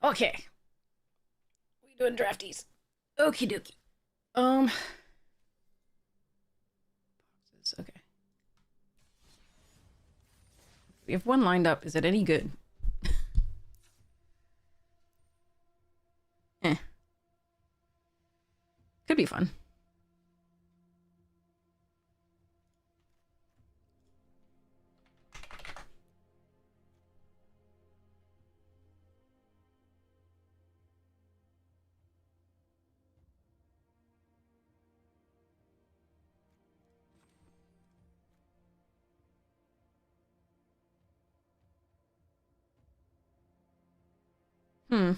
Okay. We doing drafties. Okie dokie. Um, okay. We have one lined up. Is it any good? Eh. Could be fun. Hmm.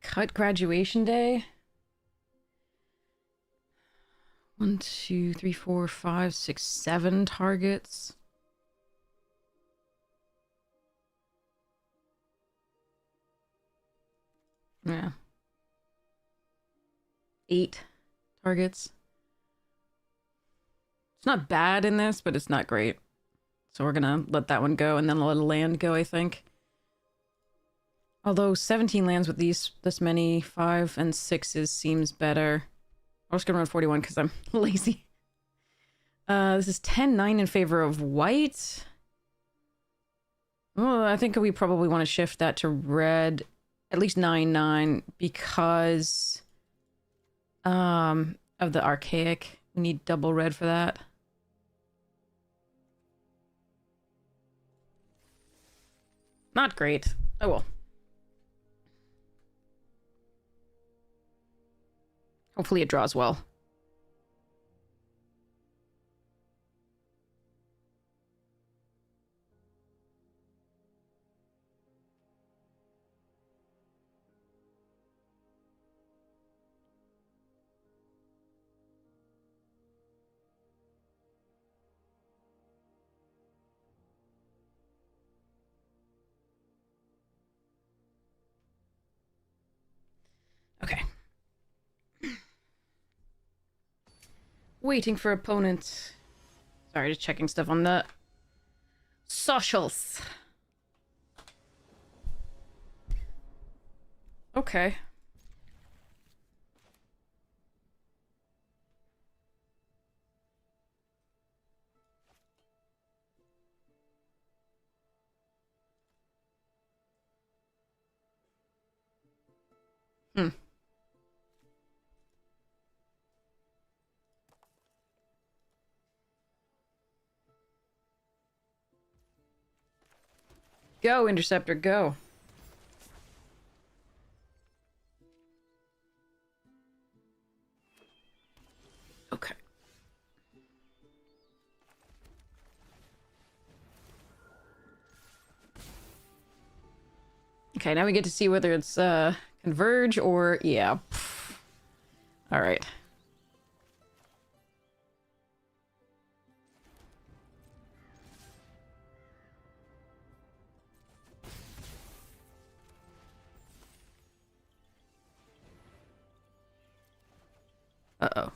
Cut graduation day. 1, 2, 3, 4, 5, 6, 7 targets. Yeah. 8 targets. It's not bad in this, but it's not great. So we're gonna let that one go and then let a land go, I think. Although 17 lands with this many 5 and 6s seems better. I'm just gonna run 41 because I'm lazy. This is 10-9 in favor of white. Well, I think we probably want to shift that to red. At least 9-9 because of the archaic. We need double red for that. Not great. Oh well. Hopefully it draws well. Okay. Waiting for opponent. Sorry, just checking stuff on the socials. Okay. Hmm. Go, Interceptor, go. Okay. Okay, now we get to see whether it's converge or yeah. All right. Uh-oh.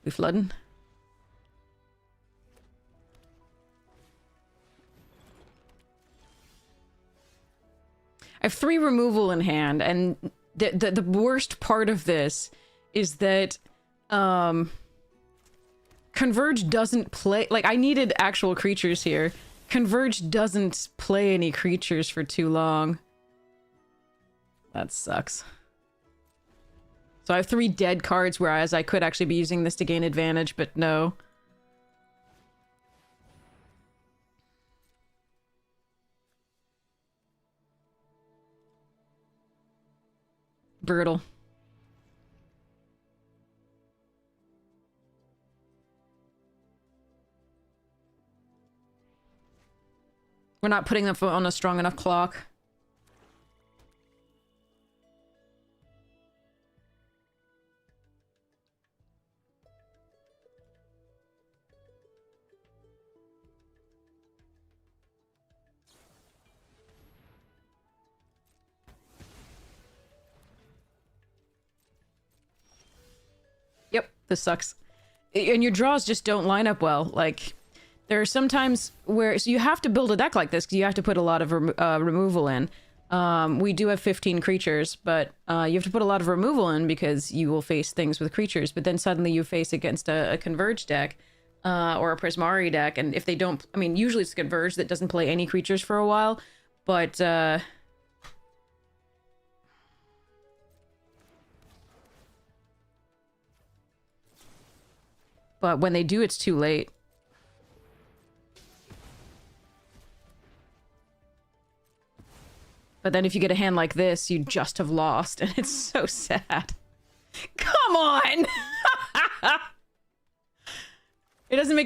We flooding? I have 3 removal in hand, and the worst part of this is that Converge doesn't play... Like, I needed actual creatures here. Converge doesn't play any creatures for too long. That sucks. So I have 3 dead cards, whereas I could actually be using this to gain advantage, but no. Brutal. We're not putting them on a strong enough clock. This sucks. And your draws just don't line up well. Like, there are some times where... So you have to build a deck like this, because you have to put a lot of removal in. We do have 15 creatures, but you have to put a lot of removal in because you will face things with creatures, but then suddenly you face against a Converge deck, or a Prismari deck, and if they don't... I mean, usually it's Converge that doesn't play any creatures for a while, but... But when they do, it's too late. But then if you get a hand like this, you just have lost, and it's so sad. Come on! It doesn't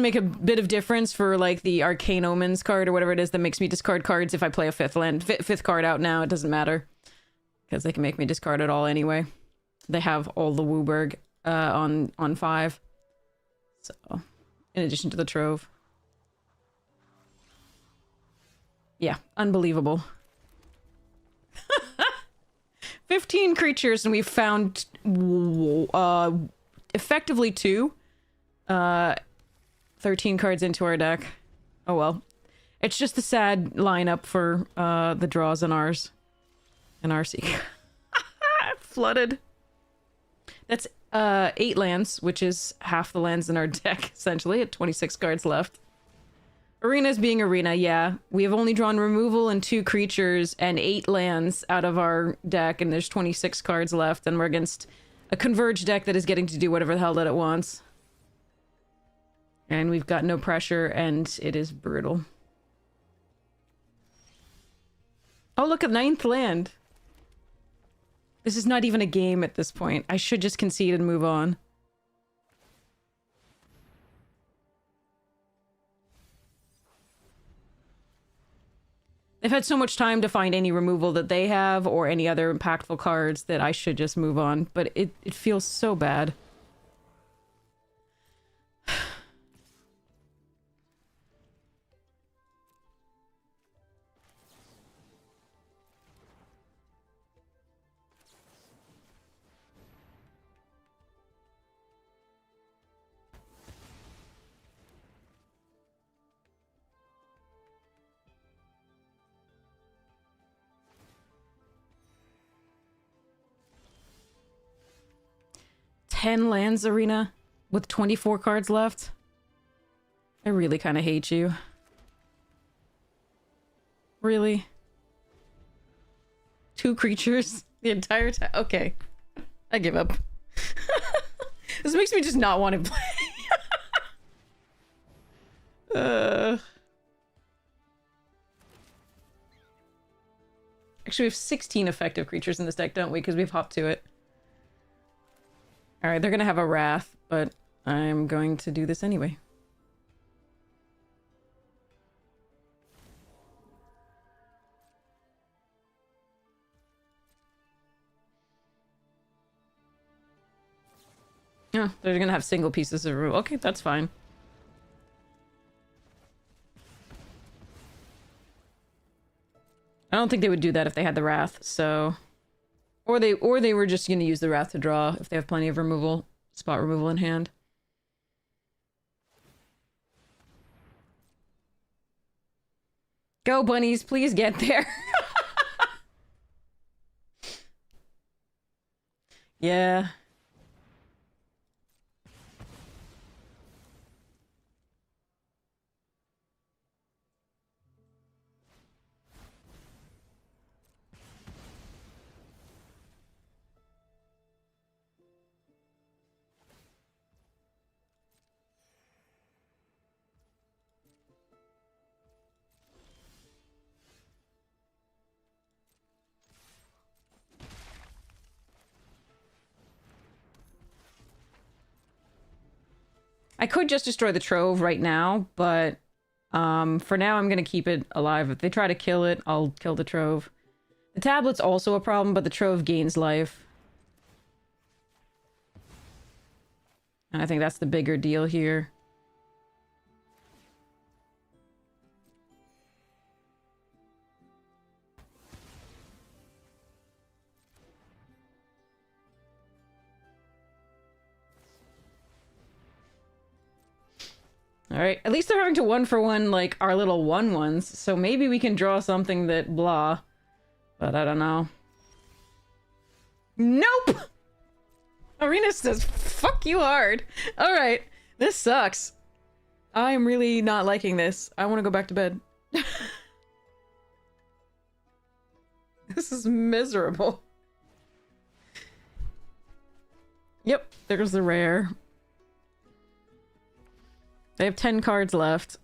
make a bit of difference for, like, the Arcane Omens card or whatever it is that makes me discard cards if I play a fifth card out now. It doesn't matter. Because they can make me discard it all anyway. They have all the Wooburg on 5. So, in addition to the Trove. Yeah, unbelievable. 15 creatures, and we've found effectively 2. 13 cards into our deck. Oh well. It's just the sad lineup for the draws in ours. In our seek. Flooded. That's 8 lands, which is half the lands in our deck, essentially, at 26 cards left. Arena's being Arena, yeah. We have only drawn removal and 2 creatures and 8 lands out of our deck, and there's 26 cards left, and we're against a Converge deck that is getting to do whatever the hell that it wants. And we've got no pressure, and it is brutal. Oh, look, a 9th land. This is not even a game at this point. I should just concede and move on. They've had so much time to find any removal that they have or any other impactful cards that I should just move on. But it feels so bad. 10 lands, Arena, with 24 cards left. I really kind of hate you. Really? 2 creatures the entire time? Okay. I give up. This makes me just not want to play. Actually, we have 16 effective creatures in this deck, don't we? Because we've hopped to it. Alright, they're gonna have a Wrath, but I'm going to do this anyway. Yeah, they're gonna have single pieces of room. Okay, that's fine. I don't think they would do that if they had the Wrath, so... Or they were just gonna use the Wrath to draw if they have plenty of removal, spot removal in hand. Go, bunnies, please get there. Yeah. I could just destroy the Trove right now, but for now I'm gonna keep it alive. If they try to kill it, I'll kill the Trove. The tablet's also a problem, but the Trove gains life. And I think that's the bigger deal here. Alright, at least they're having to one-for-one, like, our little 1/1s, so maybe we can draw something that blah. But I don't know. Nope! Arena says, fuck you hard. Alright, this sucks. I'm really not liking this. I want to go back to bed. This is miserable. Yep, there's the rare. They have 10 cards left.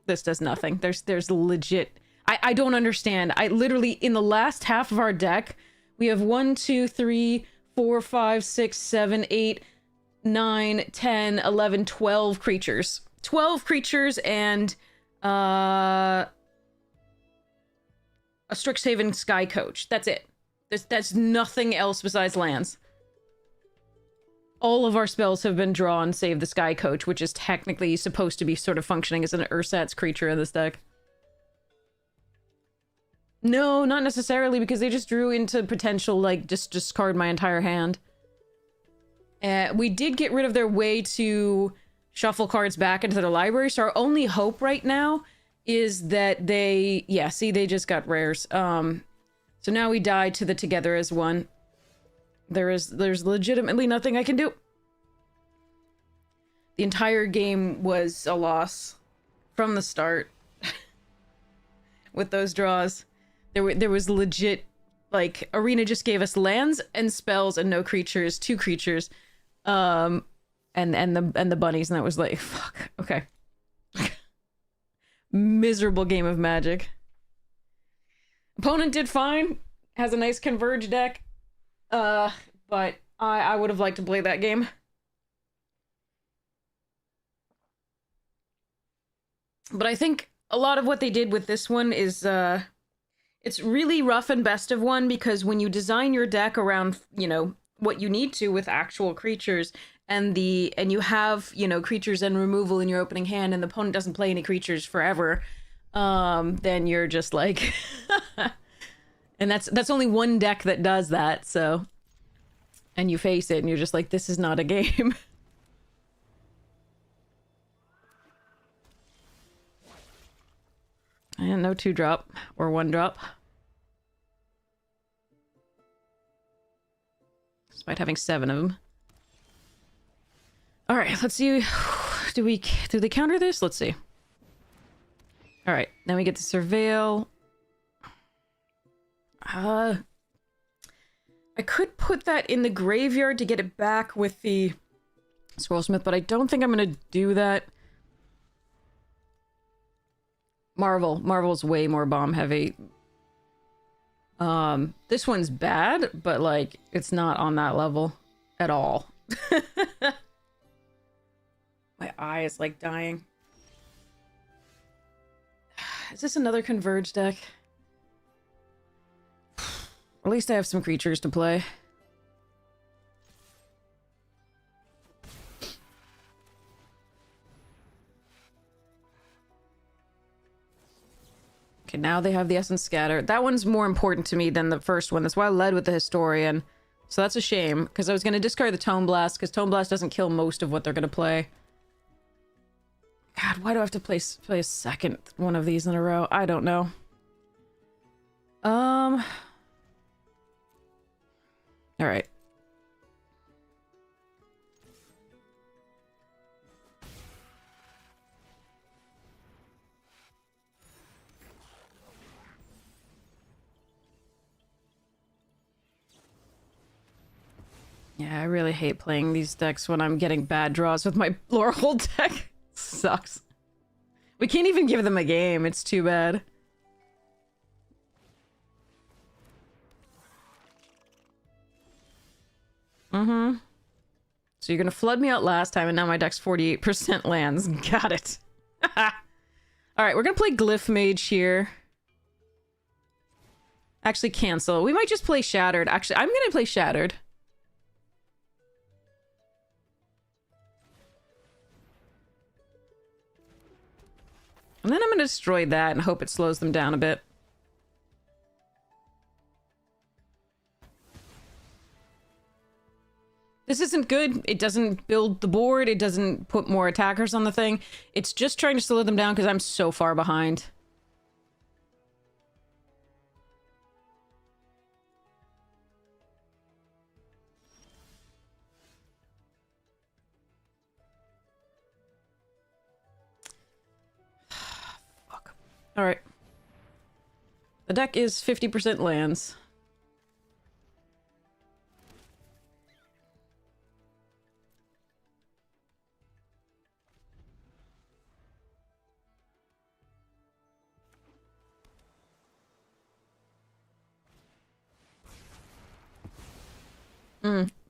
This does nothing. There's legit... I don't understand. I literally, in the last half of our deck, we have 1, 2, 3, 4, 5, 6, 7, 8, 9, 10, 11, 12 creatures. 12 creatures and a Strixhaven Sky Coach. That's it. That's nothing else besides lands. All of our spells have been drawn save the Sky Coach, which is technically supposed to be sort of functioning as an Ursat's creature in this deck. No, not necessarily, because they just drew into potential, like, just discard my entire hand. We did get rid of their way to shuffle cards back into their library, so our only hope right now is that they... Yeah, see, they just got rares. So now we die to the Together as One. There's legitimately nothing I can do. The entire game was a loss from the start. With those draws. There was legit, like, Arena just gave us lands and spells and no creatures, 2 creatures. And the bunnies, and that was like, fuck, okay. Miserable game of Magic. Opponent did fine. Has a nice Converge deck. But I would have liked to play that game. But I think a lot of what they did with this one is, it's really rough and best of one, because when you design your deck around, you know, what you need to with actual creatures, and you have, you know, creatures and removal in your opening hand, and the opponent doesn't play any creatures forever, then you're just like... And that's only one deck that does that, so... And you face it, and you're just like, this is not a game. And no 2-drop, or 1-drop. Despite having 7 of them. Alright, let's see. Do they counter this? Let's see. Alright, now we get to Surveil. I could put that in the graveyard to get it back with the Scrollsmith, but I don't think I'm gonna do that. Marvel's way more bomb heavy. This one's bad, but like, it's not on that level at all. My eye is like dying. Is this another Converge deck? At least I have some creatures to play. Okay, now they have the Essence Scatter. That one's more important to me than the first one. That's why I led with the Historian. So that's a shame, because I was going to discard the Tome Blast, because Tome Blast doesn't kill most of what they're going to play. God, why do I have to play a second one of these in a row? I don't know. Alright. Yeah, I really hate playing these decks when I'm getting bad draws with my Laurel deck. Sucks. We can't even give them a game. It's too bad. Mm-hmm. So you're gonna flood me out last time, and now my deck's 48% lands. Got it. Alright, we're gonna play Glyph Mage here. Actually, cancel. We might just play Shattered. Actually, I'm gonna play Shattered. And then I'm going to destroy that and hope it slows them down a bit. This isn't good. It doesn't build the board. It doesn't put more attackers on the thing. It's just trying to slow them down because I'm so far behind. Fuck. Alright. The deck is 50% lands.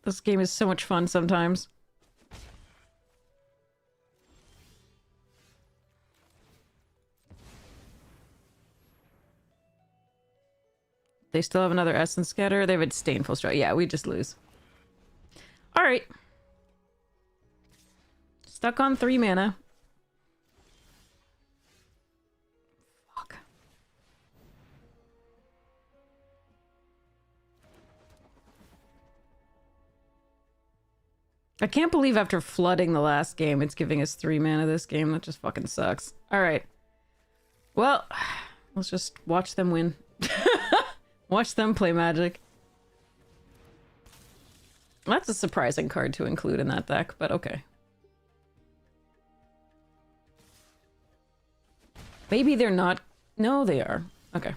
This game is so much fun sometimes. They still have another Essence Scatter. They have a Disdainful Strike. Yeah, we just lose. Alright. Stuck on 3 mana. Fuck. I can't believe after flooding the last game, it's giving us 3 mana this game. That just fucking sucks. Alright. Well, let's just watch them win. Watch them play Magic. That's a surprising card to include in that deck, but okay. Maybe they're not... No, they are. Okay.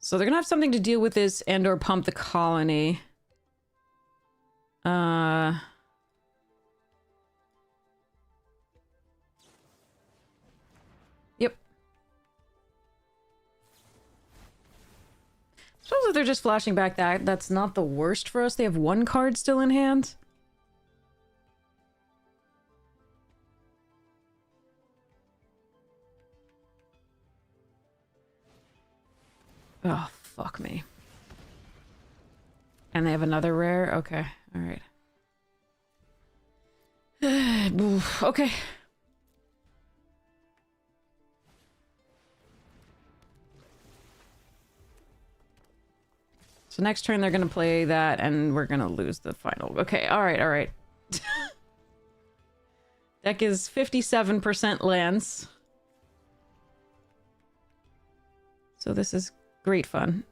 So they're gonna have something to deal with this and or pump the colony. Yep. Suppose if they're just flashing back that's not the worst for us. They have 1 card still in hand. Oh, fuck me. And they have another rare? Okay, alright. Okay. So next turn they're gonna play that and we're gonna lose the final. Okay, alright, alright. Deck is 57% lands. So this is great fun.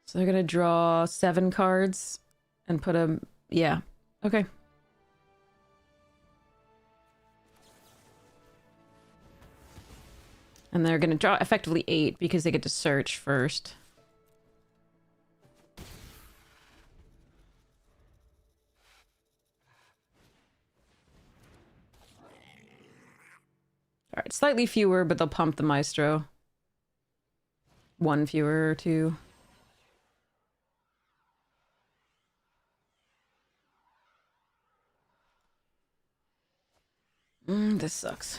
So they're gonna draw 7 cards and put them... Yeah. Okay. And they're gonna draw effectively 8 because they get to search first. Alright, slightly fewer, but they'll pump the Maestro. 1 fewer or 2. This sucks.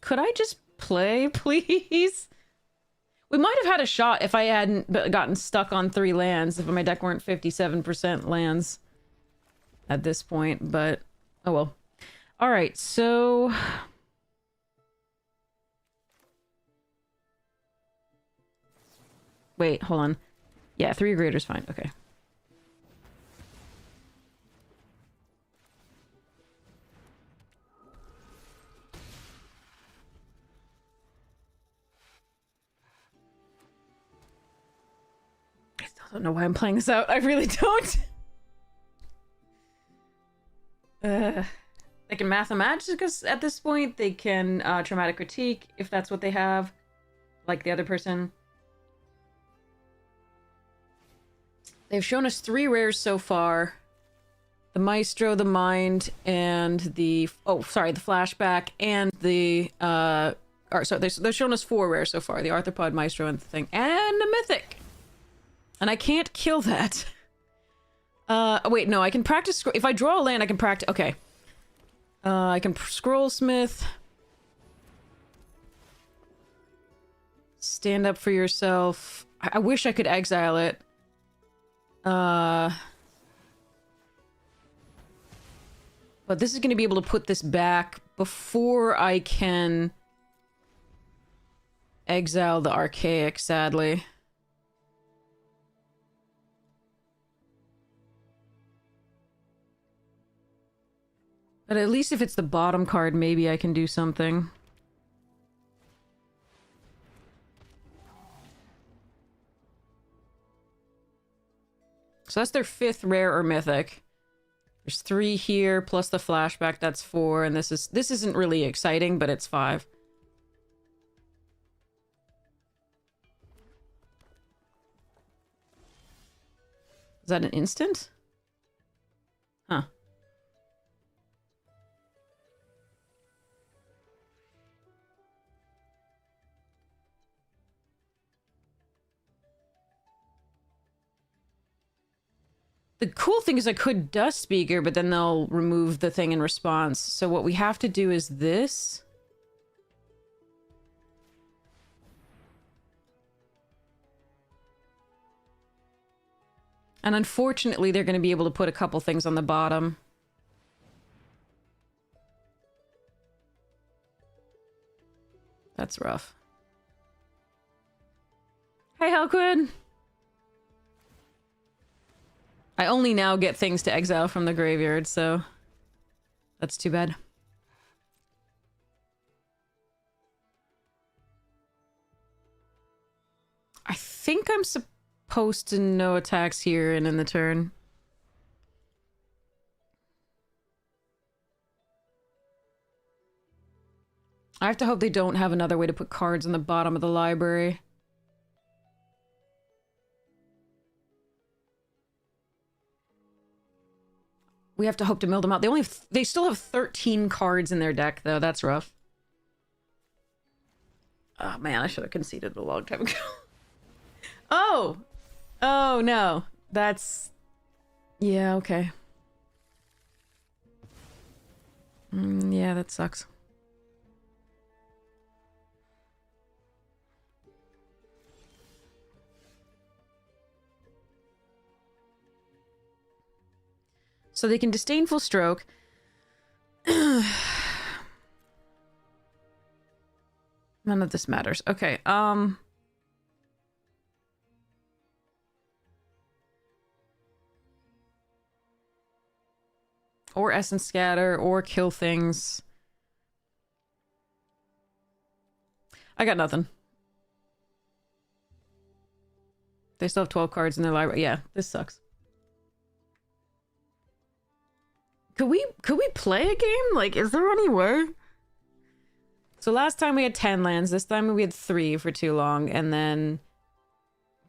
Could I just play, please? We might have had a shot if I hadn't gotten stuck on 3 lands, if my deck weren't 57% lands at this point, but oh well. Alright, so... Wait, hold on. Yeah, 3 or greater is fine. Okay. I still don't know why I'm playing this out. I really don't. They can Math and Magic because at this point they can Traumatic Critique if that's what they have, like the other person. They've shown us 3 rares so far. The Maestro, the Mind, and the... Oh, sorry, the Flashback, and the... they've shown us 4 rares so far. The Arthropod, Maestro, and the thing. And a Mythic! And I can't kill that. Wait, no, I can practice... If I draw a land, I can practice... Okay. I can Scrollsmith. Stand up for yourself. I wish I could exile it. But this is going to be able to put this back before I can exile the Archaic, sadly. But at least if it's the bottom card, maybe I can do something. So that's their 5th rare or mythic. There's 3 here, plus the flashback, that's 4, and this isn't really exciting, but it's 5. Is that an instant? Huh. The cool thing is I could Dust Speaker, but then they'll remove the thing in response. So what we have to do is this. And unfortunately, they're going to be able to put a couple things on the bottom. That's rough. Hey, Helquid! I only now get things to exile from the graveyard, so that's too bad. I think I'm supposed to no attacks here and in the turn. I have to hope they don't have another way to put cards on the bottom of the library. We have to hope to mill them out. They still have 13 cards in their deck, though. That's rough. Oh, man, I should have conceded a long time ago. Oh! Oh, no. That's... Yeah, okay. Yeah, that sucks. So they can Disdainful Stroke. None of this matters. Okay, or Essence Scatter, or kill things. I got nothing. They still have 12 cards in their library. Yeah, this sucks. Could we play a game? Like, is there any way? So last time we had 10 lands, this time we had 3 for too long, and then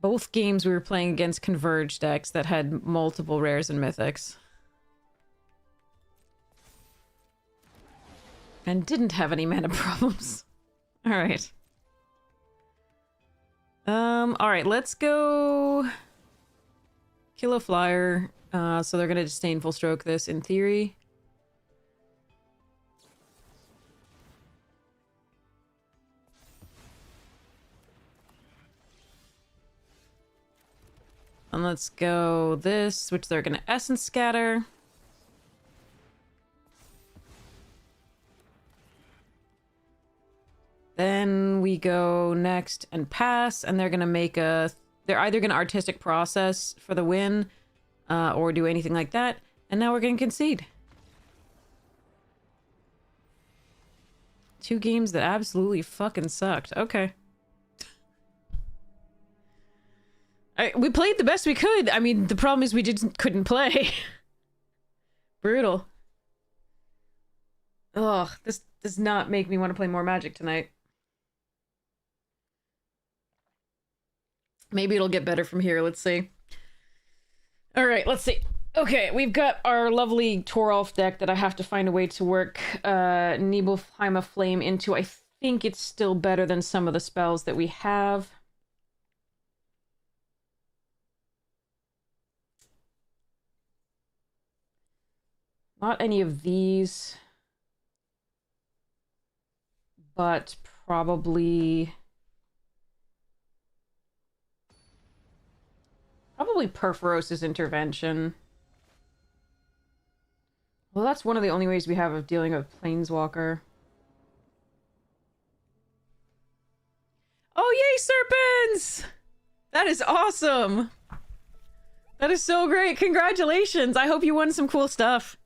both games we were playing against Converge decks that had multiple rares and mythics. And didn't have any mana problems. Alright. Alright, let's go... Kill a flyer. So they're gonna Disdainful Stroke this, in theory. And let's go this, which they're gonna Essence Scatter. Then we go next and pass, and they're gonna make a... They're either gonna Artistic Process for the win, or do anything like that. And now we're gonna concede. 2 games that absolutely fucking sucked. Okay. We played the best we could. I mean, the problem is we couldn't play. Brutal. Ugh, this does not make me want to play more Magic tonight. Maybe it'll get better from here, let's see. All right, let's see. Okay, we've got our lovely Torolf deck that I have to find a way to work Nibelheim Flame into. I think it's still better than some of the spells that we have. Not any of these, but probably Perforos's Intervention. Well, that's one of the only ways we have of dealing with Planeswalker. Oh, yay, Serpents! That is awesome! That is so great! Congratulations! I hope you won some cool stuff.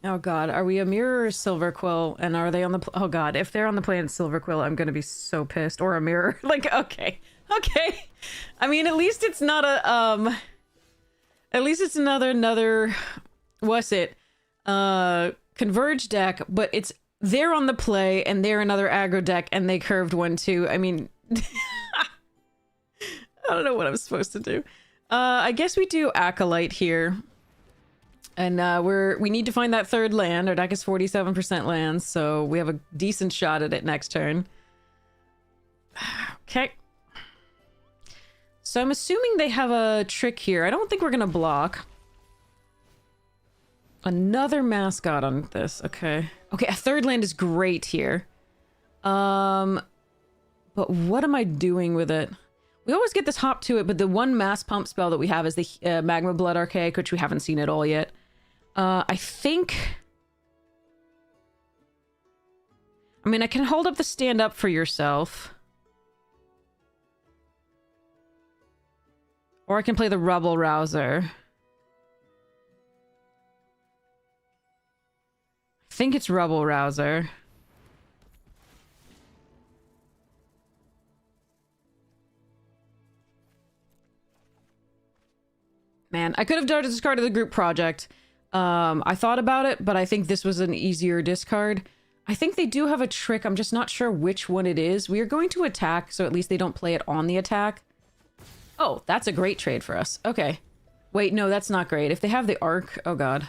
Oh god, are we a mirror or Silverquill? And are they on the... Oh god, if they're on the planet Silverquill, I'm gonna be so pissed. Or a mirror. Like, okay. Okay. I mean, at least it's not a, At least it's another... What's it? Converge deck, but it's... They're on the play, and they're another aggro deck, and they curved one too. I mean... I don't know what I'm supposed to do. I guess we do Acolyte here. And we need to find that third land. Our deck is 47% lands, so we have a decent shot at it next turn. Okay. So I'm assuming they have a trick here. I don't think we're gonna block. Another mascot on this. Okay. Okay, a third land is great here. But what am I doing with it? We always get this hop to it, but the one mass pump spell that we have is the Magma Blood Archaic, which we haven't seen at all yet. I think... I mean, I can hold up the stand up for yourself. Or I can play the Rubble Rouser. I think it's Rubble Rouser. Man, I could have discarded the group project. I thought about it, but I think this was an easier discard. I think they do have a trick. I'm just not sure which one it is. We are going to attack, so at least they don't play it on the attack. Oh, that's a great trade for us. Okay. Wait, no, that's not great. If they have the Arc... Oh, God.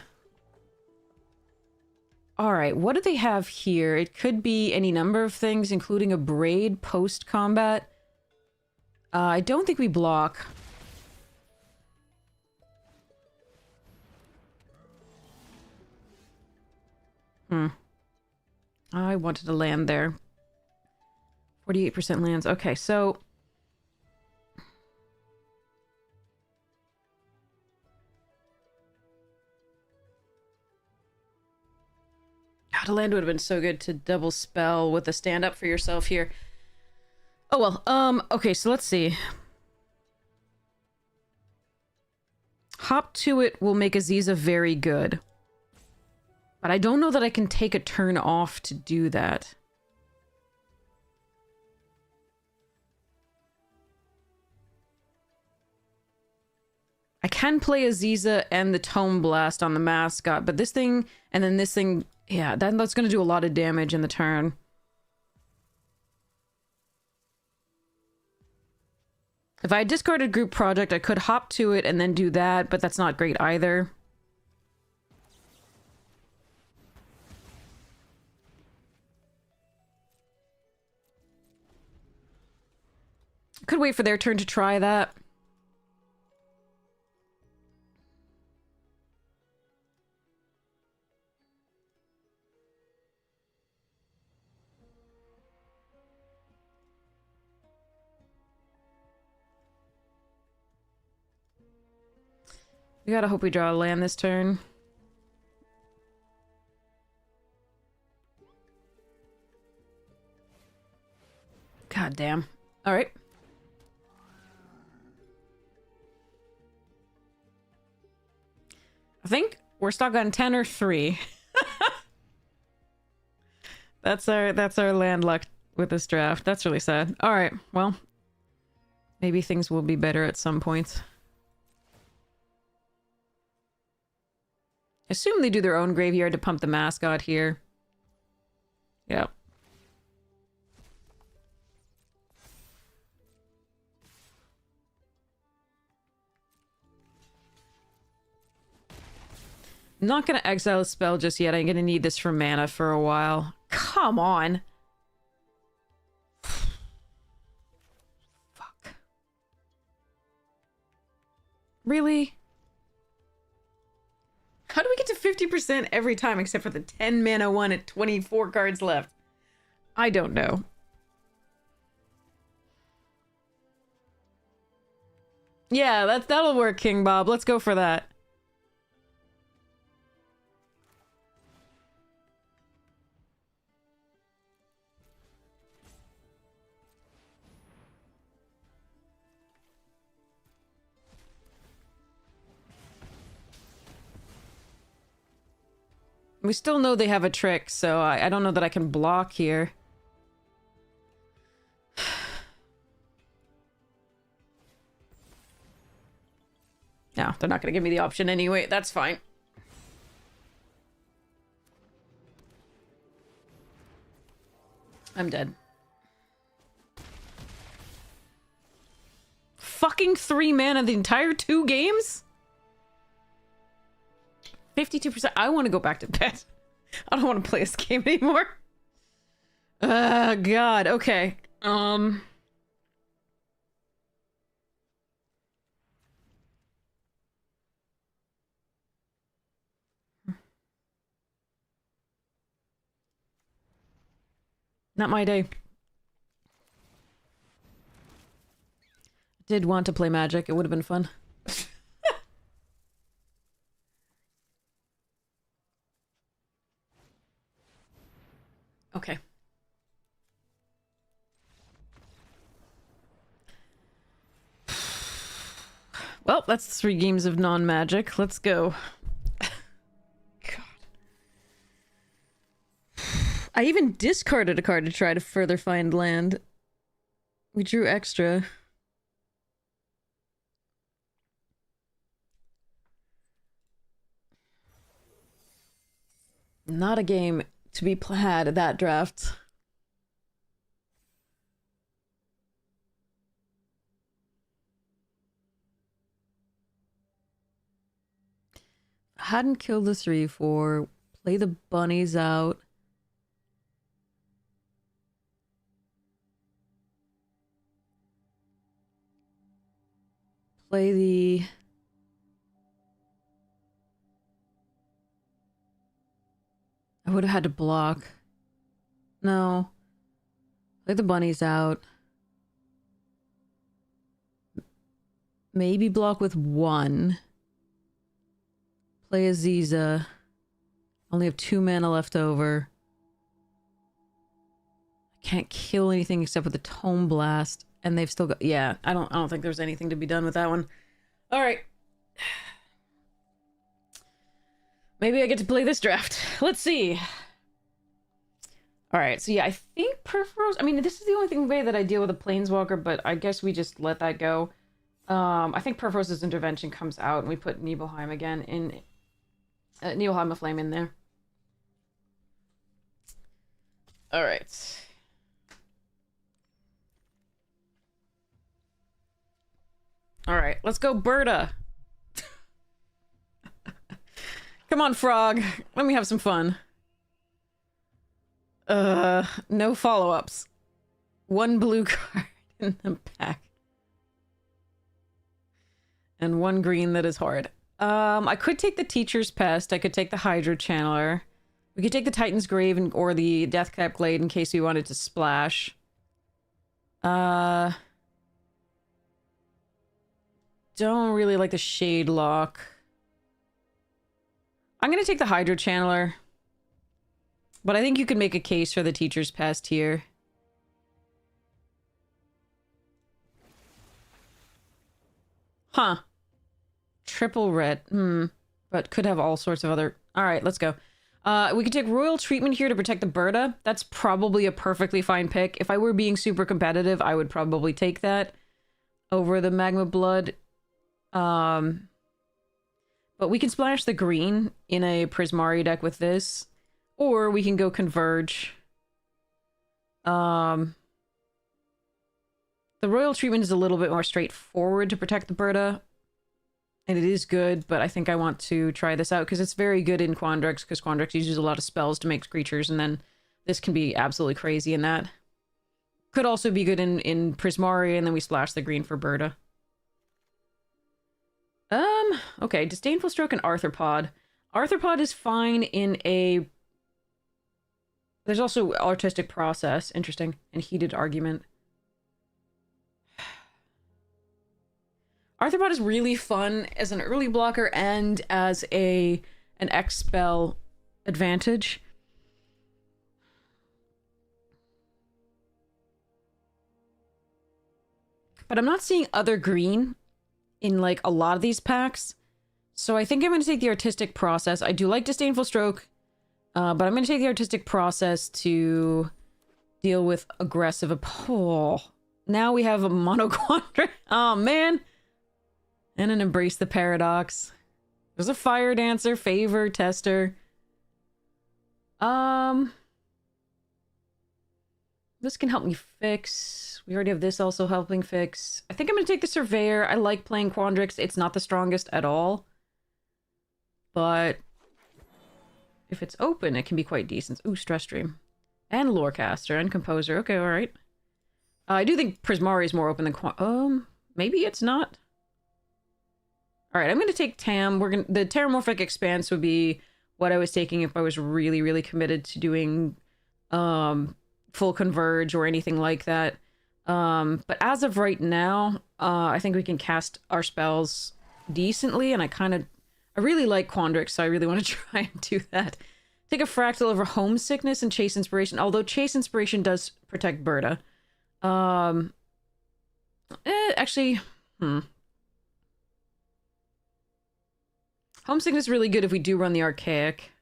Alright, what do they have here? It could be any number of things, including a Braid post-combat. I don't think we block. I wanted to land there. 48% lands. Okay, so... God, a land would have been so good to double spell with a stand up for yourself here. Oh well, okay, so let's see. Hop to it will make Aziza very good. But I don't know that I can take a turn off to do that. I can play Aziza and the Tome Blast on the mascot, but this thing, and then this thing, yeah, that's going to do a lot of damage in the turn. If I discarded Group Project, I could hop to it and then do that, but that's not great either. Could wait for their turn to try that. We gotta hope we draw a land this turn. God damn. Alright. I think we're stuck on 10 or 3. That's our land luck with this draft. That's really sad. Alright, well. Maybe things will be better at some point. Assume they do their own graveyard to pump the mascot here. Yep. I'm not gonna exile a spell just yet. I'm gonna need this for mana for a while. Come on! Fuck. Really? How do we get to 50% every time except for the 10 mana one at 24 cards left? I don't know. Yeah, that'll work, King Bob. Let's go for that. We still know they have a trick, so I don't know that I can block here. No, they're not going to give me the option anyway. That's fine. I'm dead. Fucking 3 mana the entire 2 games? 52%. I want to go back to bed. I don't want to play this game anymore. God. Okay. Not my day. Did want to play Magic. It would have been fun. Okay. Well, that's 3 games of non-magic. Let's go. God. I even discarded a card to try to further find land. We drew extra. Not a game to be had at that draft. Hadn't killed the 3/4. Play the bunnies out. Play the... I would have had to block. No. Play the bunnies out. Maybe block with 1. Play Aziza. Only have 2 mana left over. I can't kill anything except with the Tome Blast. And they've still got... Yeah, I don't think there's anything to be done with that one. Alright. Maybe I get to play this draft. Let's see. Alright, so yeah, I think Perforos... I mean, this is the only way that I deal with a Planeswalker, but I guess we just let that go. I think Perforos' Intervention comes out, and we put Nibelheim again in... Nibelheim of Flame in there. Alright. Alright, let's go Berta. Come on, Frog. Let me have some fun. No follow-ups. 1 blue card in the pack. And 1 green that is hard. I could take the Teacher's Pest. I could take the Hydro Channeler. We could take the Titan's Grave or the Deathcap Glade in case we wanted to splash. Don't really like the Shade Lock. I'm gonna take the Hydro Channeler. But I think you could make a case for the Teacher's Pest here. Huh. Triple red. But could have all sorts of other... Alright, let's go. We could take Royal Treatment here to protect the Berta. That's probably a perfectly fine pick. If I were being super competitive, I would probably take that over the Magma Blood. But we can splash the green in a Prismari deck with this. Or we can go Converge. The Royal Treatment is a little bit more straightforward to protect the Berta. And it is good, but I think I want to try this out because it's very good in Quandrix, because Quandrix uses a lot of spells to make creatures, and then this can be absolutely crazy in that. Could also be good in Prismari, and then we splash the green for Berta. Okay, Disdainful Stroke and Arthropod. Arthropod is fine in a... There's also Artistic Process, interesting, and Heated Argument. Arthropod is really fun as an early blocker and as an X-Spell advantage. But I'm not seeing other green in, like, a lot of these packs. So I think I'm going to take the Artistic Process. I do like Disdainful Stroke, but I'm going to take the Artistic Process to deal with aggressive... Oh, now we have a Mono Quandra. Oh, man. And an Embrace the Paradox. There's a Fire Dancer, Favor, Tester. This can help me fix. We already have this also helping fix. I think I'm going to take the Surveyor. I like playing Quandrix. It's not the strongest at all. But if it's open, it can be quite decent. Ooh, Stress Stream. And Lorecaster and Composer. Okay, alright. I do think Prismari is more open than maybe it's not. Alright, I'm going to take Tam. The Terramorphic Expanse would be what I was taking if I was really, really committed to doing full Converge or anything like that. But as of right now, I think we can cast our spells decently, and I really like Quandrix, so I really want to try and do that. Take a Fractal over Homesickness and Chase Inspiration, although Chase Inspiration does protect Berta. Actually, Homesickness is really good if we do run the Archaic.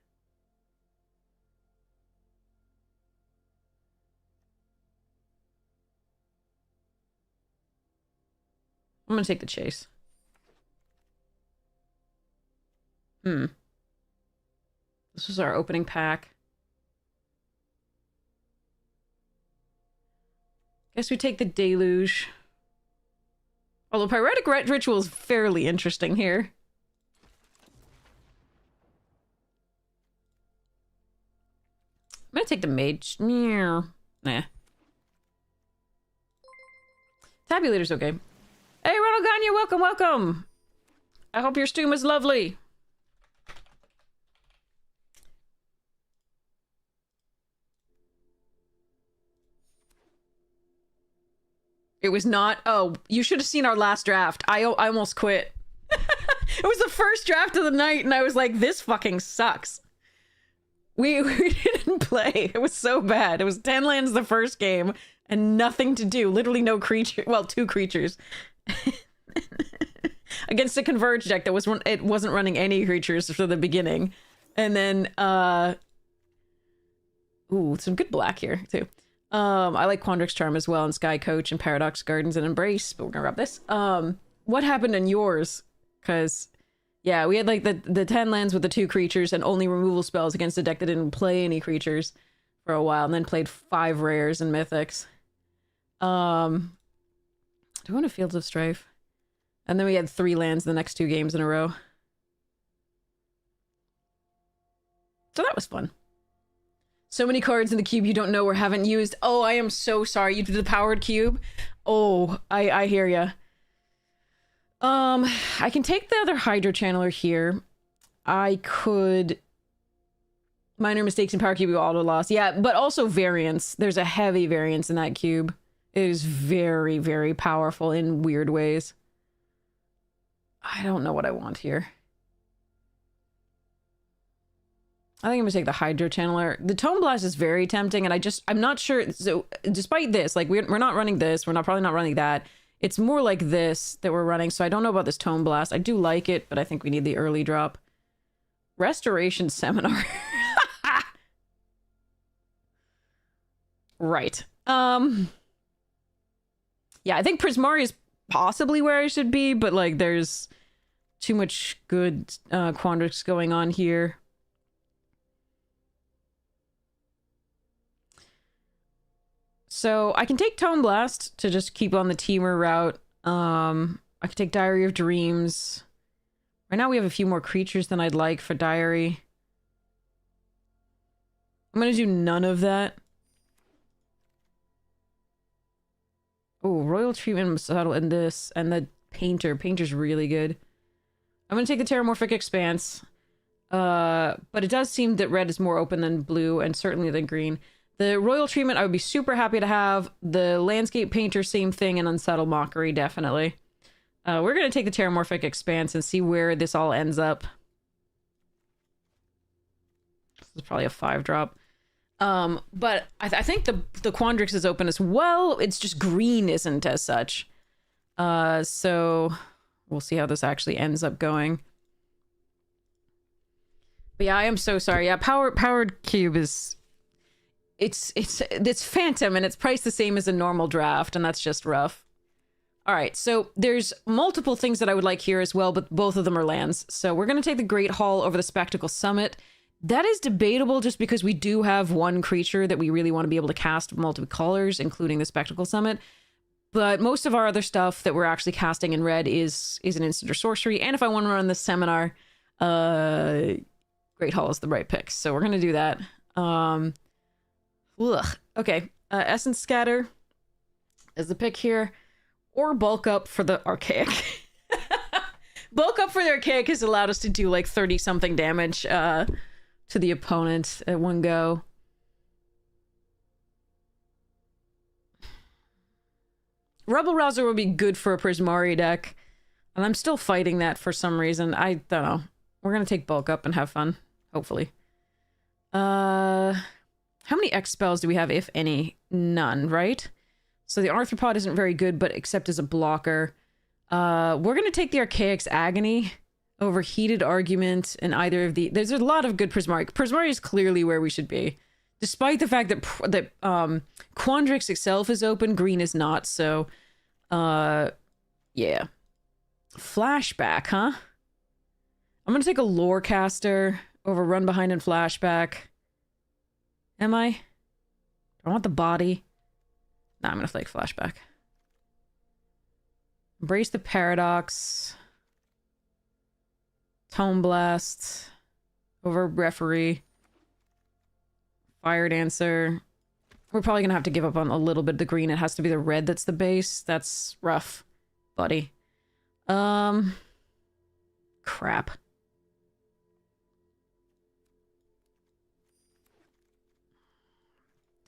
I'm gonna take the Chase. This was our opening pack. Guess we take the Deluge. Although Pyretic Ritual is fairly interesting here. I'm gonna take the Mage. Nah. Tabulator's okay. Hey, Ronald Gagne, welcome, welcome! I hope your stream was lovely. It was not... Oh, you should have seen our last draft. I almost quit. It was the first draft of the night, and I was like, this fucking sucks. We didn't play. It was so bad. It was 10 lands the first game, and nothing to do. Literally no creature. Well, 2 creatures. Against a Converge deck that wasn't running any creatures for the beginning. And then, ooh, some good black here, too. I like Quandrix Charm as well, and Sky Coach, and Paradox Gardens, and Embrace, but we're gonna grab this. What happened in yours? Because... yeah, we had like the 10 lands with the 2 creatures and only removal spells against a deck that didn't play any creatures for a while, and then played 5 rares and mythics. Do I want a Fields of Strife? And then we had 3 lands the next 2 games in a row. So that was fun. So many cards in the cube you don't know or haven't used. Oh, I am so sorry. You did the powered cube? Oh, I hear ya. I can take the other Hydro Channeler here. I could... Minor mistakes in Power Cube, auto loss. Yeah, but also variance. There's a heavy variance in that cube. It is very, very powerful in weird ways. I don't know what I want here. I think I'm gonna take the Hydro Channeler. The Tome Blast is very tempting, and I'm not sure. So, despite this, like, we're not running this. We're probably not running that. It's more like this that we're running, so I don't know about this Tome Blast. I do like it, but I think we need the early drop. Restoration Seminar. Right. Yeah, I think Prismari is possibly where I should be, but, like, there's too much good Quandrix going on here. So I can take Tone Blast to just keep on the Teamer route. I could take Diary of Dreams. Right now we have a few more creatures than I'd like for Diary. I'm gonna do none of that. Oh, Royal Treatment, Subtle, and this, and the Painter. Painter's really good. I'm gonna take the Terramorphic Expanse. But it does seem that red is more open than blue, and certainly than green. The Royal Treatment I would be super happy to have. The Landscape Painter, same thing, and Unsettled Mockery, definitely. We're gonna take the Terramorphic Expanse and see where this all ends up. This is probably a 5-drop. But I think the Quandrix is open as well. It's just green isn't as such. So we'll see how this actually ends up going. But yeah, I am so sorry. Yeah, Powered Cube is... It's Phantom, and it's priced the same as a normal draft, and that's just rough. Alright, so there's multiple things that I would like here as well, but both of them are lands. So we're going to take the Great Hall over the Spectacle Summit. That is debatable just because we do have one creature that we really want to be able to cast multiple colors, including the Spectacle Summit. But most of our other stuff that we're actually casting in red is an instant or sorcery. And if I want to run the Seminar, Great Hall is the right pick. So we're going to do that. Okay, Essence Scatter is the pick here. Or Bulk Up for the Archaic. Bulk Up for the Archaic has allowed us to do like 30-something damage to the opponent at one go. Rebel Rouser would be good for a Prismari deck. And I'm still fighting that for some reason. I don't know. We're going to take Bulk Up and have fun. Hopefully. How many X spells do we have, if any? None, right? So the Arthropod isn't very good, but except as a blocker. We're going to take the Archaic's Agony over Heated Argument and either of the... There's a lot of good Prismari. Prismari is clearly where we should be. Despite the fact that Quandrix itself is open, green is not, so... yeah. Flashback, huh? I'm going to take a Lorecaster over Run Behind and Flashback. Am I? Do I want the body? Nah, I'm going to take Flashback. Embrace the Paradox. Tome Blast. Over Referee. Fire Dancer. We're probably going to have to give up on a little bit of the green. It has to be the red that's the base. That's rough, buddy. Crap.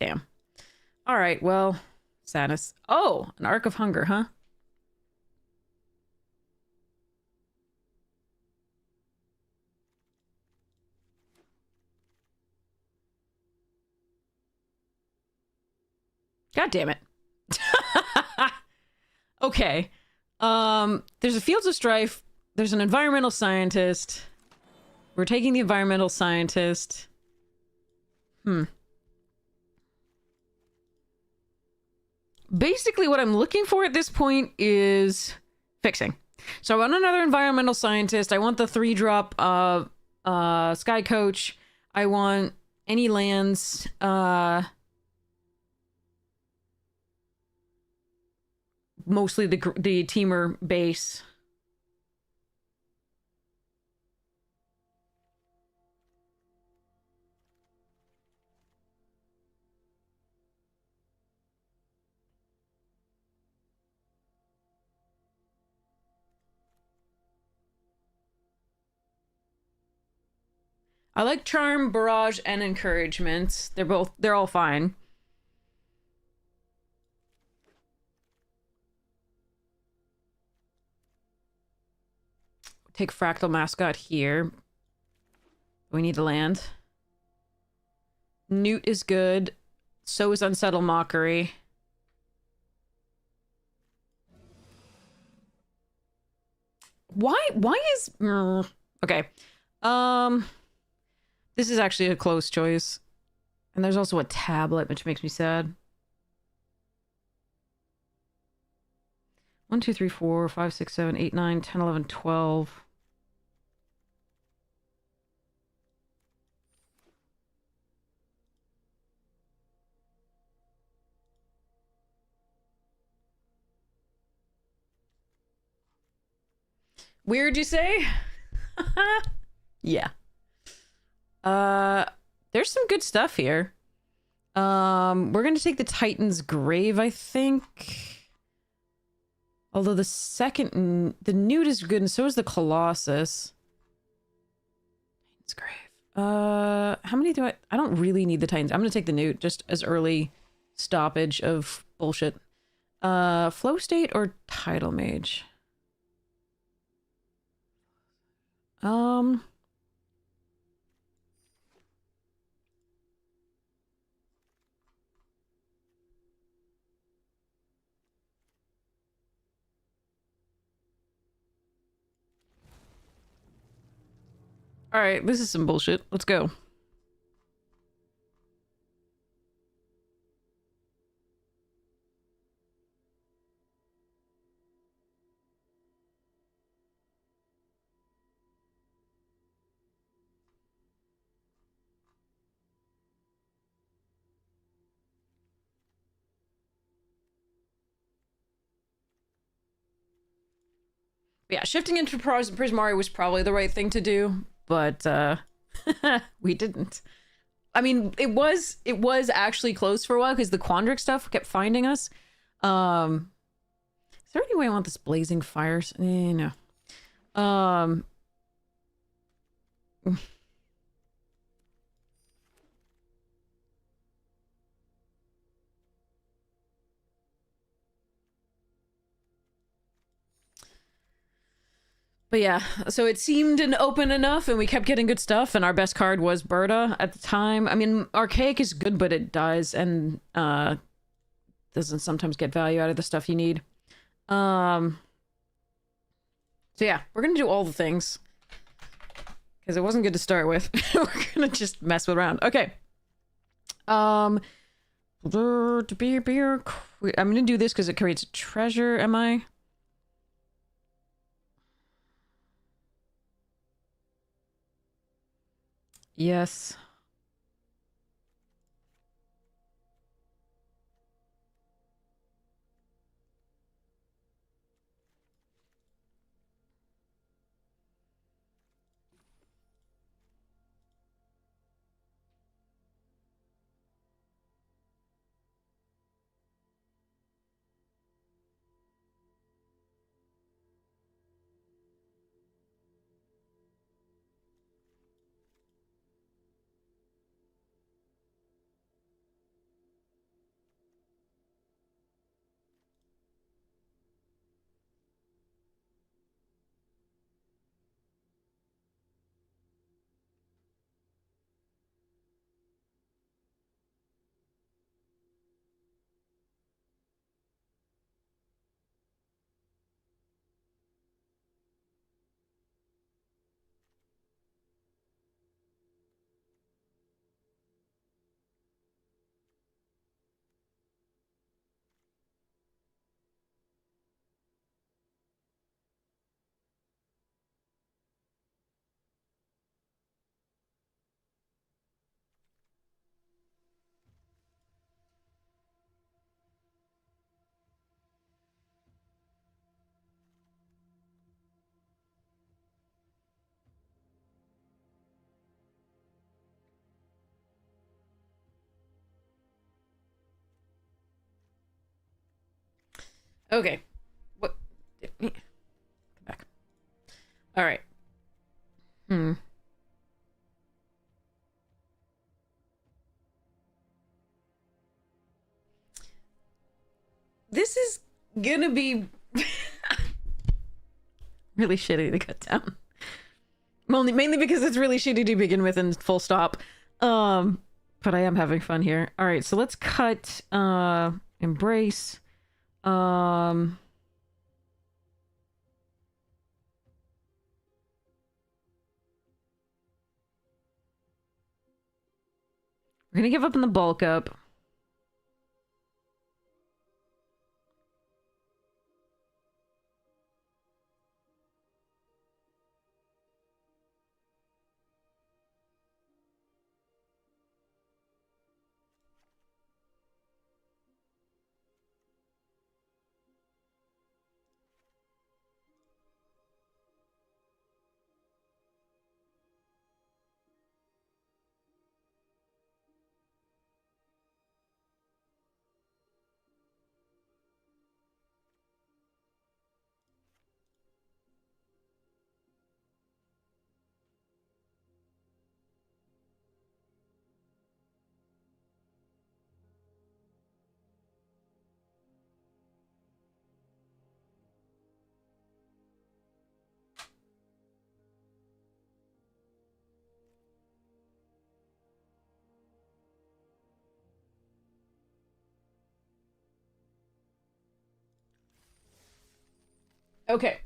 Damn. Alright, well, sadness. Oh, an Arc of Hunger, huh? God damn it. Okay. There's a Fields of Strife. There's an Environmental Scientist. We're taking the Environmental Scientist. Basically, what I'm looking for at this point is fixing. So I want another Environmental Scientist. I want the 3-drop Sky Coach. I want any lands. Mostly the Teamer base. I like Charm, Barrage, and Encouragement. They're all fine. Take Fractal Mascot here. We need to land. Newt is good. So is Unsettled Mockery. Why is... Okay. This is actually a close choice. And there's also a tablet, which makes me sad. 1, 2, 3, 4, 5, 6, 7, 8, 9, 10, 11, 12. Weird, you say? Yeah. There's some good stuff here. We're gonna take the Titan's Grave, I think. Although the Newt is good, and so is the Colossus. Titan's Grave. How many do I don't really need the Titans. I'm gonna take the Newt, just as early stoppage of bullshit. Flow State or Tidal Mage? Alright, this is some bullshit. Let's go. Yeah, shifting into Prismari was probably the right thing to do, but we didn't. I mean, it was actually close for a while because the Quandrix stuff kept finding us. Is there any way I want this blazing fires? No. But yeah, so it seemed an open enough, and we kept getting good stuff, and our best card was Berta at the time. I mean, Archaic is good, but it dies and doesn't sometimes get value out of the stuff you need. So yeah, we're gonna do all the things. Because it wasn't good to start with. We're gonna just mess around. Okay. I'm gonna do this because it creates a treasure, am I? Yes. Okay. What? Come back. All right. This is gonna be really shitty to cut down. Mainly because it's really shitty to begin with and full stop. But I am having fun here. All right, so let's cut Embrace. We're gonna give up on the bulk up. Okay.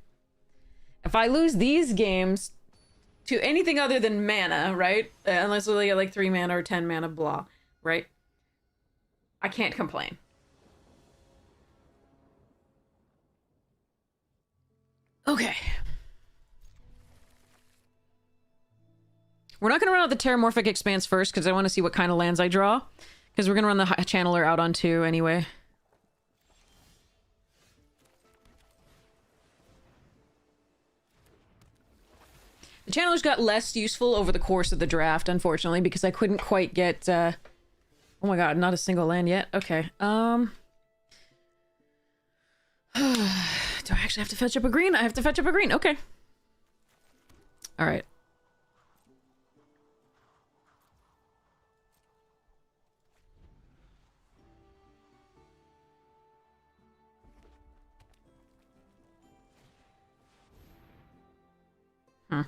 If I lose these games to anything other than mana, right? Unless we get like 3 mana or 10 mana, blah, right? I can't complain. Okay. We're not going to run out the Terramorphic Expanse first, because I want to see what kind of lands I draw. Because we're going to run the Channeler out on 2 anyway. The Channeler's got less useful over the course of the draft, unfortunately, because I couldn't quite get... oh my god, not a single land yet? Okay, do I actually have to fetch up a green? I have to fetch up a green, okay. Alright. Hmm.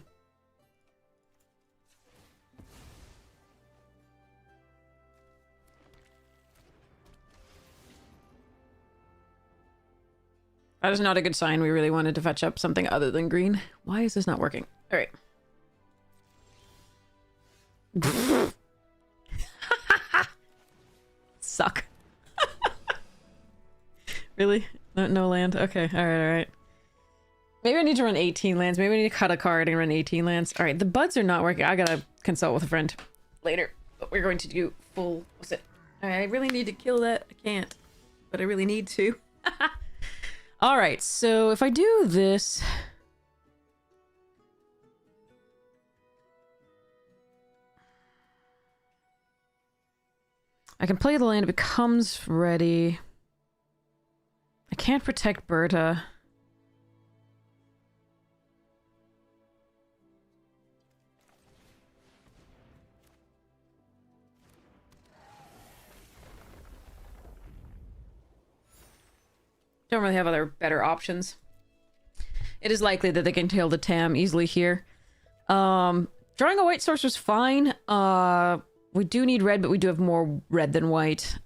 That is not a good sign. We really wanted to fetch up something other than green. Why is this not working? All right. Suck. Really? No land? Okay, all right. Maybe I need to run 18 lands. Maybe I need to cut a card and run 18 lands. All right, the buds are not working. I gotta consult with a friend later. But we're going to do full... What's it? All right, I really need to kill that. I can't. But I really need to. All right, so if I do this... I can play the land. It becomes ready. I can't protect Berta. Don't really have other better options. It is likely that they can tail the Tam easily here. Drawing a white source was fine. We do need red, but we do have more red than white.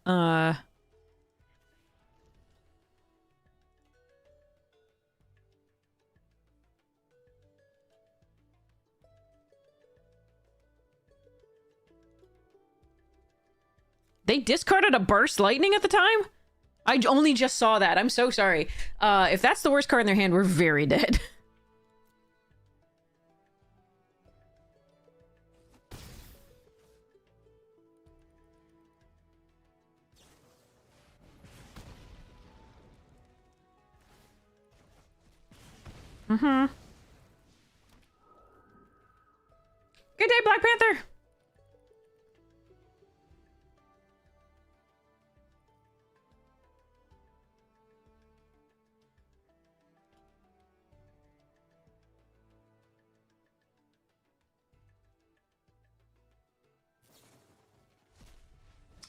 They discarded a Burst Lightning at the time? I only just saw that. I'm so sorry. If that's the worst card in their hand, we're very dead. Mm-hmm. Good day, Black Panther!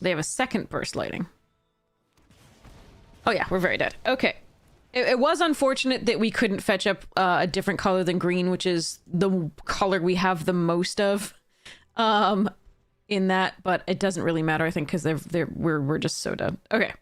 They have a second Burst Lighting. Oh yeah, we're very dead. Okay. It was unfortunate that we couldn't fetch up a different color than green, which is the color we have the most of in that, but it doesn't really matter, I think, because we're just so dead. Okay.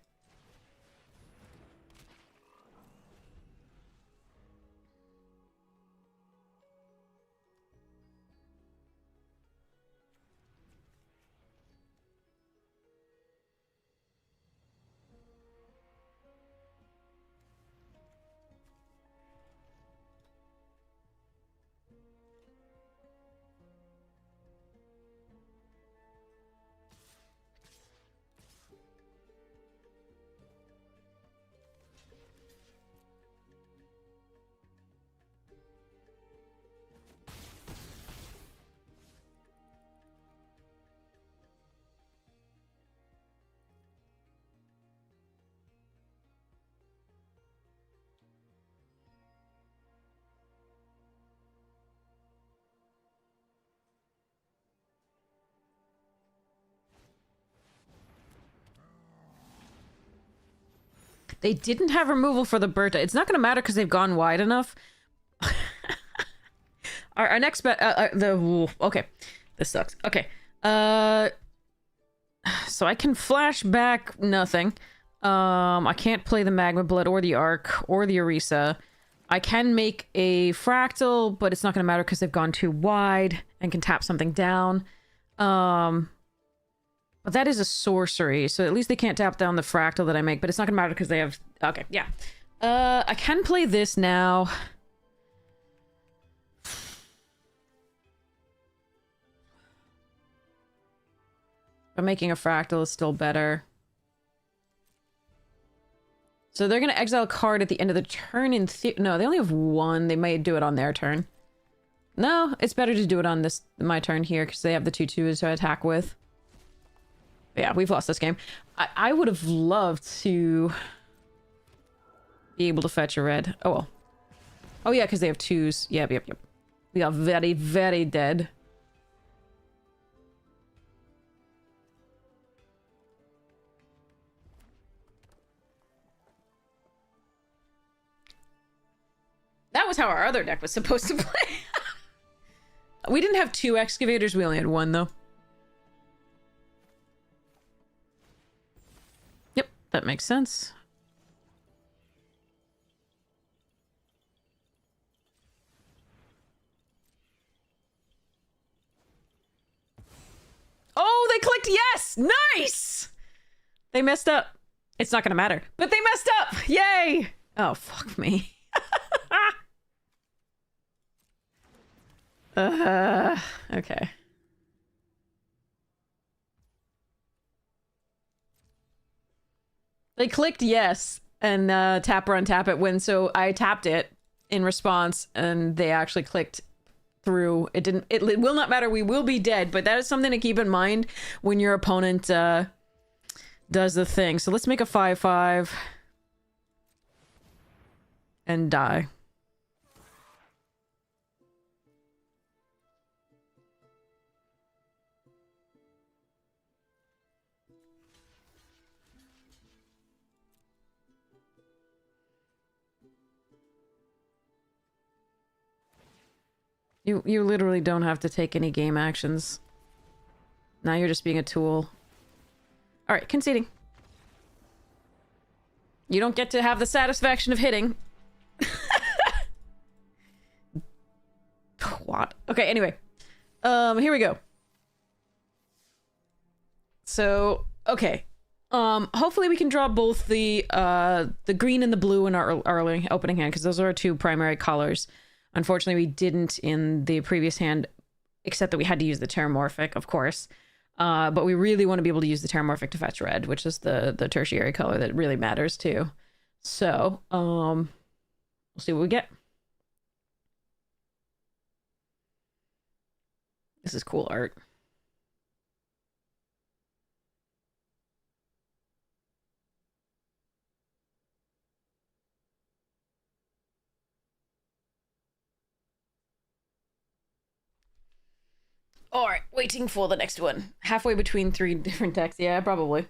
They didn't have removal for the Berta. It's not going to matter because they've gone wide enough. our next bet... okay. This sucks. Okay. So I can flash back nothing. I can't play the Magma Blood or the Arc or the Orisa. I can make a fractal, but it's not going to matter because they've gone too wide and can tap something down. But that is a sorcery, so at least they can't tap down the fractal that I make, but it's not going to matter because they have... Okay, yeah. I can play this now. But making a fractal is still better. So they're going to exile a card at the end of the turn in no, they only have one. They might do it on their turn. No, it's better to do it on my turn here because they have the 2/2s to attack with. But yeah, we've lost this game. I would have loved to be able to fetch a red. Oh, well. Oh, yeah, because they have 2s. Yep. We are very, very dead. That was how our other deck was supposed to play. We didn't have 2 excavators, we only had 1, though. Yep, that makes sense. Oh, they clicked yes! Nice! They messed up. It's not gonna matter. But they messed up! Yay! Oh, fuck me. Okay. They clicked yes, and tap or untap it when, so I tapped it in response, and they actually clicked through. It didn't, it will not matter, we will be dead, but that is something to keep in mind when your opponent does the thing. So let's make a 5/5 and die. You literally don't have to take any game actions. Now you're just being a tool. Alright, conceding. You don't get to have the satisfaction of hitting. What? Okay, anyway. Here we go. So, okay. Hopefully we can draw both the green and the blue in our early opening hand, because those are our 2 primary colors. Unfortunately, we didn't in the previous hand, except that we had to use the Terramorphic, of course. But we really want to be able to use the Terramorphic to fetch red, which is the tertiary color that really matters too. So, we'll see what we get. This is cool art. Alright, waiting for the next one. Halfway between 3 different decks. Yeah, probably.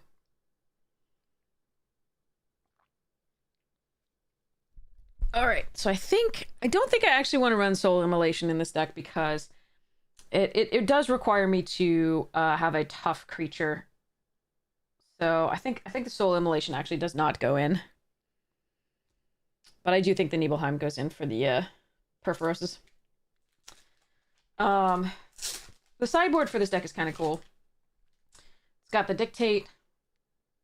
Alright, so I don't think I actually want to run Soul Immolation in this deck because it does require me to have a tough creature. So I think the Soul Immolation actually does not go in. But I do think the Nibelheim goes in for the Perforoses. The sideboard for this deck is kind of cool. It's got the Dictate,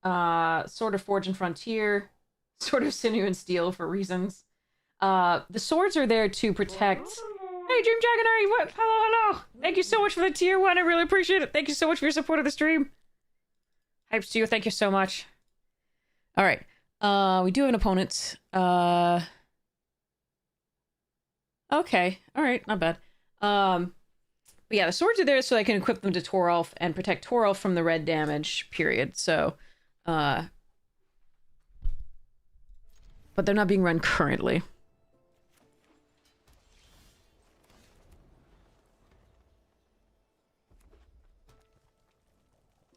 Sword of Forge and Frontier, Sword of Sinew and Steel for reasons. The swords are there to protect... Hey, Dream Jaganari! What? Hello! Thank you so much for the tier 1. I really appreciate it. Thank you so much for your support of the stream. Hypes to you. Thank you so much. Alright. We do have an opponent. Okay. Alright. Not bad. But yeah, the swords are there so I can equip them to Toralf and protect Toralf from the red damage, period. So, but they're not being run currently.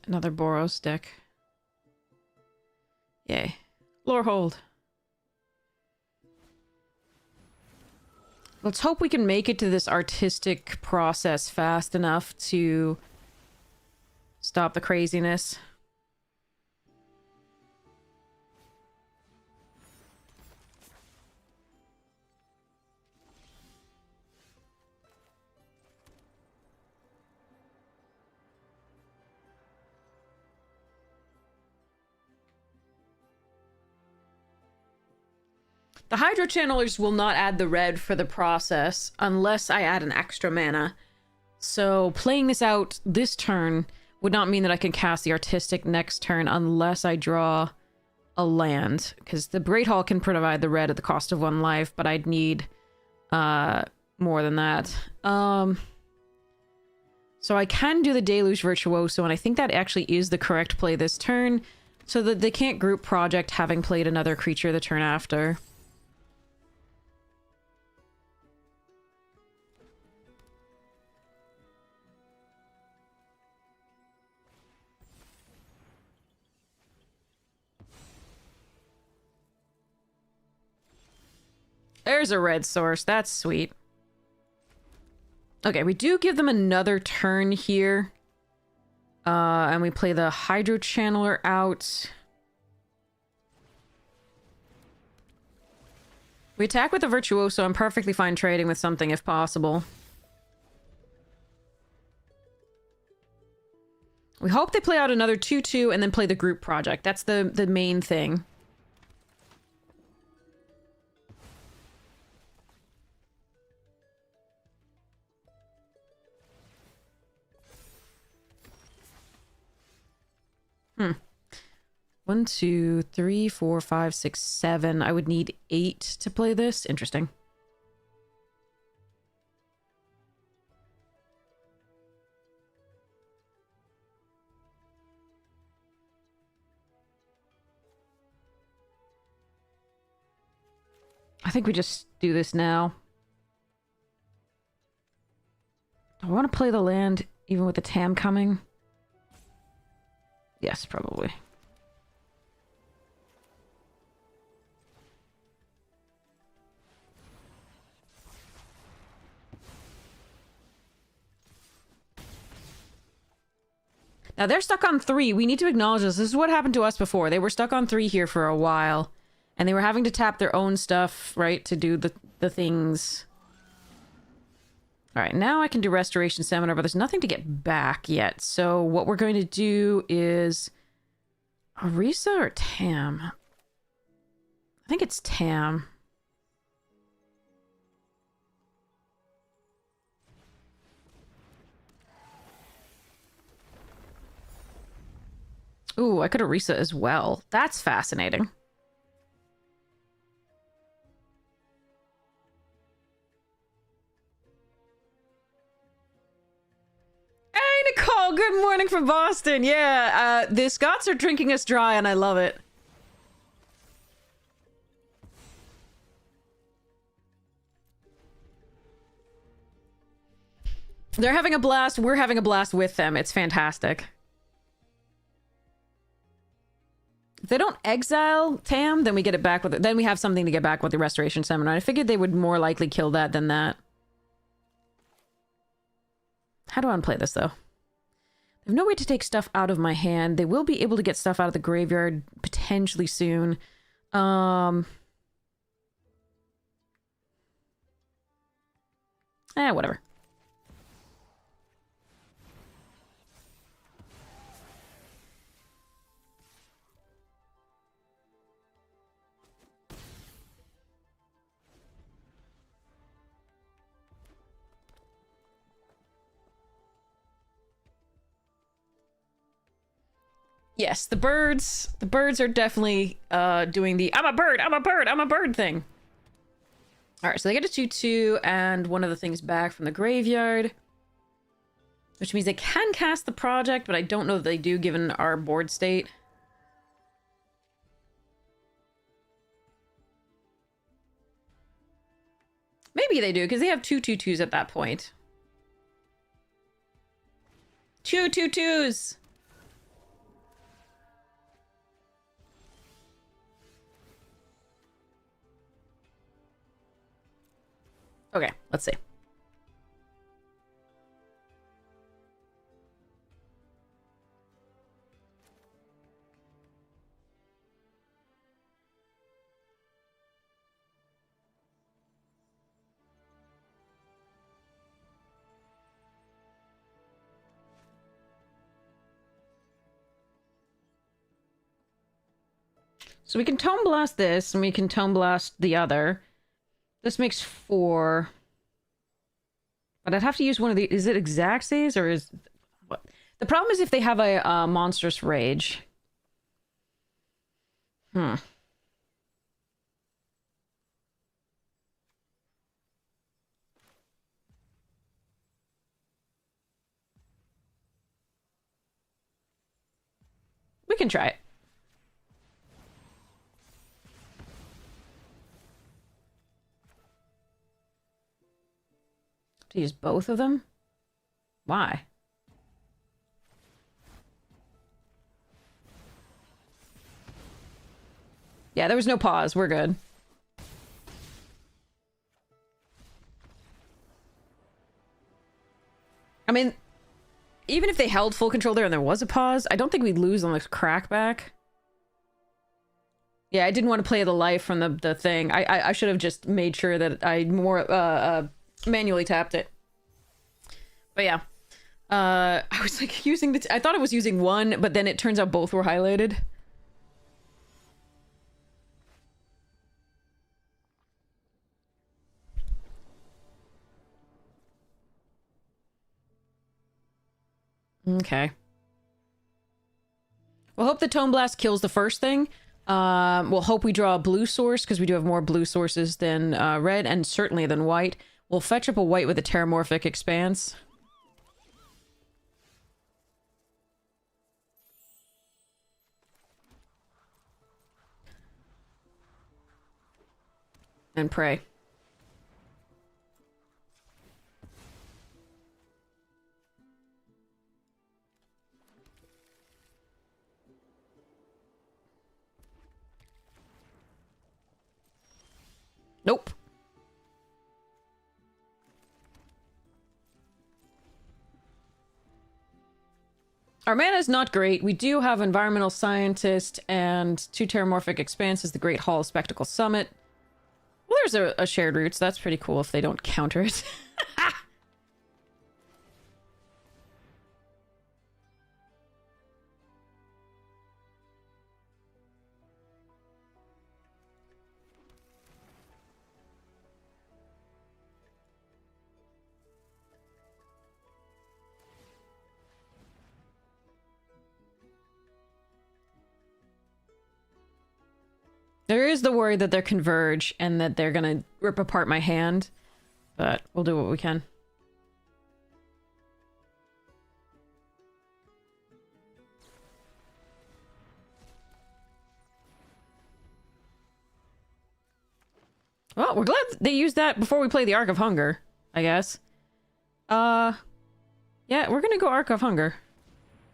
Another Boros deck. Yay. Lorehold. Let's hope we can make it to this artistic process fast enough to stop the craziness. The Hydro Channelers will not add the red for the process unless I add an extra mana. So playing this out this turn would not mean that I can cast the Artistic next turn unless I draw a land. Because the Great Hall can provide the red at the cost of 1 life, but I'd need more than that. So I can do the Deluge Virtuoso, and I think that actually is the correct play this turn, so that they can't group project having played another creature the turn after. There's a red source. That's sweet. Okay, we do give them another turn here. And we play the Hydro Channeler out. We attack with the Virtuoso. I'm perfectly fine trading with something if possible. We hope they play out another 2/2 and then play the group project. That's the main thing. Hmm. 1, 2, 3, 4, 5, 6, 7. I would need 8 to play this. Interesting. I think we just do this now. Do I want to play the land even with the TAM coming? Yes, probably. Now they're stuck on 3. We need to acknowledge this. This is what happened to us before. They were stuck on 3 here for a while. And they were having to tap their own stuff, right, to do the things. Alright, now I can do Restoration Seminar, but there's nothing to get back yet. So what we're going to do is... Orisa or Tam? I think it's Tam. Ooh, I could Orisa as well. That's fascinating. Hey, Nicole! Good morning from Boston! Yeah, the Scots are drinking us dry, and I love it. They're having a blast. We're having a blast with them. It's fantastic. If they don't exile Tam, then we get it back with it. Then we have something to get back with the Restoration Seminar. I figured they would more likely kill that than that. How do I unplay this, though? I have no way to take stuff out of my hand. They will be able to get stuff out of the graveyard potentially soon. Whatever. Yes, the birds are definitely doing the I'm a bird thing. All right, so they get a 2/2 and one of the things back from the graveyard, which means they can cast the project, but I don't know that they do given our board state. Maybe they do because they have 2/2/2s at that point. 2/2/2s. Okay, let's see. So we can Tome Blast this, and we can Tome Blast the other. This makes 4. But I'd have to use one of the... Is it exact saves, or is... What? The problem is if they have a Monstrous Rage. We can try it. To use both of them? Why? Yeah, there was no pause. We're good. I mean, even if they held full control there and there was a pause, I don't think we'd lose on the crackback. Yeah, I didn't want to play the life from the thing. I should have just made sure that I more manually tapped it. But yeah. I was like using the... I thought I was using one, but then it turns out both were highlighted. Okay. We'll hope the Tome Blast kills the first thing. We'll hope we draw a blue source, because we do have more blue sources than red, and certainly than white. We'll fetch up a white with a Terramorphic Expanse. And pray. Nope. Our mana is not great. We do have Environmental Scientist and 2 Terramorphic Expanses, the Great Hall of Spectacle Summit. Well, there's a Shared Roots. That's pretty cool if they don't counter it. There is the worry that they're Converge and that they're gonna rip apart my hand, but we'll do what we can. Well, we're glad they used that before we play the Arc of Hunger, I guess. Yeah, we're gonna go Arc of Hunger.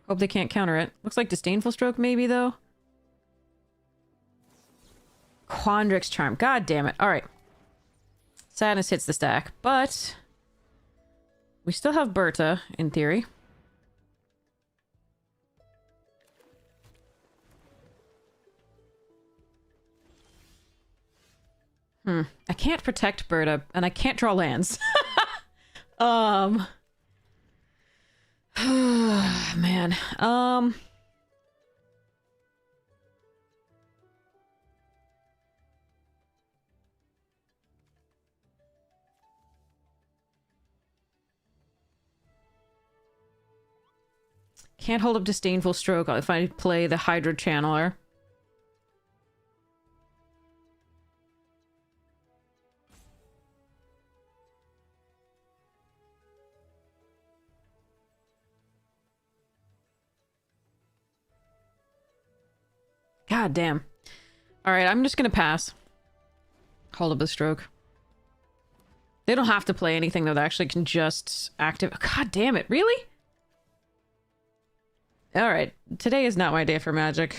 Hope they can't counter it. Looks like Disdainful Stroke maybe, though. Quandrix Charm. God damn it. Alright. Sadness hits the stack, but... we still have Berta, in theory. I can't protect Berta, and I can't draw lands. Man. Can't hold up Disdainful Stroke if I play the Hydra Channeler. God damn. Alright, I'm just gonna pass. Hold up the Stroke. They don't have to play anything, though. They actually can just active... God damn it, really? Alright, today is not my day for Magic.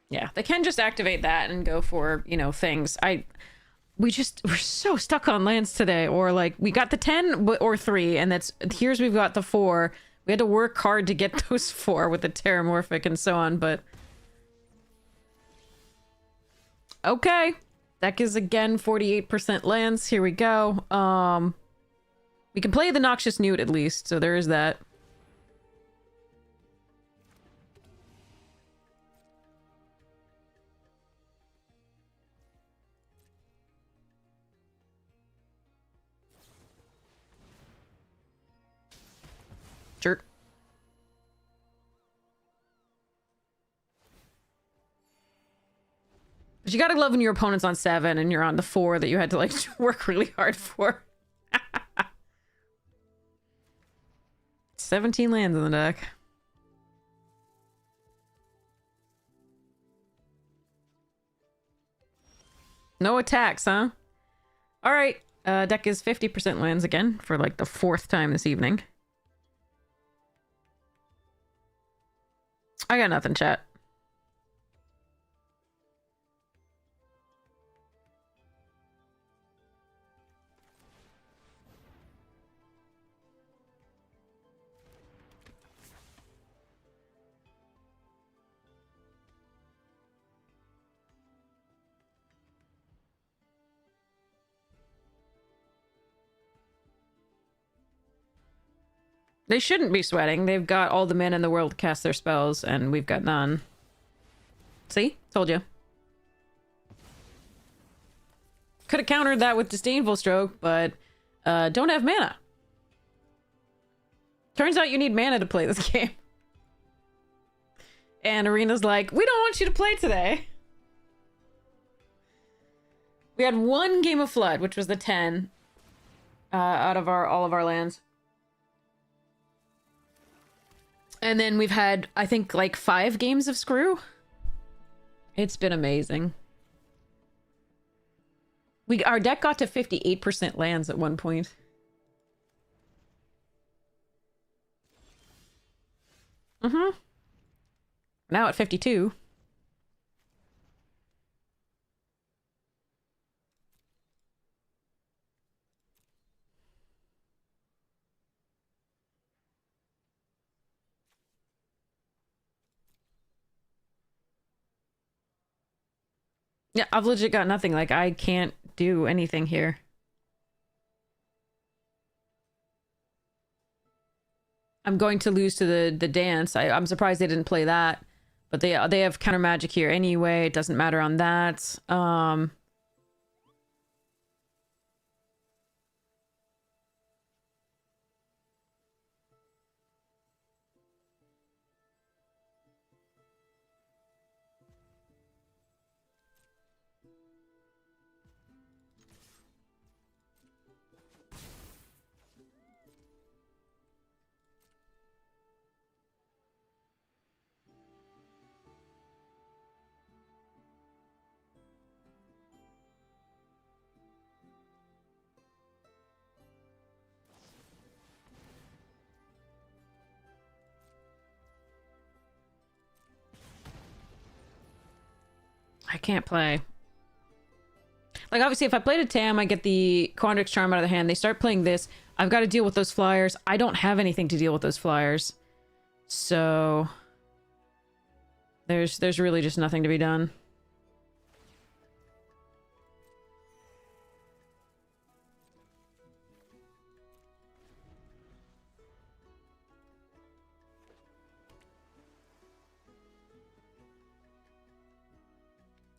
Yeah, they can just activate that and go for, you know, things. We're so stuck on lands today. Or like, we got the 10 or 3, and here's we've got the 4. We had to work hard to get those 4 with the Terramorphic and so on, but... Okay. Deck is again 48% lands. Here we go. We can play the Noxious Newt at least, so there is that. Sure. But you gotta love when your opponent's on 7 and you're on the 4 that you had to, like, work really hard for. 17 lands in the deck. No attacks, huh? Alright, deck is 50% lands again for, like, the 4th time this evening. I got nothing, chat. They shouldn't be sweating. They've got all the mana in the world to cast their spells, and we've got none. See? Told you. Could have countered that with Disdainful Stroke, but don't have mana. Turns out you need mana to play this game. And Arena's like, we don't want you to play today. We had 1 game of Flood, which was the 10 out of all of our lands. And then we've had, I think, like 5 games of Screw. It's been amazing. Our deck got to 58% lands at one point. Mm-hmm. Now at 52. Yeah, I've legit got nothing. Like, I can't do anything here. I'm going to lose to the dance. I'm surprised they didn't play that. But they have counter magic here anyway. It doesn't matter on that. I can't play. Like, obviously, if I played a Tam, I get the Quandrix Charm out of the hand. They start playing this. I've got to deal with those flyers. I don't have anything to deal with those flyers. So... There's really just nothing to be done.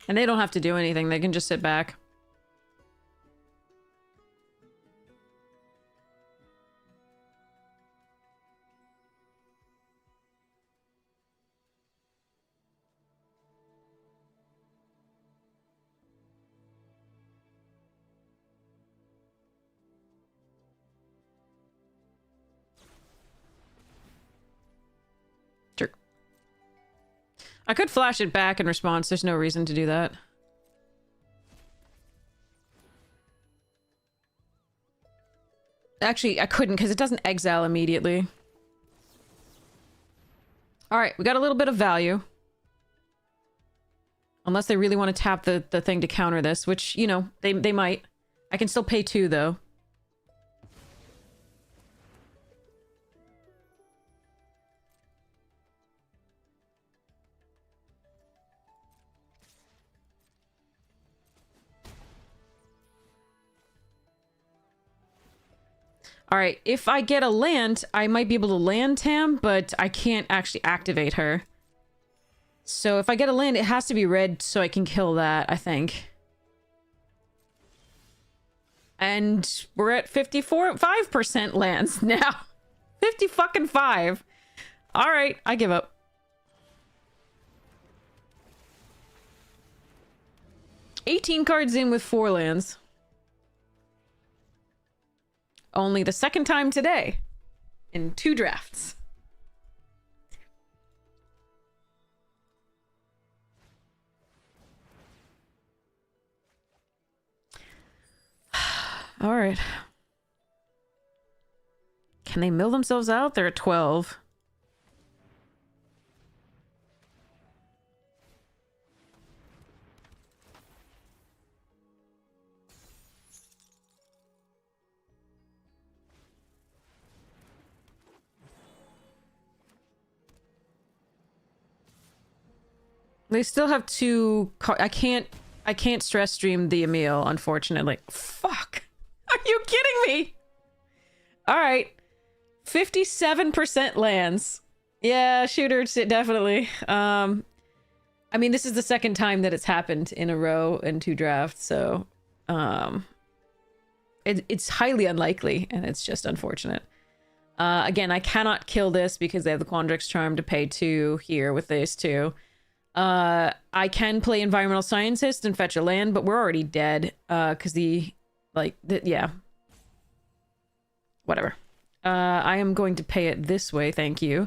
And they don't have to do anything. They can just sit back. Sure. I could flash it back in response. There's no reason to do that. Actually, I couldn't because it doesn't exile immediately. Alright, we got a little bit of value. Unless they really want to tap the thing to counter this, which, you know, they might. I can still pay 2, though. Alright, if I get a land, I might be able to land Tam, but I can't actually activate her. So if I get a land, it has to be red so I can kill that, I think. And we're at 5% lands now. 50 fucking 5. Alright, I give up. $18 cards in with 4 lands. Only the second time today. In 2 drafts. Alright. Can they mill themselves out? They're at 12. They still have 2... I can't stress stream the Emil, unfortunately. Fuck! Are you kidding me? Alright. 57% lands. Yeah, shooters, definitely. I mean, this is the second time that it's happened in a row in 2 drafts, so... It's highly unlikely, and it's just unfortunate. Again, I cannot kill this because they have the Quandrix Charm to pay 2 here with these 2. I can play Environmental Scientist and fetch a land, but we're already dead, because yeah. Whatever. I am going to pay it this way, thank you.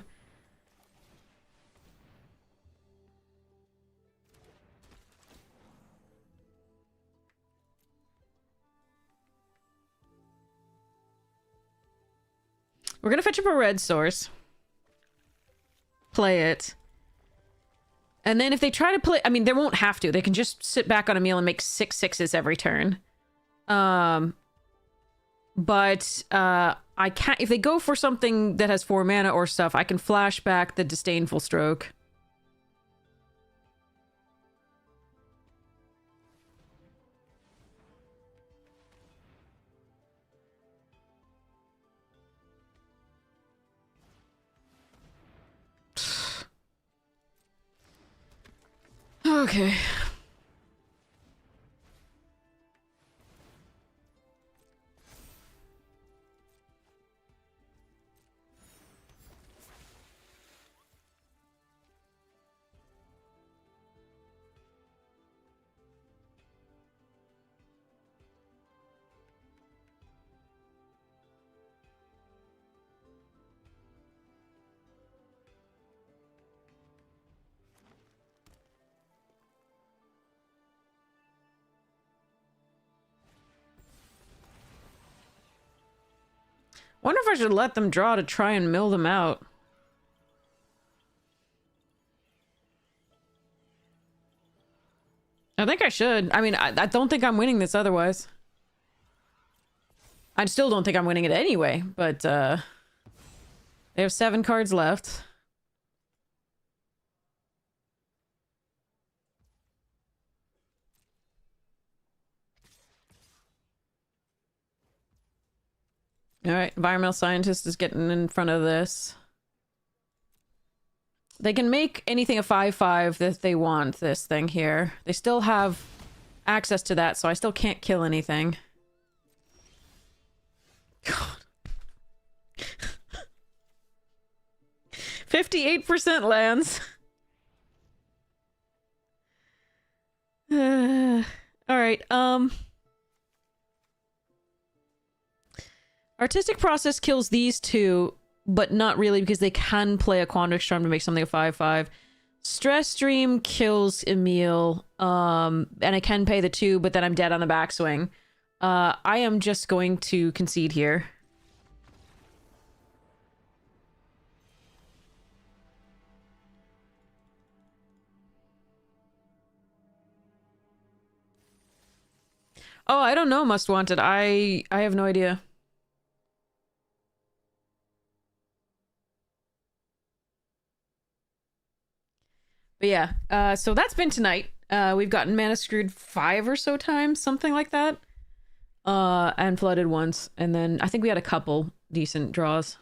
We're gonna fetch up a red source. Play it. And then if they try to play... I mean, they won't have to. They can just sit back on a meal and make 6 6s every turn. But I can't... If they go for something that has 4 mana or stuff, I can flash back the Disdainful Stroke. Okay. Wonder if I should let them draw to try and mill them out. I think I should. I mean, I don't think I'm winning this otherwise. I still don't think I'm winning it anyway, but they have 7 cards left. Alright, Environmental Scientist is getting in front of this. They can make anything a 5/5 that they want, this thing here. They still have access to that, so I still can't kill anything. God. 58% lands. Alright, Artistic Process kills these 2, but not really because they can play a Quandrix Charm to make something a 5/5. Stress Stream kills Emil, and I can pay the 2, but then I'm dead on the backswing. I am just going to concede here. Oh, I don't know, Most Wanted. I have no idea. But yeah, so that's been tonight. We've gotten mana screwed 5 or so times, something like that. And flooded once. And then I think we had a couple decent draws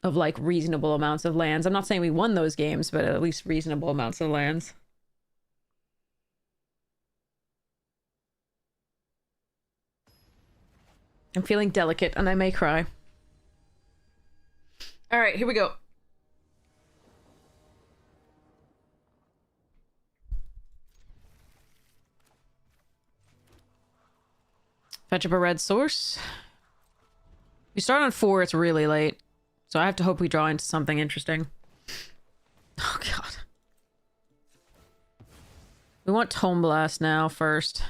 of like reasonable amounts of lands. I'm not saying we won those games, but at least reasonable amounts of lands. I'm feeling delicate and I may cry. All right, here we go. Fetch up a red source. We start on 4, it's really late. So I have to hope we draw into something interesting. Oh, God. We want Tome Blast now first.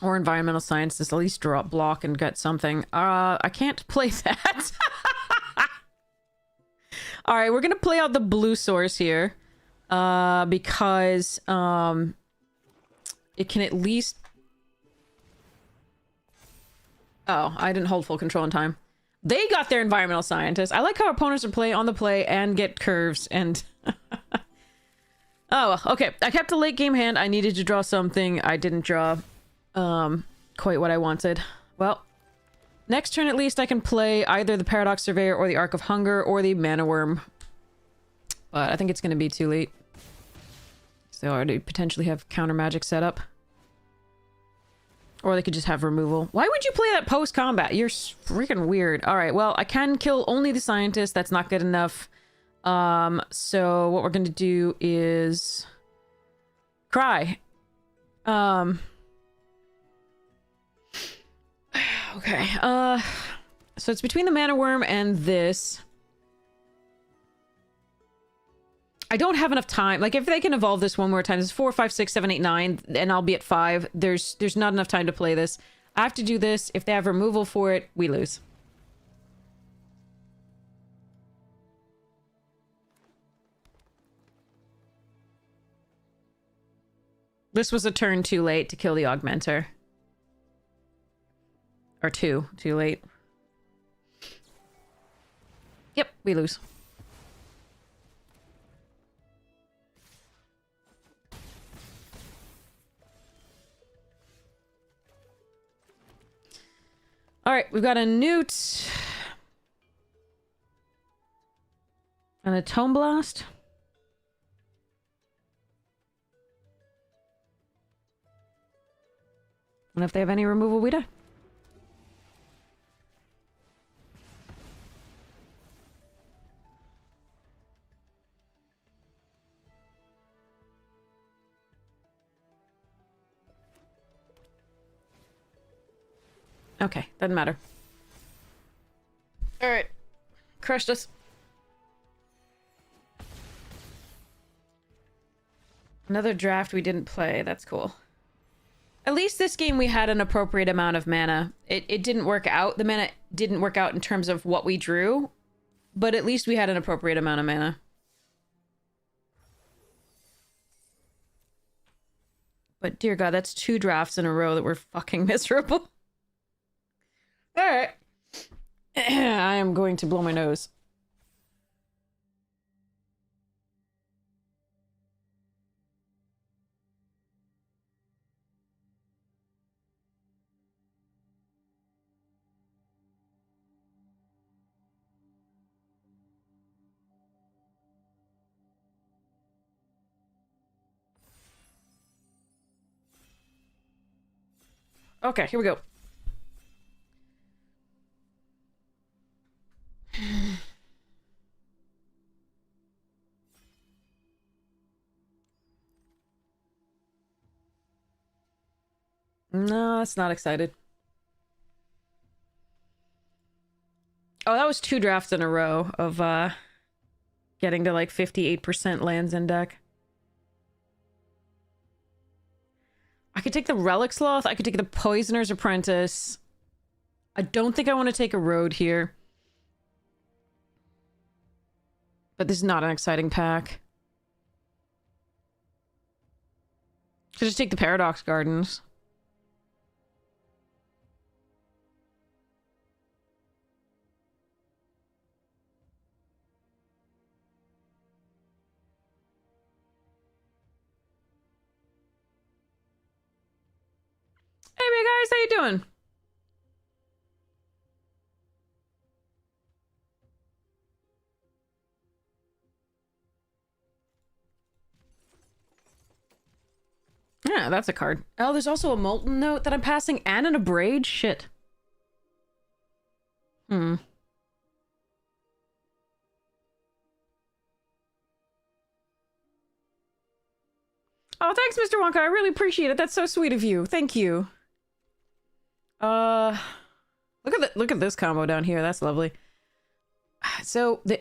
Or Environmental Sciences, at least draw, block, and get something. I can't play that. Alright, we're gonna play out the blue source here. Because, it can at least... Oh, I didn't hold full control in time. They got their Environmental Scientist. I like how opponents are play on the play and get curves and... Oh, well, okay. I kept a late game hand. I needed to draw something. I didn't draw quite what I wanted. Well, next turn at least I can play either the Paradox Surveyor or the Arc of Hunger or the Mana Worm. But I think it's going to be too late. So I already potentially have counter magic set up. Or they could just have removal. Why would you play that post-combat? You're freaking weird. Alright, well, I can kill only the Scientist. That's not good enough. So what we're going to do is... Cry. Okay, so it's between the Mana Worm and this. I don't have enough time. Like, if they can evolve this one more time, it's 4, 5, 6, 7, 8, 9, and I'll be at 5. There's not enough time to play this. I have to do this. If they have removal for it, we lose. This was a turn too late to kill the Augmenter. Or too late. Yep, we lose. Alright, we've got a Newt. And a Tome Blast. And if they have any removal, we die. Okay, doesn't matter. Alright. Crushed us. Another draft we didn't play. That's cool. At least this game we had an appropriate amount of mana. It didn't work out. The mana didn't work out in terms of what we drew. But at least we had an appropriate amount of mana. But dear God, that's 2 drafts in a row that were fucking miserable. Alright. I am going to blow my nose. Okay, here we go. No, that's not excited. Oh, that was 2 drafts in a row of getting to like 58% lands in deck. I could take the Relic Sloth. I could take the Poisoner's Apprentice. I don't think I want to take a Road here. But this is not an exciting pack. Could just take the Paradox Gardens. Hey, guys, how you doing? Yeah, that's a card. Oh, there's also a Molten Note that I'm passing and an Abrade? Shit. Hmm. Oh, thanks, Mr. Wonka. I really appreciate it. That's so sweet of you. Thank you. Look at this combo down here. That's lovely. So the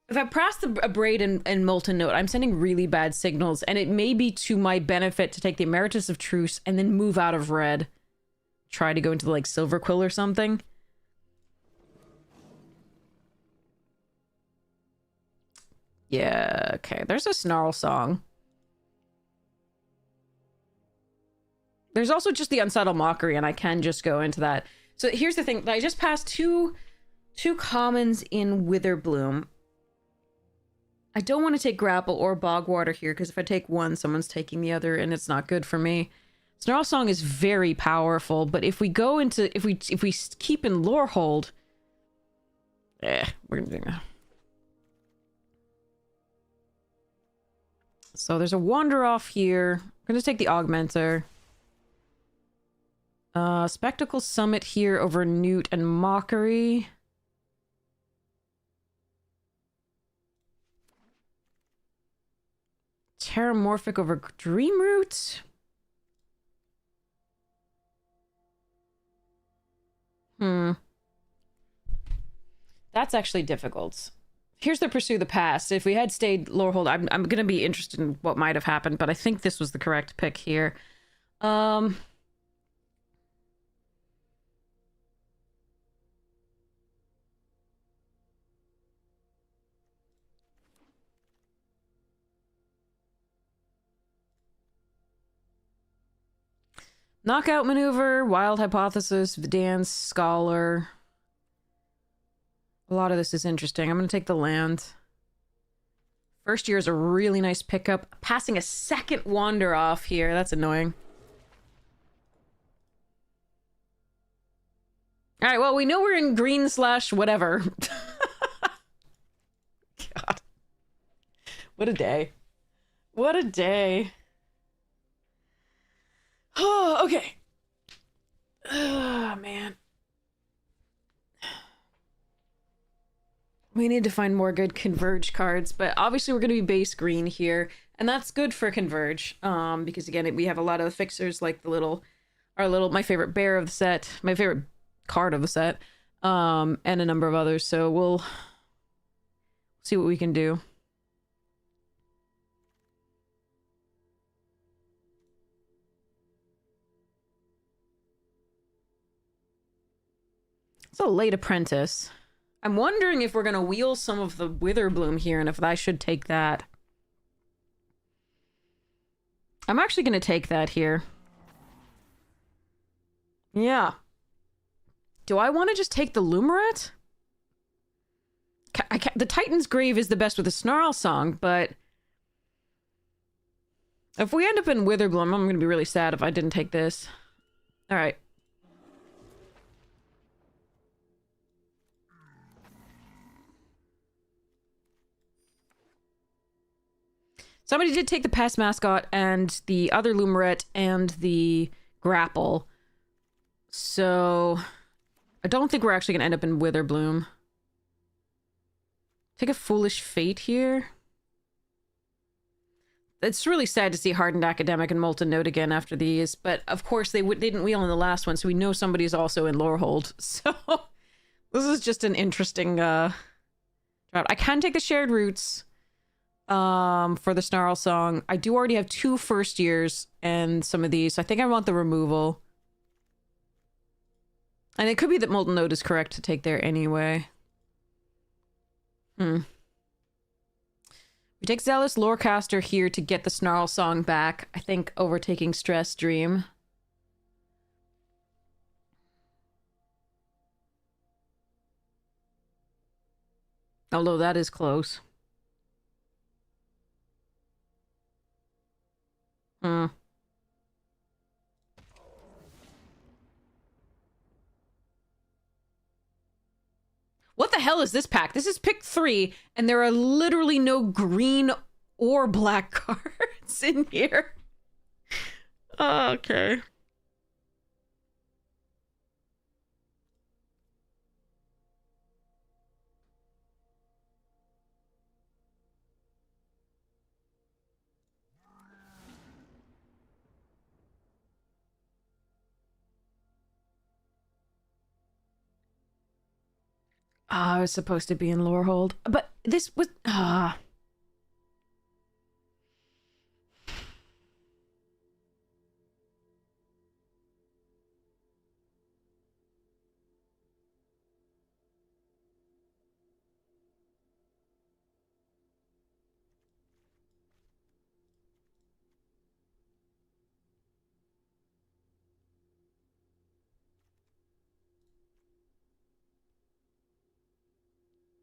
if I press a braid and molten note, I'm sending really bad signals, and it may be to my benefit to take the Emeritus of Truce and then move out of red. Try to go into the, like, Silver Quill or something. Yeah, okay. There's a Snarl Song. There's also just the Unsubtle Mockery, and I can just go into that. So here's the thing. I just passed two commons in Witherbloom. I don't want to take Grapple or Bogwater here, because if I take one, someone's taking the other, and it's not good for me. Snarl Song is very powerful, but if we go into... If we keep in Lorehold... we're gonna do that. So there's a Wander Off here. I'm gonna take the Augmenter. Spectacle Summit here over Newt and Mockery. Terramorphic over Dreamroot. That's actually difficult. Here's the Pursue the Past. If we had stayed Lorehold, I'm going to be interested in what might have happened, but I think this was the correct pick here. Knockout Maneuver, Wild Hypothesis, Vidance, Scholar. A lot of this is interesting. I'm going to take the land. First year is a really nice pickup. Passing a second Wander Off here. That's annoying. Alright, well, we know we're in green / whatever. God. What a day. What a day. Oh, okay. Oh, man. We need to find more good Converge cards, but obviously we're going to be base green here, and that's good for Converge, because again, we have a lot of fixers like my favorite bear of the set, my favorite card of the set, and a number of others, so we'll see what we can do. It's a late Apprentice. I'm wondering if we're going to wheel some of the Witherbloom here, and if I should take that. I'm actually going to take that here. Yeah. Do I want to just take the Lumaret? The Titan's Grave is the best with a Snarl Song, but... if we end up in Witherbloom, I'm going to be really sad if I didn't take this. Alright. Somebody did take the Pest Mascot and the other Lumaret and the Grapple. So I don't think we're actually going to end up in Witherbloom. Take a Foolish Fate here. It's really sad to see Hardened Academic and Molten Note again after these, but of course they didn't wheel in the last one, so we know somebody's also in Lorehold. So this is just an interesting drought. I can take the Shared Roots for the Snarl Song. I do already have 2 first years and some of these, so I think I want the removal. And it could be that Molten Note is correct to take there anyway. We take Zealous Lorecaster here to get the Snarl Song back. I think overtaking Stress Dream. Although that is close. Hmm. What the hell is this pack? This is pick 3, and there are literally no green or black cards in here. Okay. I was supposed to be in Lorehold, but this was...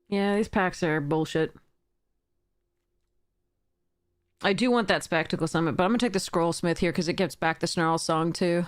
Yeah, these packs are bullshit. I do want that Spectacle Summit, but I'm gonna take the Scrollsmith here because it gets back the Snarl Song too.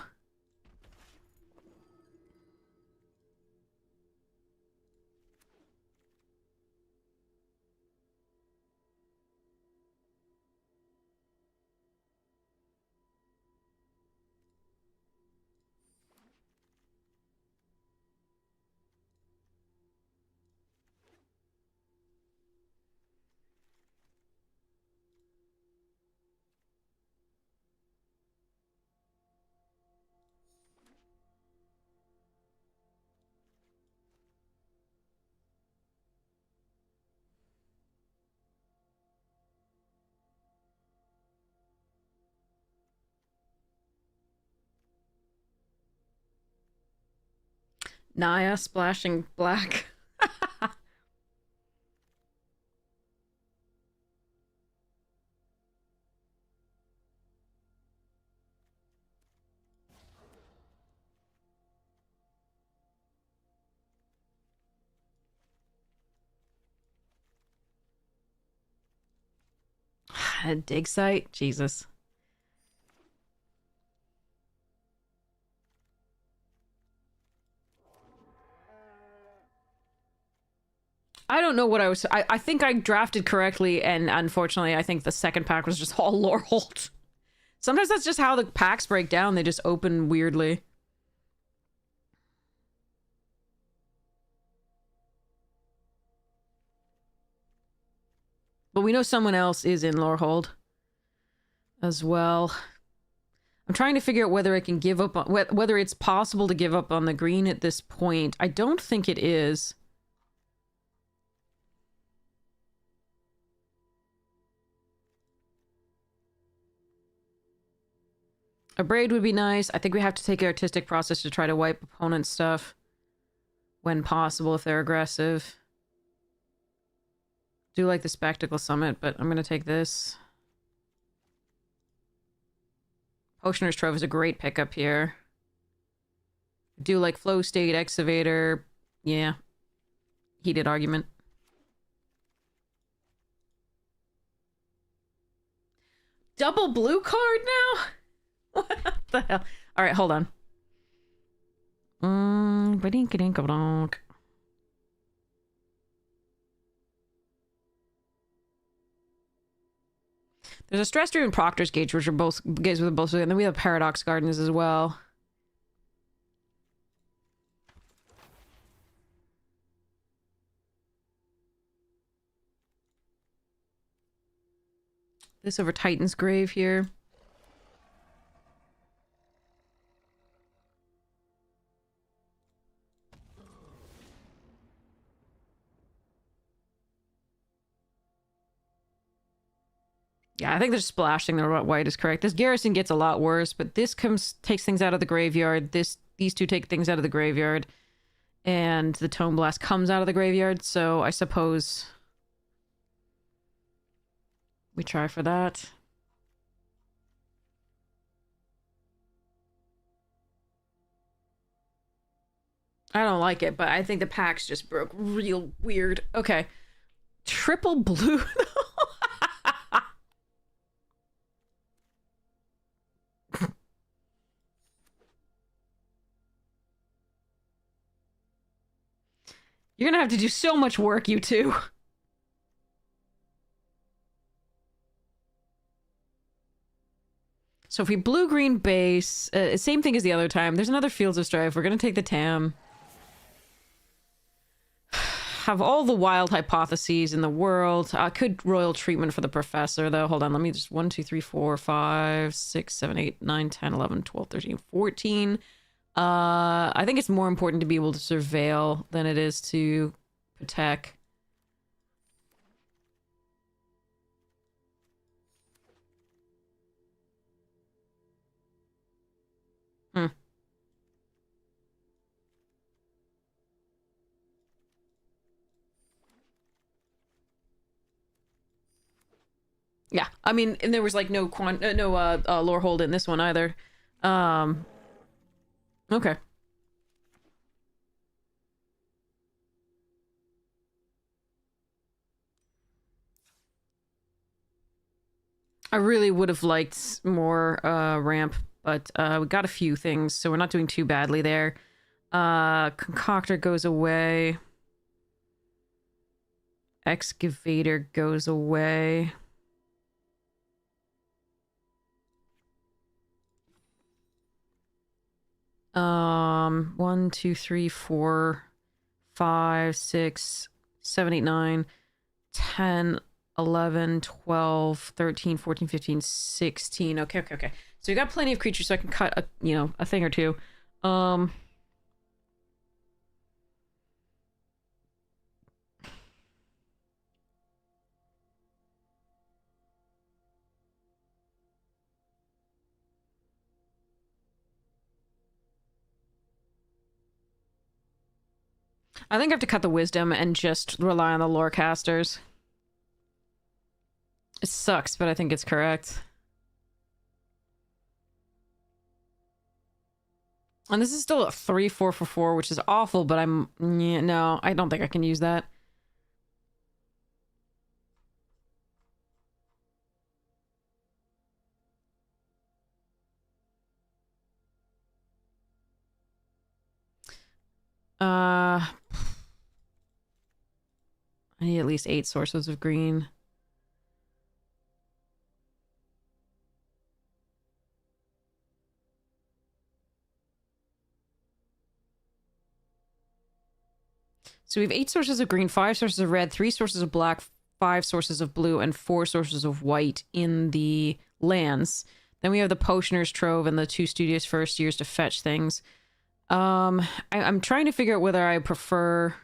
Naya splashing black. A dig site? Jesus. I don't know what I was... I think I drafted correctly, and unfortunately, I think the second pack was just all Lorehold. Sometimes that's just how the packs break down. They just open weirdly. But we know someone else is in Lorehold as well. I'm trying to figure out whether I can give up on... whether it's possible to give up on the green at this point. I don't think it is. A Braid would be nice. I think we have to take Artistic Process to try to wipe opponent's stuff when possible if they're aggressive. Do like the Spectacle Summit, but I'm going to take this. Potioner's Trove is a great pickup here. Do like Flow State, Excavator. Yeah. Heated argument. Double blue card now? What the hell? Alright, hold on. There's a Stress Dream and Proctor's Gauge, which are both games with both, and then we have Paradox Gardens as well. This over Titan's Grave here. Yeah, I think the splashing the white is correct. This Garrison gets a lot worse, but this takes things out of the graveyard. These two take things out of the graveyard. And the Tome Blast comes out of the graveyard, so I suppose... We try for that. I don't like it, but I think the packs just broke real weird. Okay. Triple blue. You're gonna have to do so much work, you two. So if we blue-green base, same thing as the other time. There's another Fields of Strife. We're gonna take the Tam. Have all the wild hypotheses in the world. Could royal treatment for the professor, though. Hold on, let me just... 1, 2, 3, 4, 5, 6, 7, 8, 9, 10, 11, 12, 13, 14. I think it's more important to be able to surveil than it is to protect. Hmm. Yeah, I mean, and there was like no lore hold in this one either. Okay. I really would have liked more ramp, but we got a few things, so we're not doing too badly there. Concoctor goes away. Excavator goes away. One, two, three, 4, 5, 6, 7, 8, 9, 10, 11, 12, 13, 14, 15, 16. Okay. So we got plenty of creatures, so I can cut a thing or two. I think I have to cut the wisdom and just rely on the lore casters. It sucks, but I think it's correct. And this is still a 3/4 for 4, which is awful, but no, I don't think I can use that. I need at least 8 sources of green. So we have 8 sources of green, 5 sources of red, 3 sources of black, 5 sources of blue, and 4 sources of white in the lands. Then we have the Potioner's Trove and the 2 Studious First Years to fetch things. I'm trying to figure out whether I prefer...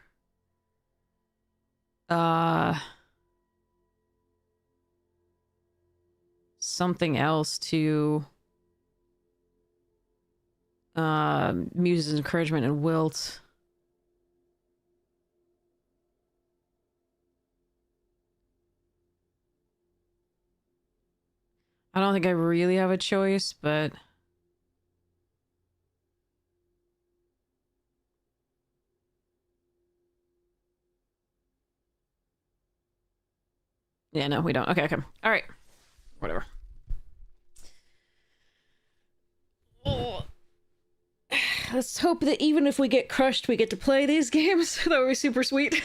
something else to... Muse's Encouragement and Wilt. I don't think I really have a choice, but... Yeah, no, we don't. Okay. All right. Whatever. Oh. Let's hope that even if we get crushed, we get to play these games. That would be super sweet.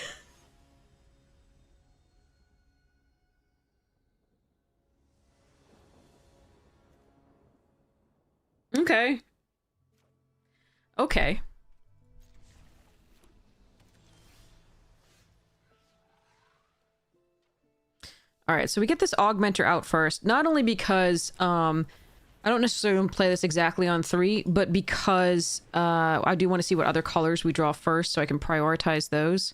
Okay. Okay. All right, so we get this augmenter out first, not only because I don't necessarily want to play this exactly on 3, but because I do want to see what other colors we draw first so I can prioritize those.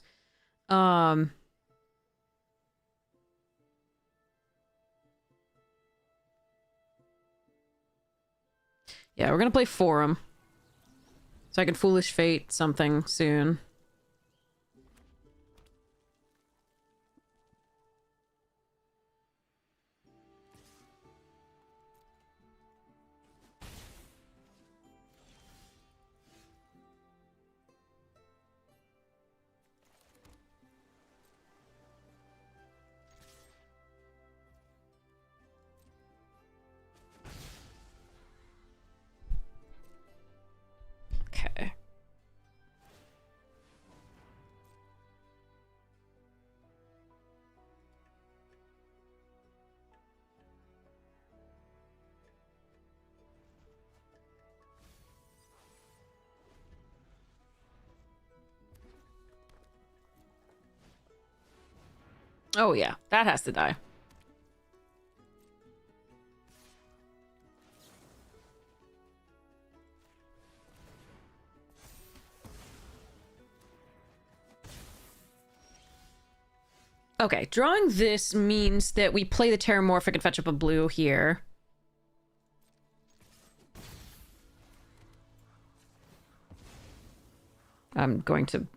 Yeah, we're gonna play Forum. So I can Foolish Fate something soon. Oh yeah, that has to die. Okay, drawing this means that we play the Terramorphic and fetch up a blue here. I'm going to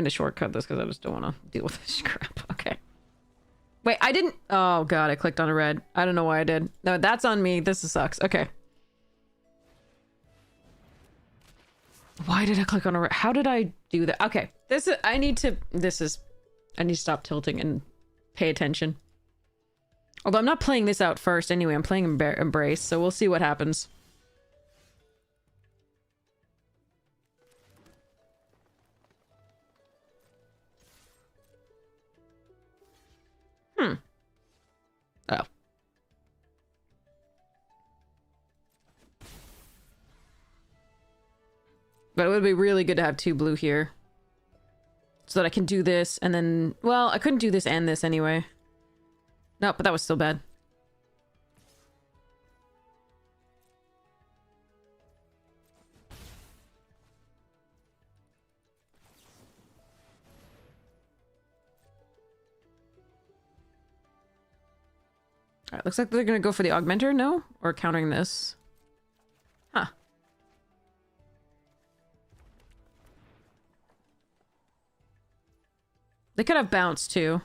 shortcut this because I just don't want to deal with this crap. Okay. Wait, I didn't... Oh, God, I clicked on a red. I don't know why I did. No, that's on me. This sucks. Okay. Why did I click on a red? How did I do that? Okay. I need to stop tilting and pay attention. Although I'm not playing this out first anyway. I'm playing Embrace, so we'll see what happens. Oh. But it would be really good to have 2 blue here. So that I can do this and then... Well, I couldn't do this and this anyway. No, but that was still bad. Alright, looks like they're gonna go for the augmenter, no? Or countering this. Huh. They could have bounced, too.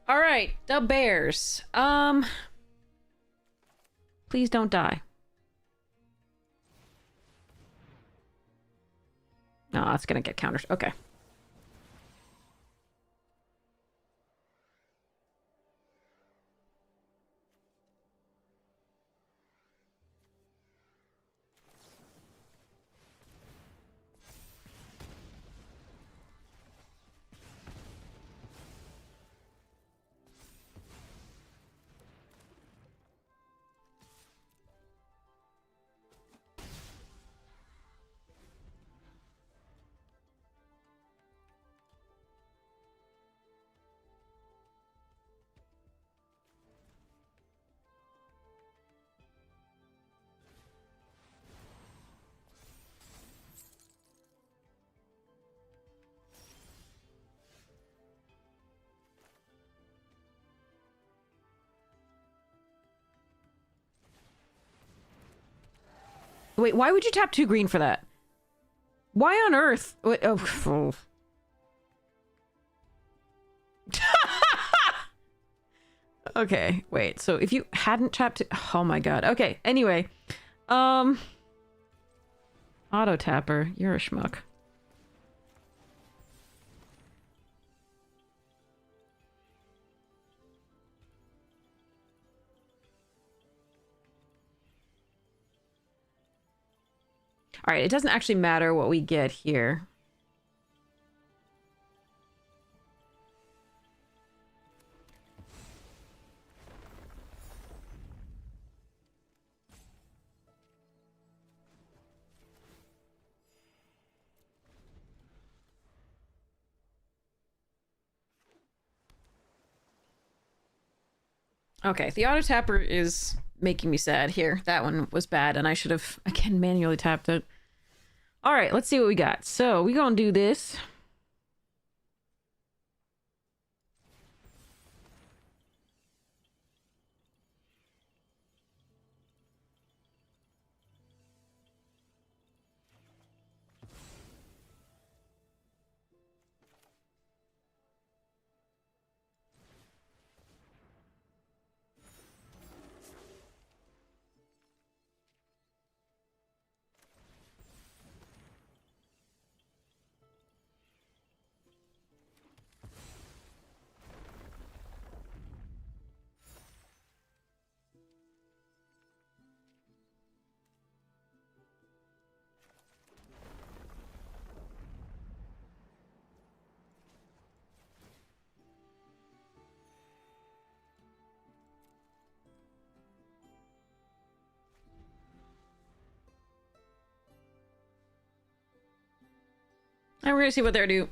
All right, the bears. Please don't die. No, it's gonna get countered. Okay. Wait, why would you tap 2 green for that? Why on earth? Wait, oh. Okay, wait. So if you hadn't tapped... Oh my god. Okay, anyway. Auto tapper. You're a schmuck. Alright, it doesn't actually matter what we get here. Okay, the auto tapper is making me sad here. That one was bad, and I should have, again, manually tapped it. All right, let's see what we got. So we gonna do this. And we're gonna see what they're do.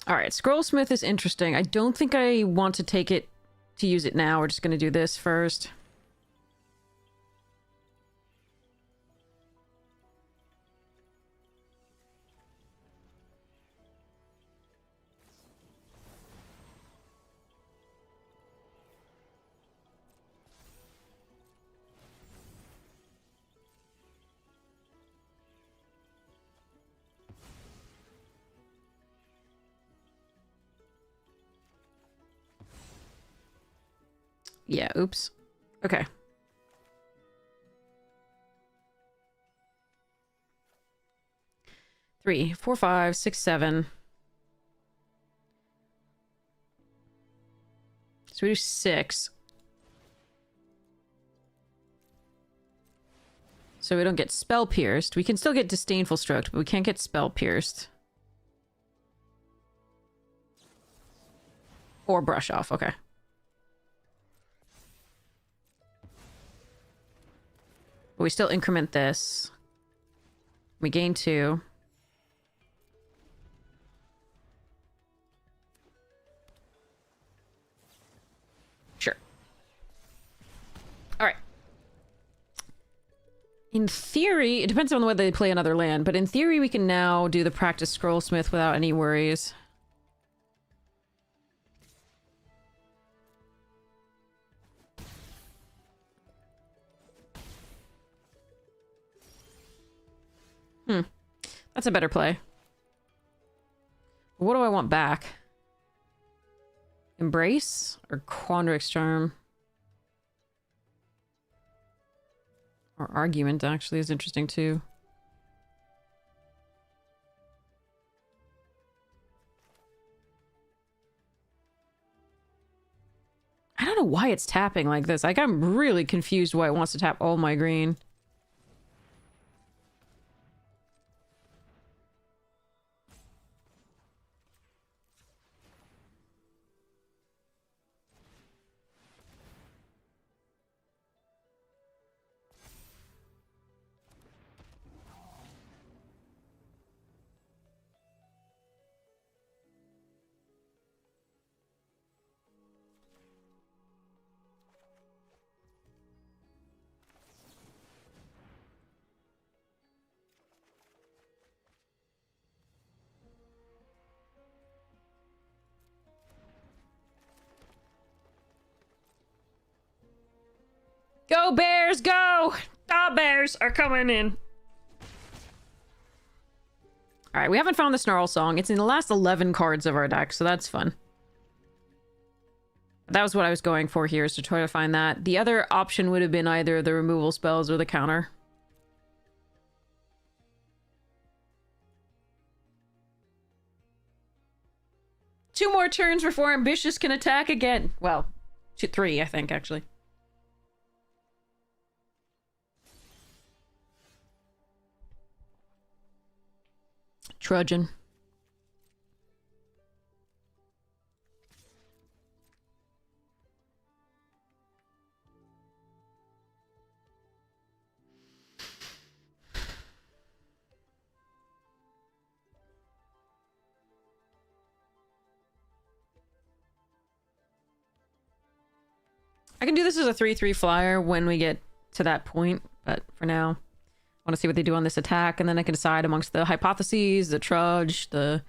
Alright, Scrollsmith is interesting. I don't think I want to take it to use it now. We're just gonna do this first. Yeah, oops. Okay. Three, four, five, six, seven. So we do 6. So we don't get spell pierced. We can still get disdainful stroked, but we can't get spell pierced. Or brush off, okay. But we still increment this. We gain 2. Sure. Alright. In theory, it depends on whether they play another land, but in theory we can now do the practice Scrollsmith without any worries. That's a better play. What do I want back? Embrace or Quandrix Charm? Or Argument actually is interesting too. I don't know why it's tapping like this. Like, I'm really confused why it wants to tap all my green. Go Bears, go! The Bears are coming in. Alright, we haven't found the Snarl Song. It's in the last 11 cards of our deck, so that's fun. That was what I was going for here, is to try to find that. The other option would have been either the removal spells or the counter. Two more turns before Ambitious can attack again. Well, 3, I think, actually. Trudging. I can do this as a 3/3 flyer when we get to that point, but for now, I want to see what they do on this attack, and then I can decide amongst the hypotheses, the trudge, the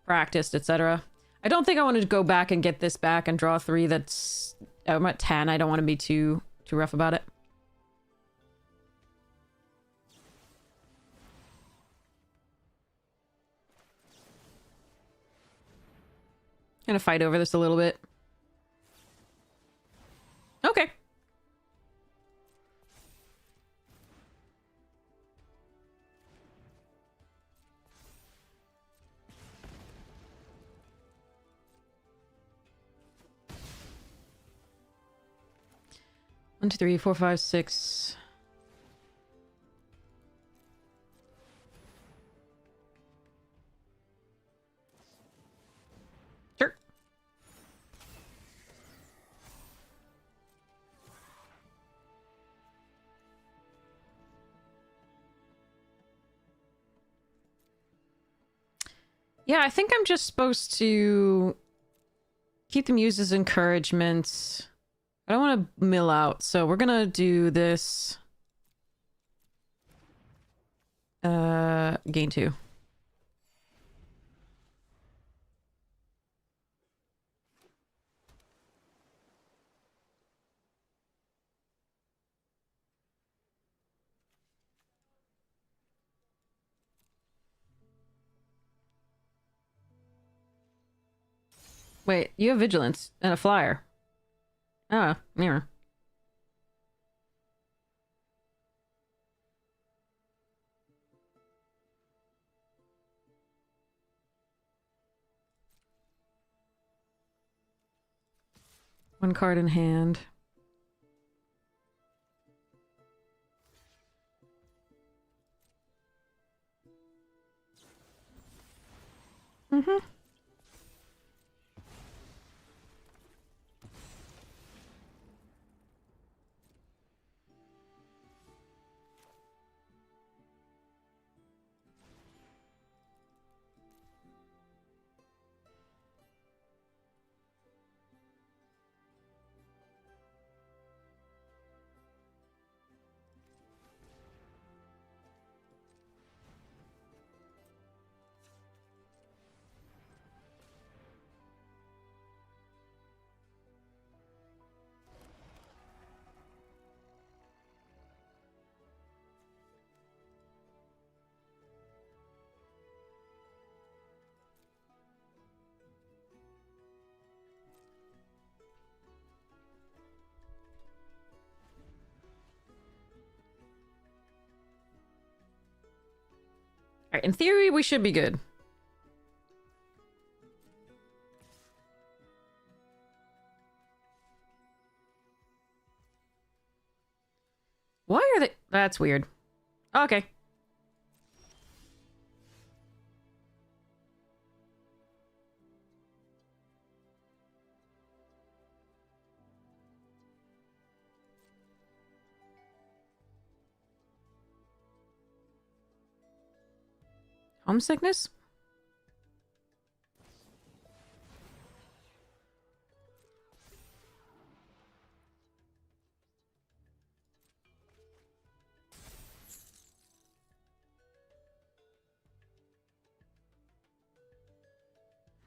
practiced, etc. I don't think I want to go back and get this back and draw 3 that's... I'm at 10. I don't want to be too rough about it. Gonna fight over this a little bit. Okay. One, two, three, four, five, six. Sure. Yeah, I think I'm just supposed to keep them used as encouragement. I don't want to mill out, so we're gonna do this. Gain 2. Wait, you have vigilance and a flyer. Oh, near. One card in hand. Mm-hmm. Alright, in theory, we should be good. Why are they... That's weird. Okay. Homesickness?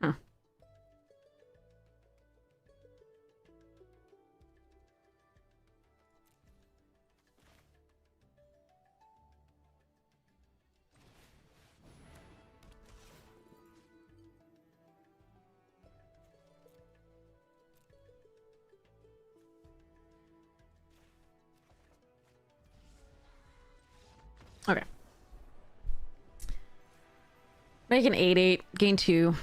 Huh. Okay. Make an 8/8, gain 2.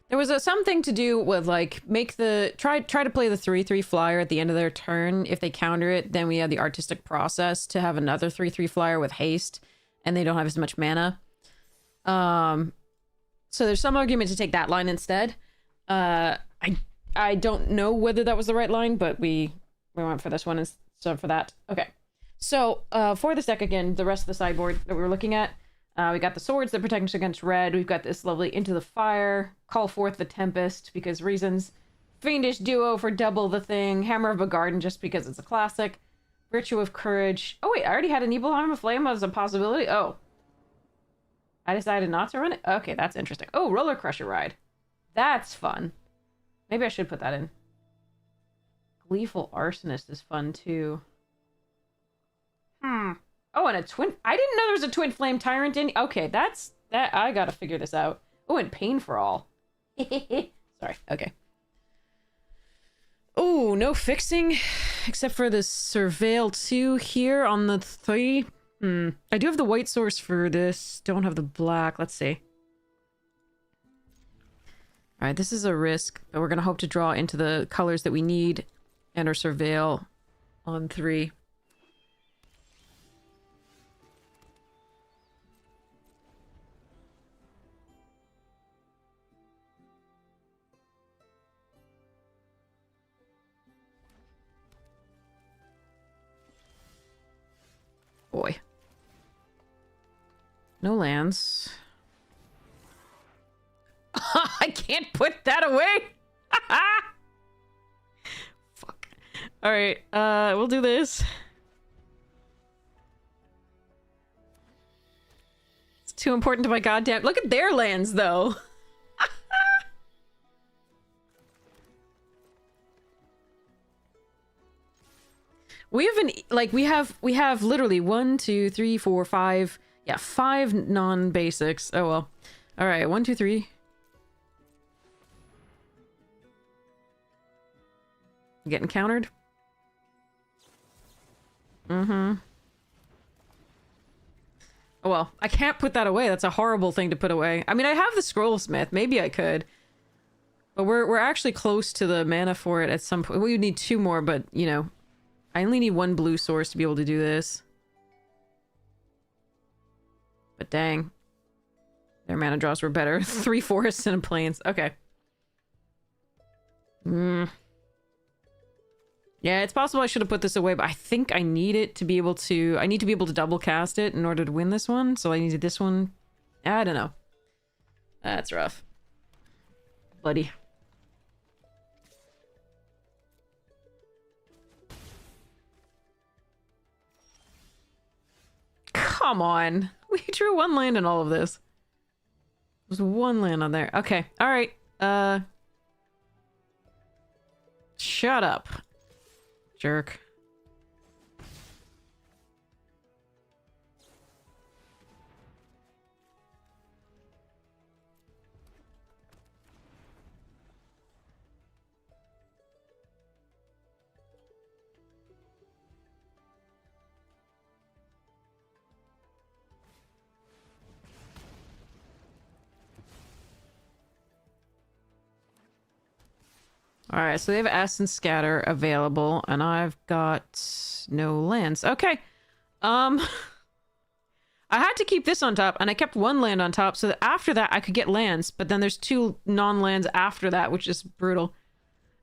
There was something to do with like make the try to play the 3/3 flyer at the end of their turn. If they counter it, then we have the artistic process to have another 3/3 flyer with haste, and they don't have as much mana. So there's some argument to take that line instead. I don't know whether that was the right line, but we went for this one instead for that. Okay. So for this deck again, the rest of the sideboard that we were looking at. We got the swords that protect us against red. We've got this lovely Into the Fire, Call Forth the Tempest because reasons. Fiendish Duo for double the thing. Hammer of a Garden just because it's a classic. Virtue of Courage. Oh wait, I already had an Nibelheim of Flame as a possibility? Oh. I decided not to run it? Okay, that's interesting. Oh, Roller Crusher Ride. That's fun. Maybe I should put that in. Gleeful Arsonist is fun too. Oh, and a twin... I didn't know there was a twin flame tyrant in... Okay, that... I gotta figure this out. Oh, and Pain for All. Sorry, okay. Oh, no fixing. Except for the Surveil 2 here on the 3. I do have the white source for this. Don't have the black. Let's see. Alright, this is a risk, but we're gonna hope to draw into the colors that we need and our Surveil on 3. Boy. No lands. can't put that away. Fuck. All right, we'll do this. It's too important to my goddamn. Look at their lands, though. We have an like we have literally 1, 2, 3, 4, 5. Yeah, 5 non-basics. Oh well. All right, 1, 2, 3. Getting countered. Mm-hmm. Oh well, I can't put that away. That's a horrible thing to put away. I mean, I have the Scrollsmith. Maybe I could. But we're actually close to the mana for it at some point. We would need 2 more, but you know, I only need 1 blue source to be able to do this. But dang. Their mana draws were better. 3 forests and a plains. Okay. Yeah, it's possible I should have put this away, but I think I need it to be able to... I need to be able to double cast it in order to win this one, so I needed this one. I don't know. That's rough. Buddy. Come on. We drew 1 land in all of this. There's 1 land on there. Okay. Alright. Shut up. Jerk. Alright, so they have Essence Scatter available, and I've got no lands. Okay. I had to keep this on top, and I kept 1 land on top, so that after that I could get lands, but then there's 2 non-lands after that, which is brutal.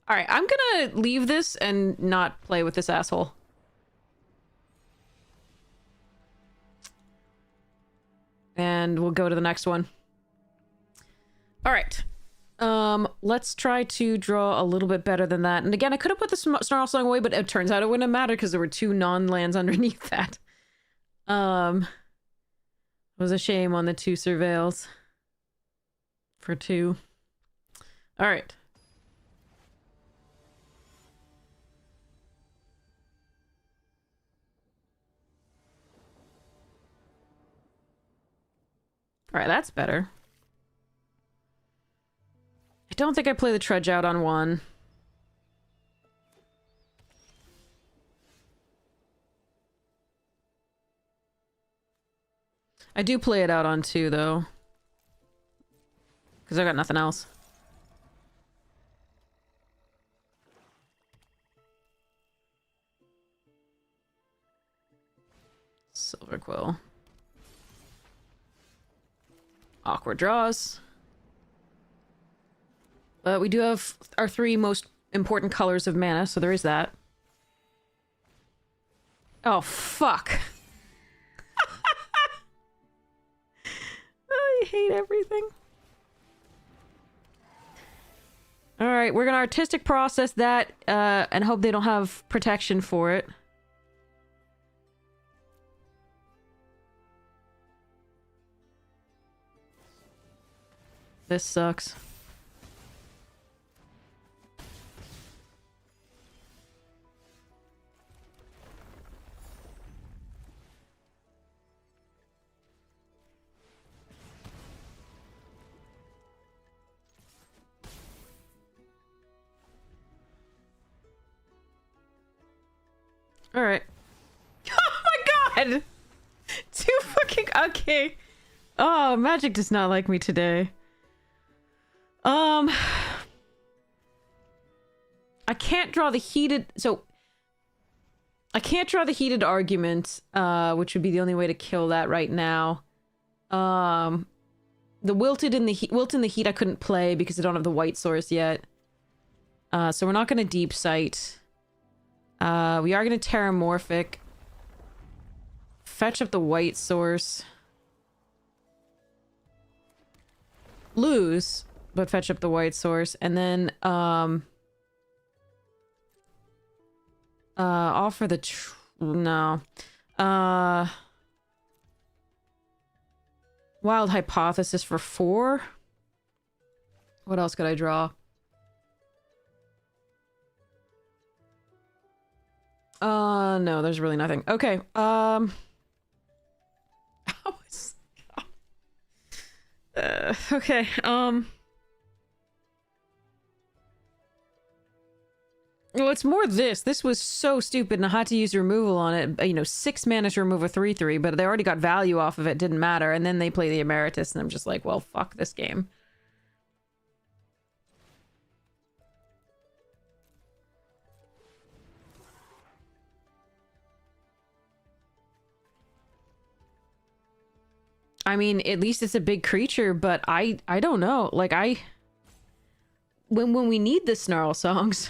Alright, I'm gonna leave this and not play with this asshole. And we'll go to the next one. Alright. Let's try to draw a little bit better than that. And again, I could have put the Snarl Song away, but it turns out it wouldn't have mattered because there were 2 non-lands underneath that. It was a shame on the 2 surveils. For 2. Alright. Alright, that's better. I don't think I play the Trudge out on 1. I do play it out on 2, though. Because I got nothing else. Silver Quill. Awkward draws. But we do have our 3 most important colors of mana, so there is that. Oh, fuck. I hate everything. Alright, we're gonna artistic process that, and hope they don't have protection for it. This sucks. Alright. Oh my god! 2 fucking... Okay. Oh, Magic does not like me today. I can't draw the heated... So... I can't draw the heated argument, which would be the only way to kill that right now. The Wilt in the Heat I couldn't play because I don't have the white source yet. So we're not going to Deep Sight. We are going to Terramorphic. Fetch up the white source. Lose. but fetch up the white source. And then, offer the no. Wild Hypothesis for 4. What else could I draw? No, there's really nothing. Okay, okay, well, it's more this. This was so stupid and I had to use removal on it. You know, 6 mana to remove a 3/3, but they already got value off of it. Didn't matter. And then they play the Emeritus and I'm just like, well, fuck this game. I mean, at least it's a big creature, but I don't know. Like, when we need the Snarl songs.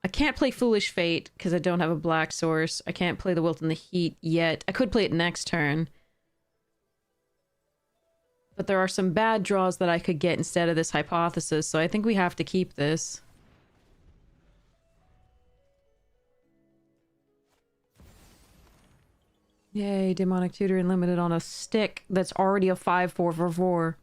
I can't play Foolish Fate because I don't have a black source. I can't play the Wilt in the Heat yet. I could play it next turn. But there are some bad draws that I could get instead of this Hypothesis, so I think we have to keep this. Yay, Demonic Tutor and limited on a stick that's already a 5/4 for 4.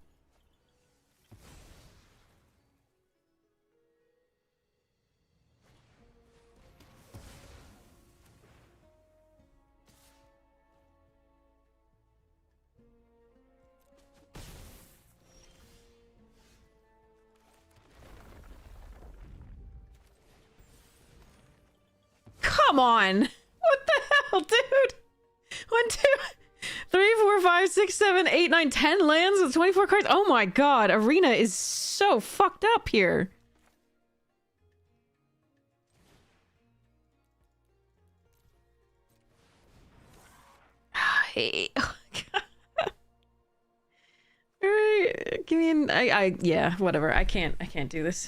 Come on! What the hell, dude? 1, 2, 3, 4, 5, 6, 7, 8, 9, 10 lands with 24 cards? Oh my god, Arena is so fucked up here. Hey. Oh god. Alright, give me an yeah, whatever. I can't do this.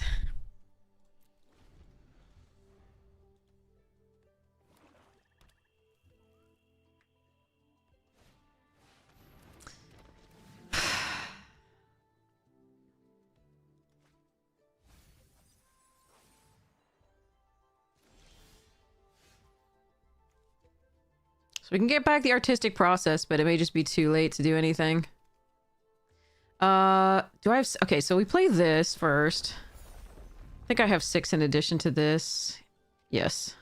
We can get back the artistic process, but it may just be too late to do anything. Do I have... Okay, so we play this first. I think I have 6 in addition to this. Yes.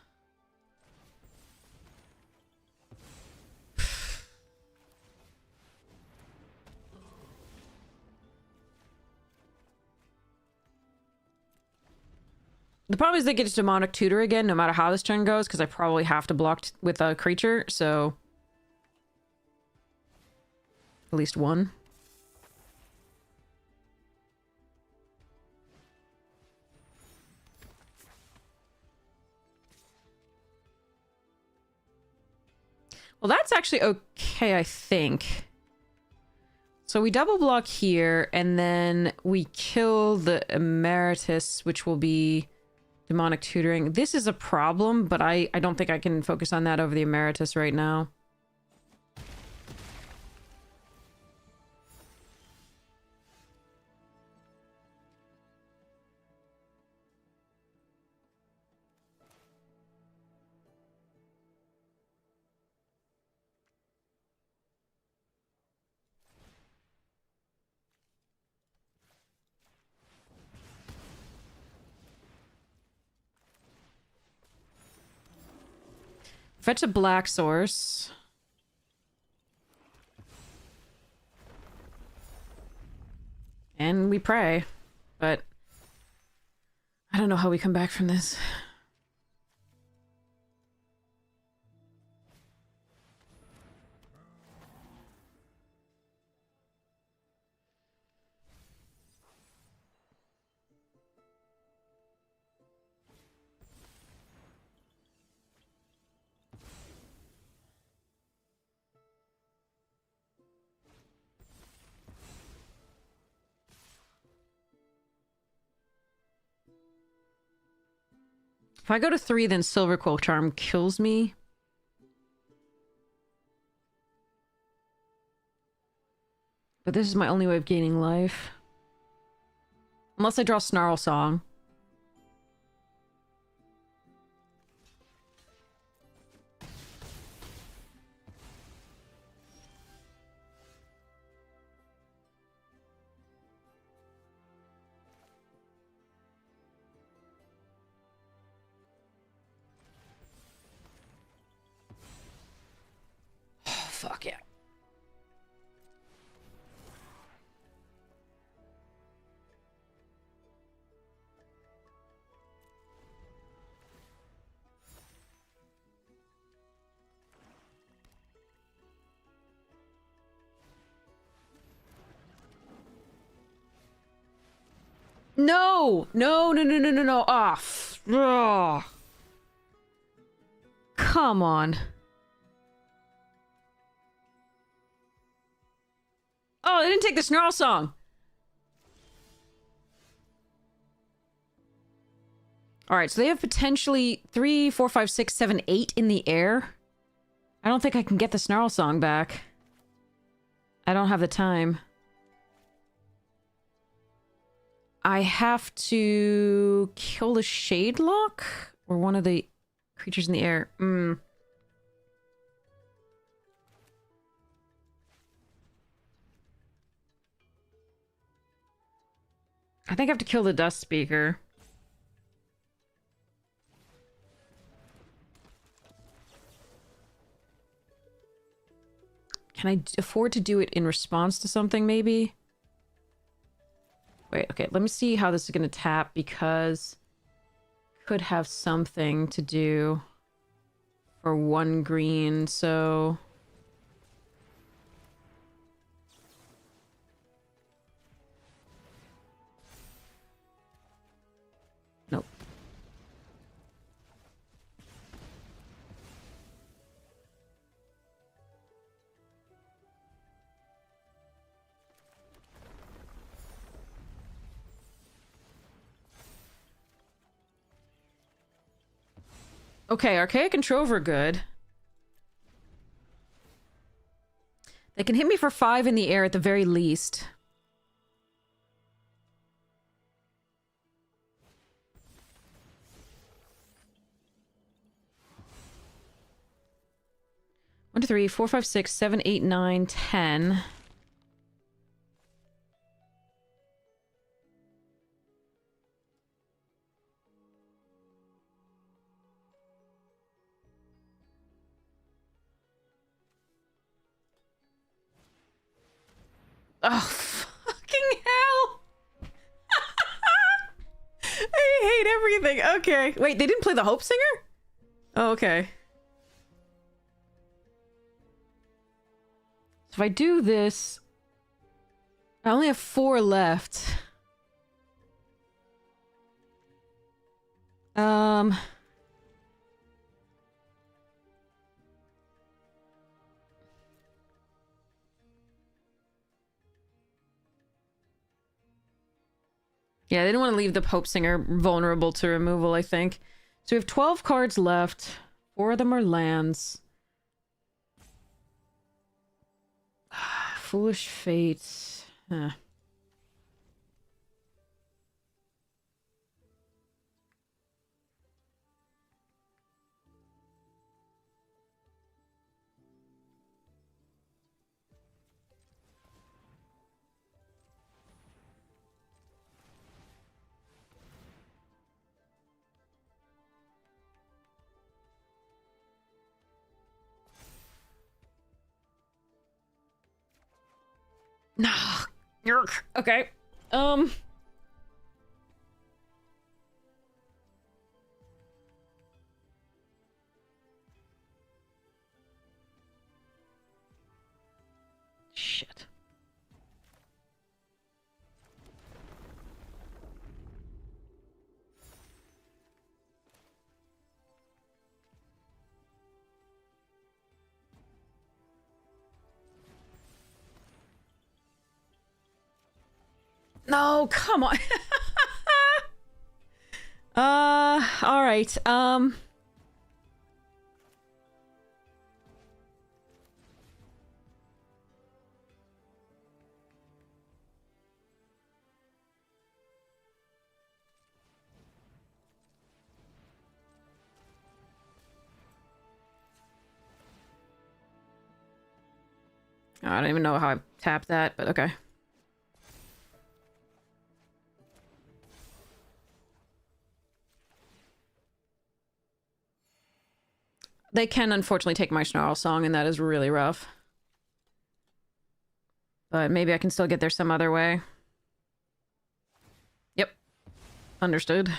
The problem is they get to Demonic Tutor again, no matter how this turn goes, because I probably have to block with a creature, so... At least one. Well, that's actually okay, I think. So we double block here, and then we kill the Emeritus, which will be... Demonic Tutoring. This is a problem, but I don't think I can focus on that over the Emeritus right now. Fetch a black source. And we pray. But I don't know how we come back from this. If I go to 3, then Silver Quill Charm kills me. But this is my only way of gaining life. Unless I draw Snarl Song. Fuck yeah. No! No, no, no, no, no, no. Ah, come on. Oh, they didn't take the Snarl Song. Alright, so they have potentially 3, 4, 5, 6, 7, 8 in the air. I don't think I can get the Snarl Song back. I don't have the time. I have to kill the Shadelock? Or one of the creatures in the air. I think I have to kill the Dust Speaker. Can I afford to do it in response to something, maybe? Wait, okay, let me see how this is going to tap, because could have something to do for 1 green, so... Nope. Okay, Archaic and Trove are good. They can hit me for 5 in the air at the very least. One, two, 3, 4, 5, 6, 7, 8, 9, 10. Oh, fucking hell! I hate everything. Okay. Wait, they didn't play the Hope Singer? Oh, okay. So if I do this... I only have 4 left. Yeah, they didn't want to leave the Pope Singer vulnerable to removal, I think. So we have 12 cards left. 4 of them are lands. Foolish Fate. Huh. Nah. Yerk. Okay. Shit. No, come on. All right. I don't even know how I tapped that, but okay. They can unfortunately take my Snarl song, and that is really rough. But maybe I can still get there some other way. Yep. Understood.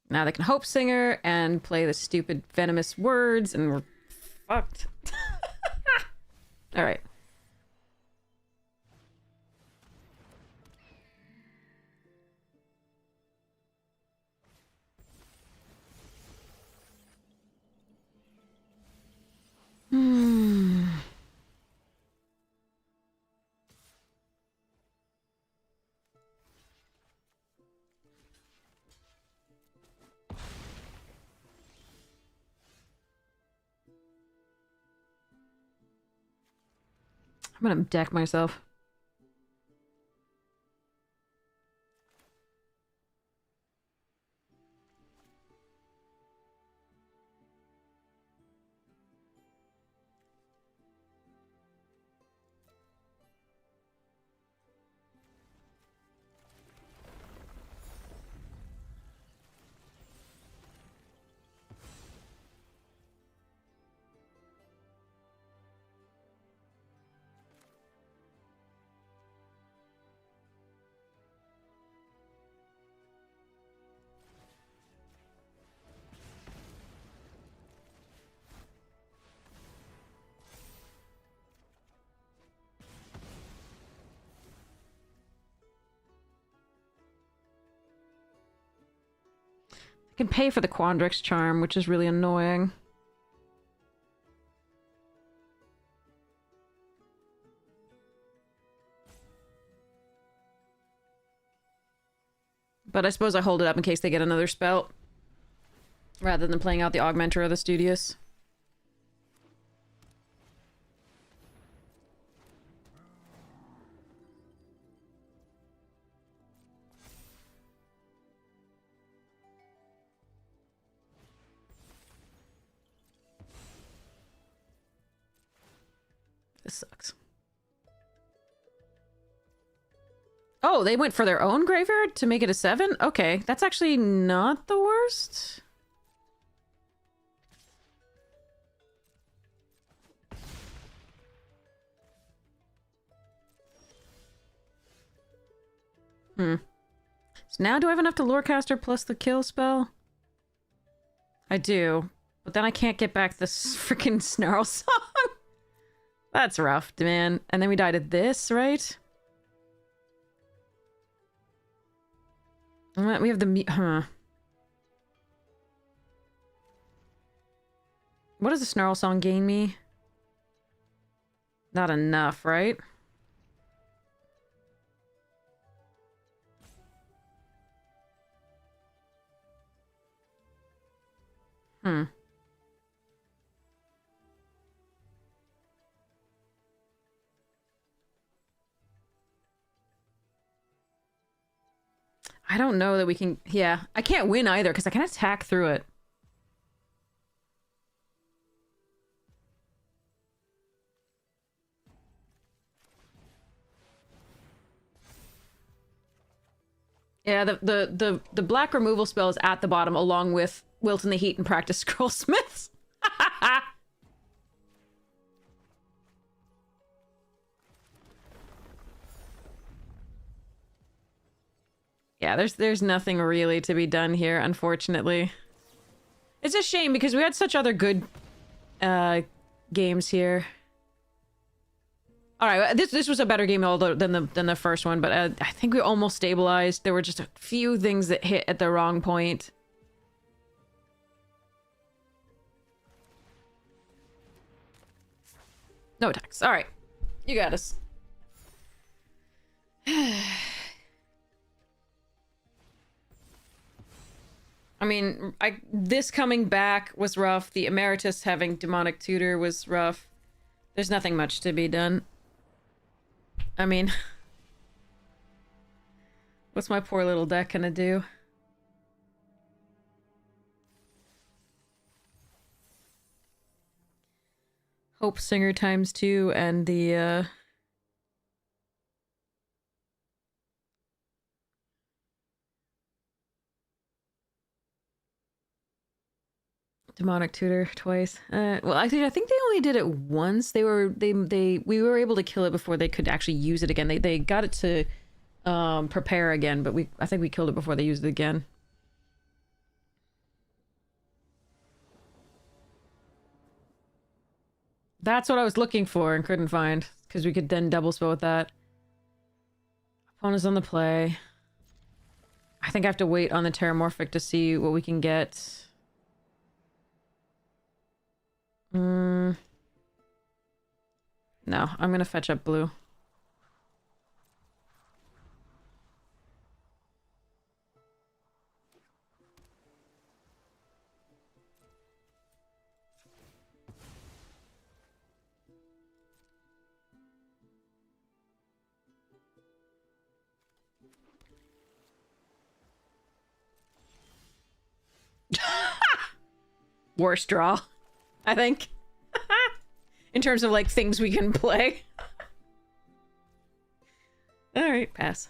Now they can Hope Singer and play the stupid venomous words, and we're fucked. Alright. I'm gonna deck myself. I can pay for the Quandrix charm, which is really annoying. But I suppose I hold it up in case they get another spell. Rather than playing out the Augmenter or the Studious. This sucks. Oh, they went for their own graveyard to make it a 7? Okay, that's actually not the worst. So now do I have enough to Lorecaster plus the kill spell? I do. But then I can't get back this freaking Snarl song. That's rough, man. And then we died at this, right? We have the... Huh. What does the Snarl song gain me? Not enough, right? I don't know that we can... Yeah, I can't win either, because I can attack through it. Yeah, the black removal spell is at the bottom, along with Wilt in the Heat and Practice Scrollsmiths. Yeah, there's nothing really to be done here, unfortunately. It's a shame because we had such other good games here. All right, this was a better game than the first one, but I think we almost stabilized. There were just a few things that hit at the wrong point. No attacks. All right, you got us. I mean, this coming back was rough. The Emeritus having Demonic Tutor was rough. There's nothing much to be done. I mean... what's my poor little deck gonna do? Hope Singer ×2 and the Demonic Tutor twice. Well, actually, I think they only did it once. We were able to kill it before they could actually use it again. They got it to prepare again, but I think we killed it before they used it again. That's what I was looking for and couldn't find, because we could then double spell with that. Opponent's on the play. I think I have to wait on the Terramorphic to see what we can get. No, I'm gonna fetch up blue. Worst draw, I think. In terms of, like, things we can play. Alright, pass.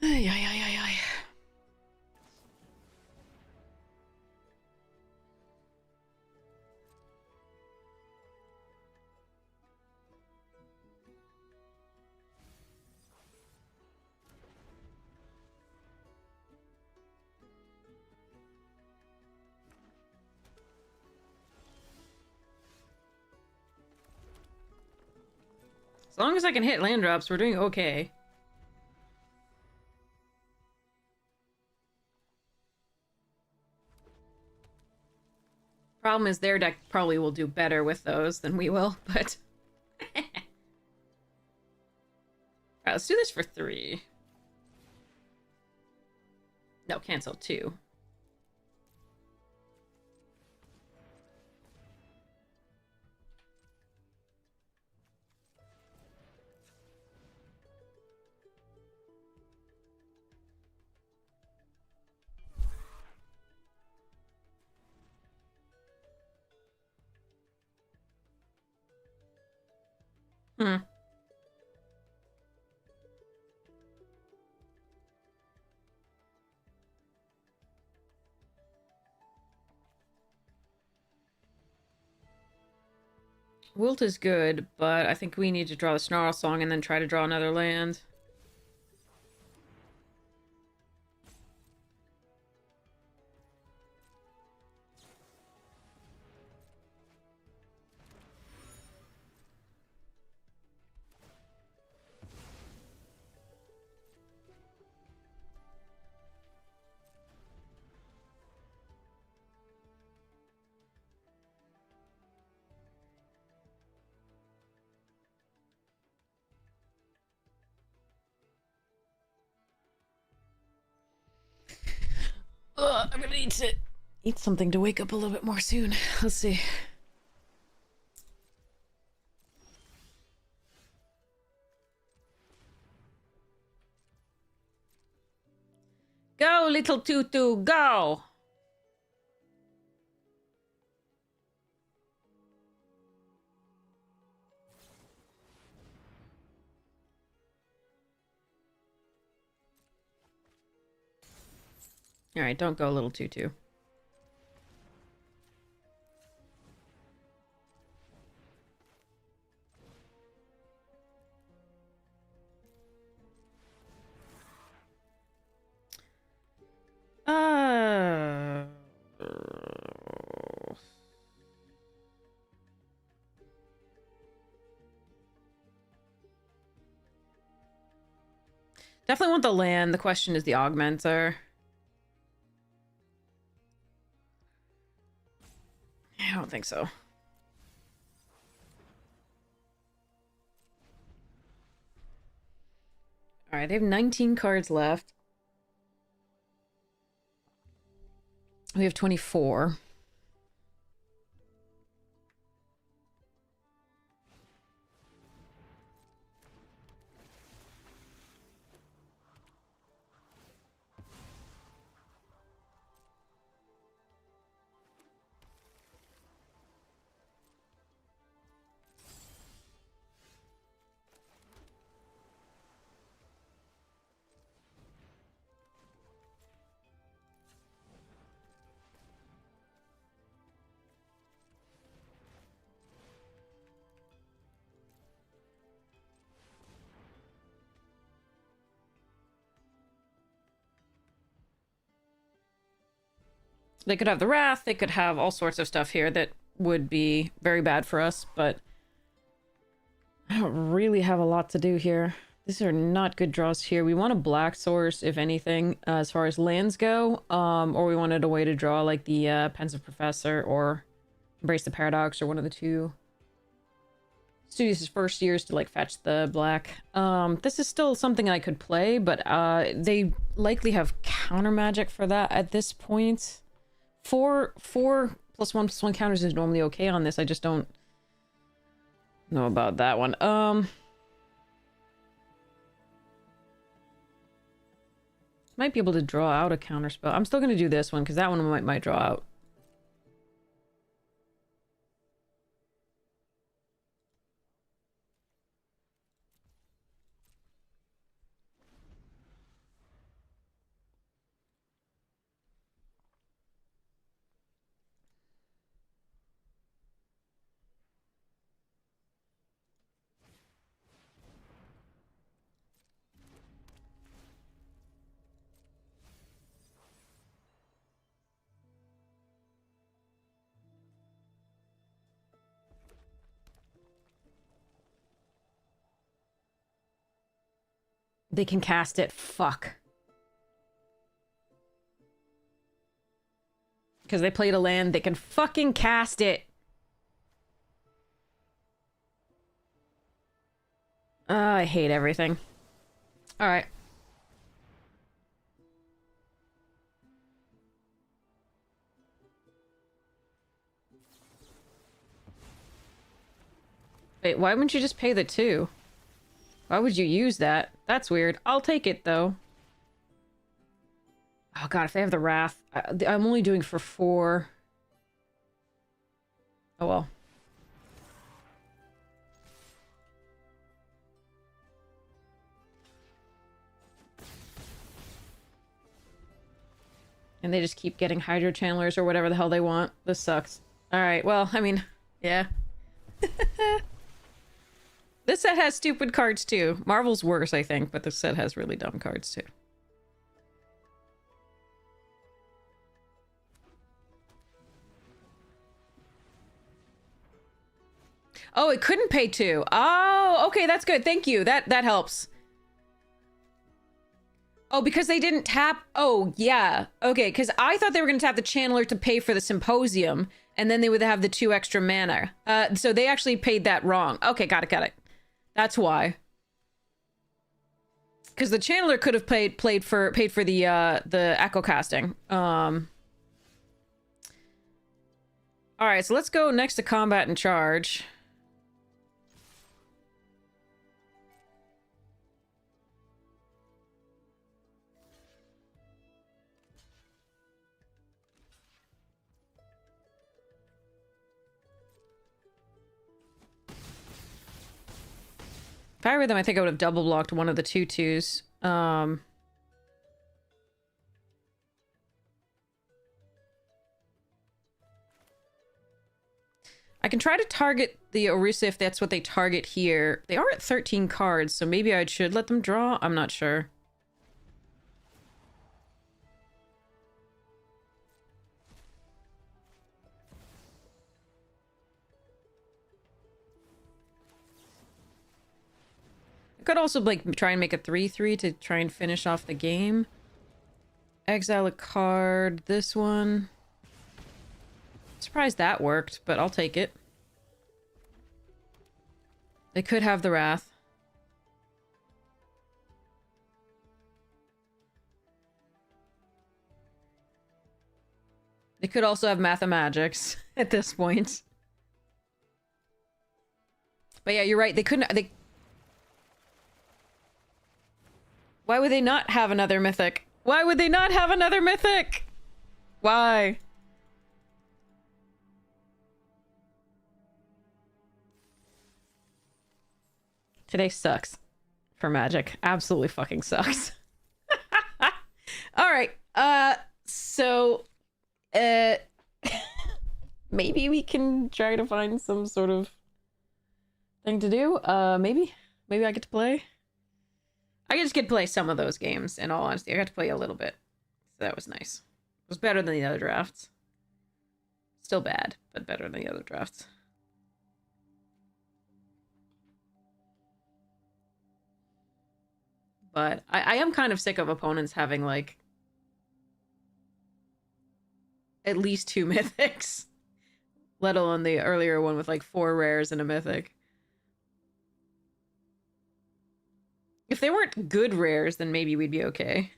Ay, ay, ay, ay, ay. As long as I can hit land drops, we're doing okay. Problem is their deck probably will do better with those than we will, but... Alright, let's do this for 3. No, cancel 2. Hmm. Wilt is good, but I think we need to draw the Snarl Song and then try to draw another land. I'm gonna need to eat something to wake up a little bit more soon. Let's see. Go, little tutu, go! Alright, don't go, little tutu. Definitely want the land. The question is the augmenter. I don't think so. Alright, they have 19 cards left. We have 24. They could have the Wrath, they could have all sorts of stuff here that would be very bad for us, but I don't really have a lot to do here. These are not good draws here. We want a black source, if anything, as far as lands go, or we wanted a way to draw like the Pensive Professor or Embrace the Paradox or one of the two. Studios' first years to like fetch the black. This is still something I could play, but they likely have counter magic for that at this point. 4+1/+1 counters is normally okay on this. I just don't know about that one. Might be able to draw out a counter spell. I'm still gonna do this one because that one might draw out. They can cast it. Fuck. Because they played a land, they can fucking cast it. I hate everything. Alright. Wait, why wouldn't you just pay the 2? Why would you use that? That's weird. I'll take it, though. Oh god, if they have the Wrath... I'm only doing for 4. Oh well. And they just keep getting Hydro Channelers or whatever the hell they want. This sucks. Alright, well, I mean, yeah. This set has stupid cards too. Marvel's worse, I think, but this set has really dumb cards too. Oh, it couldn't pay 2. Oh, okay, that's good. Thank you. That helps. Oh, because they didn't tap... Oh, yeah. Okay, because I thought they were going to tap the Channeler to pay for the Symposium, and then they would have the 2 extra mana. So they actually paid that wrong. Okay, got it. That's why. Because the Channeler could have paid for the Echo Casting. Alright, so let's go next to Combat and Charge. If I were them, I think I would have double blocked one of the 2/2s. I can try to target the Orisa if that's what they target here. They are at 13 cards, so maybe I should let them draw? I'm not sure. Could also like try and make a 3/3 to try and finish off the game. Exile a card. This one. Surprised that worked, but I'll take it. They could have the Wrath. They could also have Mathemagics at this point. But yeah, you're right. They couldn't... Why would they not have another Mythic? Why would they not have another Mythic? Why? Today sucks for Magic. Absolutely fucking sucks. Alright, so... maybe we can try to find some sort of thing to do. Maybe I get to play. I just get to play some of those games, in all honesty. I got to play a little bit. So that was nice. It was better than the other drafts. Still bad, but better than the other drafts. But I am kind of sick of opponents having, like, at least 2 mythics. Let alone the earlier one with, like, 4 rares and a mythic. If they weren't good rares, then maybe we'd be okay.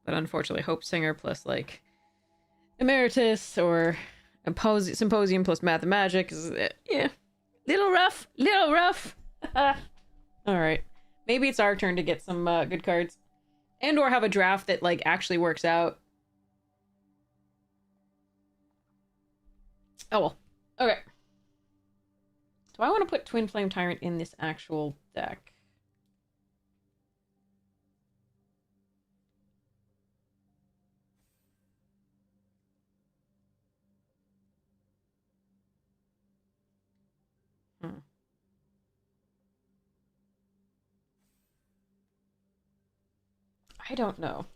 But unfortunately, Hope Singer plus, like, Emeritus or Symposium plus Math and Magic is, yeah, little rough, little rough. Alright. Maybe it's our turn to get some good cards. And or have a draft that, like, actually works out. Oh well. Okay. Do I want to put Twin Flame Tyrant in this actual deck? I don't know.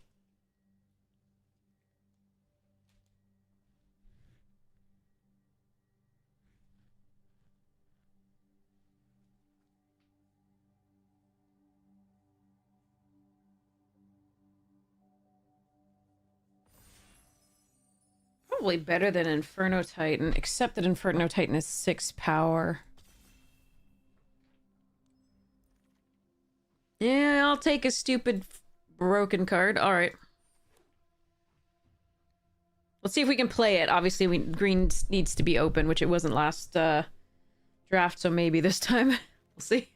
Probably better than Inferno Titan, except that Inferno Titan is 6 power. Yeah, I'll take a stupid broken card. Alright. Let's see if we can play it. Obviously, green needs to be open, which it wasn't last draft, so maybe this time. We'll see. It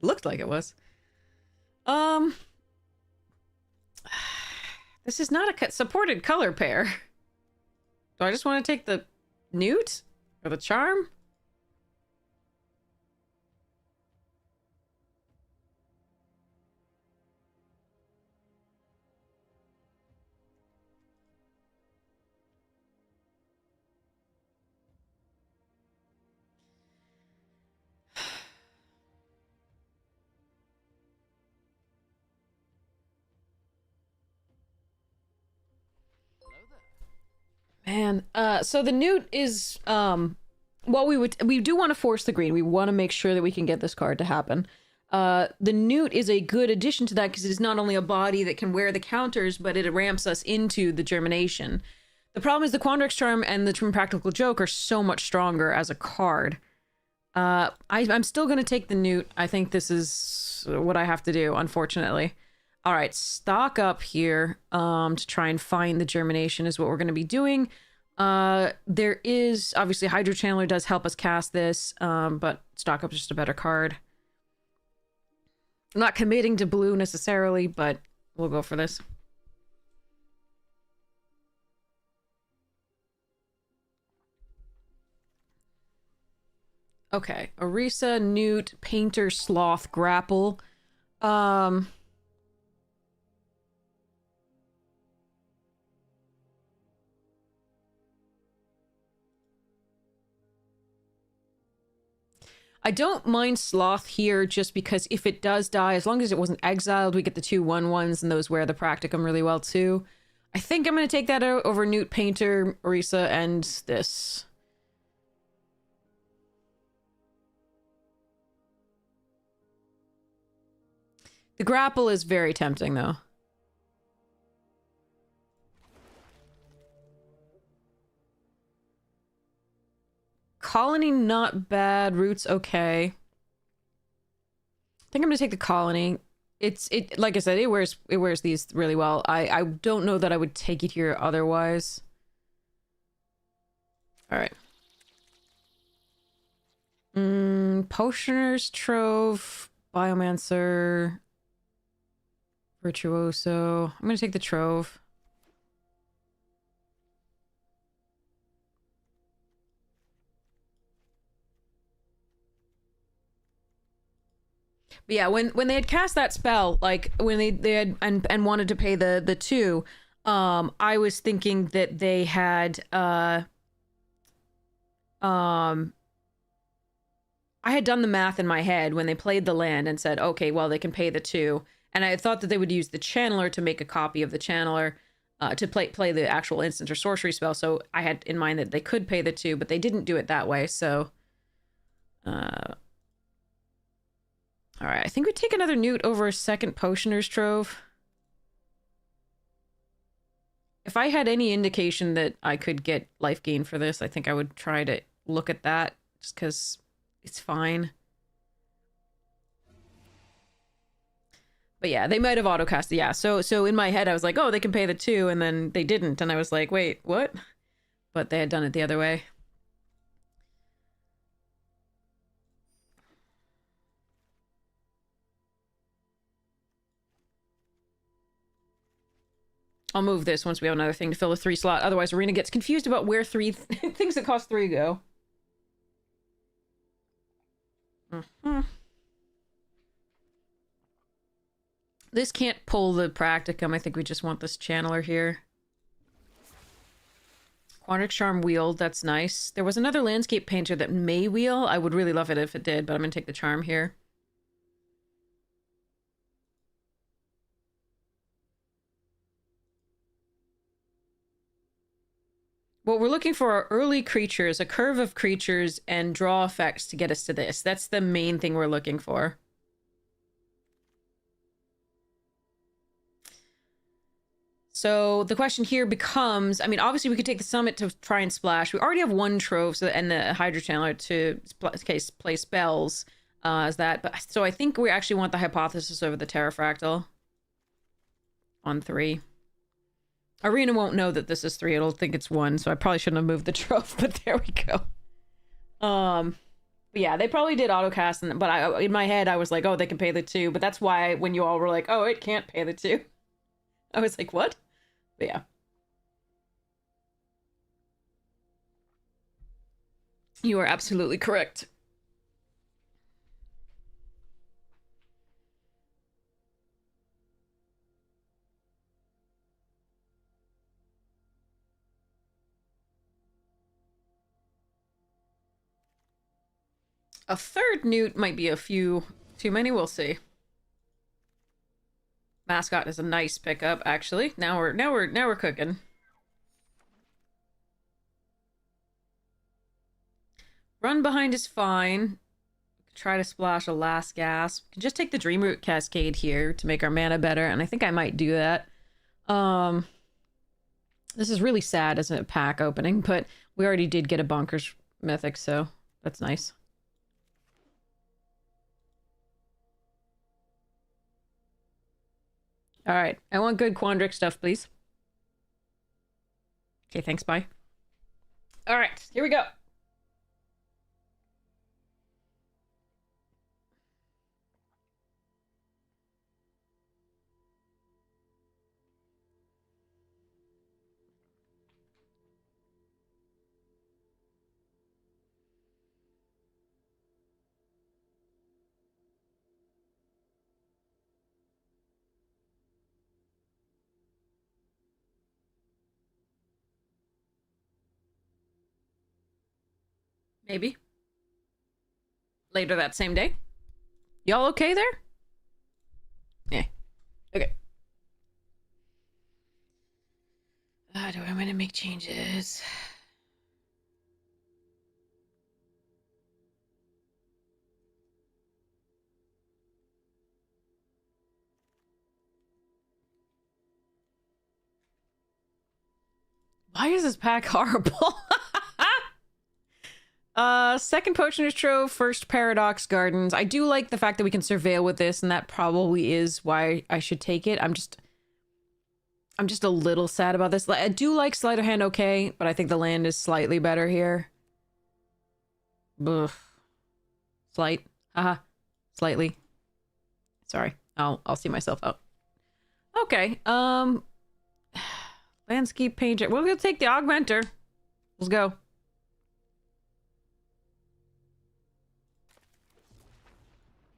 looked like it was. This is not a supported color pair. Do I just want to take the Newt? Or the Charm? Man, so the Newt is, well, we do want to force the green. We want to make sure that we can get this card to happen. The Newt is a good addition to that because it is not only a body that can wear the counters, but it ramps us into the Germination. The problem is the Quandrix Charm and the Practical Joke are so much stronger as a card. I'm still going to take the Newt. I think this is what I have to do, unfortunately. All right, stock up here to try and find the Germination is what we're going to be doing. There is, obviously, Hydro Channeler does help us cast this, but stock up is just a better card. I'm not committing to blue necessarily, but we'll go for this. Okay, Orisa, Newt, Painter, Sloth, Grapple. I don't mind Sloth here just because if it does die, as long as it wasn't exiled, we get the 2/1/1s and those wear the Practicum really well too. I think I'm going to take that out over Newt, Painter, Orisa, and this. The Grapple is very tempting though. Colony, not bad. Roots, okay. I think I'm gonna take the Colony. It like I said, it wears these really well. I don't know that I would take it here otherwise. All right. Potioner's Trove, Biomancer, Virtuoso. I'm gonna take the Trove. But yeah, when they had cast that spell, like when they had and wanted to pay the 2, I was thinking that they had I had done the math in my head when they played the land and said, okay, well, they can pay the 2. And I thought that they would use the Channeler to make a copy of the Channeler. to play the actual instant or sorcery spell. So I had in mind that they could pay the 2, but they didn't do it that way. So, all right, I think we take another Newt over a second Potioner's Trove. If I had any indication that I could get life gain for this, I think I would try to look at that, just because it's fine. But yeah, they might have autocasted. Yeah, so in my head, I was like, oh, they can pay the 2, and then they didn't. And I was like, wait, what? But they had done it the other way. I'll move this once we have another thing to fill the 3 slot. Otherwise, Arena gets confused about where 3 things that cost 3 go. This can't pull the practicum. I think we just want this channeler here. Quandrix Charm wheeled. That's nice. There was another landscape painter that may wheel. I would really love it if it did, but I'm going to take the charm here. What we're looking for are early creatures, a curve of creatures, and draw effects to get us to this. That's the main thing we're looking for. So the question here becomes, I mean, obviously we could take the summit to try and splash. We already have 1 trove and the Hydra Channeler to play spells as that. But so I think we actually want the Hypothesis over the Terrafractal on 3. Arena won't know that this is 3. It'll think it's 1, so I probably shouldn't have moved the trove, but there we go. But yeah, they probably did autocast, but in my head, I was like, oh, they can pay the 2. But that's why when you all were like, oh, it can't pay the 2. I was like, what? But yeah. You are absolutely correct. A 3rd Newt might be a few too many. We'll see. Mascot is a nice pickup, actually. Now we're cooking. Run behind is fine. Try to splash a last gasp. Can just take the Dreamroot Cascade here to make our mana better, and I think I might do that. This is really sad as a pack opening, but we already did get a Bonkers Mythic, so that's nice. All right, I want good Quandrix stuff, please. Okay, thanks, bye. All right, here we go. Maybe. Later that same day. Y'all okay there? Yeah. Okay. Do I want to make changes? Why is this pack horrible? Second Potioner's Trove, first Paradox Gardens. I do like the fact that we can surveil with this, and that probably is why I should take it. I'm just a little sad about this. I do like Sleight of Hand okay, but I think the land is slightly better here. Ugh. Slight. Haha. Slightly. Sorry. I'll see myself out. Okay. Landscape Painter. We're gonna take the Augmenter. Let's go.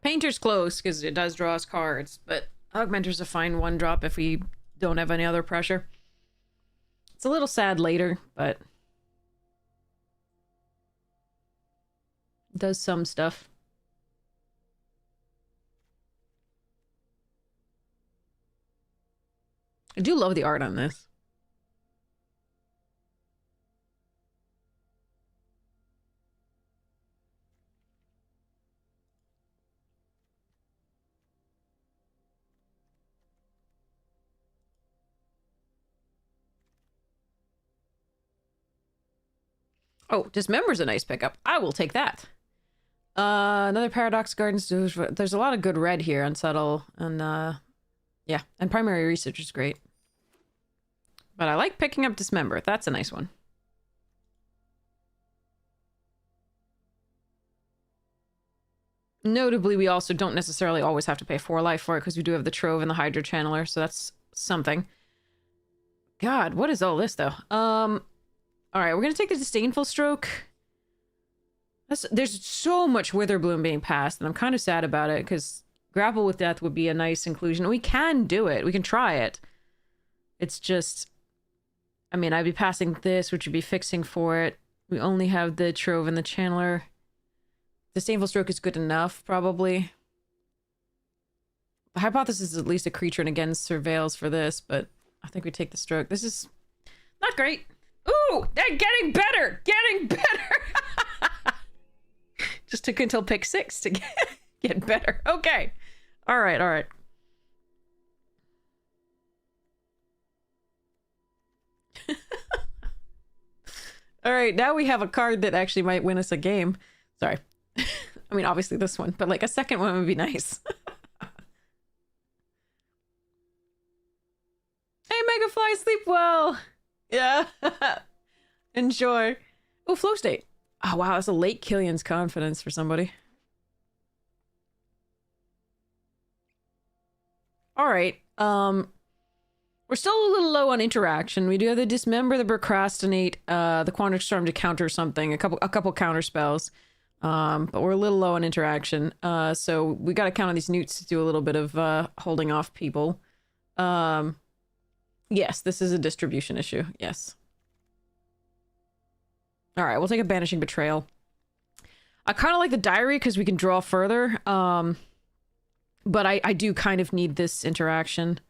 Painter's close, because it does draw us cards, but Augmenter's a fine 1-drop if we don't have any other pressure. It's a little sad later, but it does some stuff. I do love the art on this. Oh, Dismember's a nice pickup. I will take that. Another Paradox Gardens. There's a lot of good red here. Unsettle and yeah, and Primary Research is great. But I like picking up Dismember. That's a nice one. Notably, we also don't necessarily always have to pay 4 life for it because we do have the Trove and the Hydro Channeler, so that's something. God, what is all this though? All right, we're gonna take the Disdainful Stroke. There's so much Witherbloom being passed, and I'm kind of sad about it because Grapple with Death would be a nice inclusion. We can do it. We can try it. It's just, I mean, I'd be passing this, which would be fixing for it. We only have the Trove and the Channeler. Disdainful Stroke is good enough, probably. The Hypothesis is at least a creature and again surveils for this, but I think we take the Stroke. This is not great. Ooh, they're getting better! Getting better! Just took until pick 6 to get better. Okay. All right, all right. All right, now we have a card that actually might win us a game. Sorry. I mean, obviously this one, but like a second one would be nice. Hey, Megafly, sleep well. Yeah. Enjoy. Oh, Flow State. Oh, wow, that's a late Killian's Confidence for somebody. All right. We're still a little low on interaction. We do have the Dismember, the Procrastinate, the Quandrix Storm to counter something, a couple counter spells. But we're a little low on interaction. So we got to count on these newts to do a little bit of holding off people. Yes, this is a distribution issue. Yes. All right, we'll take a Banishing Betrayal. I kind of like the Diary because we can draw further. But I do kind of need this interaction.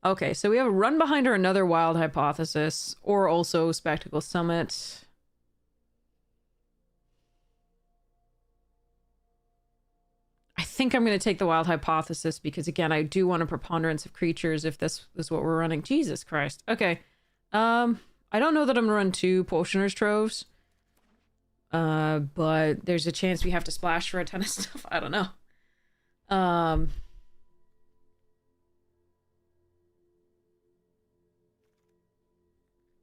Okay, so we have a Run Behind or another Wild Hypothesis, or also Spectacle Summit. I think I'm going to take the Wild Hypothesis because, again, I do want a preponderance of creatures if this is what we're running. Jesus Christ. Okay. I don't know that I'm going to run 2 Potioner's Troves. But there's a chance we have to splash for a ton of stuff. I don't know.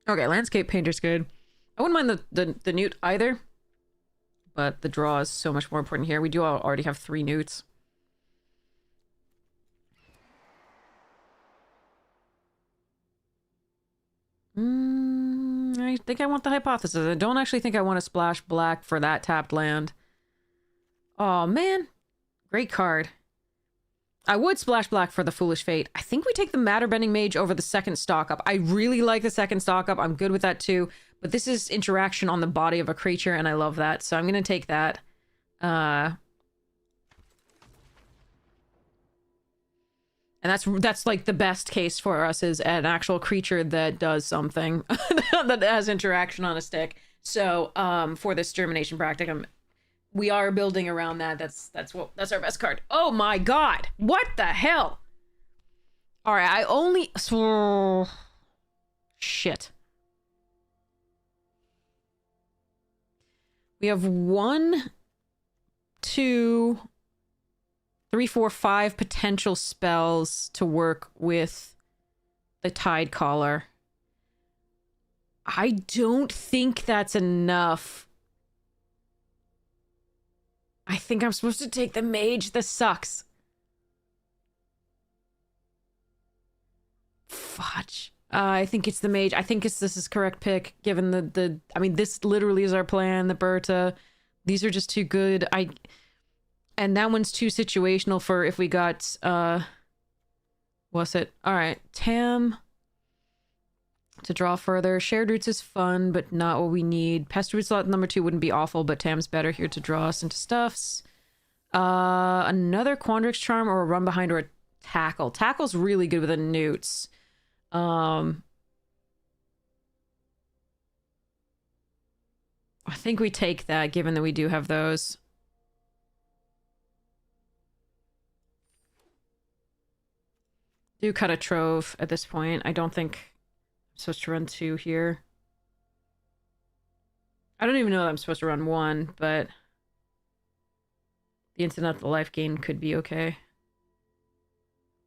Okay, Landscape Painter's good. I wouldn't mind the Newt either. But the draw is so much more important here. We do already have 3 Newts. I think I want the Hypothesis. I don't actually think I want to splash black for that tapped land. Oh man. Great card. I would splash black for the Foolish Fate. I think we take the Matterbending Mage over the second stock up. I really like the second stock up. I'm good with that too. But this is interaction on the body of a creature, and I love that. So I'm going to take that. And that's like the best case for us is an actual creature that does something that has interaction on a stick. So for this Germination Practicum, we are building around that. That's our best card. Oh my god. What the hell? All right, I only shit. We have 1, 2, 3, 4, 5 potential spells to work with the Tide Caller. I don't think that's enough. I think I'm supposed to take the Mage. This sucks. Fudge. I think it's the Mage. I think this is correct pick, given the I mean, this literally is our plan, the Berta. These are just too good. And that one's too situational for if we got, what's it? All right, Tam to draw further. Shared Roots is fun, but not what we need. Pest Root slot number 2 wouldn't be awful, but Tam's better here to draw us into stuffs. Another Quandrix Charm or a Run Behind or a Tackle. Tackle's really good with the Newts. I think we take that, given that we do have those. Do cut a trove at this point. I don't think I'm supposed to run 2 here. I don't even know that I'm supposed to run 1, but the incidental life gain could be okay.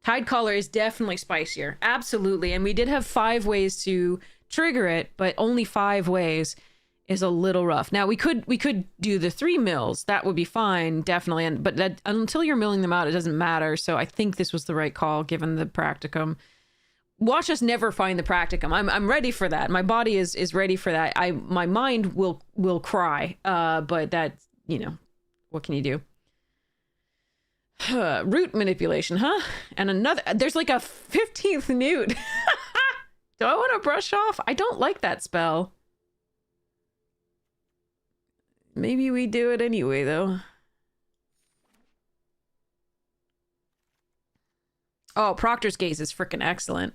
Tide Caller is definitely spicier. Absolutely. And we did have 5 ways to trigger it, but only 5 ways is a little rough. Now we could do the 3 mills. That would be fine, definitely. But that, until you're milling them out, it doesn't matter. So I think this was the right call given the practicum. Watch us never find the practicum. I'm ready for that. My body is ready for that. My mind will cry. But that, you know, what can you do? Root manipulation, huh? And another, there's like a 15th newt. Do I want to brush off? I don't like that spell. Maybe we do it anyway, though. Oh, Proctor's Gaze is freaking excellent.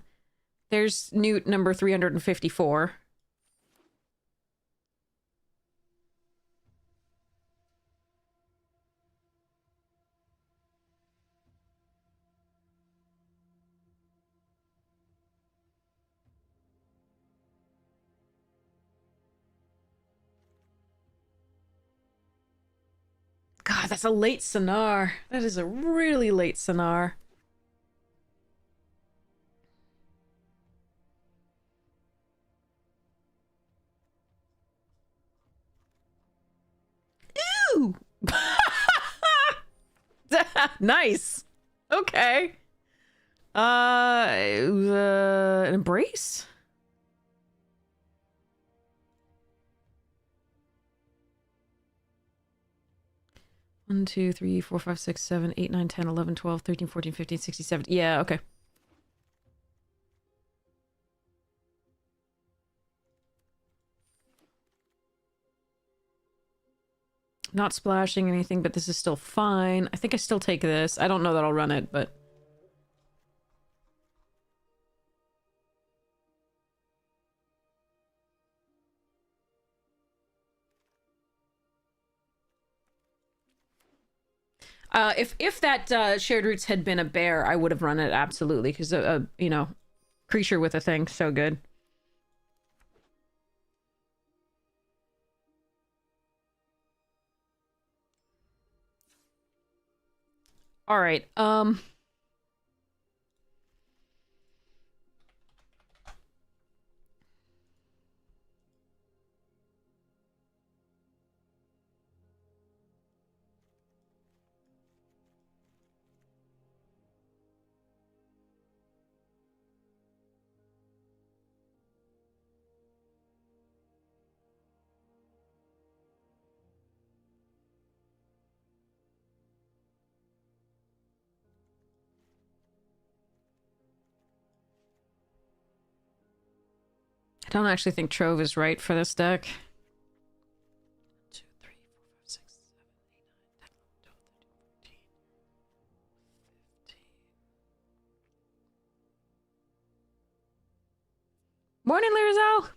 There's newt number 354. God, that's a late sonar. That is a really late sonar. Ew! Nice. Okay. An embrace? One, 2, 3, 4, 5, 6, 7, 8, 9, 10, 11, 12, 13, 14, 15, 16, 17. Yeah, okay. Not splashing anything, but this is still fine. I think I still take this. I don't know that I'll run it, but... if that shared roots had been a bear, I would have run it absolutely, because you know, creature with a thing, so good. All right. I don't actually think Trove is right for this deck. 2, 3, 4, 5, 6, 7, 8, 9, 10, 11, 12, 13, 14, 15. Morning, Lirizel!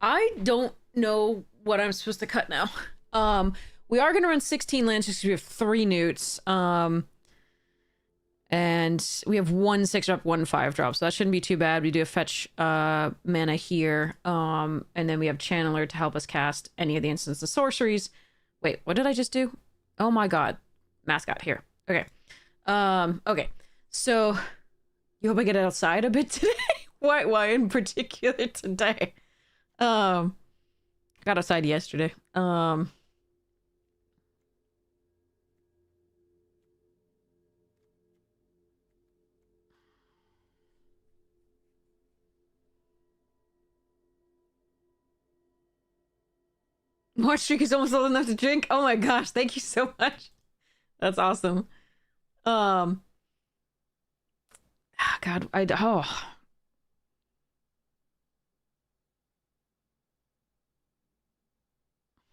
I don't know what I'm supposed to cut now. We are gonna run 16 lands because we have 3 newts. And we have 1 6-drop, 1 5-drop, so that shouldn't be too bad. We do have fetch mana here. And then we have Channeler to help us cast any of the instants of sorceries. Wait, what did I just do? Oh my god. Mascot here. Okay. Okay. So you hope I get outside a bit today? Why in particular today? Got outside yesterday. March streak is almost old enough to drink. Oh my gosh, thank you so much. That's awesome. God, oh.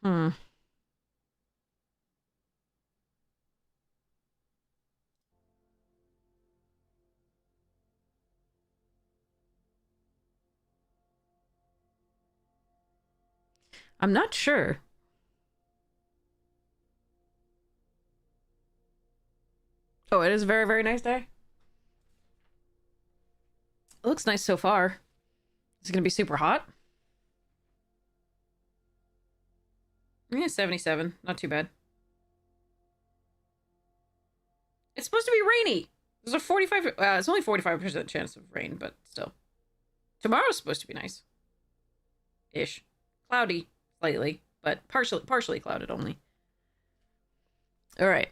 Hmm. I'm not sure. Oh, it is a very, very nice day. It looks nice so far. Is it gonna be super hot? Yeah, 77. Not too bad. It's supposed to be rainy. There's a 45... it's only 45% chance of rain, but still. Tomorrow's supposed to be nice. Ish. Cloudy, slightly, but partially clouded only. All right.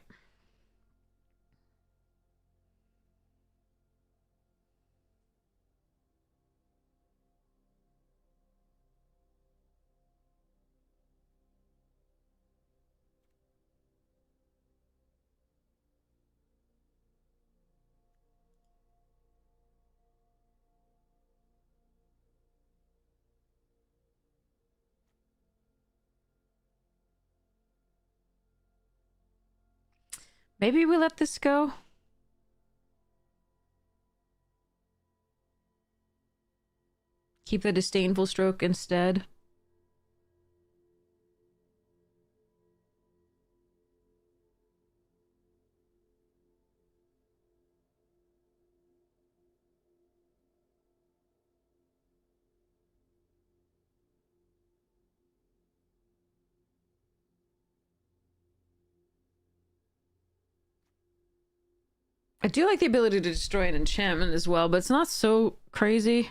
Maybe we let this go. Keep the disdainful stroke instead. I do like the ability to destroy an enchantment as well, but it's not so crazy.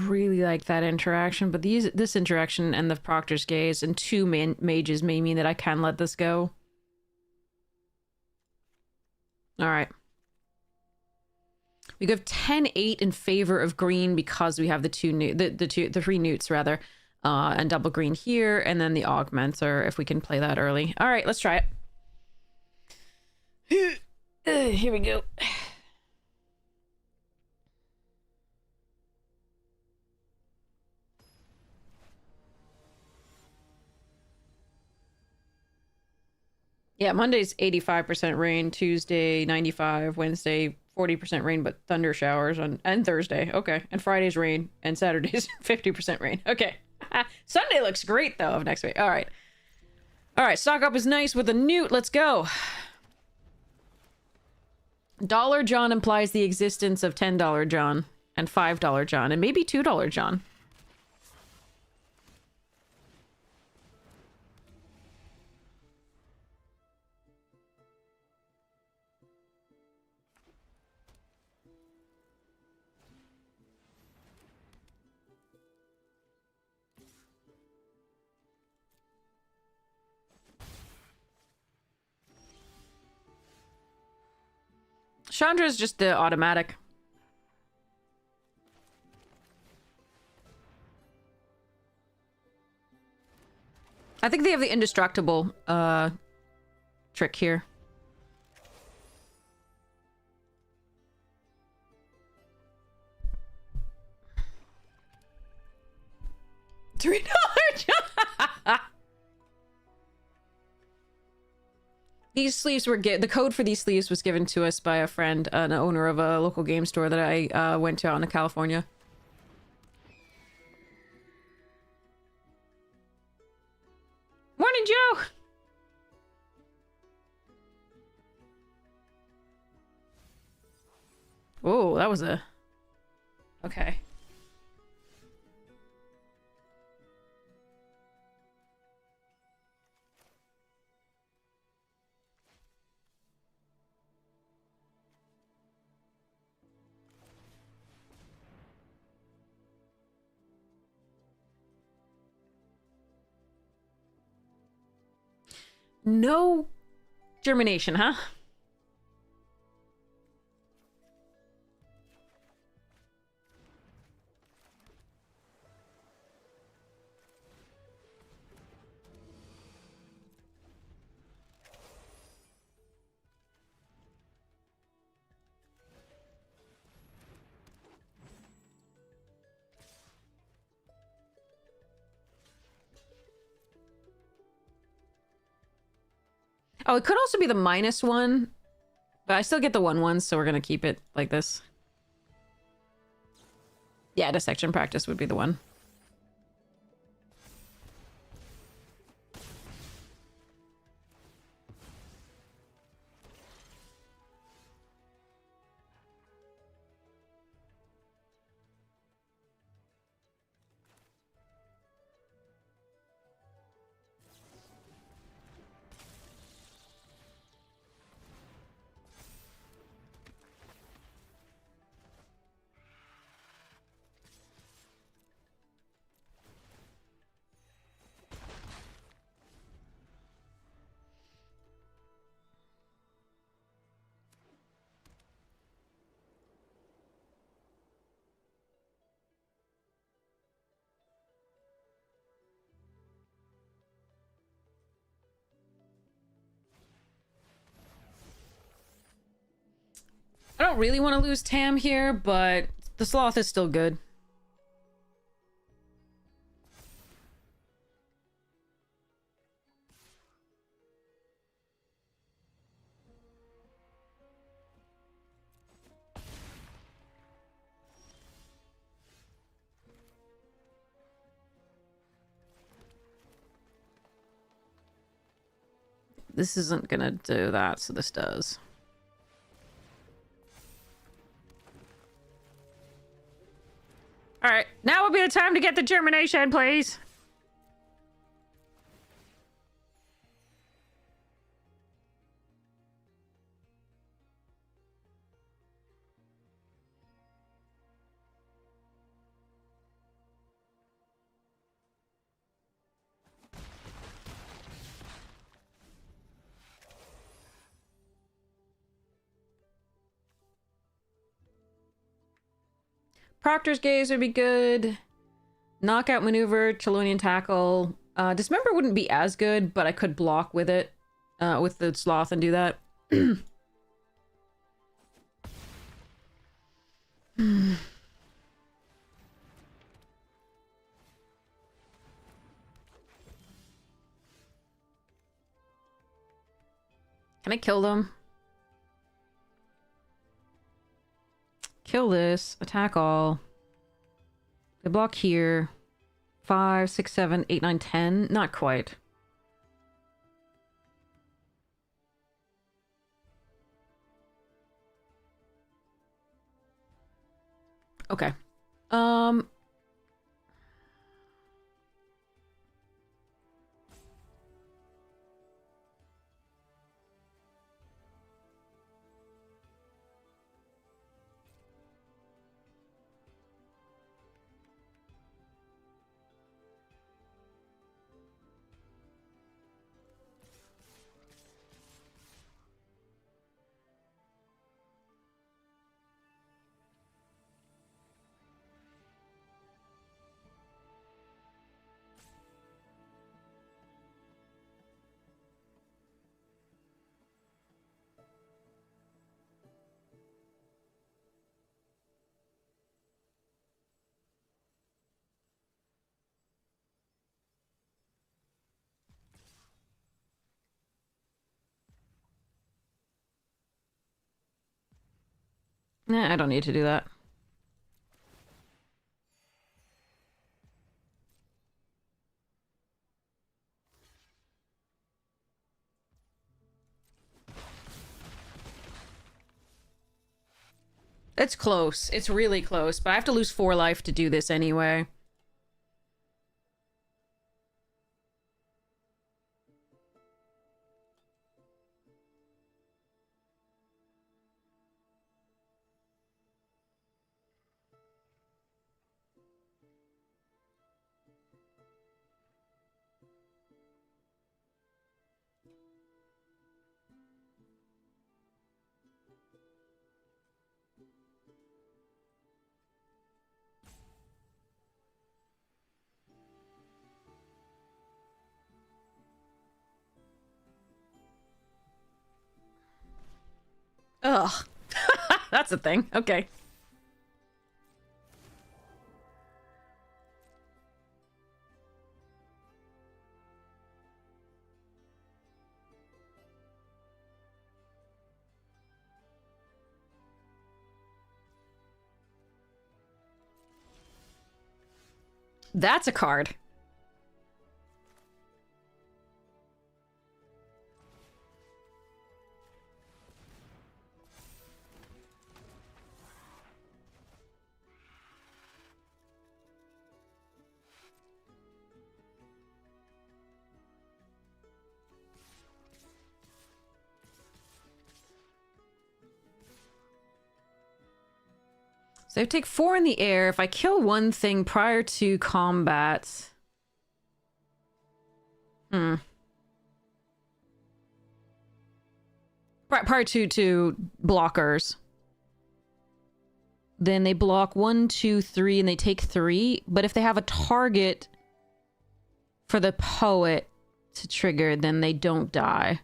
Really like that interaction, but this interaction and the Proctor's Gaze and 2 mages may mean that I can let this go. All right. We go 10-8 in favor of green because we have the 3 newts rather, and double green here, and then the augmenter if we can play that early. All right, let's try it. Here we go. Yeah, Monday's 85% rain, Tuesday 95, Wednesday 40% rain, but thunder showers and Thursday. Okay. And Friday's rain, and Saturday's 50% rain. Okay. Sunday looks great, though, of next week. All right. All right, stock up is nice with a newt. Let's go. $1 John implies the existence of $10 John and $5 John and maybe $2 John. Chandra is just the automatic. I think they have the indestructible trick here. $3. These sleeves were the code for these sleeves was given to us by a friend, an owner of a local game store that I went to out in California. Morning, Joe! Oh, that was a... Okay. No germination, huh? Oh, it could also be the -1, but I still get the 1/1, so we're gonna keep it like this. Yeah, dissection practice would be the one. I don't really want to lose Tam here, but the sloth is still good. This isn't gonna do that, so this does. All right, now would be the time to get the germination, please. Proctor's Gaze would be good. Knockout Maneuver, Chelonian Tackle. Dismember wouldn't be as good, but I could block with it, with the Sloth and do that. Can I kill them? Kill this. Attack all. They block here. 5, 6, 7, 8, 9, 10. Not quite. Okay. Nah, I don't need to do that. It's close. It's really close, but I have to lose 4 life to do this anyway. Ugh. That's a thing. Okay. That's a card. So I take 4 in the air. If I kill one thing prior to combat... Prior to blockers. Then they block 1, 2, 3, and they take 3. But if they have a target for the poet to trigger, then they don't die.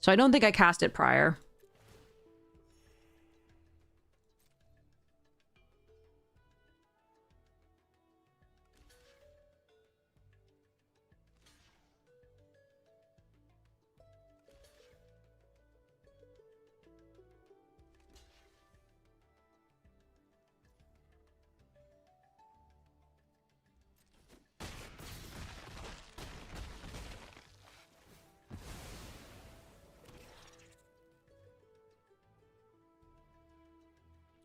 So I don't think I cast it prior.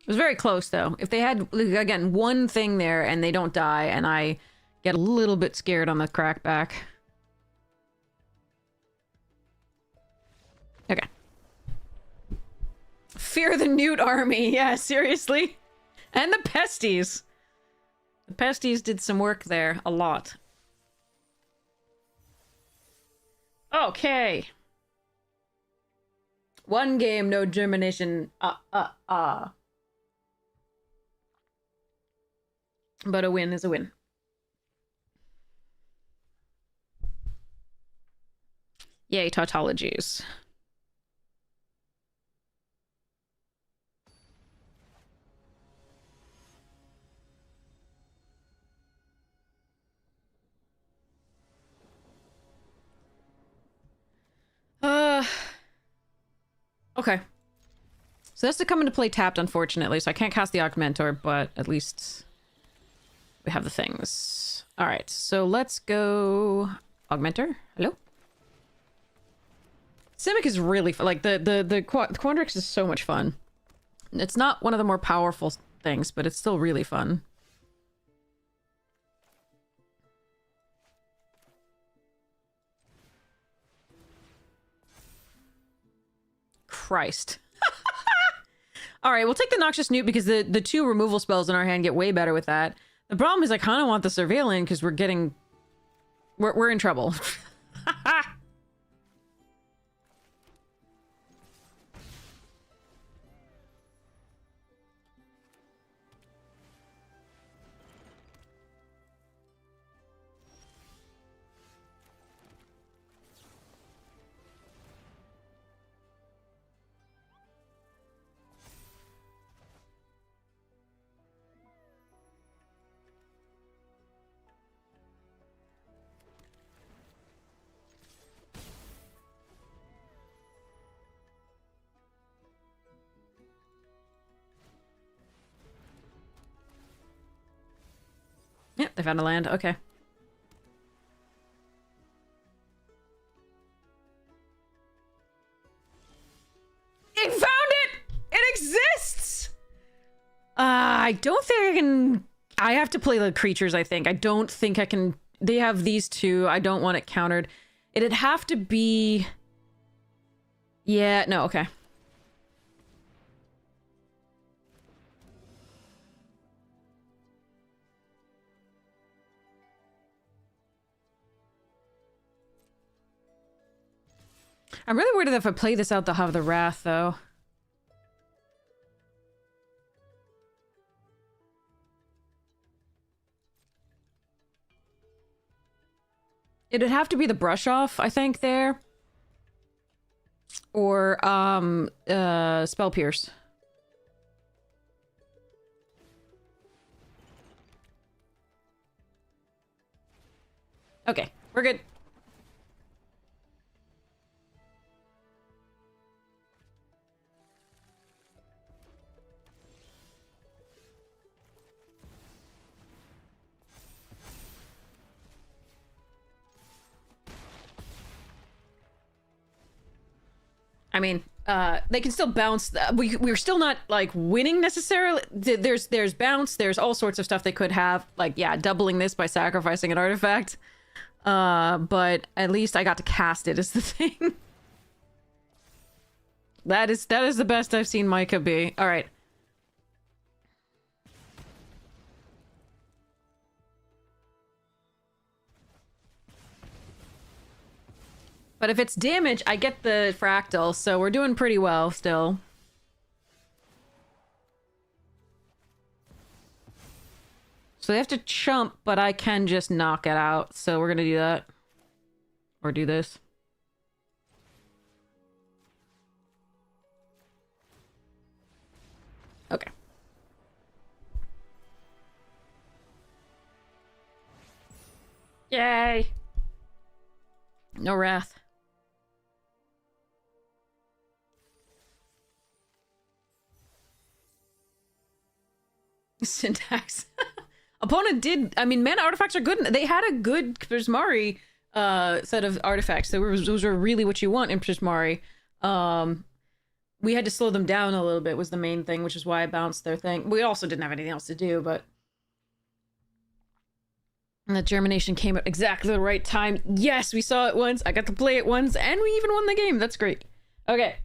It was very close, though. If they had, again, one thing there and they don't die, and I get a little bit scared on the crackback. Okay. Fear the Newt army. Yeah, seriously. And the Pesties. The Pesties did some work there. A lot. Okay. One game, no germination. But a win is a win. Yay, tautologies. Okay. So that's to come into play tapped, unfortunately, so I can't cast the Augmentor, but at least we have the things. Alright, so let's go... Augmentor? Hello? Simic is really fun. Like, the Quandrix is so much fun. It's not one of the more powerful things, but it's still really fun. Christ. Alright, we'll take the Noxious Newt because the 2 removal spells in our hand get way better with that. The problem is I kind of want the Surveillant because we're getting... We're in trouble. they found a land. Okay. It found it! It exists! I don't think I can... I have to play the creatures, I think. I don't think I can... They have these two. I don't want it countered. It'd have to be... Yeah, no, okay. I'm really worried that if I play this out, they'll have the Wrath, though. It'd have to be the Brush Off, I think, there. Or, Spell Pierce. Okay, we're good. I mean, they can still bounce. We're still not, like, winning necessarily. There's bounce. There's all sorts of stuff they could have. Like, yeah, doubling this by sacrificing an artifact. But at least I got to cast it is the thing. That is the best I've seen Micah be. All right. But if it's damage, I get the fractal, so we're doing pretty well still. So they have to chump, but I can just knock it out. So we're gonna do that. Or do this. Okay. Yay! No Wrath. Syntax. Opponent did... I mean, mana artifacts are good. They had a good Prismari set of artifacts. Those were really what you want in Prismari. We had to slow them down a little bit was the main thing, which is why I bounced their thing. We also didn't have anything else to do, but... And the Germination came at exactly the right time. Yes, we saw it once. I got to play it once, and we even won the game. That's great. Okay.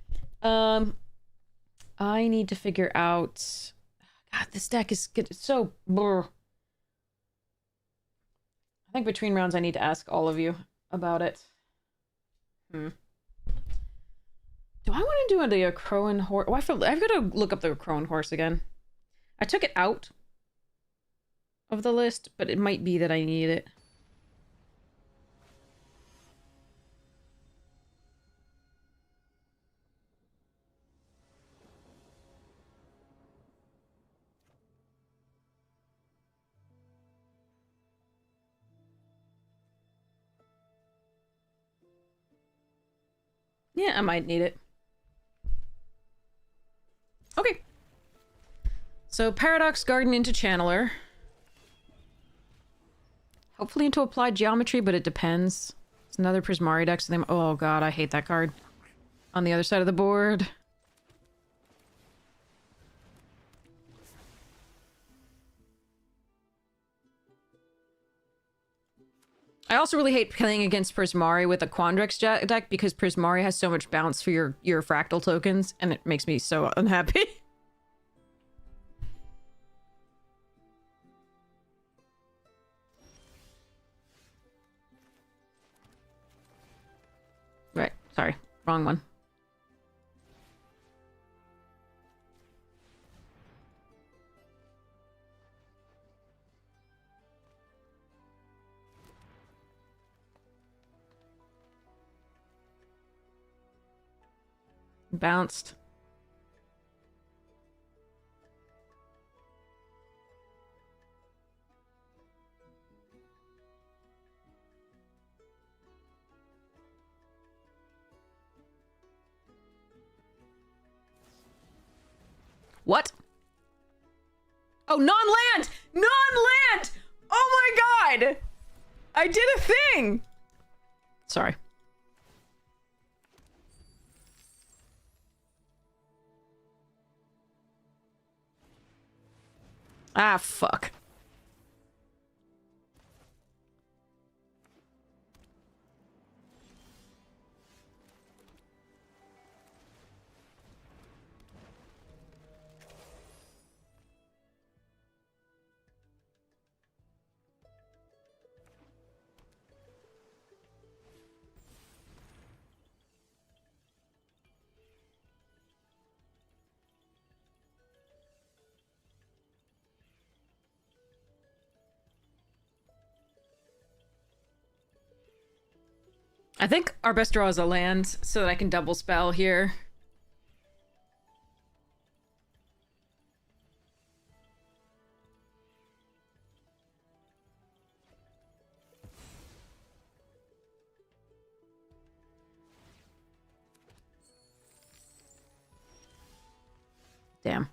I need to figure out... God, this deck is good. It's so... Brr. I think between rounds I need to ask all of you about it. Do I want to do the Crowan Horse? Oh, I've got to look up the Crowan Horse again. I took it out of the list, but it might be that I need it. Yeah, I might need it. Okay. So Paradox Garden into Channeler. Hopefully into Applied Geometry, but it depends. It's another Prismari deck, so they... Oh god, I hate that card. On the other side of the board. I also really hate playing against Prismari with a Quandrix deck because Prismari has so much bounce for your fractal tokens, and it makes me so unhappy. Right, sorry. Wrong one. Bounced. What? Oh, non-land! Non-land! Oh my god! I did a thing! Sorry. Ah, fuck. I think our best draw is a land, so that I can double spell here. Damn.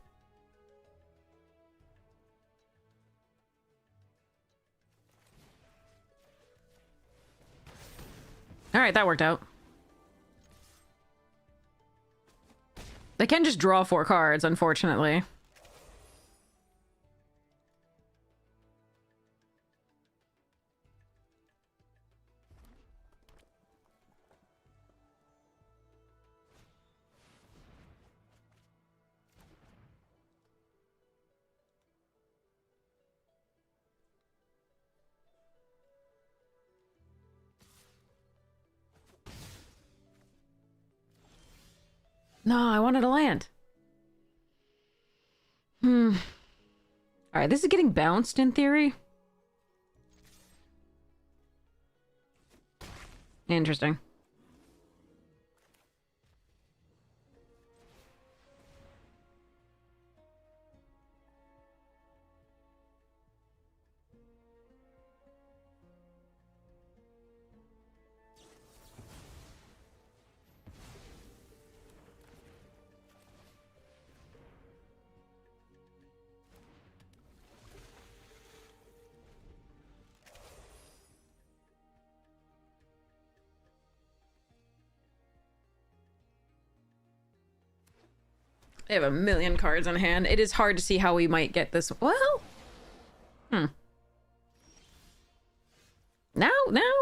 Alright, that worked out. They can just draw 4 cards, unfortunately. No, I wanted a land. Alright, this is getting bounced in theory. Interesting. They have a million cards in hand. It is hard to see how we might get this. Well, Now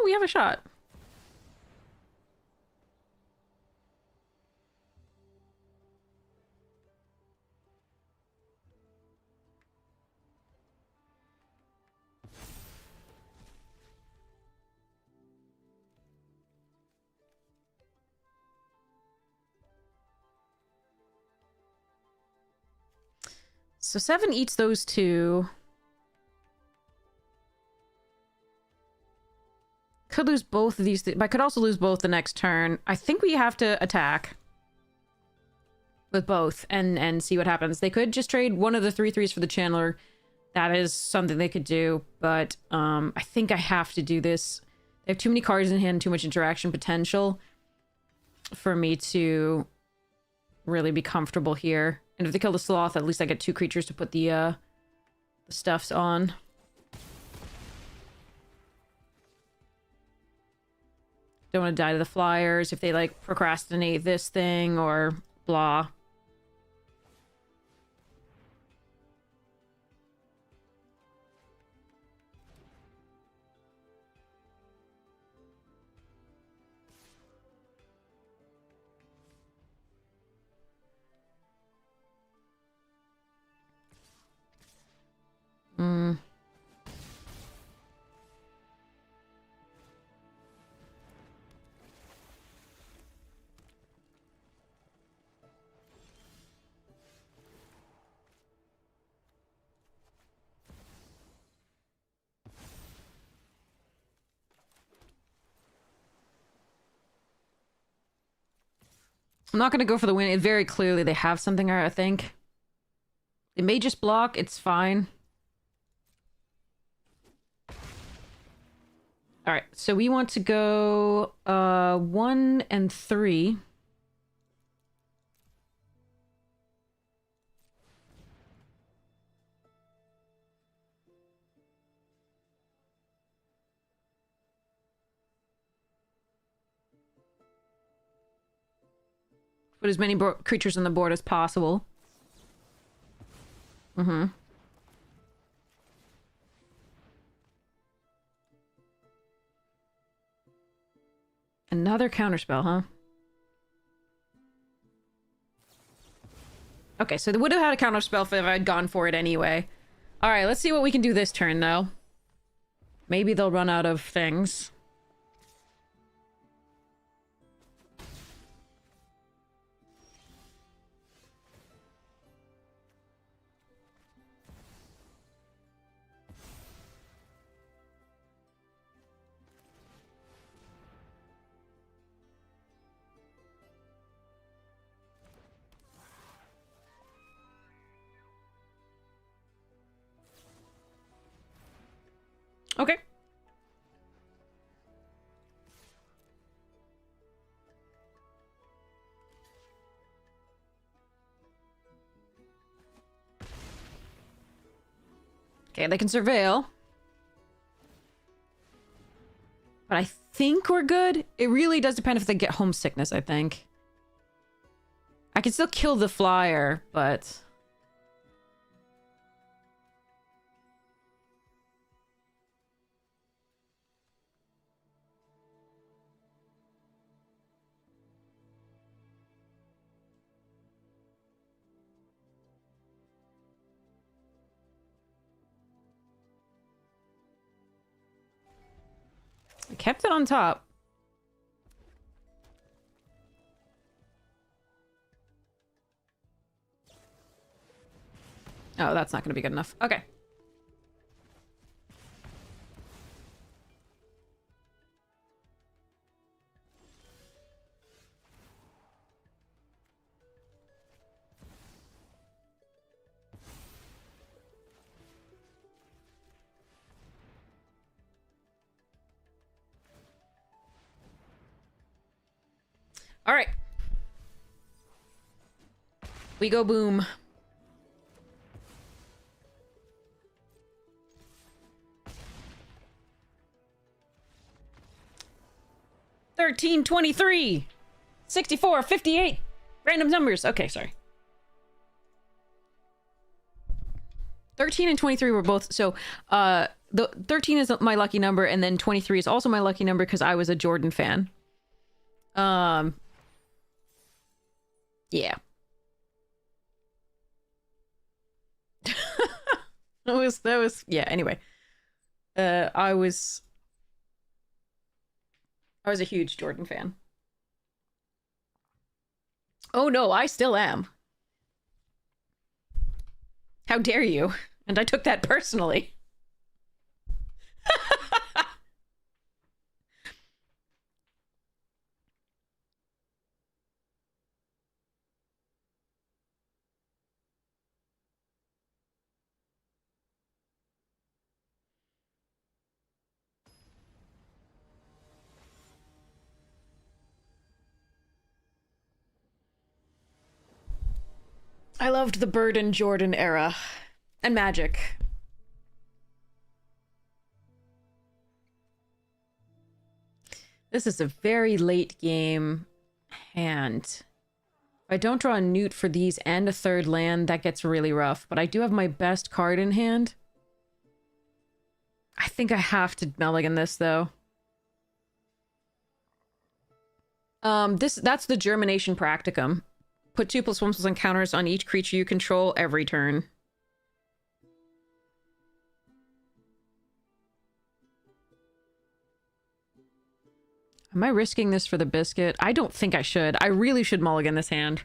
we have a shot. So 7 eats those 2. Could lose both of these, but I could also lose both the next turn. I think we have to attack with both and see what happens. They could just trade one of the 3/3s for the Channeler. That is something they could do, but I think I have to do this. They have too many cards in hand, too much interaction potential for me to really be comfortable here. And if they kill the Sloth, at least I get 2 creatures to put the stuffs on. Don't want to die to the Flyers if they, like, procrastinate this thing or blah. I'm not going to go for the win. It very clearly they have something, I think. They may just block. It's fine. All right, so we want to go 1 and 3. Put as many creatures on the board as possible. Mm-hmm. Another counterspell, huh? Okay, so they would have had a counterspell if I'd gone for it anyway. Alright, let's see what we can do this turn, though. Maybe they'll run out of things. Okay. Okay, they can surveil. But I think we're good. It really does depend if they get homesickness, I think. I can still kill the flyer, but... I kept it on top. Oh, that's not going to be good enough. Okay. All right. We go boom. $13, $23, $64, $58. Random numbers. Okay, sorry. 13 and 23 were both... So, the 13 is my lucky number, and then 23 is also my lucky number because I was a Jordan fan. Yeah. that was yeah, anyway. I was a huge Jordan fan. Oh no, I still am. How dare you? And I took that personally. I loved the Bird and Jordan era. And Magic. This is a very late game hand. If I don't draw a newt for these and a third land, that gets really rough. But I do have my best card in hand. I think I have to mulligan this, though. That's the Germination Practicum. Put 2+1/+1 counters on each creature you control every turn. Am I risking this for the biscuit? I don't think I should. I really should mulligan this hand.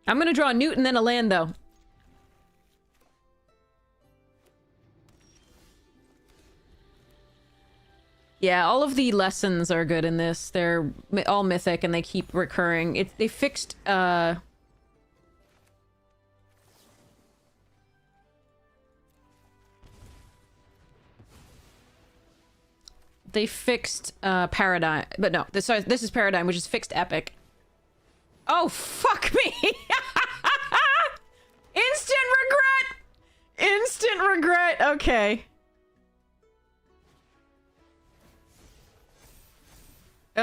I'm gonna draw a newt and then a land, though. Yeah, all of the lessons are good in this. They're all mythic and they keep recurring. They fixed, they fixed, Paradigm. But no, this is Paradigm, which is fixed Epic. Oh, fuck me! Instant regret! Instant regret! Okay.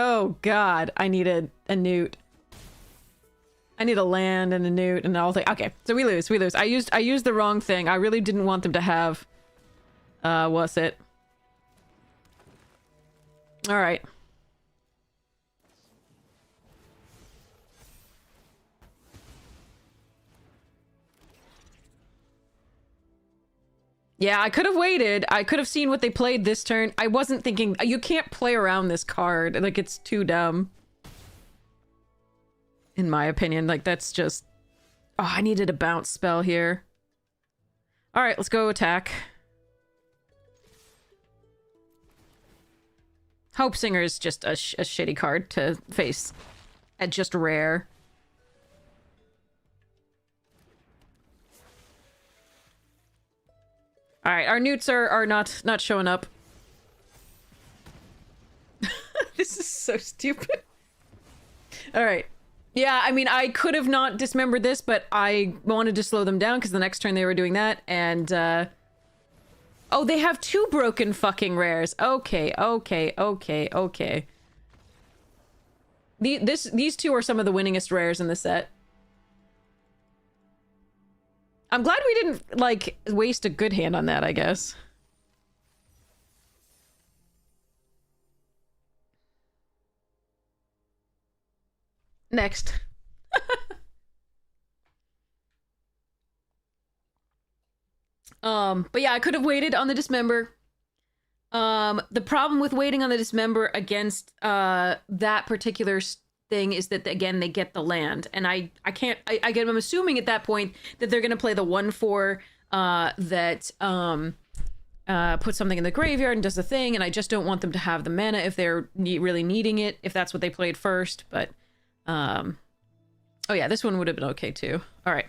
Oh god, I need a newt. I need a land and a newt and all thing. Okay, so we lose. I used the wrong thing. I really didn't want them to have what's it? All right. Yeah, I could have waited. I could have seen what they played this turn. I wasn't thinking... You can't play around this card. Like, it's too dumb. In my opinion. Like, that's just... Oh, I needed a bounce spell here. Alright, let's go attack. Hope Singer is just a shitty card to face. At just rare. Alright, our newts are not showing up. This is so stupid. Alright. Yeah, I mean, I could have not dismembered this, but I wanted to slow them down because the next turn they were doing that, and, Oh, they have 2 broken fucking rares. Okay. These 2 are some of the winningest rares in the set. I'm glad we didn't, like, waste a good hand on that, I guess. Next. But yeah, I could have waited on the Dismember. The problem with waiting on the Dismember against, that particular thing is that, again, they get the land. And I'm assuming at that point that they're gonna play the 1/4, that, puts something in the graveyard and does the thing, and I just don't want them to have the mana if they're really needing it, if that's what they played first, but, oh yeah, this one would have been okay too. Alright.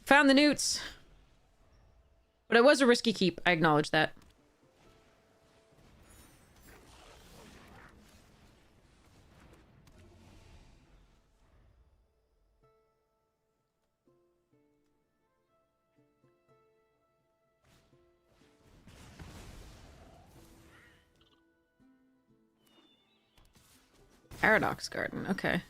Found the newts. But it was a risky keep, I acknowledge that. Paradox Garden, okay.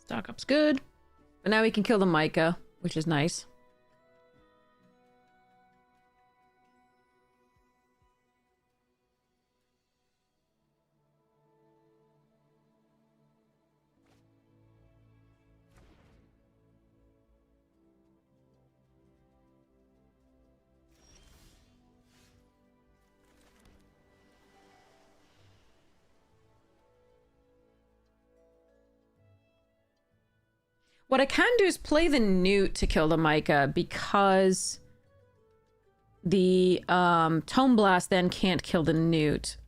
Stock up's good. But now we can kill the Micah, which is nice. What I can do is play the newt to kill the Micah, because the Tome Blast then can't kill the newt.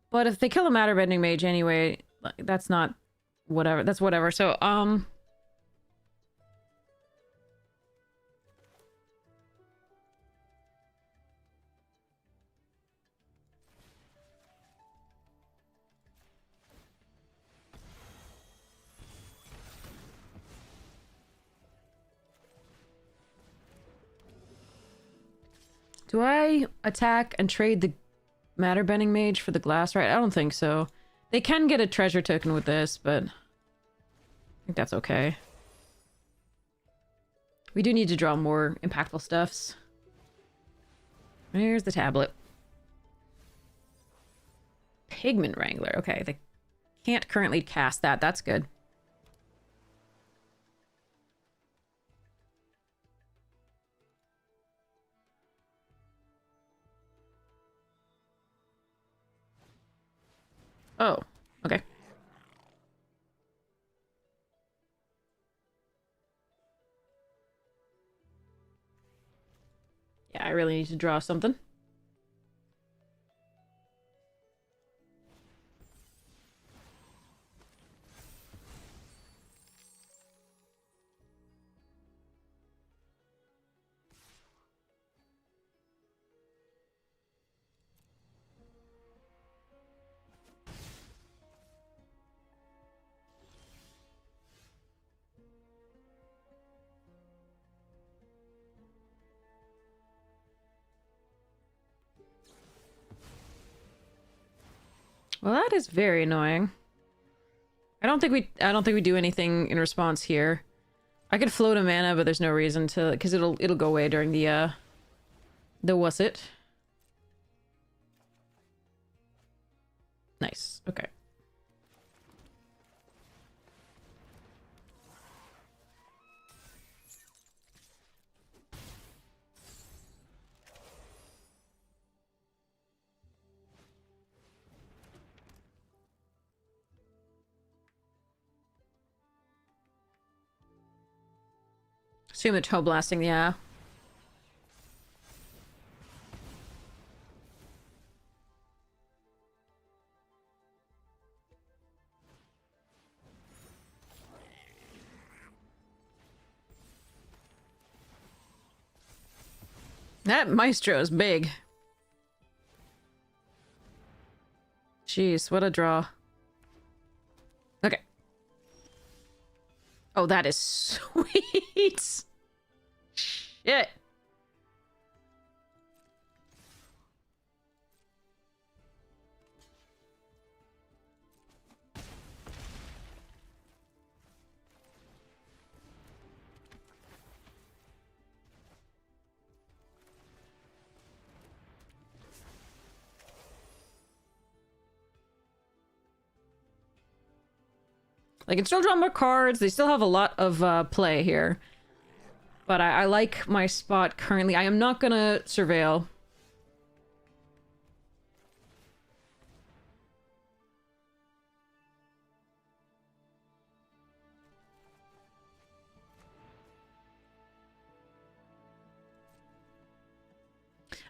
But if they kill a Matter Bending Mage anyway, that's not whatever. That's whatever. So, do I attack and trade the Matter Bending Mage for the Glass Right? I don't think so. They can get a treasure token with this, but I think that's okay. We do need to draw more impactful stuffs. There's the tablet. Pigment Wrangler. Okay, they can't currently cast that. That's good. Oh, okay. Yeah, I really need to draw something. Well, that is very annoying. I don't think we do anything in response here. I could float a mana, but there's no reason to, because it'll go away during the what's it? Nice. Okay. Assume the toe blasting, yeah. That maestro is big. Jeez, what a draw. Okay. Oh, that is sweet. Shit. They can still draw more cards. They still have a lot of play here. But I like my spot currently. I am not gonna surveil.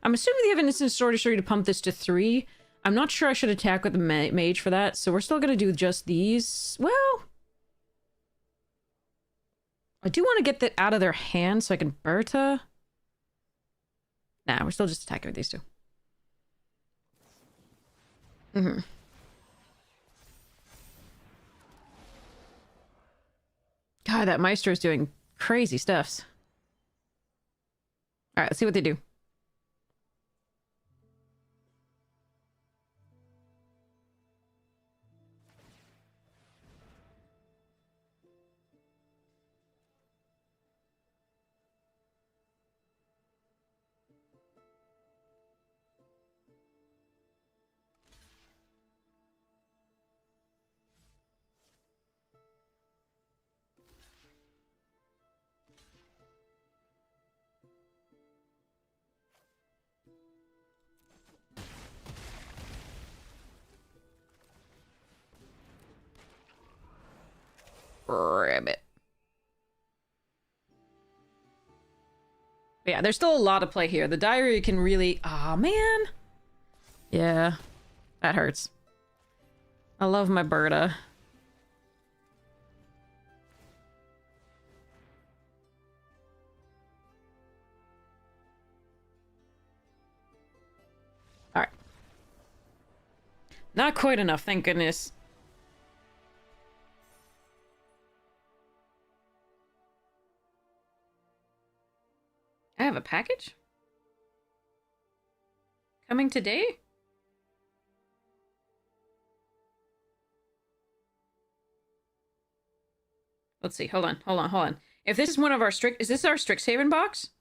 I'm assuming they have an instant sorcery to pump this to 3. I'm not sure I should attack with the mage for that, so we're still gonna do just these. Well, I do want to get that out of their hand so I can Berta. Nah, we're still just attacking with these two. Mm-hmm. God, that Maestro is doing crazy stuffs. Alright, let's see what they do. Rabbit. Yeah, there's still a lot of play here. The diary can really... Aw, man. Yeah, that hurts. I love my Berta. Alright. Not quite enough, thank goodness. I have a package? Coming today? Let's see, hold on. If this is one of our strict... Is this our Strixhaven box?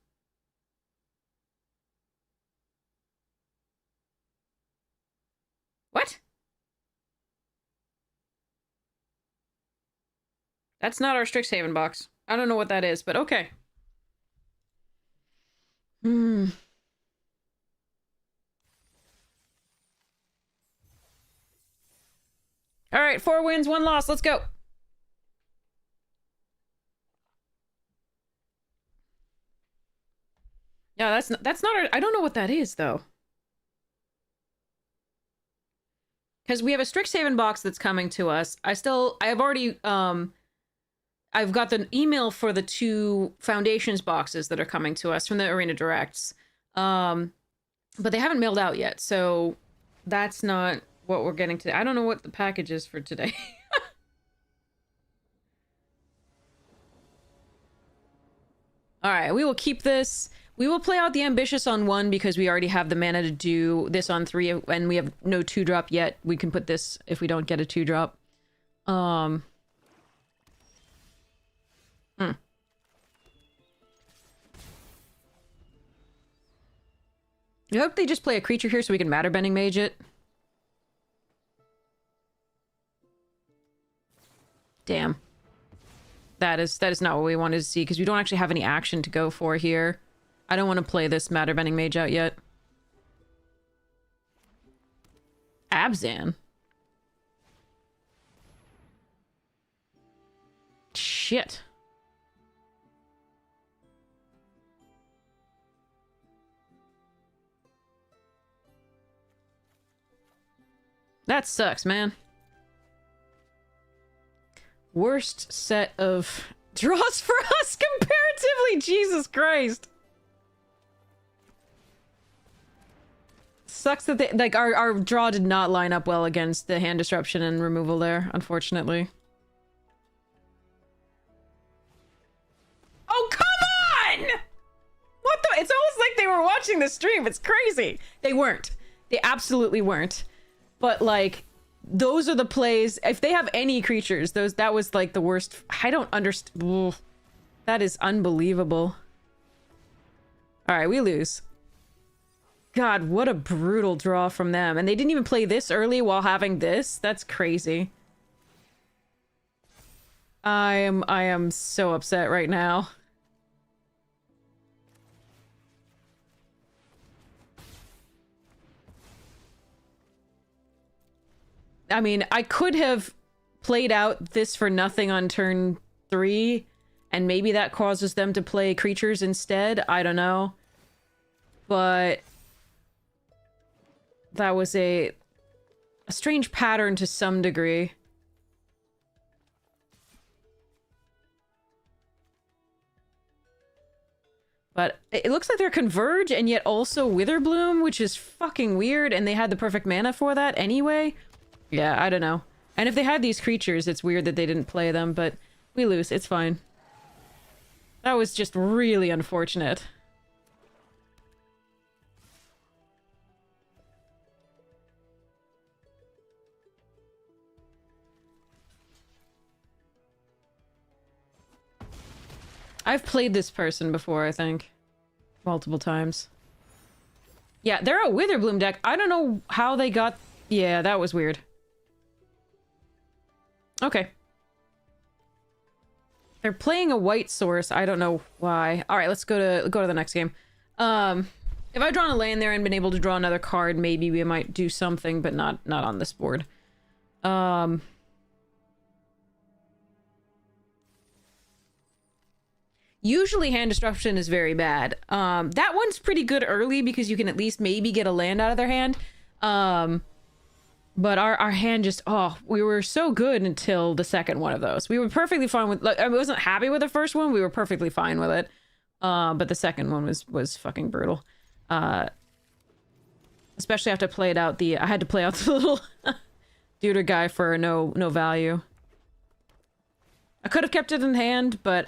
What? That's not our Strixhaven box. I don't know what that is, but okay. Hmm. All right, 4 wins, 1 loss. Let's go. Yeah, that's not I don't know what that is though. Because we have a Strixhaven box that's coming to us. I've already I've got the email for the 2 Foundations boxes that are coming to us from the Arena Directs. But they haven't mailed out yet, so that's not what we're getting today. I don't know what the package is for today. All right, we will keep this. We will play out the Ambitious on 1 because we already have the mana to do this on 3, and we have no 2-drop yet. We can put this if we don't get a 2-drop. I hope they just play a creature here so we can Matter Bending Mage it. Damn. That is not what we wanted to see, because we don't actually have any action to go for here. I don't want to play this Matter Bending Mage out yet. Abzan? Shit. That sucks, man. Worst set of draws for us comparatively, Jesus Christ. Sucks that they, like, our draw did not line up well against the hand disruption and removal there, unfortunately. Oh, come on! What the? It's almost like they were watching the stream. It's crazy. They weren't. They absolutely weren't. But, like, those are the plays. If they have any creatures, that was, like, the worst. I don't understand. That is unbelievable. Alright, we lose. God, what a brutal draw from them. And they didn't even play this early while having this? That's crazy. I am so upset right now. I mean, I could have played out this for nothing on turn 3, and maybe that causes them to play creatures instead. I don't know. But that was a strange pattern to some degree. But it looks like they're Converge and yet also Witherbloom, which is fucking weird, and they had the perfect mana for that anyway. Yeah, I don't know. And if they had these creatures, it's weird that they didn't play them, but we lose. It's fine. That was just really unfortunate. I've played this person before, I think. Multiple times. Yeah, they're a Witherbloom deck. I don't know how they got... Yeah, that was weird. Okay. They're playing a white source. I don't know why. All right, let's go to the next game. If I'd drawn a land there and been able to draw another card, maybe we might do something, but not on this board. Usually hand disruption is very bad. That one's pretty good early because you can at least maybe get a land out of their hand. But our hand just, we were so good until the second one of those. We were perfectly fine with, like, I wasn't happy with the first one. We were perfectly fine with it. But the second one was fucking brutal. Especially after I played out I had to play out the little Deuter guy for no value. I could have kept it in hand, but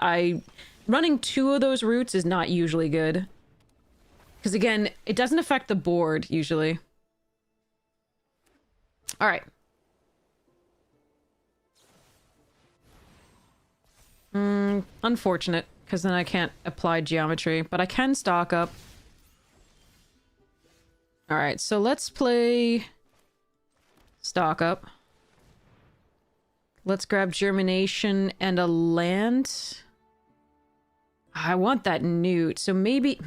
running 2 of those roots is not usually good. Because again, it doesn't affect the board usually. All right. Unfortunate, because then I can't apply geometry, but I can stock up. All right, so let's play stock up. Let's grab Germination and a land. I want that newt, so maybe...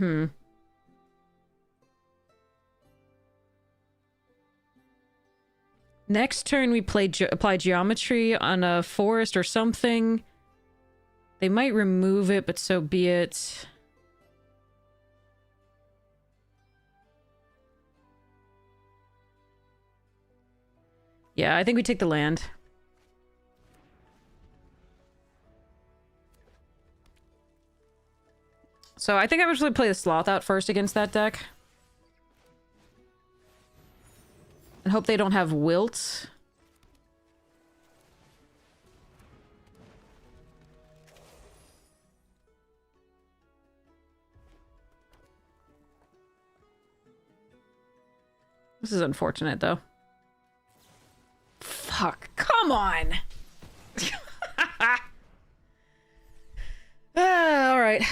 Next turn we apply geometry on a forest or something. They might remove it, but so be it. Yeah, I think we take the land. So I think I would actually play the Sloth out first against that deck. And hope they don't have Wilt. This is unfortunate, though. Fuck. Come on! Alright.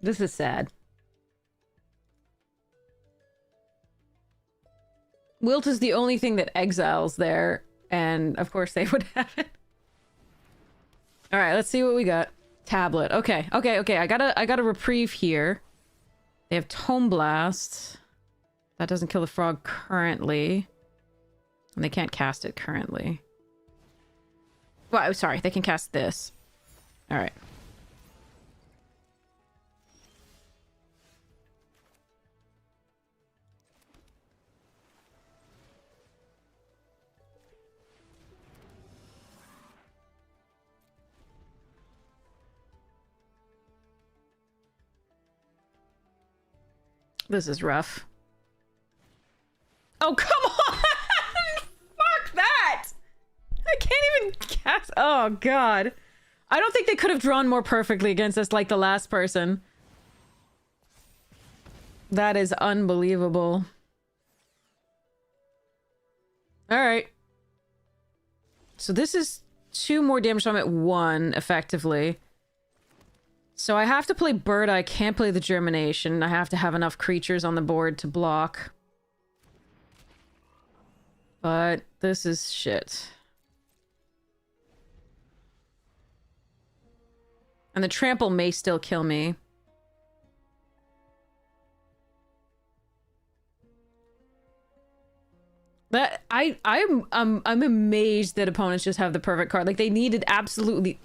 This is sad. Wilt is the only thing that exiles there, and of course they would have it. Alright, let's see what we got. Tablet. Okay. I got a reprieve here. They have Tome Blast. That doesn't kill the frog currently. And they can't cast it currently. Well, sorry, they can cast this. Alright. This is rough. Oh, come on! Fuck that! I can't even cast... Oh, God. I don't think they could have drawn more perfectly against us like the last person. That is unbelievable. Alright. So this is 2 more damage, so I'm at 1, effectively. So I have to play Bird. I can't play the Germination. I have to have enough creatures on the board to block. But this is shit. And the Trample may still kill me. That I'm amazed that opponents just have the perfect card. Like, they needed absolutely...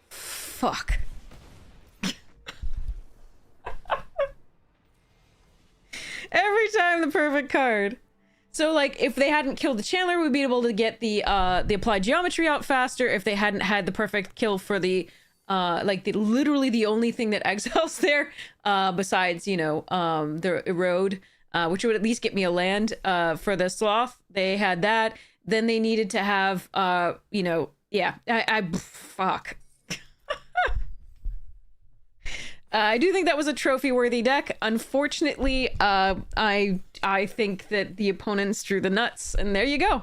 Fuck. Every time the perfect card. So, like, if they hadn't killed the Chandler, we'd be able to get the Applied Geometry out faster. If they hadn't had the perfect kill for the, literally the only thing that exiles there, besides, you know, the Erode, which would at least get me a land, for the Sloth. They had that. Then they needed to have, you know, yeah, fuck. I do think that was a trophy-worthy deck. Unfortunately, I think that the opponents drew the nuts, and there you go.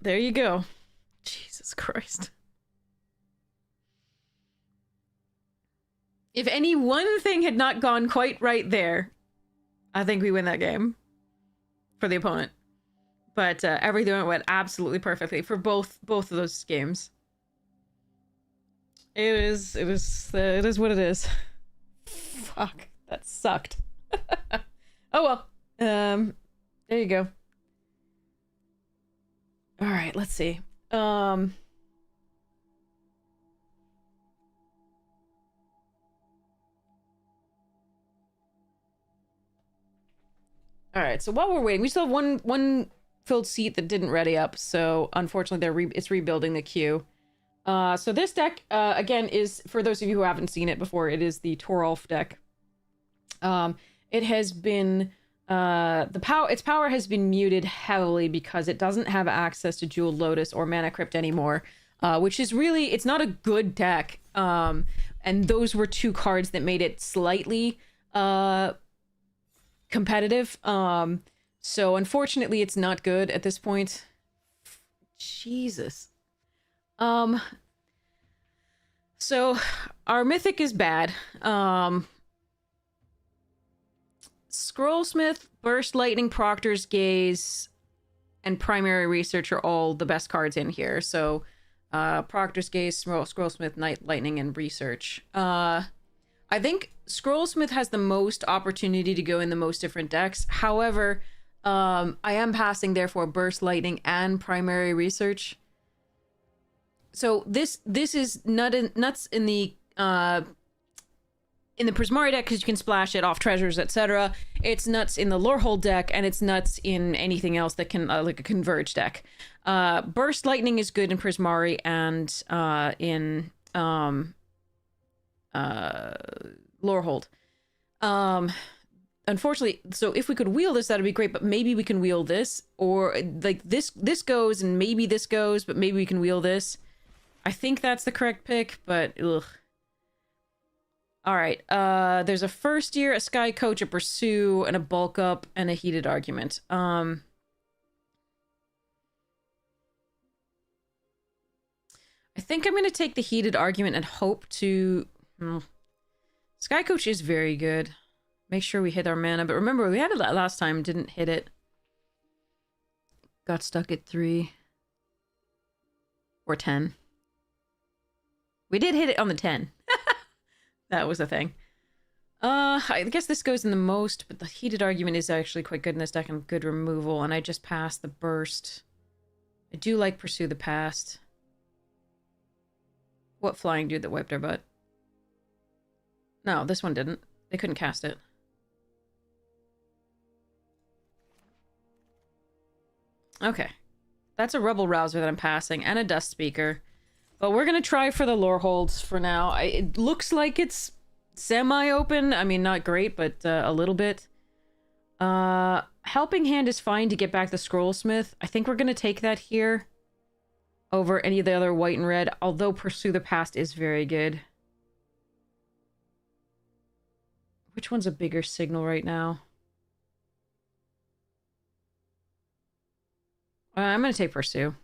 There you go. Jesus Christ. If any one thing had not gone quite right there, I think we win that game for the opponent. But everything went absolutely perfectly for both of those games. It is what it is. Fuck, that sucked. Oh well. There you go. All right, let's see. All right, so while we're waiting, we still have one filled seat that didn't ready up, so unfortunately it's rebuilding the queue. So this deck, again, is, for those of you who haven't seen it before, it is the Torolf deck. It has been, its power has been muted heavily because it doesn't have access to Jeweled Lotus or Mana Crypt anymore, which is really, it's not a good deck. And those were 2 cards that made it slightly, competitive. So So unfortunately, it's not good at this point. Jesus. So our mythic is bad. Scrollsmith, Burst Lightning, Proctor's Gaze, and Primary Research are all the best cards in here. So Proctor's Gaze, Scrollsmith, Lightning, and Research. I think Scrollsmith has the most opportunity to go in the most different decks. However, I am passing, therefore, Burst Lightning and Primary Research. So this is nuts in the Prismari deck because you can splash it off treasures, etc. It's nuts in the Lorehold deck, and it's nuts in anything else that can, like a Converge deck. Burst Lightning is good in Prismari and in Lorehold. Unfortunately, so if we could wheel this, that'd be great, but maybe we can wheel this, or like this goes, and maybe this goes, but maybe we can wheel this. I think that's the correct pick, but ugh. All right, there's a First Year, a Sky Coach, a Pursue, and a Bulk Up, and a Heated Argument. I think I'm going to take the Heated Argument and hope to... Sky Coach is very good. Make sure we hit our mana, but remember, we had it last time, didn't hit it. Got stuck at 3. Or 10. We did hit it on the 10. That was a thing. I guess this goes in the most, but the Heated Argument is actually quite good in this deck and good removal, and I just passed the Burst. I do like Pursue the Past. What flying dude that wiped our butt? No, this one didn't. They couldn't cast it. Okay. That's a Rebel Rouser that I'm passing, and a Dust Speaker. But we're going to try for the Loreholds for now. It looks like it's semi-open. I mean, not great, but a little bit. Helping Hand is fine to get back the Scrollsmith. I think we're going to take that here over any of the other white and red, although Pursue the Past is very good. Which one's a bigger signal right now? I'm going to take Pursue.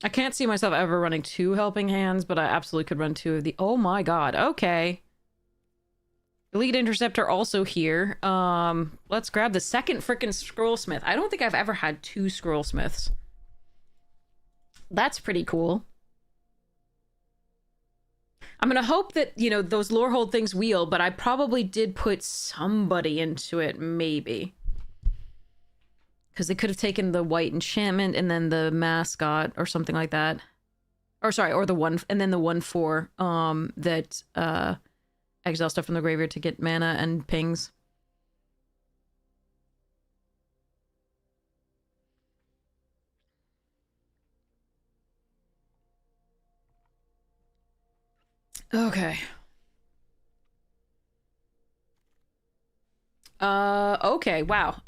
I can't see myself ever running 2 Helping Hands, but I absolutely could run 2 of the... Oh my god, okay. Elite Interceptor also here. Let's grab the second frickin' Scrollsmith. I don't think I've ever had 2 Scrollsmiths. That's pretty cool. I'm gonna hope that, you know, those Lorehold things wheel, but I probably did put somebody into it, maybe. Because they could have taken the white enchantment and then the mascot or something like that. Or sorry, or the 1 and then the 1/4 that exile stuff from the graveyard to get mana and pings. Okay. Okay, wow.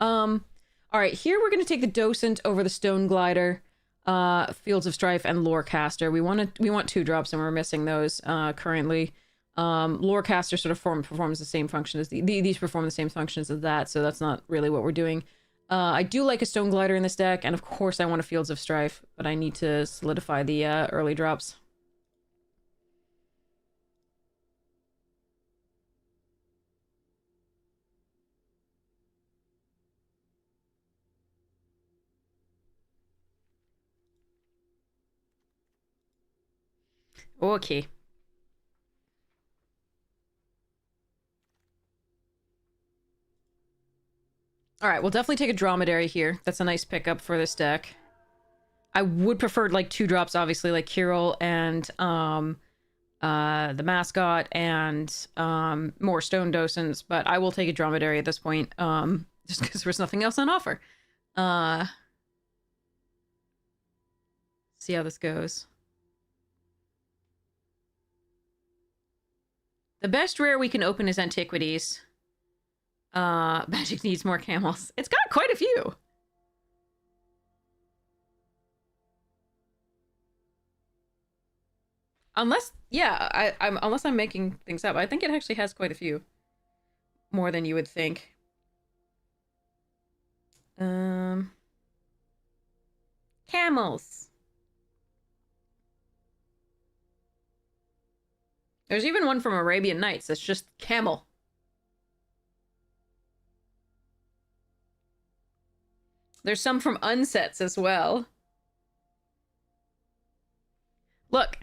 All right, here we're going to take the Docent over the Stone Glider, Fields of Strife, and Lorecaster. We want 2 drops, and we're missing those currently. Lorecaster sort of performs the same function as these perform the same functions as that, so that's not really what we're doing. I do like a Stone Glider in this deck, and of course I want a Fields of Strife, but I need to solidify the early drops. Okay. All right, we'll definitely take a Dromedary here. That's a nice pickup for this deck. I would prefer like 2 drops, obviously, like Kirill and the mascot and more Stone Docents, but I will take a Dromedary at this point, just because there's nothing else on offer. See how this goes. The best rare we can open is Antiquities. Magic needs more camels. It's got quite a few. Unless, yeah, unless I'm making things up. I think it actually has quite a few. More than you would think. Camels. There's even one from Arabian Nights that's just camel. There's some from Unsets as well. Look.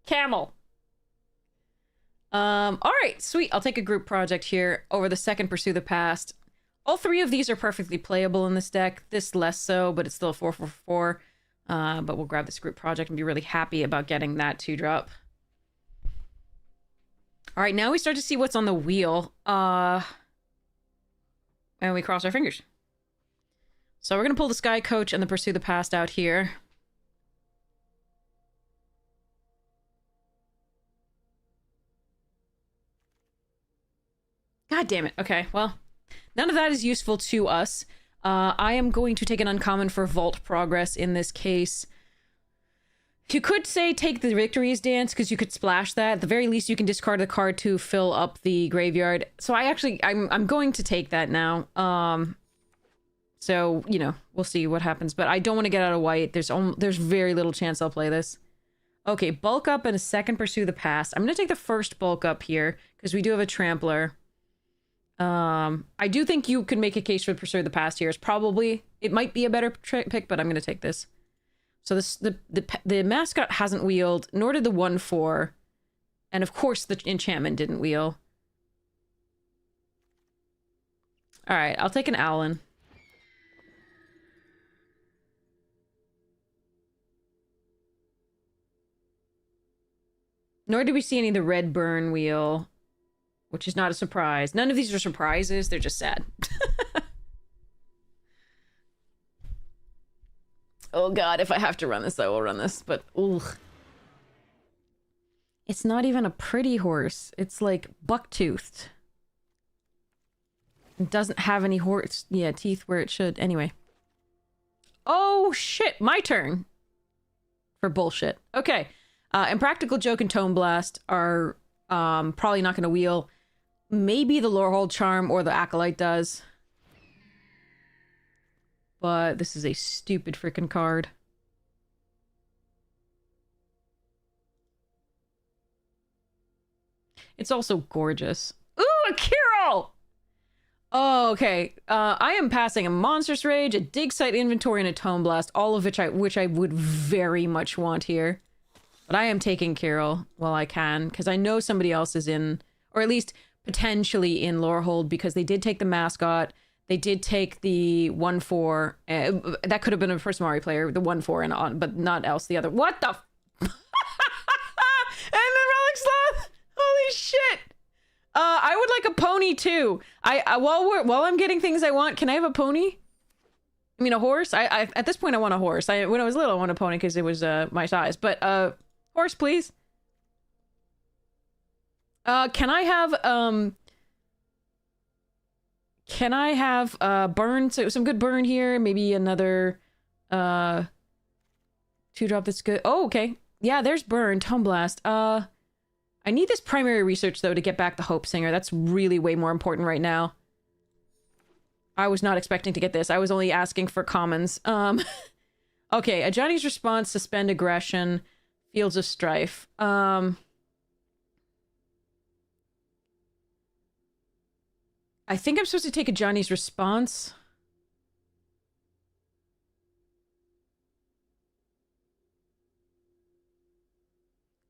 Camel. All right, sweet. I'll take a group project here over the second Pursue the Past. All three of these are perfectly playable in this deck. This less so, but it's still a 4/4/4. But we'll grab this group project and be really happy about getting that 2-drop. All right, now we start to see what's on the wheel. And we cross our fingers. So we're going to pull the Sky Coach and the Pursue the Past out here. God damn it. Okay, well, none of that is useful to us. I am going to take an uncommon for Vault Progress in this case. You could say take the Victory's Dance, because you could splash that. At the very least, you can discard the card to fill up the graveyard. So I'm going to take that now. So, you know, we'll see what happens. But I don't want to get out of white. There's very little chance I'll play this. Okay, bulk up and a second Pursue the Past. I'm going to take the first bulk up here, because we do have a Trampler. I do think you could make a case for Pursue the Past here. It might be a better pick, but I'm going to take this. So the mascot hasn't wheeled, nor did the 1/4. And of course the enchantment didn't wheel. All right, I'll take an Owlin. Nor did we see any of the red burn wheel, which is not a surprise. None of these are surprises, they're just sad. Oh god, if I have to run this, I will run this, but ugh. It's not even a pretty horse. It's like buck-toothed. It doesn't have any teeth where it should. Anyway. Oh shit, my turn. For bullshit. Okay. Impractical Joke and Tome Blast are probably not going to wheel. Maybe the Lorehold Charm or the Acolyte does. But this is a stupid freaking card. It's also gorgeous. Ooh, a Kirill! Oh, okay. I am passing a Monstrous Rage, a Dig Site Inventory, and a Tome Blast, all of which I would very much want here. But I am taking Kirill while I can, because I know somebody else is in, or at least potentially in Lorehold, because they did take the mascot. They did take the 1/4. That could have been a Prismari player, the 1/4 and on, but not else the other. What the? And the Relic Sloth. Holy shit! I would like a pony too. While I'm getting things I want, can I have a pony? I mean, a horse. I at this point I want a horse. When I was little, I wanted a pony because it was my size. But horse, please. Can I have Can I have burn? So some good burn here. Maybe another 2-drop that's good. Oh, okay. Yeah, there's burn. Tome Blast. I need this primary research though to get back the Hope Singer. That's really way more important right now. I was not expecting to get this. I was only asking for commons. Okay, a Johnny's Response, Suspend Aggression, Fields of Strife. I think I'm supposed to take a Johnny's Response.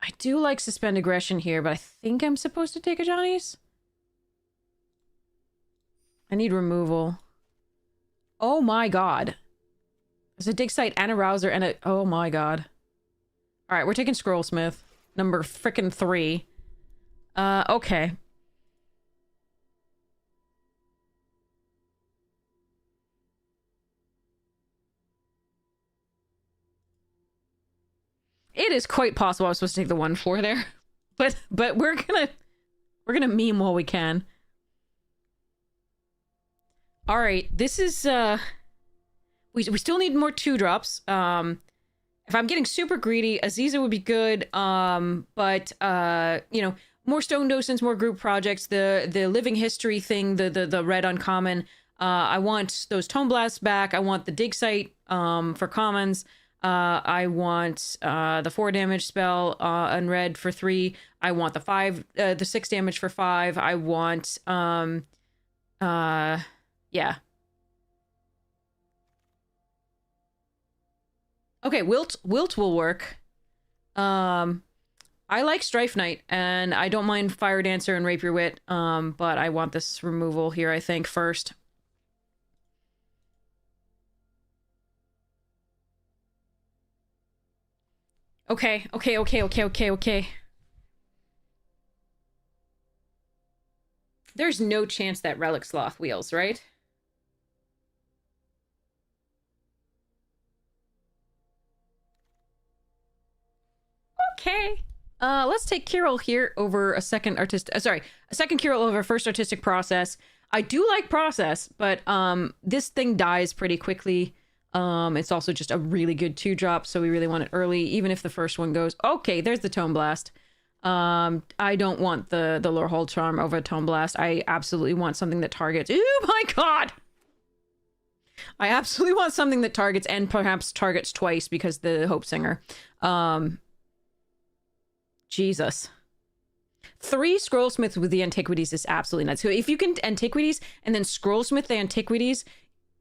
I do like Suspend Aggression here, but I think I'm supposed to take a Johnny's. I need removal. Oh my god. There's a Dig Site and a Rouser and a... Oh my god. Alright, we're taking Scrollsmith. Number frickin' 3. Okay. It is quite possible I was supposed to take the 1/4 there. But we're gonna meme while we can. All right, this is we still need more 2-drops. If I'm getting super greedy, Aziza would be good. But you know, more stone docents, more group projects, the living history thing, the red uncommon. I want those tone blasts back. I want the dig site for commons. I want the 4 damage spell on red for 3. I want the 6 damage for 5. I want yeah. Okay, Wilt will work. I like Strife Knight, and I don't mind Fire Dancer and Rapier Wit, but I want this removal here, I think, first. Okay. There's no chance that Relic Sloth wheels, right? Okay. Let's take Kirill here over a second a second Kirill over first artistic process. I do like process, but this thing dies pretty quickly. It's also just a really good 2-drop, so we really want it early, even if the first one goes. Okay, there's the Tone Blast. I don't want the Lorehold Charm over Tone Blast. I absolutely want something that targets. Oh my god! I absolutely want something that targets, and perhaps targets twice because the Hope Singer. Jesus. 3 Scrollsmiths with the Antiquities is absolutely nuts. So if you can Antiquities and then Scrollsmith the Antiquities,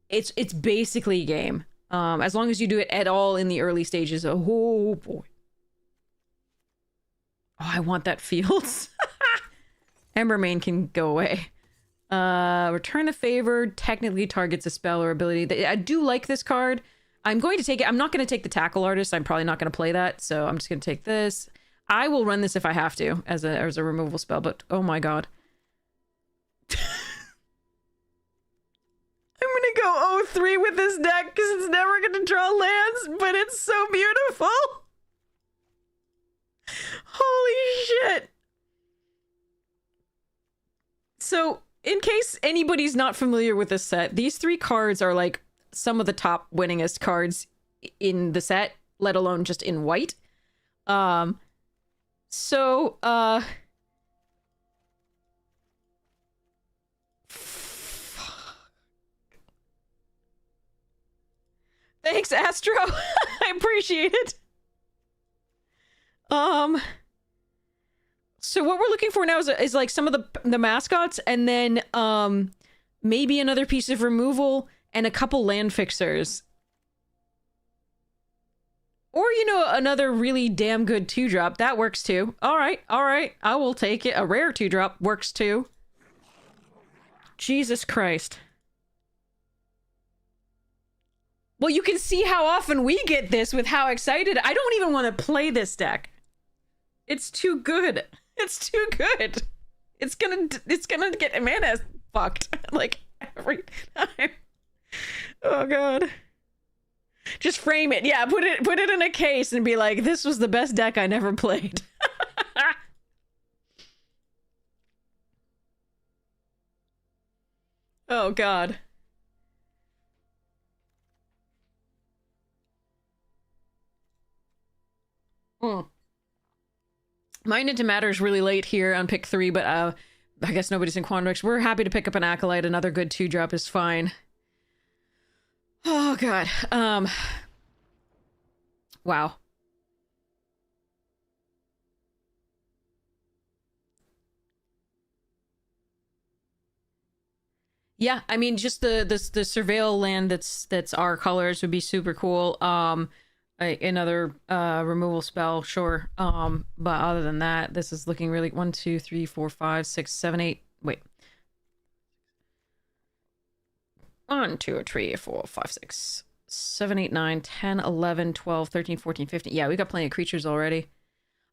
it's basically a game. As long as you do it at all in the early stages. Oh boy. Oh, I want that Fields. Embermane can go away. Return the Favor technically targets a spell or ability. I do like this card. I'm going to take it. I'm not going to take the Tackle Artist. I'm probably not going to play that, so I'm just going to take this. I will run this if I have to as a removal spell, but oh my god. I'm gonna go 0-3 with this deck because it's never gonna draw lands, but it's so beautiful. Holy shit. So, in case anybody's not familiar with this set, these 3 cards are like some of the top winningest cards in the set, let alone just in white. So, thanks, Astro. I appreciate it. So what we're looking for now is like some of the mascots, and then maybe another piece of removal and a couple land fixers. Or, you know, another really damn good 2-drop. That works too. All right. I will take it. A rare 2-drop works too. Jesus Christ. Well, you can see how often we get this with how excited. I don't even want to play this deck. It's too good. It's too good. It's gonna get mana fucked like every time. Oh god. Just frame it. Yeah, put it in a case and be like, this was the best deck I never played. Oh god. Mine into Matter is really late here on pick 3, but I guess nobody's in Quandrix. We're happy to pick up an Acolyte. Another good 2-drop is fine. Oh god. Wow. Yeah, I mean, just the surveil land that's our colors would be super cool. Another removal spell, sure. But other than that, this is looking really 1, 2, 3, 4, 5, 6, 7, 8. Wait. 1, 2, 3, 4, 5, 6, 7, 8, 9, 10, 11, 12, 13, 14, 15. Yeah, we got plenty of creatures already.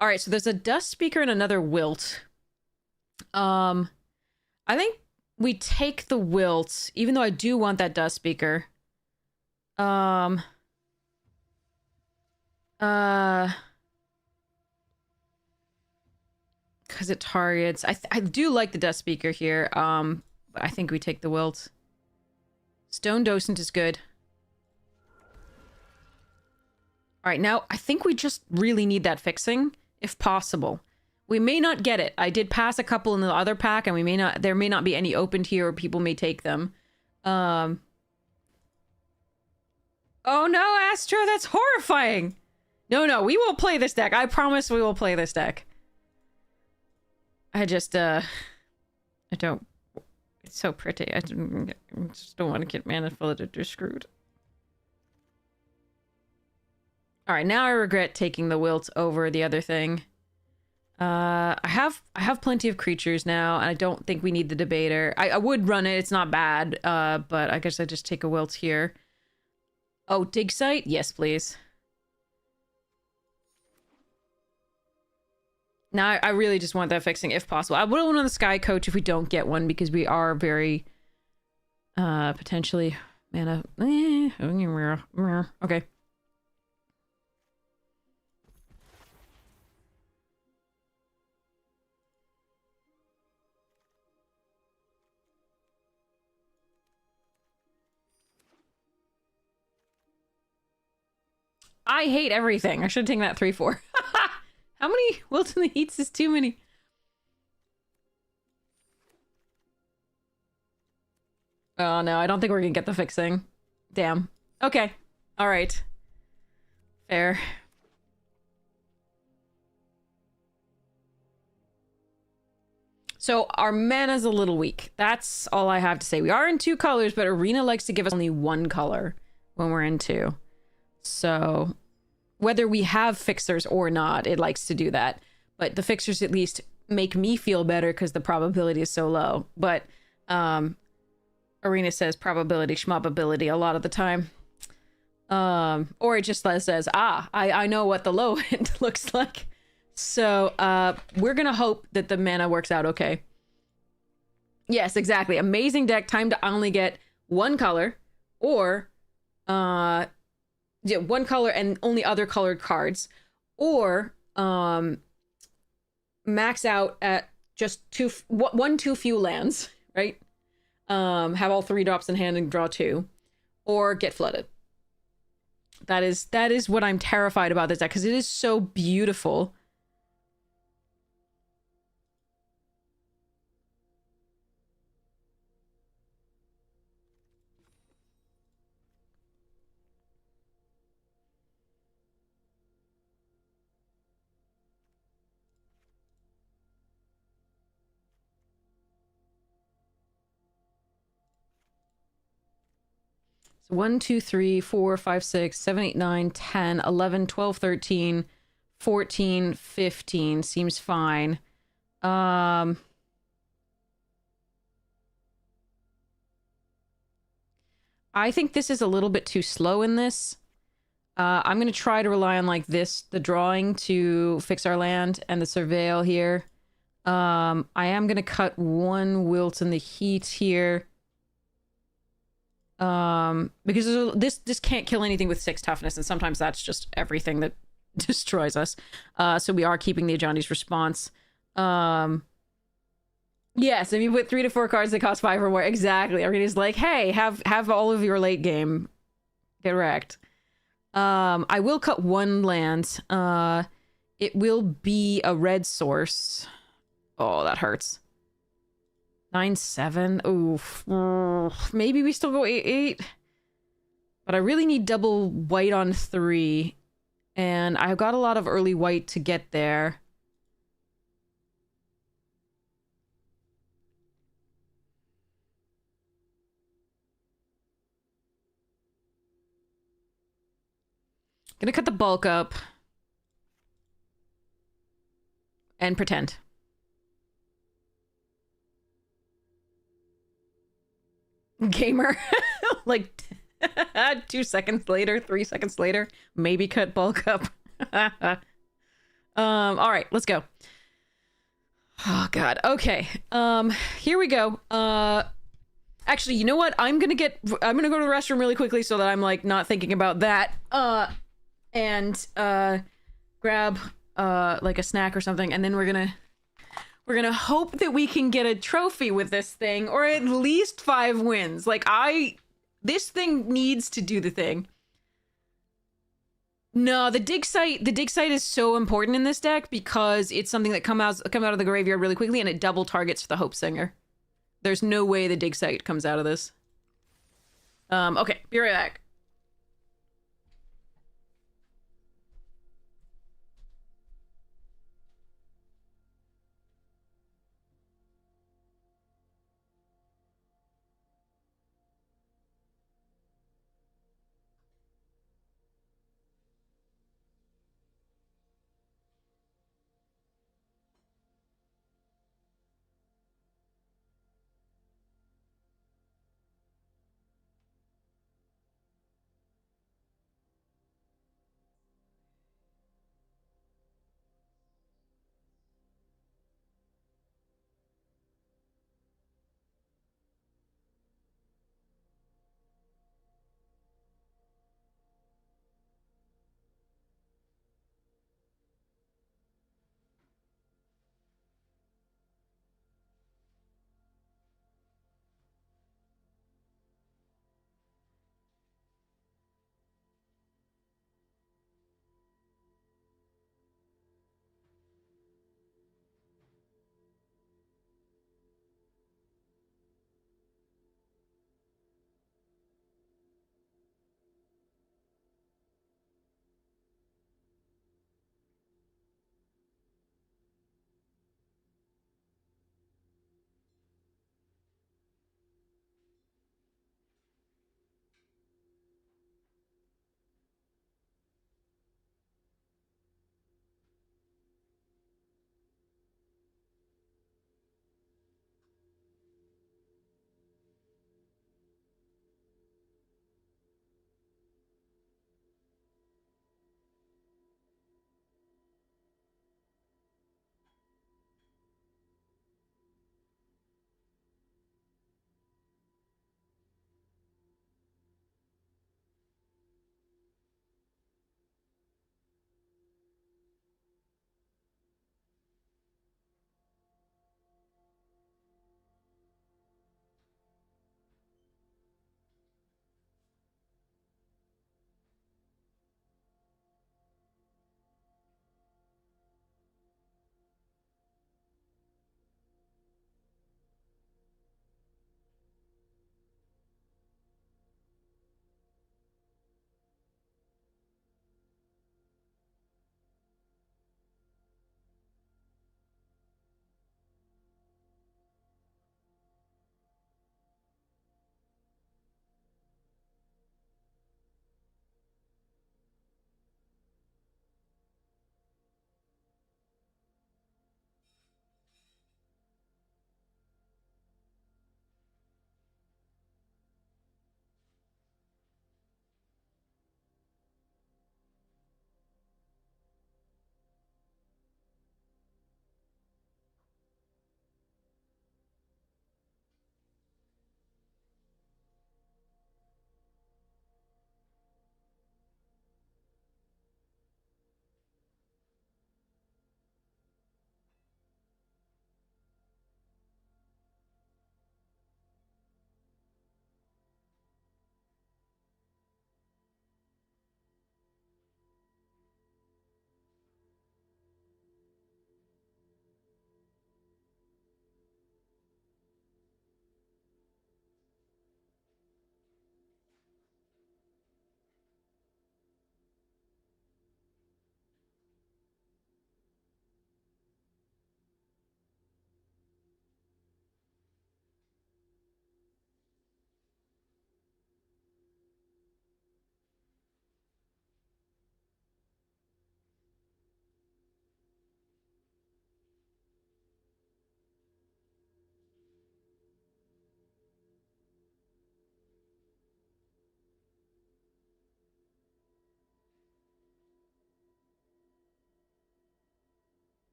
All right, so there's a Dust Speaker and another Wilt. I think we take the Wilt, even though I do want that Dust Speaker. because it targets. I do like the Death Speaker here. But I think we take the Wilt. Stone Docent is good. All right, now I think we just really need that fixing, if possible. We may not get it. I did pass a couple in the other pack, and we may not. There may not be any opened here, or people may take them. Oh no, Astro, that's horrifying. No, we will play this deck. I promise we will play this deck. I just don't. It's so pretty. I just don't want to get mana flooded or screwed. All right, now I regret taking the Wilt over the other thing. I have plenty of creatures now, and I don't think we need the Debater. I would run it. It's not bad, but I guess I just take a Wilt here. Oh, Dig Site? Yes, please. Now, I really just want that fixing, if possible. I would want the Sky Coach if we don't get one, because we are very, potentially mana. Okay. I hate everything. I should have taken that 3/4. How many Wilton the Heats is too many? Oh no, I don't think we're gonna get the fixing. Damn. Okay. Alright. Fair. So our mana's a little weak. That's all I have to say. We are in 2 colors, but Arena likes to give us only 1 color when we're in 2. So whether we have fixers or not, it likes to do that. But the fixers at least make me feel better because the probability is so low. But Arena says probability, schmobability a lot of the time. Or it just says, I know what the low end looks like. So we're going to hope that the mana works out okay. Yes, exactly. Amazing deck. Time to only get 1 color or... yeah, 1 color and only other colored cards, or max out at just 1 too few lands, right? Have all 3 drops in hand and draw 2, or get flooded. That is what I'm terrified about this deck, because it is so beautiful. So 1, 2, 3, 4, 5, 6, 7, 8, 9, 10, 11, 12, 13, 14, 15 seems fine. I think this is a little bit too slow in this. I'm going to try to rely on like this, the drawing to fix our land, and the surveil here. I am going to cut 1 Wilt in the Heat here. Because this can't kill anything with 6 toughness, and sometimes that's just everything that destroys us. So we are keeping the Ajandi's Response. Yes, if you put 3 to 4 cards that cost 5 or more, exactly. Arena's like, hey, have all of your late game. Get wrecked. I will cut 1 land. It will be a red source. Oh, that hurts. 9/7. Oof. Maybe we still go 8/8. But I really need double white on 3. And I've got a lot of early white to get there. Gonna cut the bulk up. And pretend. Gamer. Like 2 seconds later, 3 seconds later, maybe cut bulk up. All right, let's go. Oh god. Okay. Here we go. Actually, you know what? I'm gonna go to the restroom really quickly so that I'm like not thinking about that. And grab like a snack or something, and then we're gonna We're gonna hope that we can get a trophy with this thing, or at least 5 wins. Like, this thing needs to do the thing. No, the dig site is so important in this deck because it's something that come out of the graveyard really quickly, and it double targets the Hope Singer. There's no way the dig site comes out of this. Okay, be right back.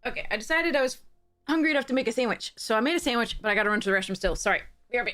Okay, I decided I was hungry enough to make a sandwich. So I made a sandwich, but I gotta run to the restroom still. Sorry. BRB.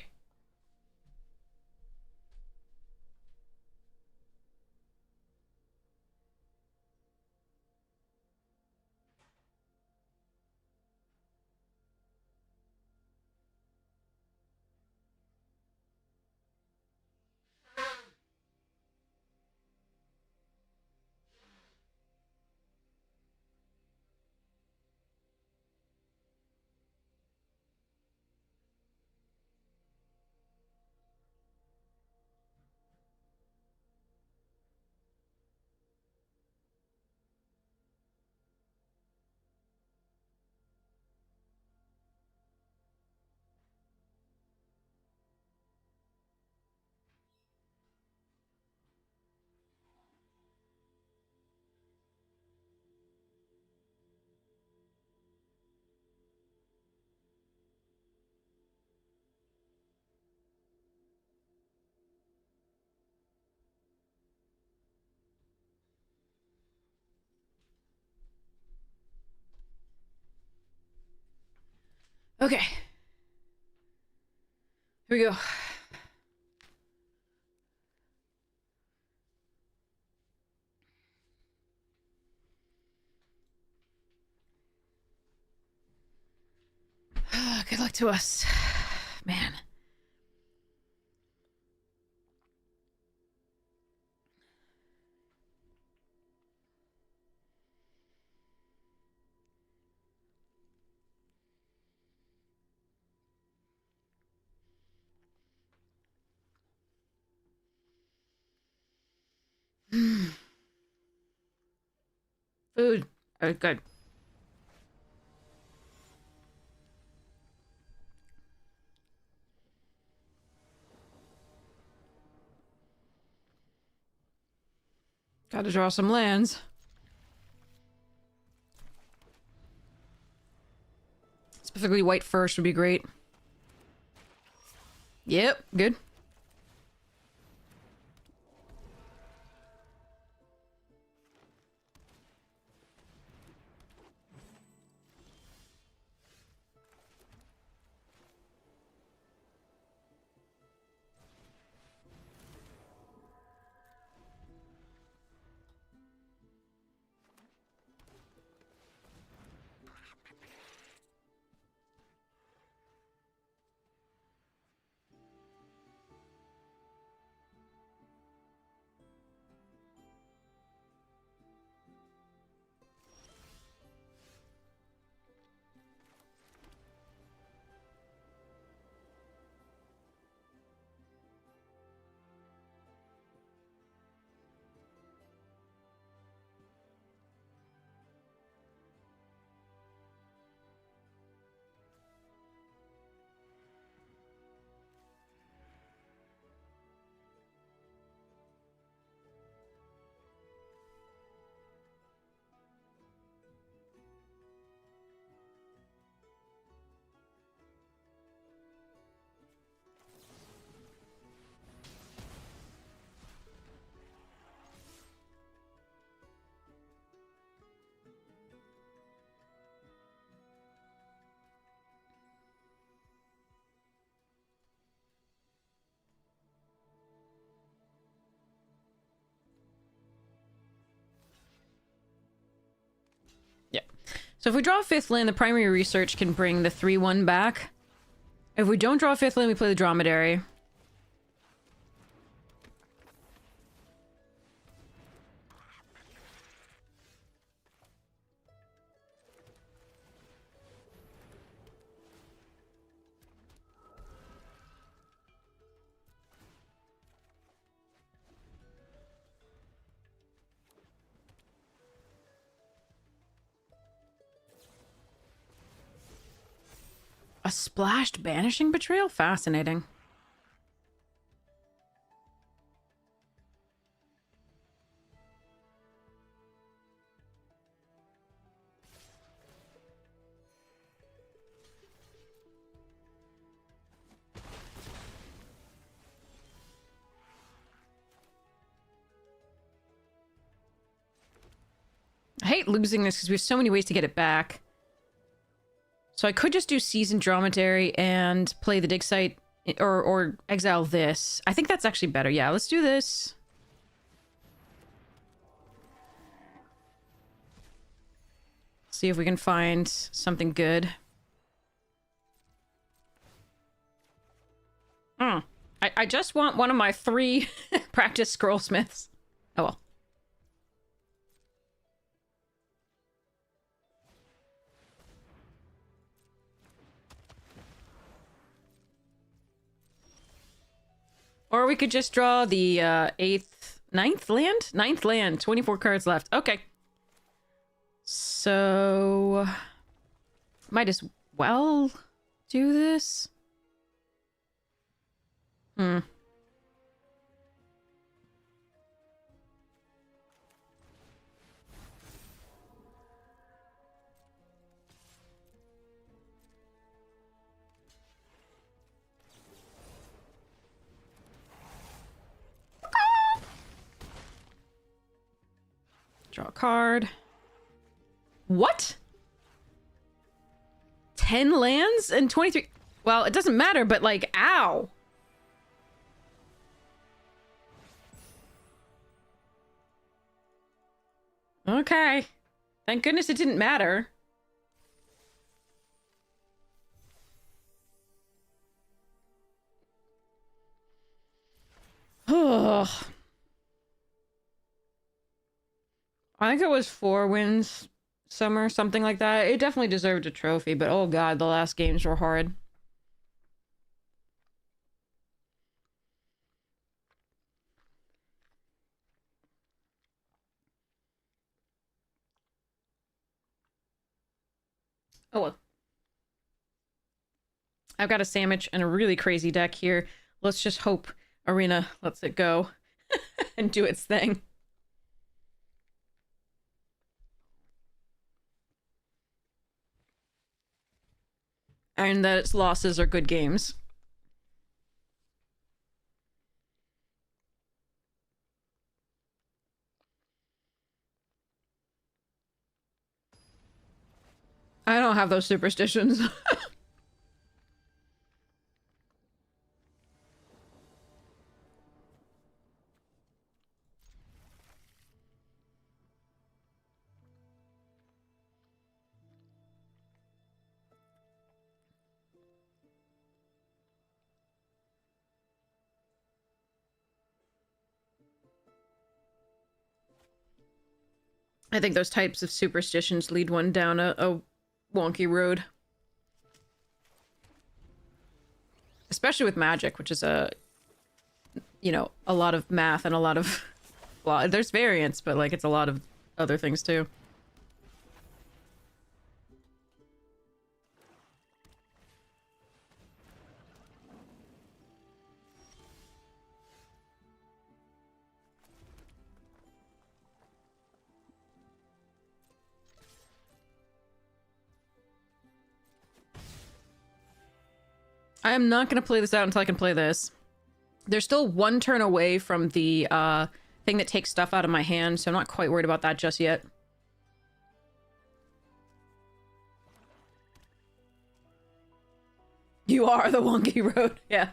Okay. Here we go. Good luck to us. Man. Food. Good. Gotta draw some lands. Specifically white first would be great. Yep, good. Yep. So if we draw a 5th land, the primary research can bring the 3/1 back. If we don't draw a 5th land, we play the dromedary. A splashed banishing betrayal? Fascinating. I hate losing this because we have so many ways to get it back. So I could just do Seasoned Dromedary and play the dig site, or exile this. I think that's actually better. Yeah, let's do this. See if we can find something good. I just want one of my 3 practice scrollsmiths. Oh well. Or we could just draw the 9th land? 9th land. 24 cards left. Okay. So... might as well do this. Draw a card. What? 10 lands and 23... well, it doesn't matter, but like, ow. Okay. Thank goodness it didn't matter. Ugh. I think it was 4 wins summer, something like that. It definitely deserved a trophy, but oh god, the last games were horrid. Oh well. I've got a sandwich and a really crazy deck here. Let's just hope Arena lets it go and do its thing. And that its losses are good games. I don't have those superstitions. I think those types of superstitions lead one down a wonky road. Especially with magic, which is a lot of math and a lot of... well, there's variance, but like it's a lot of other things too. I am not going to play this out until I can play this. They're still 1 turn away from the thing that takes stuff out of my hand, so I'm not quite worried about that just yet. You are the wonky road, yeah.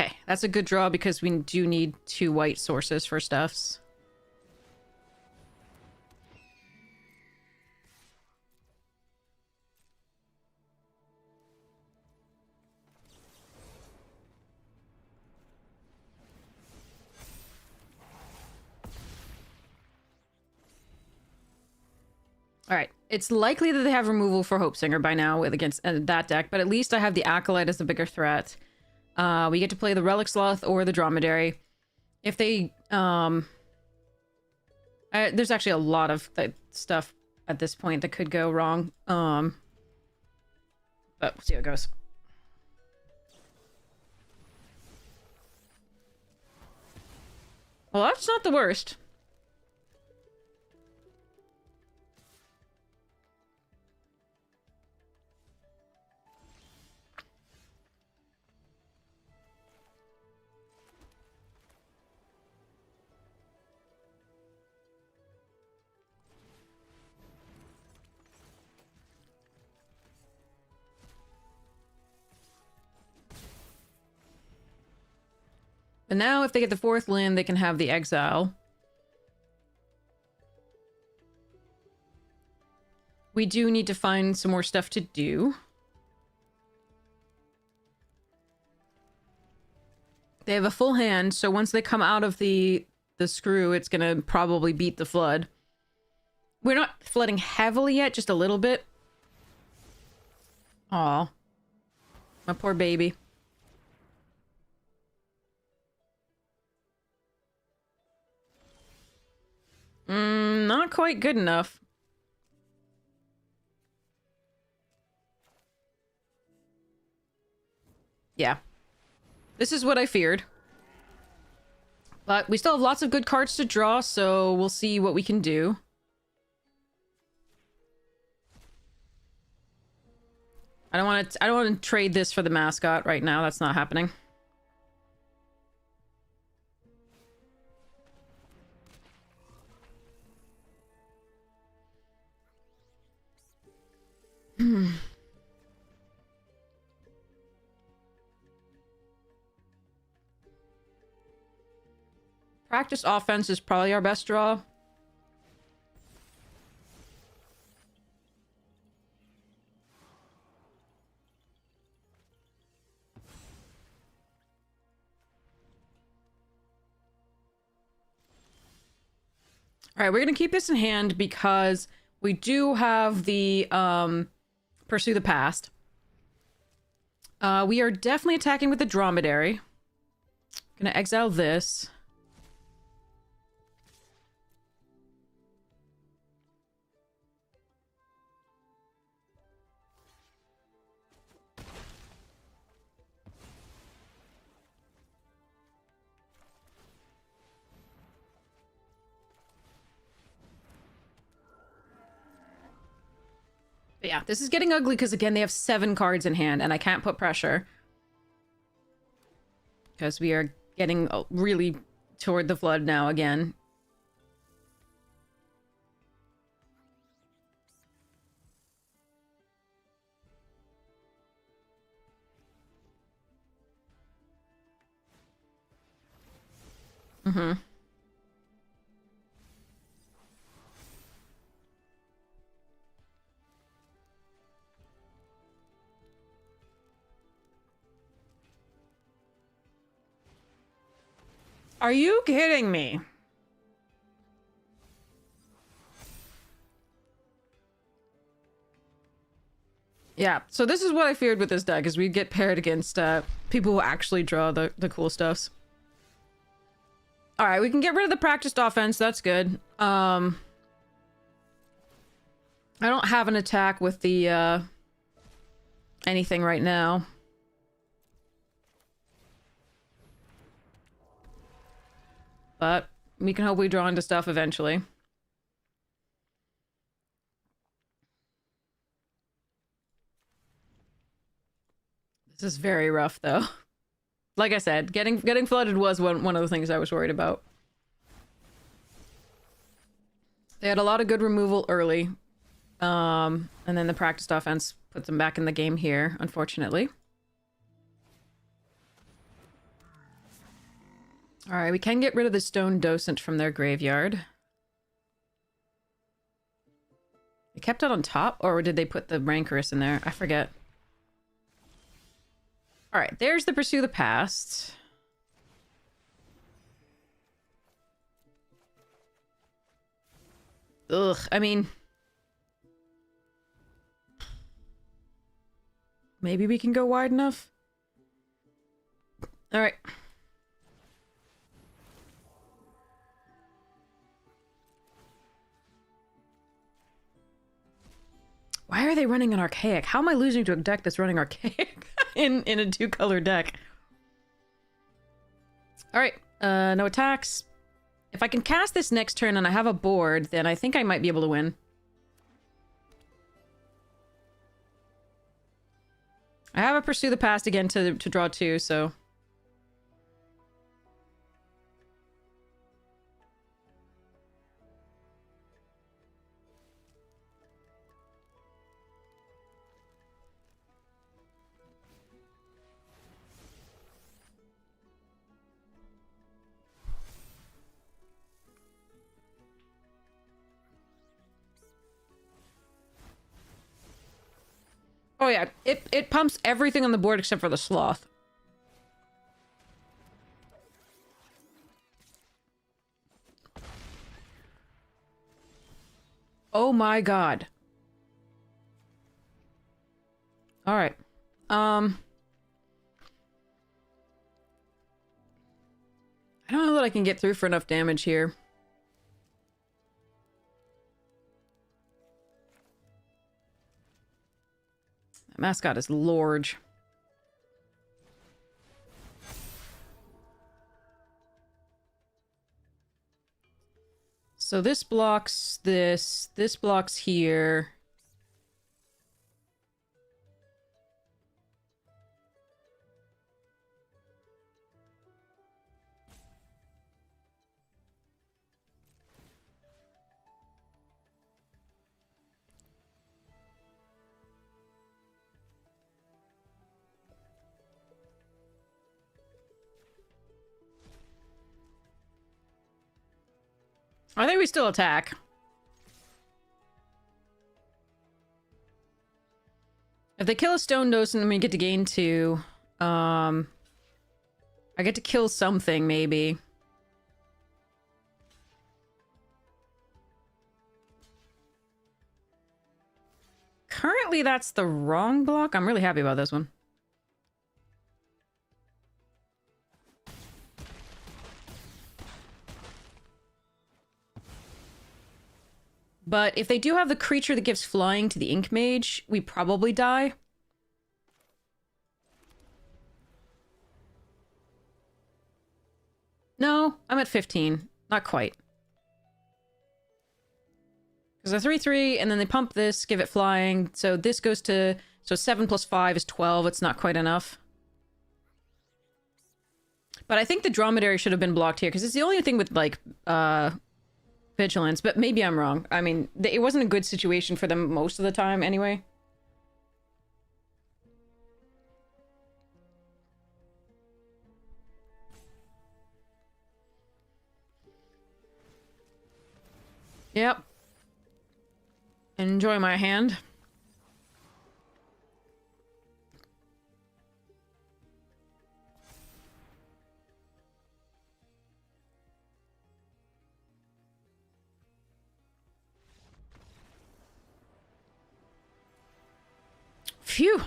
Okay, that's a good draw because we do need 2 white sources for stuffs. Alright, it's likely that they have removal for Hope Singer by now against that deck, but at least I have the Acolyte as the bigger threat. We get to play the Relic Sloth or the Dromedary. If they, there's actually a lot of stuff at this point that could go wrong. But we'll see how it goes. Well, that's not the worst. But now if they get the 4th land, they can have the exile. We do need to find some more stuff to do. They have a full hand, so once they come out of the screw, it's gonna probably beat the flood. We're not flooding heavily yet, just a little bit. Aw. My poor baby. Not quite good enough. Yeah. This is what I feared. But we still have lots of good cards to draw, so we'll see what we can do. I don't want to trade this for the mascot right now. That's not happening. Practice offense is probably our best draw. All right, we're going to keep this in hand because we do have the Pursue the Past. We are definitely attacking with the Dromedary. Gonna exile this. But yeah, this is getting ugly because, again, they have 7 cards in hand, and I can't put pressure. Because we are getting really toward the flood now again. Mm-hmm. Are you kidding me? Yeah, so this is what I feared with this deck, is we'd get paired against people who actually draw the cool stuffs. Alright, we can get rid of the practiced offense, that's good. I don't have an attack with the anything right now. But we can hope we draw into stuff eventually. This is very rough, though. Like I said, getting flooded was one of the things I was worried about. They had a lot of good removal early. And then the practiced offense puts them back in the game here, unfortunately. Alright, we can get rid of the Stone Docent from their graveyard. They kept it on top, or did they put the Rancorous in there? I forget. Alright, there's the Pursue the Past. Ugh, I mean... maybe we can go wide enough? Alright. Why are they running an Archaic? How am I losing to a deck that's running Archaic in a 2-color deck? Alright, no attacks. If I can cast this next turn and I have a board, then I think I might be able to win. I have a Pursue the Past again to draw 2, so... Oh yeah, it pumps everything on the board except for the sloth. Oh my god. Alright. I don't know that I can get through for enough damage here. That mascot is large. So this blocks this blocks here. I think we still attack. If they kill a stone docent, then we get to gain 2. I get to kill something, maybe. Currently, that's the wrong block. I'm really happy about this one. But if they do have the creature that gives flying to the Ink Mage, we probably die. No, I'm at 15. Not quite. Because they're 3/3, and then they pump this, give it flying. So this goes to... So 7 plus 5 is 12. It's not quite enough. But I think the Dromedary should have been blocked here, because it's the only thing with, like, vigilance. But maybe I'm wrong. I mean, it wasn't a good situation for them most of the time, anyway. Yep. Enjoy my hand. Phew.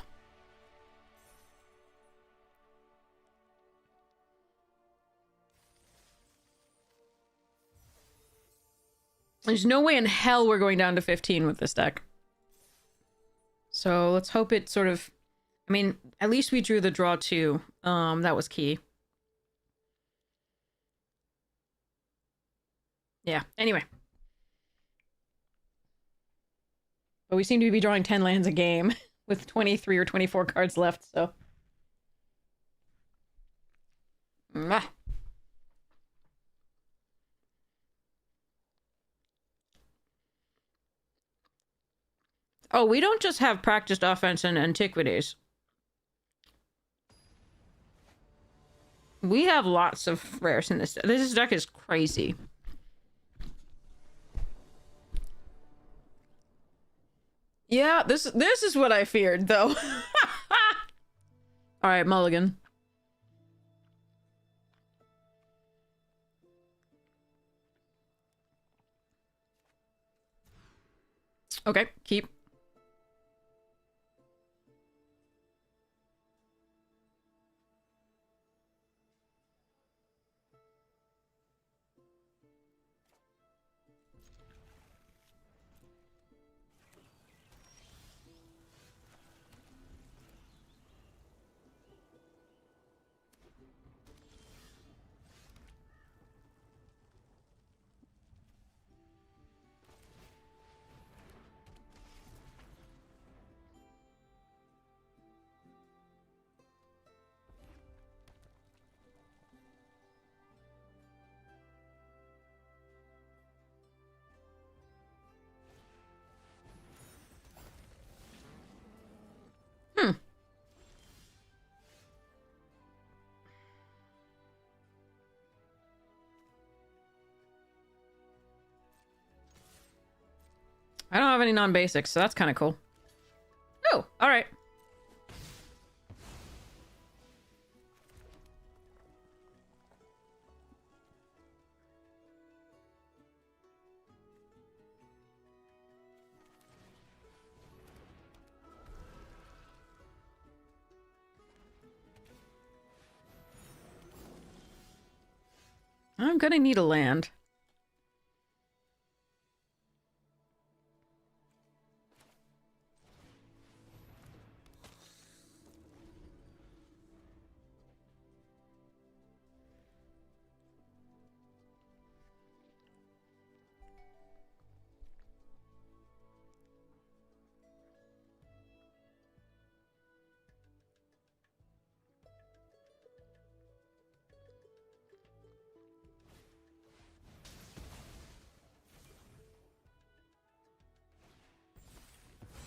There's no way in hell we're going down to 15 with this deck. So let's hope it sort of... I mean, at least we drew the draw 2. That was key. Yeah, anyway. But we seem to be drawing 10 lands a game with 23 or 24 cards left, so... Mwah. Oh, we don't just have practiced offense and antiquities. We have lots of rares in this. This deck is crazy. Yeah, this is what I feared, though. All right, mulligan. Okay, keep. I don't have any non-basics, so that's kind of cool. Oh, all right. I'm gonna need a land.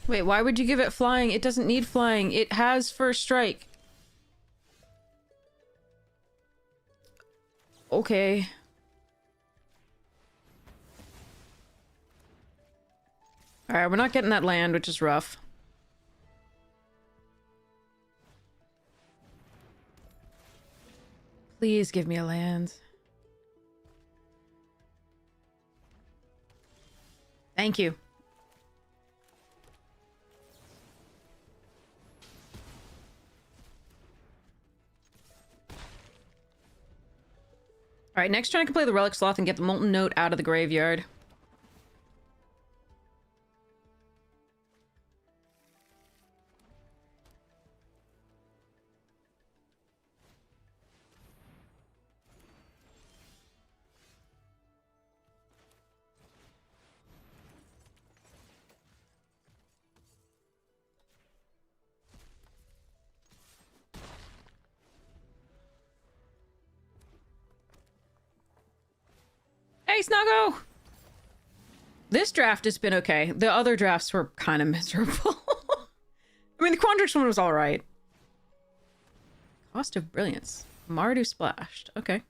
Wait, why would you give it flying? It doesn't need flying. It has first strike. Okay. Alright, we're not getting that land, which is rough. Please give me a land. Thank you. Alright, next turn I can play the Relic Sloth and get the Molten Note out of the graveyard. Hey, Snuggo! This draft has been okay. The other drafts were kind of miserable. I mean, the Quandrix one was alright. Cost of Brilliance. Mardu splashed. Okay.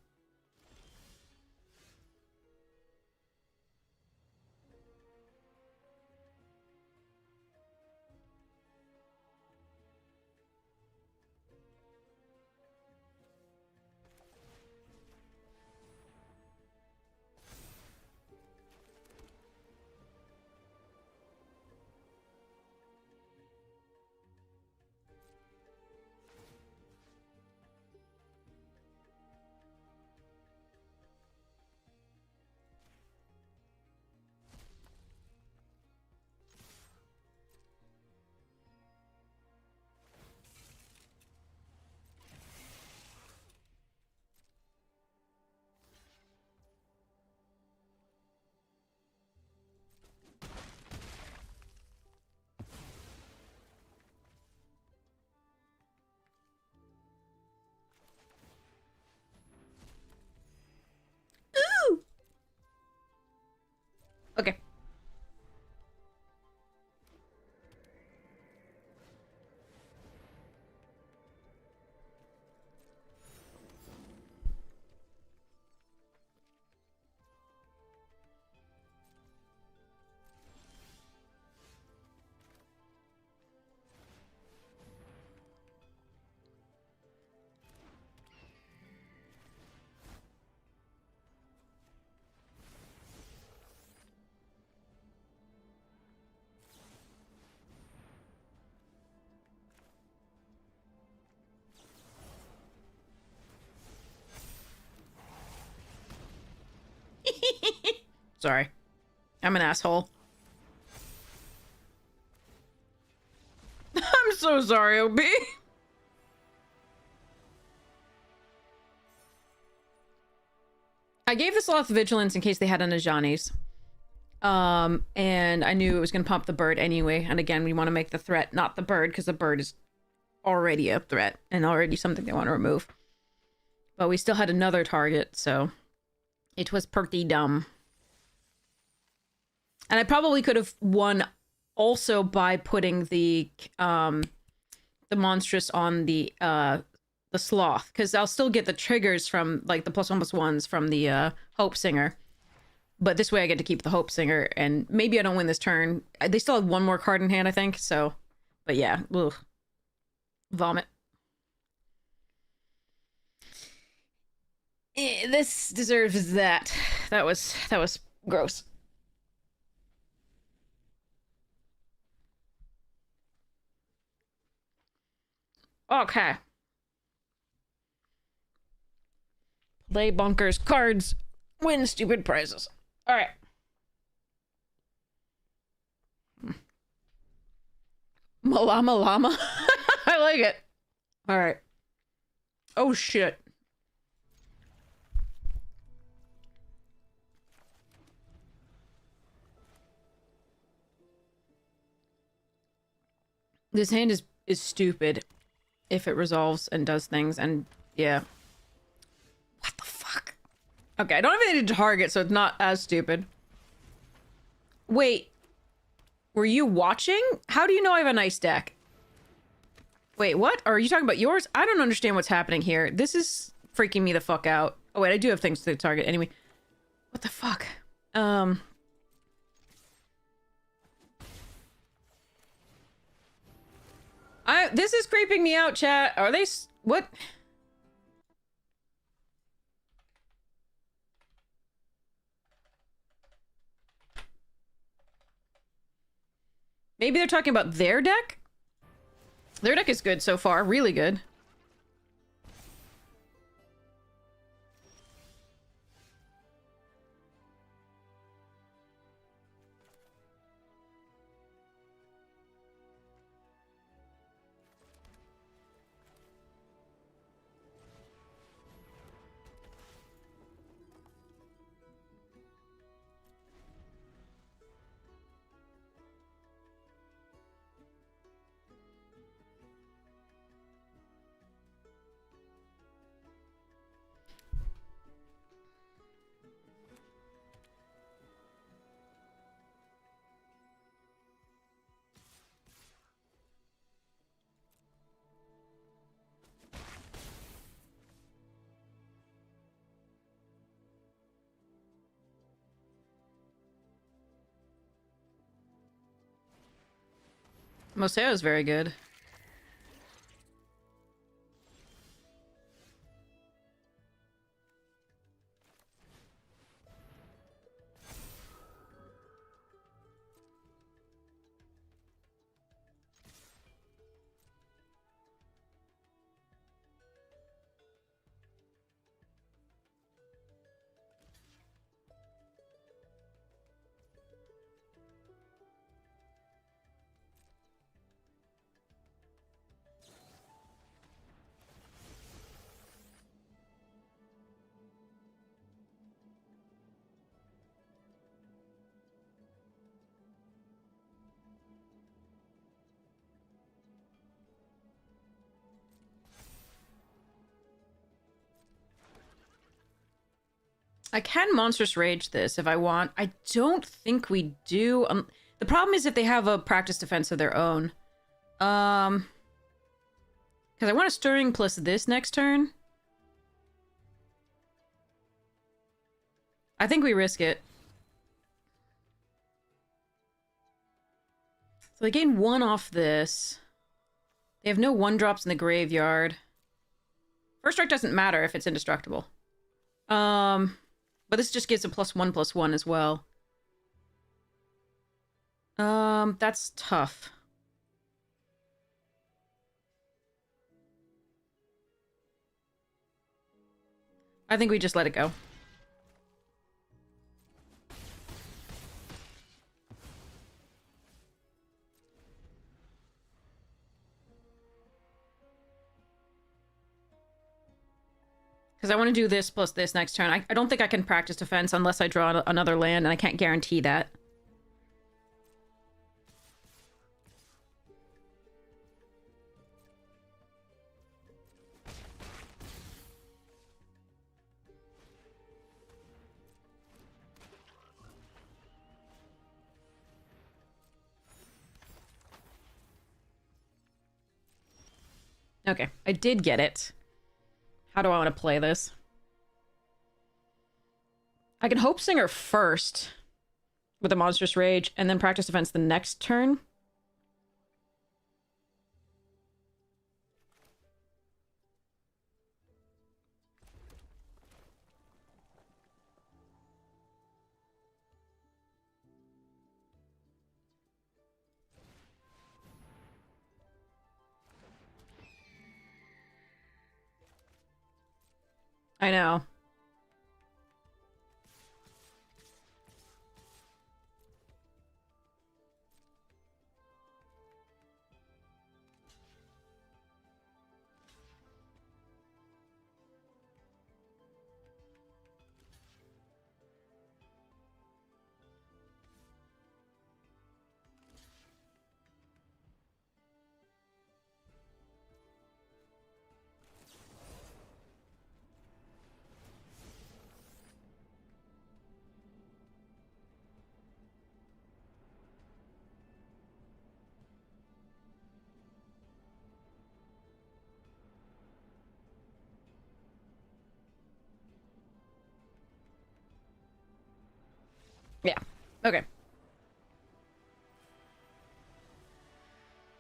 Ooh! Okay. Sorry. I'm an asshole. I'm so sorry, OB. I gave the Sloth Vigilance in case they had an Ajani's. And I knew it was going to pump the bird anyway. And again, we want to make the threat not the bird, because the bird is already a threat and already something they want to remove. But we still had another target, so it was pretty dumb. And I probably could have won also by putting the monstrous on the sloth, because I'll still get the triggers from like the +1/+1s from the Hope Singer. But this way I get to keep the Hope Singer, and maybe I don't win this turn. They still have one more card in hand, I think, so... But yeah, ugh. Vomit. This deserves that. That was gross. Okay. Play Bunkers cards Win stupid prizes. All right. Malama llama. I like it. All right. Oh shit. This hand is stupid if it resolves and does things, and yeah. What the fuck? Okay, I don't have anything to target, so it's not as stupid. Wait. Were you watching? How do you know I have a nice deck? Wait, what? Are you talking about yours? I don't understand what's happening here. This is freaking me the fuck out. Oh wait, I do have things to target anyway. What the fuck? This is creeping me out, chat. Are they what? Maybe they're talking about their deck? Their deck is good so far, really good. Moseo is very good. I can Monstrous Rage this if I want. I don't think we do. The problem is if they have a practice defense of their own. Because I want a Stirring plus this next turn. I think we risk it. So they gain 1 off this. They have no 1-drops in the graveyard. First strike doesn't matter if it's indestructible. But this just gives a +1/+1 as well. That's tough. I think we just let it go. Because I want to do this plus this next turn. I don't think I can practice defense unless I draw another land, and I can't guarantee that. Okay, I did get it. How do I want to play this? I can Hope Singer first with a Monstrous Rage, and then practice defense the next turn. I know. Yeah. Okay.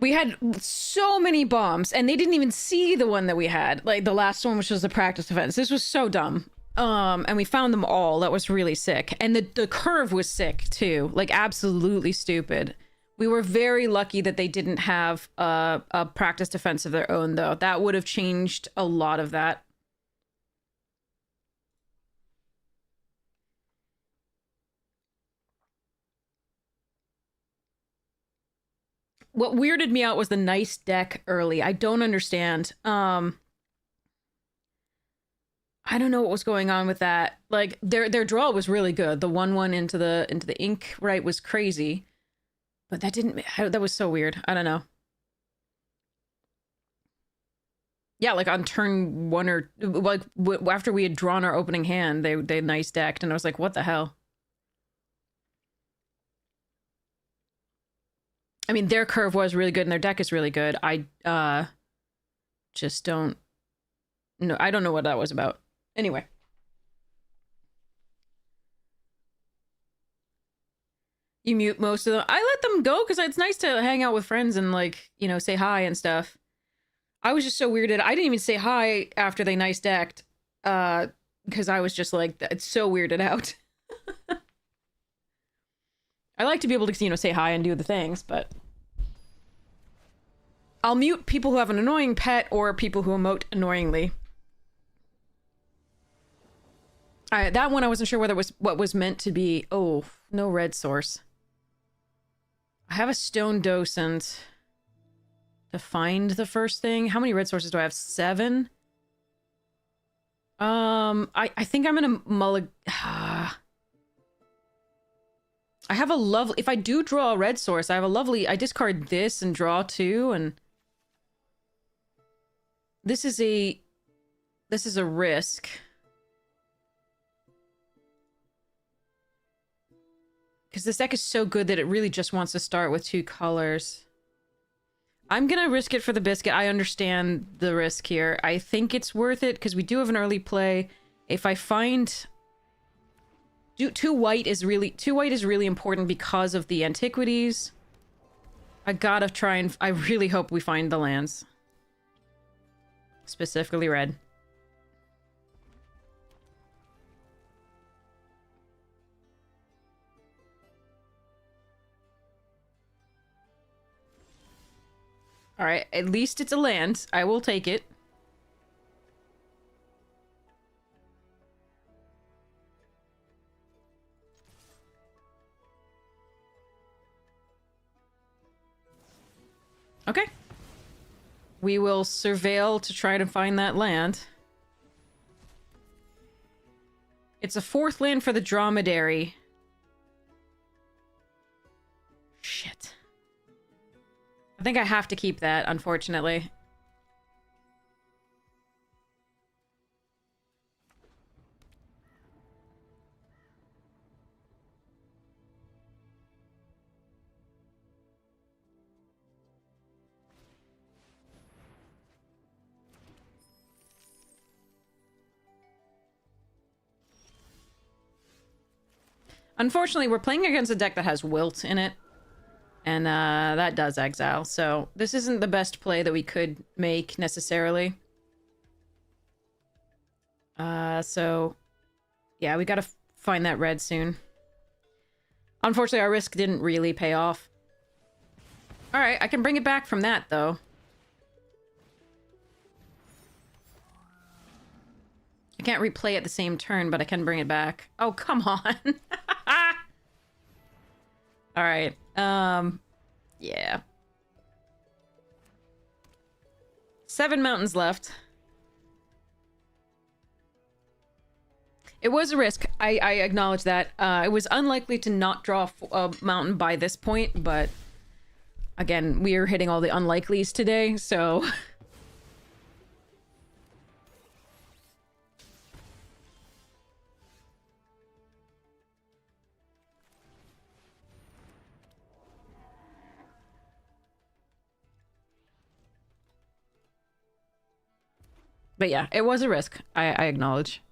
We had so many bombs, and they didn't even see the one that we had. Like, the last one, which was the practice defense. This was so dumb. And we found them all. That was really sick. And the curve was sick, too. Like, absolutely stupid. We were very lucky that they didn't have a practice defense of their own, though. That would have changed a lot of that. What weirded me out was the nice deck early. I don't understand. I don't know what was going on with that. Like, their draw was really good. The 1/1 into the ink right was crazy. But that didn't, that was so weird. I don't know. Yeah, like on turn 1 or like after we had drawn our opening hand, they nice decked, and I was like, what the hell? I mean, their curve was really good and their deck is really good. I just don't know. I don't know what that was about. Anyway. You mute most of them. I let them go because it's nice to hang out with friends and, like, you know, say hi and stuff. I was just so weirded. I didn't even say hi after they nice decked because I was just like, it's so weirded out. I like to be able to, you know, say hi and do the things, but I'll mute people who have an annoying pet or people who emote annoyingly. That one I wasn't sure whether it was what was meant to be. Oh, no red source. I have a stone docent to find the first thing. How many red sources do I have? 7? I think I'm gonna I have a lovely, if I do draw a red source, I have a lovely, I discard this and draw 2, and this is a risk. Because this deck is so good that it really just wants to start with 2 colors. I'm gonna risk it for the biscuit. I understand the risk here. I think it's worth it because we do have an early play. If I find... 2 white is really important because of the antiquities. I gotta try and... I really hope we find the lands. Specifically red. Alright, at least it's a land. I will take it. Okay. We will surveil to try to find that land. It's a 4th land for the dromedary. Shit. I think I have to keep that, unfortunately. Unfortunately, we're playing against a deck that has Wilt in it. And that does exile. So this isn't the best play that we could make, necessarily. So... yeah, we gotta find that red soon. Unfortunately, our risk didn't really pay off. Alright, I can bring it back from that, though. I can't replay it the same turn, but I can bring it back. Oh, come on! Alright, yeah. 7 mountains left. It was a risk. I acknowledge that. It was unlikely to not draw a mountain by this point, but again, we are hitting all the unlikelies today, so... But yeah, it was a risk. I acknowledge.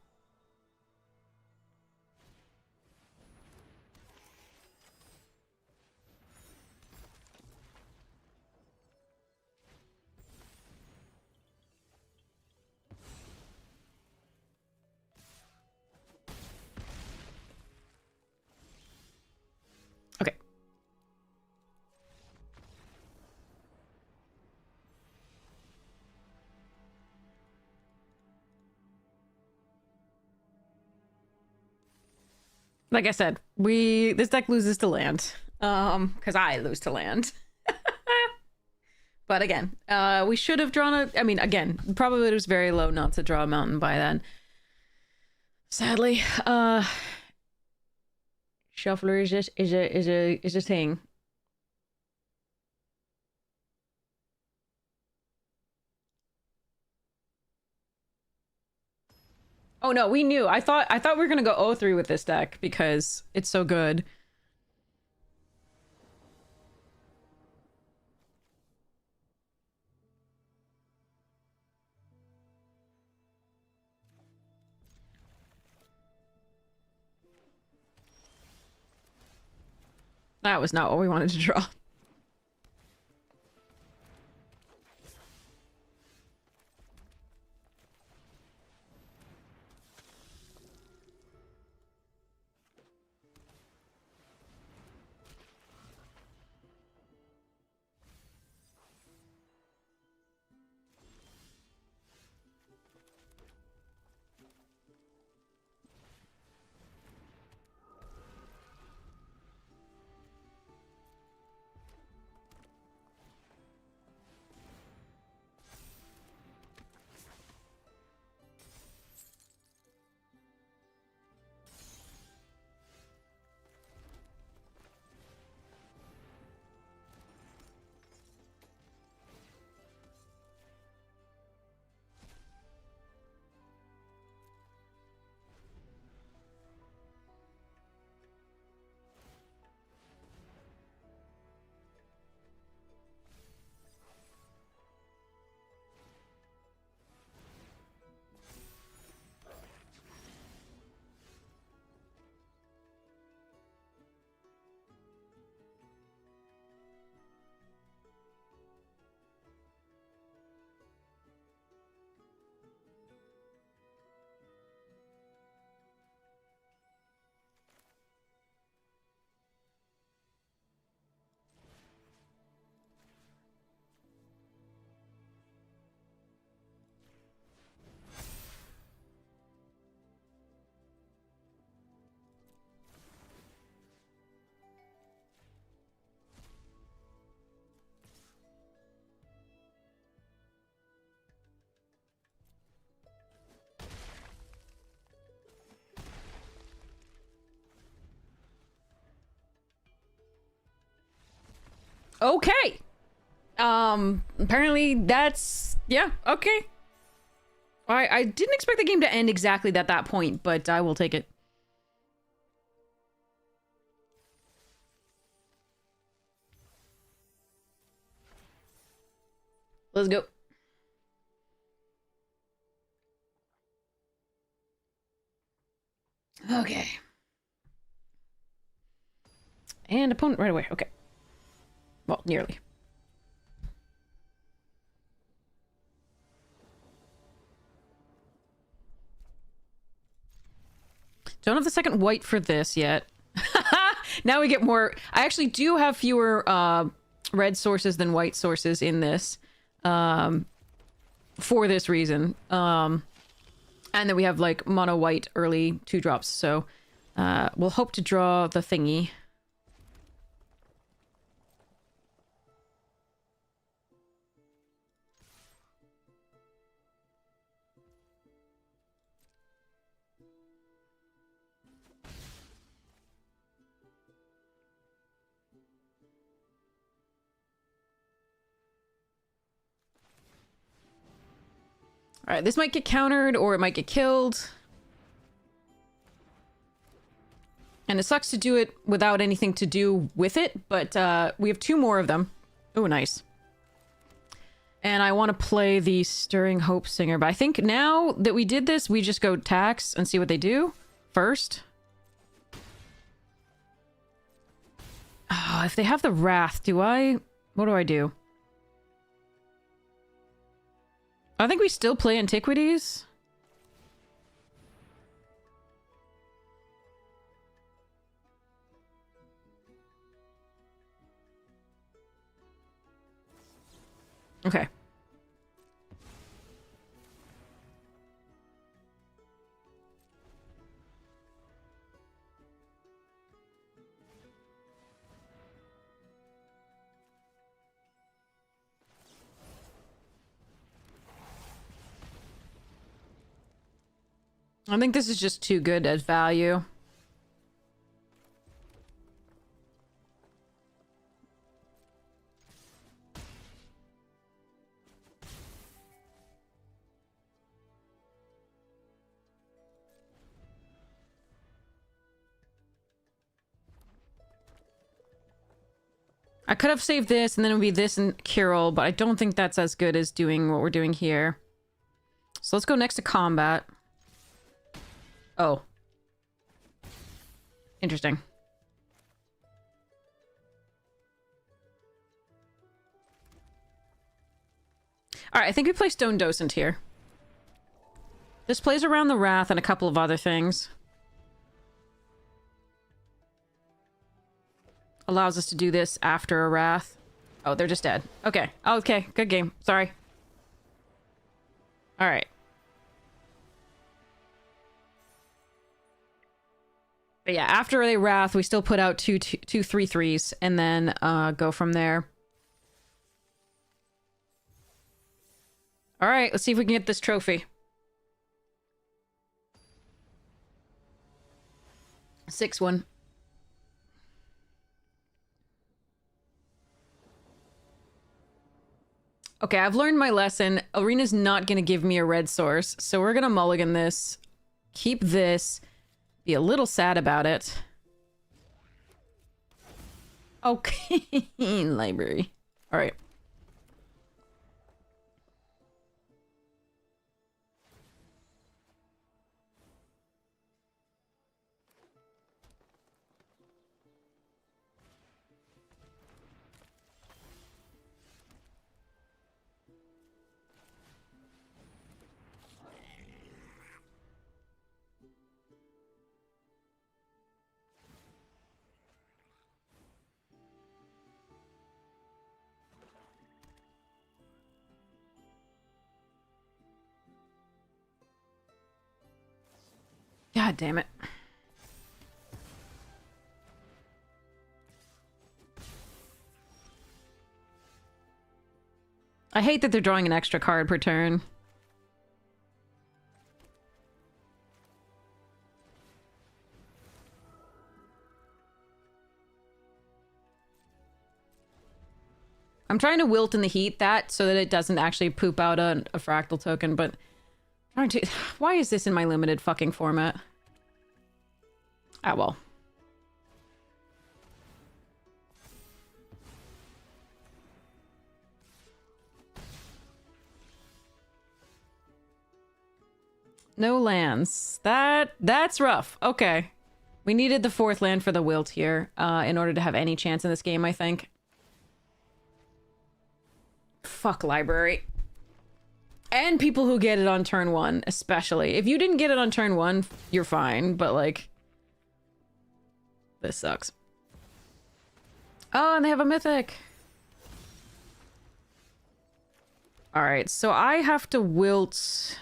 Like I said, this deck loses to land. Because I lose to land. But again, we should have drawn I mean, again, probability was very low not to draw a mountain by then. Sadly, shuffler is a thing. Oh no, we knew. I thought we were gonna go 0-3 with this deck because it's so good. That was not what we wanted to draw. Okay. Apparently that's... Yeah, okay. I didn't expect the game to end exactly at that point, but I will take it. Let's go. Okay. And opponent right away. Okay. Well, nearly. Don't have the second white for this yet. Now we get more... I actually do have fewer red sources than white sources in this. For this reason. And then we have like mono white early 2-drops. So we'll hope to draw the thingy. Alright, this might get countered or it might get killed. And it sucks to do it without anything to do with it, but we have 2 more of them. Oh, nice. And I want to play the Stirring Hope Singer, but I think now that we did this, we just go tax and see what they do first. Oh, if they have the Wrath, what do I do? I think we still play Antiquities. Okay. I think this is just too good as value. I could have saved this, and then it would be this and Kirill, but I don't think that's as good as doing what we're doing here. So let's go next to combat. Oh. Interesting. Alright, I think we play Stone Docent here. This plays around the Wrath and a couple of other things. Allows us to do this after a Wrath. Oh, they're just dead. Okay. Okay, good game. Sorry. Alright. But yeah, after a Wrath, we still put out two 3/3s and then go from there. Alright, let's see if we can get this trophy. 6-1. Okay, I've learned my lesson. Arena's not going to give me a red source, so we're going to mulligan this. Keep this. Be a little sad about it. Okay, library. All right. God damn it. I hate that they're drawing an extra card per turn. I'm trying to wilt in the heat that so that it doesn't actually poop out a fractal token, but trying to... Why is this in my limited fucking format? Ah, well. No lands. That's rough. Okay. We needed the 4th land for the wilt here, in order to have any chance in this game, I think. Fuck library. And people who get it on turn 1, especially. If you didn't get it on turn 1, you're fine, but like... This sucks. Oh, and they have a mythic! Alright, so I have to wilt...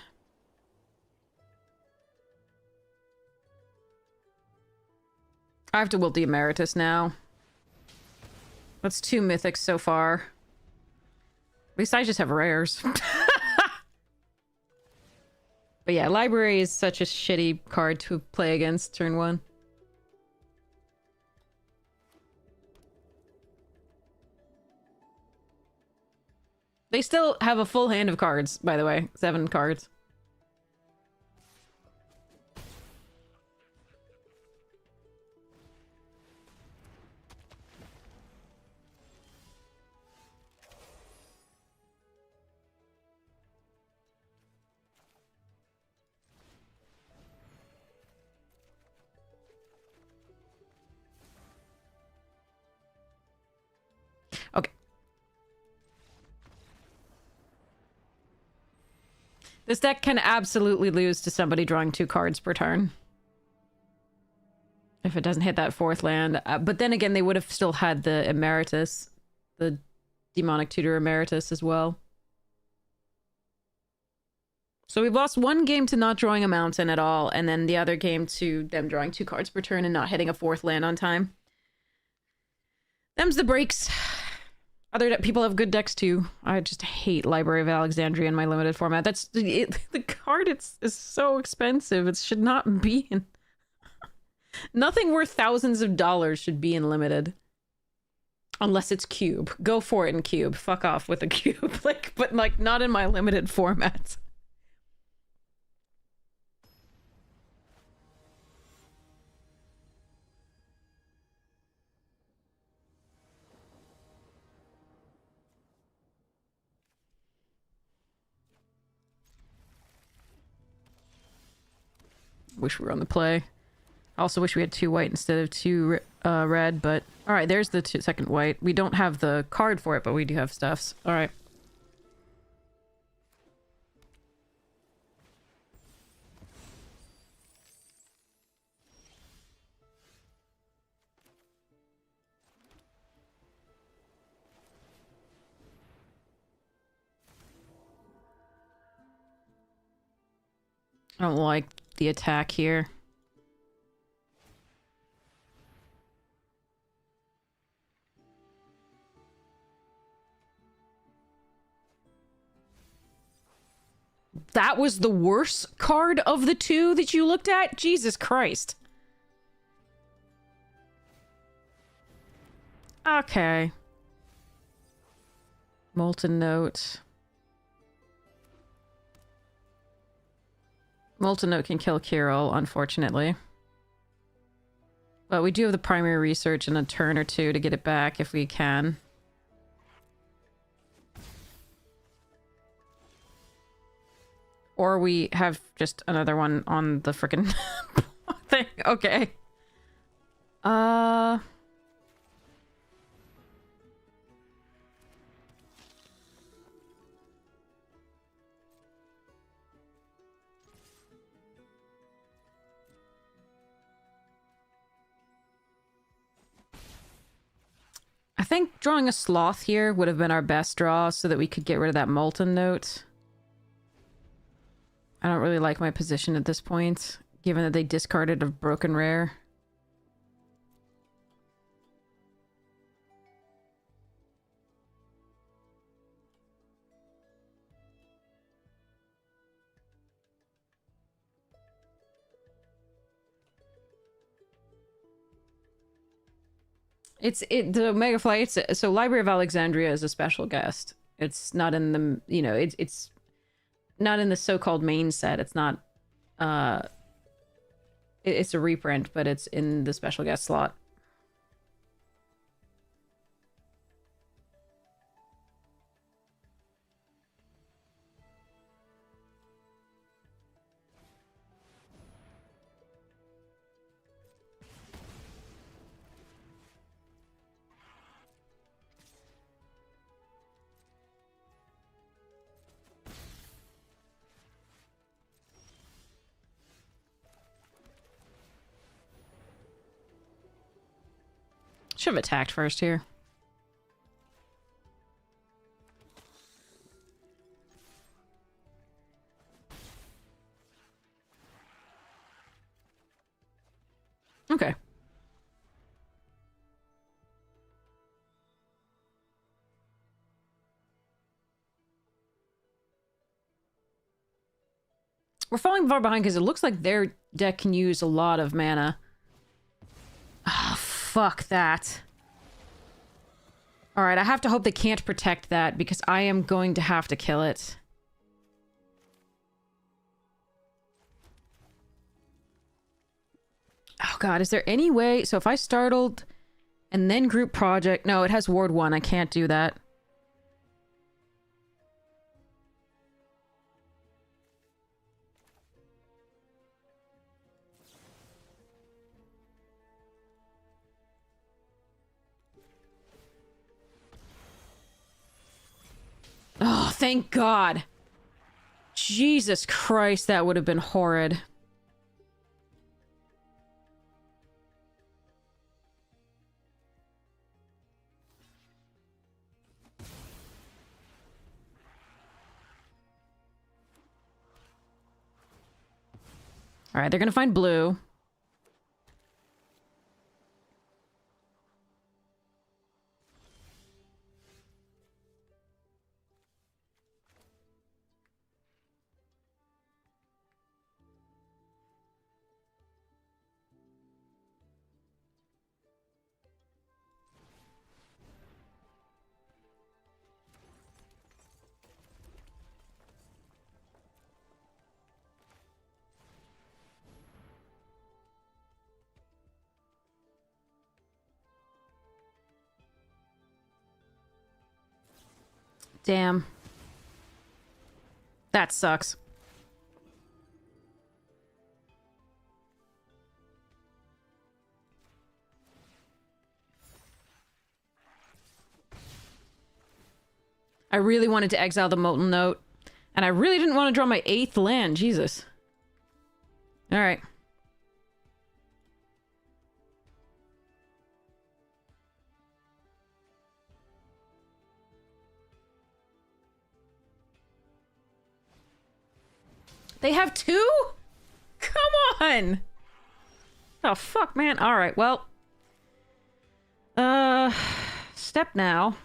I have to wilt the Emeritus now. That's 2 mythics so far. At least I just have rares. But yeah, library is such a shitty card to play against turn 1. They still have a full hand of cards, by the way. 7 cards. Okay. This deck can absolutely lose to somebody drawing 2 cards per turn. If it doesn't hit that 4th land. But then again, they would have still had the Emeritus. The Demonic Tutor Emeritus as well. So we've lost 1 game to not drawing a mountain at all, and then the other game to them drawing 2 cards per turn and not hitting a 4th land on time. Them's the breaks. Other people have good decks too. I just hate Library of Alexandria in my limited format. That's it, the card. Is so expensive. It should not be in. Nothing worth thousands of dollars should be in limited. Unless it's cube. Go for it in cube. Fuck off with a cube. Like, but like not in my limited format. Wish we were on the play. I also wish we had 2 white instead of 2 red, but... Alright, there's the second white. We don't have the card for it, but we do have stuffs. Alright. I don't like the attack here. That was the worst card of the 2 that you looked at? Jesus Christ. Okay. Molten Note. Molten Note can kill Kirill, unfortunately. But we do have the primary research in a turn or 2 to get it back if we can. Or we have just another one on the frickin' thing. Okay. I think drawing a sloth here would have been our best draw so that we could get rid of that Molten Note. I don't really like my position at this point, given that they discarded a broken rare. The Omega Flights, so Library of Alexandria is a special guest. It's not in the, you know, it's not in the so-called main set. It's not, it's a reprint, but it's in the special guest slot. Should have attacked first here. Okay. We're falling far behind because it looks like their deck can use a lot of mana. Ah, fuck that. Alright, I have to hope they can't protect that because I am going to have to kill it. Oh god, is there any way... So if I startled and then group project... No, it has Ward 1. I can't do that. Oh, thank God. Jesus Christ, that would have been horrid. Alright, they're gonna find blue. Damn. That sucks. I really wanted to exile the Molten Note. And I really didn't want to draw my 8th land. Jesus. Alright. They have 2? Come on! Oh, fuck, man. Alright, well. Step now.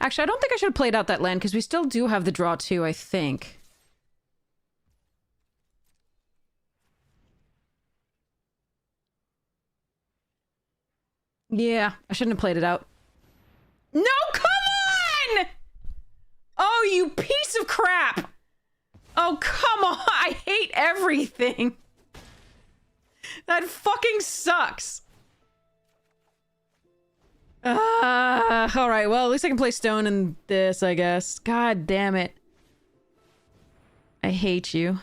Actually, I don't think I should have played out that land, because we still do have the draw too, I think. Yeah, I shouldn't have played it out. No, come on! Oh, you piece of crap! Oh, come on! I hate everything! That fucking sucks! Alright, well, at least I can play stone in this, I guess. God damn it. I hate you.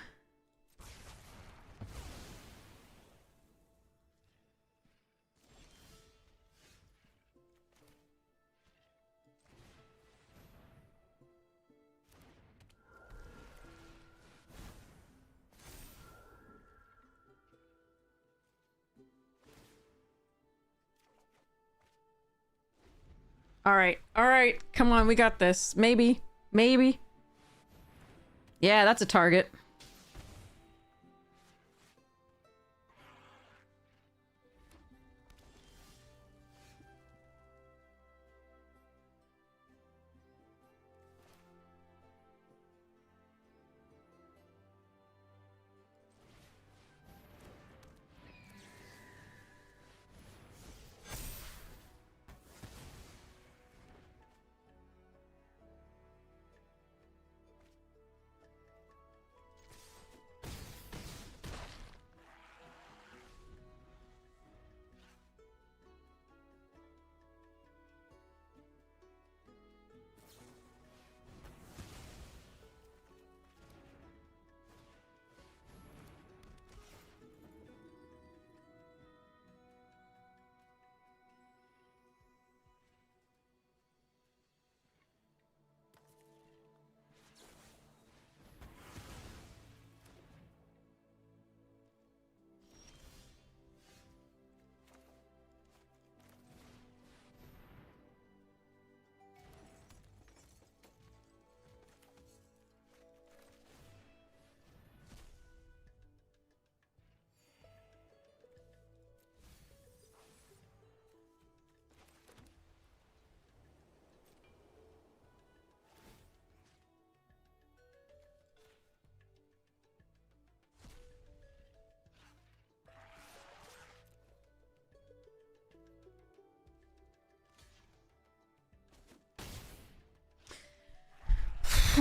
Alright, come on, we got this. Maybe. Maybe. Yeah, that's a target.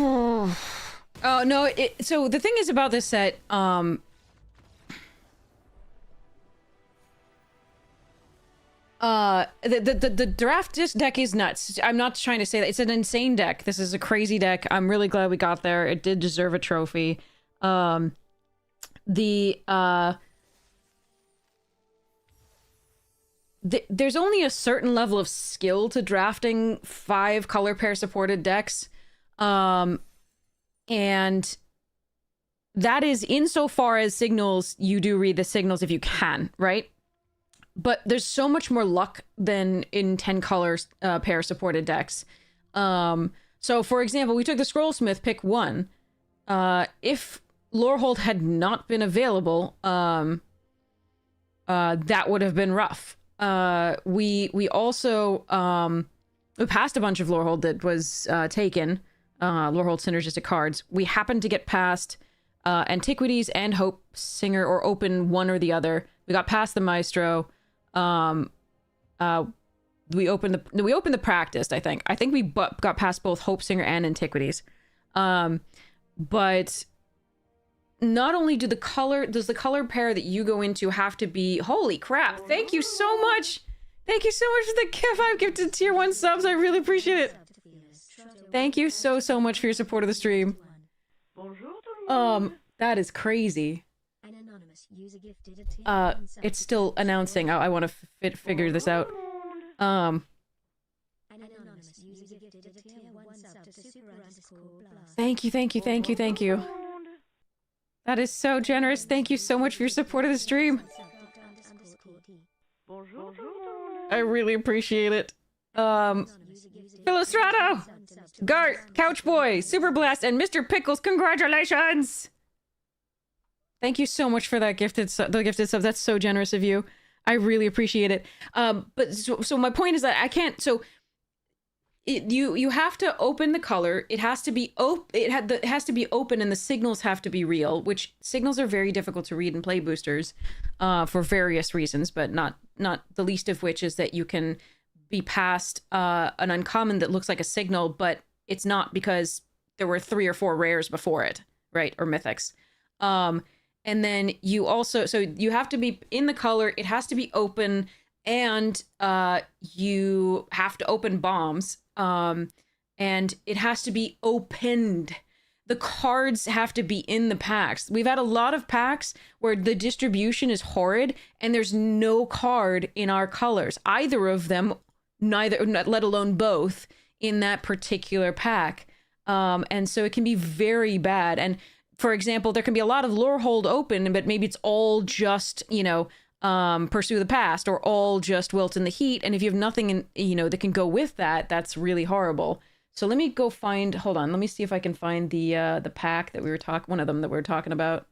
Oh, no, so the thing is about this set, the draft deck is nuts. I'm not trying to say that. It's an insane deck. This is a crazy deck. I'm really glad we got there. It did deserve a trophy. There's only a certain level of skill to drafting 5 color pair supported decks. And that is insofar as signals, you do read the signals if you can, right? But there's so much more luck than in 10 color pair supported decks. So for example, we took the Scrollsmith pick 1. If Lorehold had not been available, that would have been rough. We also we passed a bunch of Lorehold that was taken. Lorehold synergistic cards. We happened to get past Antiquities and Hope Singer, or open one or the other. We got past the Maestro. We opened the Practiced, I think. I think we got past both Hope Singer and Antiquities. But not only does the color pair that you go into have to be... Holy crap! Thank you so much! Thank you so much for the gift. I've gifted tier 1 subs. I really appreciate it. Thank you so much for your support of the stream. That is crazy. It's still announcing. I want to figure this out. Thank you. That is so generous. Thank you so much for your support of the stream. I really appreciate it. Philostrato, Gart, Couchboy, Super Blast, and Mr. Pickles, congratulations! Thank you so much for that gifted sub. That's so generous of you. I really appreciate it. But so my point is that I can't. So you have to open the color. It has to be it has to be open, and the signals have to be real. Which signals are very difficult to read in play boosters, for various reasons, but not the least of which is that you can be past an uncommon that looks like a signal, but it's not because there were 3 or 4 rares before it, right? Or mythics. And then you also, so you have to be in the color, it has to be open, and you have to open bombs, and it has to be opened. The cards have to be in the packs. We've had a lot of packs where the distribution is horrid, and there's no card in our colors, either of them, neither, let alone both, in that particular pack. And so it can be very bad. And for example, there can be a lot of lore hold open, but maybe it's all just, you know, Pursue the Past, or all just Wilt in the Heat. And if you have nothing in, you know, that can go with that, that's really horrible. So let me go find, hold on, let me see if I can find the pack that we were one of them that we were talking about.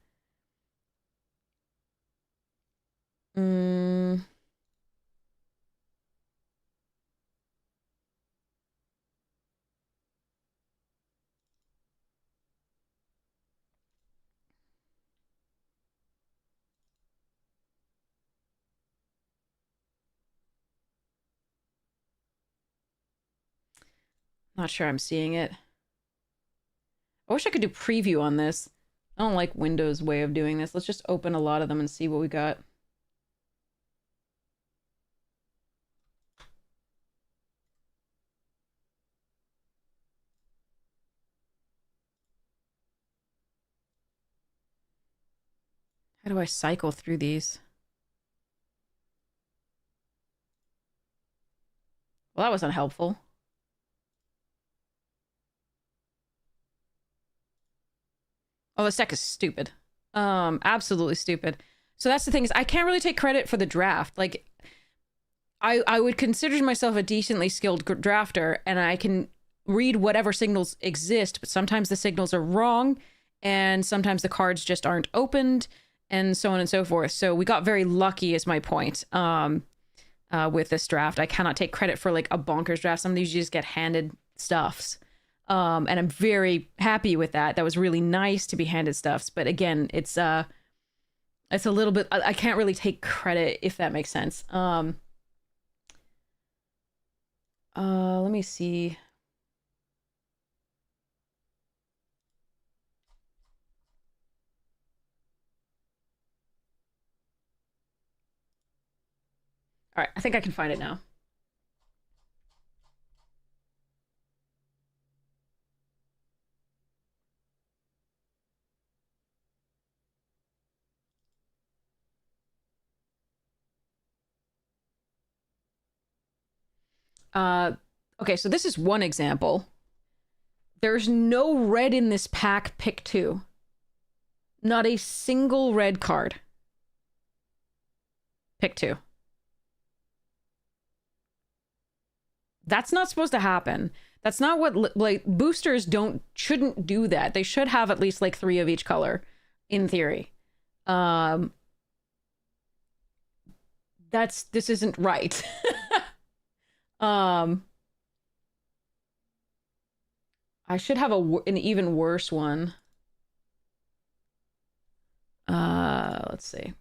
Not sure I'm seeing it. I wish I could do preview on this. I don't like Windows' way of doing this. Let's just open a lot of them and see what we got. How do I cycle through these? Well, that was unhelpful. Oh, this deck is stupid. Absolutely stupid. So that's the thing, is I can't really take credit for the draft. Like, I would consider myself a decently skilled drafter, and I can read whatever signals exist, but sometimes the signals are wrong, and sometimes the cards just aren't opened, and so on and so forth. So we got very lucky, is my point, with this draft. I cannot take credit for, like, a bonkers draft. Some of these you just get handed stuffs. And I'm very happy with that. That was really nice to be handed stuffs. But again, it's a little bit, I can't really take credit, if that makes sense. Let me see. All right, I think I can find it now. Okay, so this is one example. There's no red in this pack, pick 2. Not a single red card. Pick 2. That's not supposed to happen. That's not what, like, boosters shouldn't do that. They should have at least, like, 3 of each color, in theory. This isn't right. I should have an even worse one. Let's see.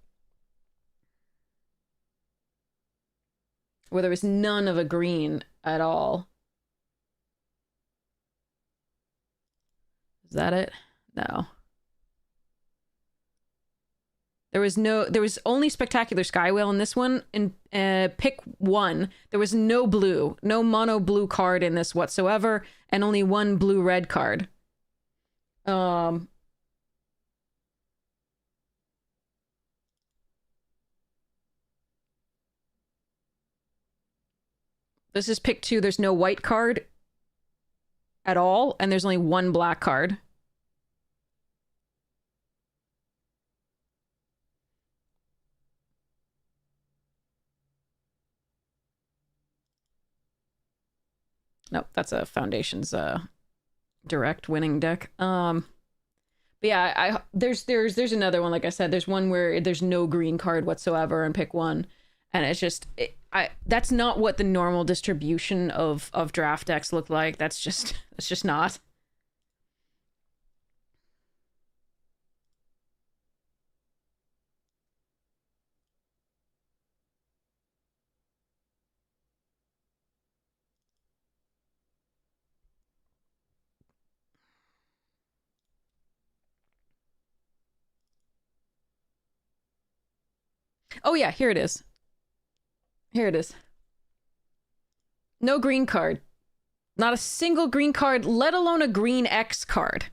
Where there was none of a green at all. Is that it? No. There was only Spectacular Sky Whale in this one. In pick one, there was no blue, no mono blue card in this whatsoever, and only one blue red card. This is pick two. There's no white card at all, and there's only one black card. Nope, that's a Foundation's direct winning deck. But yeah, there's another one. Like I said, there's one where there's no green card whatsoever and pick one, and it's just that's not what the normal distribution of draft decks look like. That's just not. Oh yeah, here it is. Here it is. No green card. Not a single green card, let alone a green X card.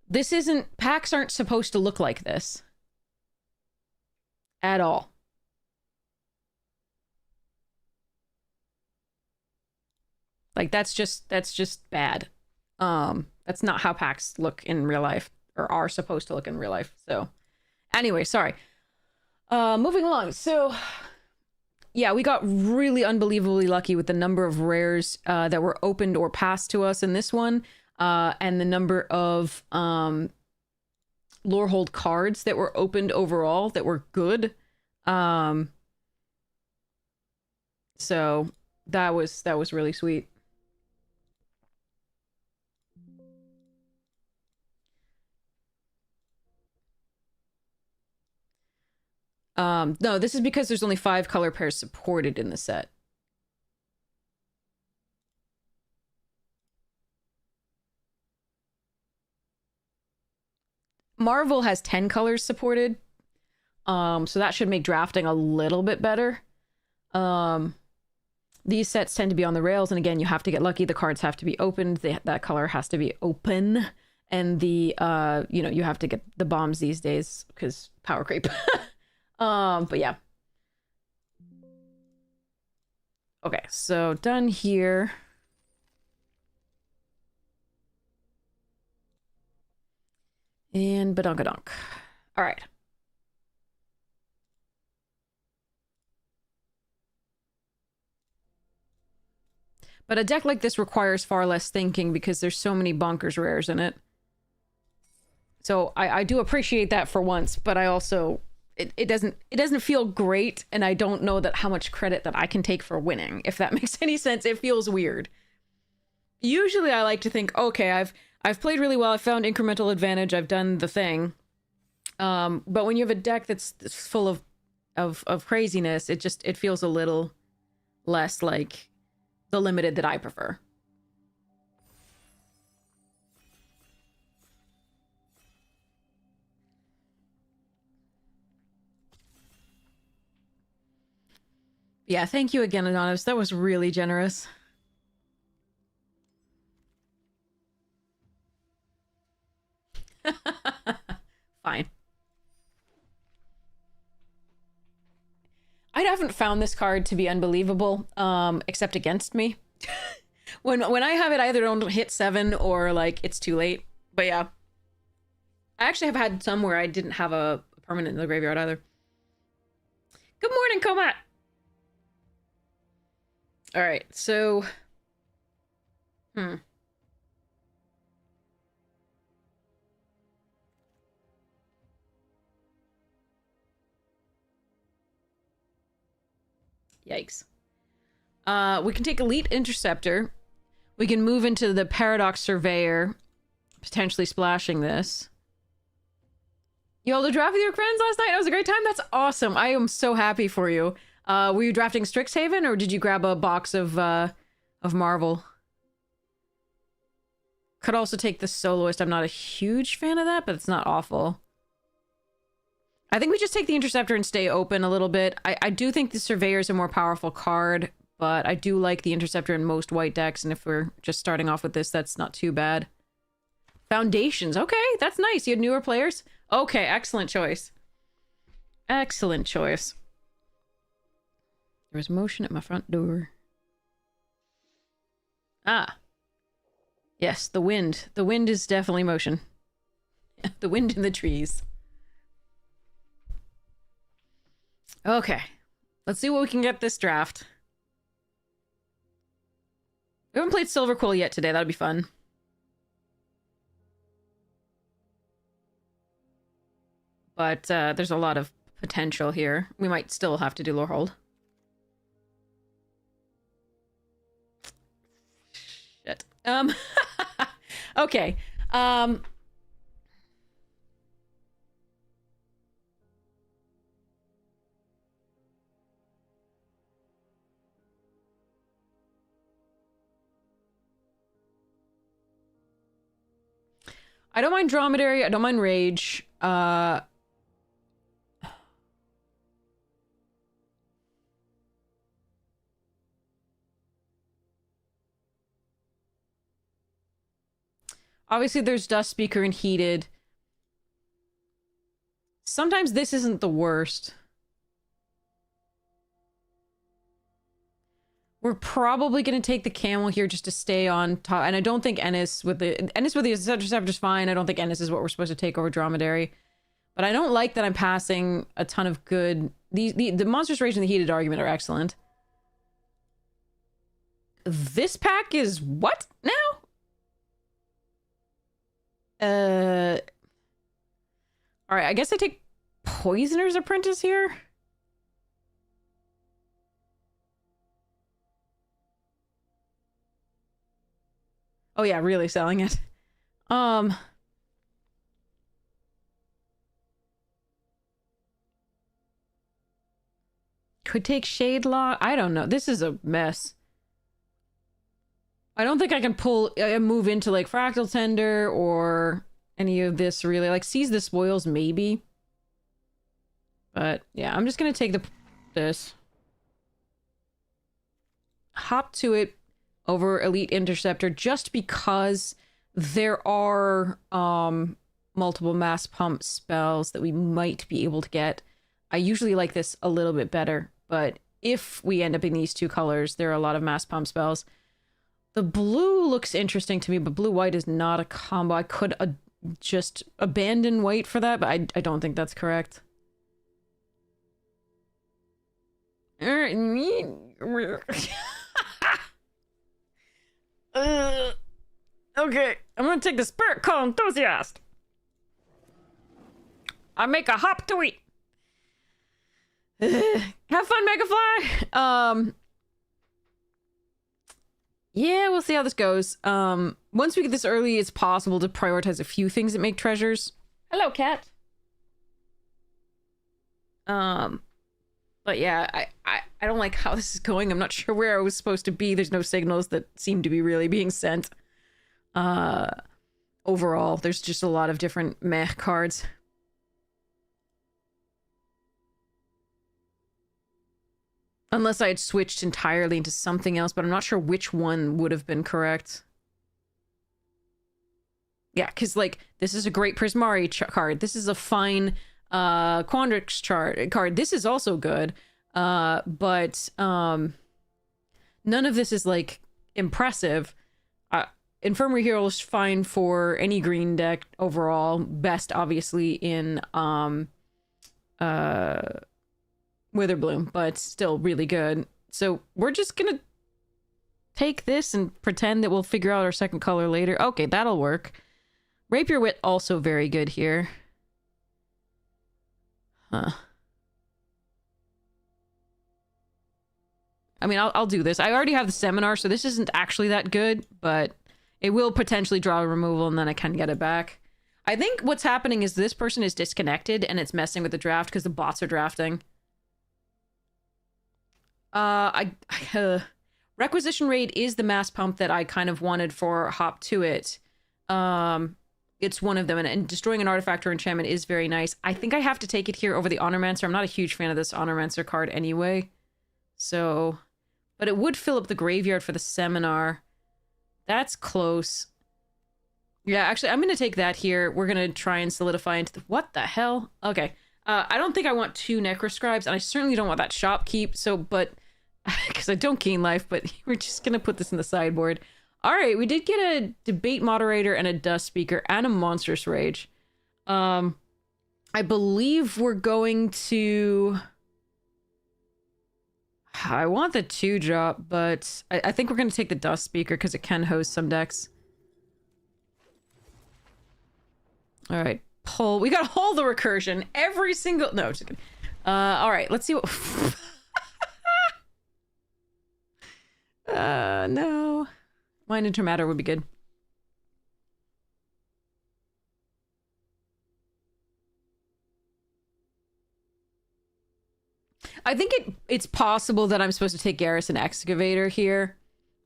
This isn't... Packs aren't supposed to look like this. At all. Like, that's just bad. That's not how packs look in real life. Or are supposed to look in real life. So, anyway, sorry. Moving along. So... Yeah, we got really unbelievably lucky with the number of rares that were opened or passed to us in this one, and the number of Lorehold cards that were opened overall that were good. So that was really sweet. No, this is because there's only 5 color pairs supported in the set. Marvel has 10 colors supported. So that should make drafting a little bit better. These sets tend to be on the rails, and again, you have to get lucky. The cards have to be opened. That color has to be open. And you have to get the bombs these days because power creep. But yeah. Okay, so done here. And badonkadonk. All right. But a deck like this requires far less thinking because there's so many bonkers rares in it. So I do appreciate that for once, but I also... It doesn't feel great, and I don't know that how much credit that I can take for winning, if that makes any sense. It feels weird. Usually I like to think, okay, I've played really well, I've found incremental advantage, I've done the thing. But when you have a deck that's full of craziness, it feels a little less like the limited that I prefer. Yeah, thank you again, Anonymous. That was really generous. Fine. I haven't found this card to be unbelievable, except against me. When I have it, I either don't hit 7 or, like, it's too late. But yeah. I actually have had some where I didn't have a permanent in the graveyard either. Good morning, Comat! Alright, so... Yikes. We can take Elite Interceptor. We can move into the Paradox Surveyor, potentially splashing this. You all draft with your friends last night? It was a great time? That's awesome. I am so happy for you. Were you drafting Strixhaven, or did you grab a box of Marvel? Could also take the Soloist. I'm not a huge fan of that, but it's not awful. I think we just take the Interceptor and stay open a little bit. I do think the Surveyor is a more powerful card, but I do like the Interceptor in most white decks, and if we're just starting off with this, that's not too bad. Foundations. Okay, that's nice. You had newer players? Okay, excellent choice. Excellent choice. There was motion at my front door. Ah. Yes, the wind. The wind is definitely motion. The wind in the trees. Okay. Let's see what we can get this draft. We haven't played Silver Quill yet today. That'll be fun. But there's a lot of potential here. We might still have to do Lorehold. Shit. Okay. I don't mind Dromedary. I don't mind Rage. Obviously, there's Dust Speaker and Heated. Sometimes this isn't the worst. We're probably going to take the Camel here just to stay on top. And I don't think Ennis with the Interceptor is fine. I don't think Ennis is what we're supposed to take over Dromedary. But I don't like that I'm passing a ton of good... The Monstrous Rage and the Heated Argument are excellent. This pack is what now? Alright, I guess I take Poisoner's Apprentice here? Oh yeah, really selling it. Could take Shade Law. I don't know. This is a mess. I don't think I can move into like Fractal Tender or any of this really. Like Seize the Spoils maybe. But yeah, I'm just gonna take this. Hop to it over Elite Interceptor just because there are multiple mass pump spells that we might be able to get. I usually like this a little bit better, but if we end up in these two colors, there are a lot of mass pump spells. The blue looks interesting to me, but blue-white is not a combo. I could just abandon white for that, but I don't think that's correct. Okay, I'm gonna take the Spirit Call Enthusiast. I make a hop to eat. Have fun, Megafly. Yeah, we'll see how this goes. Once we get this early, it's possible to prioritize a few things that make treasures. Hello, cat. But yeah, I don't like how this is going. I'm not sure where I was supposed to be. There's no signals that seem to be really being sent. Overall, there's just a lot of different meh cards. Unless I had switched entirely into something else, but I'm not sure which one would have been correct. Yeah, because, like, this is a great Prismari card. This is a fine Quandrix card. This is also good. But none of this is, like, impressive. Infirmary Hero is fine for any green deck overall. Best, obviously, in Witherbloom, but still really good. So we're just gonna take this and pretend that we'll figure out our second color later. Okay, that'll work. Rapier Wit also very good here. Huh. I mean, I'll do this. I already have the Seminar, so this isn't actually that good, but it will potentially draw a removal, and then I can get it back. I think what's happening is this person is disconnected and it's messing with the draft because the bots are drafting. Requisition Raid is the mass pump that I kind of wanted for Hop to It. It's one of them, and destroying an artifact or enchantment is very nice. I think I have to take it here over the Honormancer. I'm not a huge fan of this Honormancer card anyway. So, but it would fill up the graveyard for the Seminar. That's close. Yeah, actually, I'm going to take that here. We're going to try and solidify into the... What the hell? Okay. I don't think I want 2 Necroscribes, and I certainly don't want that Shopkeep, so, but... Because I don't gain life, but we're just going to put this in the sideboard. All right, we did get a Debate Moderator and a Dust Speaker and a Monstrous Rage. I believe we're going to... I want the 2-drop, but I think we're going to take the Dust Speaker because it can host some decks. All right, pull. We got all the recursion. Every single... No, just kidding. All right, let's see what... No. Mind Intermatter would be good. I think it's possible that I'm supposed to take Garrison Excavator here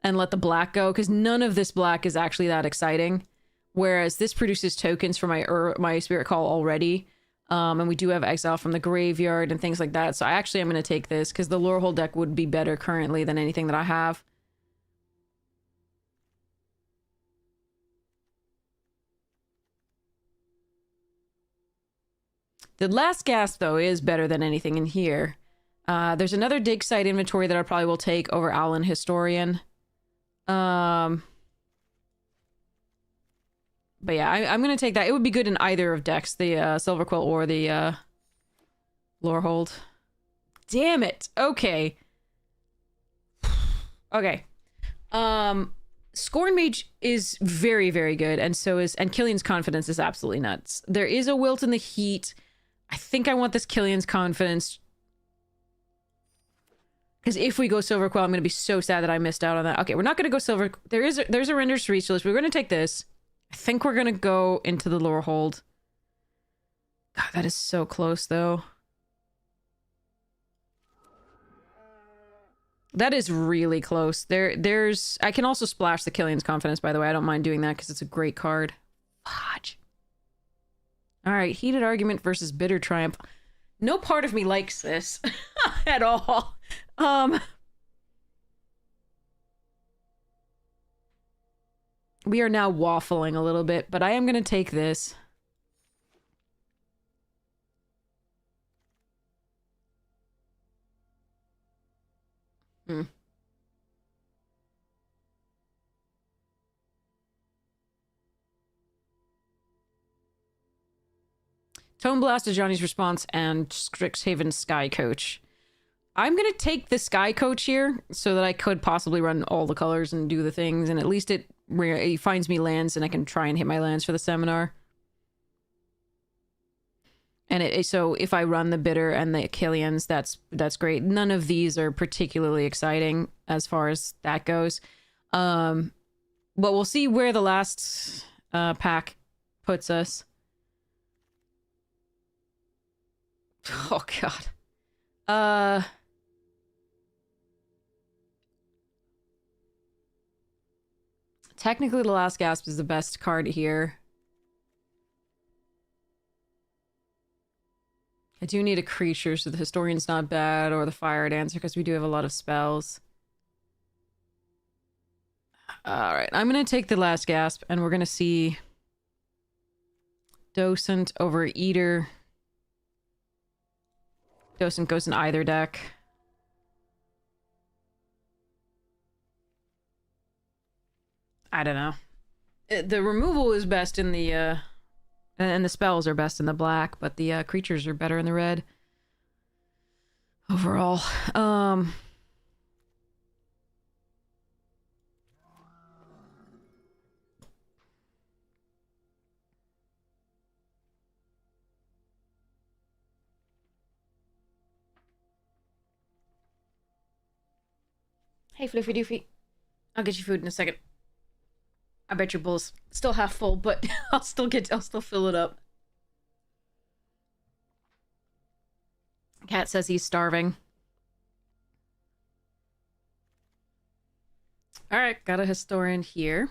and let the black go, because none of this black is actually that exciting. Whereas this produces tokens for my Spirit Call already. And we do have Exile from the Graveyard and things like that. So I actually am going to take this, because the Lorehold deck would be better currently than anything that I have. The last gasp, though, is better than anything in here. There's another dig site inventory that I probably will take over Owlin Historian. But yeah, I'm going to take that. It would be good in either of decks, the Silverquill or the Lorehold. Damn it! Okay. Okay. Scorn Mage is very, very good, and so is... And Killian's Confidence is absolutely nuts. There is a Wilt in the Heat. I think I want this Killian's Confidence. Because if we go Silverquill, I'm going to be so sad that I missed out on that. Okay, we're not going to go Silver... There's a Render's Resource. We're going to take this. I think we're going to go into the Lorehold. God, that is so close, though. That is really close. There's... I can also splash the Killian's Confidence, by the way. I don't mind doing that because it's a great card. Fudge. Alright, Heated Argument versus Bitter Triumph. No part of me likes this. At all. We are now waffling a little bit, but I am going to take this. Tone Blast is Johnny's Response and Strixhaven Sky Coach. I'm going to take the Sky Coach here so that I could possibly run all the colors and do the things, and at least it finds me lands and I can try and hit my lands for the Seminar. And so if I run the Bitter and the Killians, that's great. None of these are particularly exciting as far as that goes. But we'll see where the last pack puts us. Oh, God. Technically, the Last Gasp is the best card here. I do need a creature, so the Historian's not bad, or the Fire Dancer, because we do have a lot of spells. Alright, I'm going to take the Last Gasp, and we're going to see Docent over Eater. Docent goes in either deck. I don't know. The removal is best in the, and the spells are best in the black, but the creatures are better in the red. Overall. Hey, Fluffy Doofy. I'll get you food in a second. I bet your bowl's still half full, but I'll still fill it up. Cat says he's starving. Alright, got a historian here.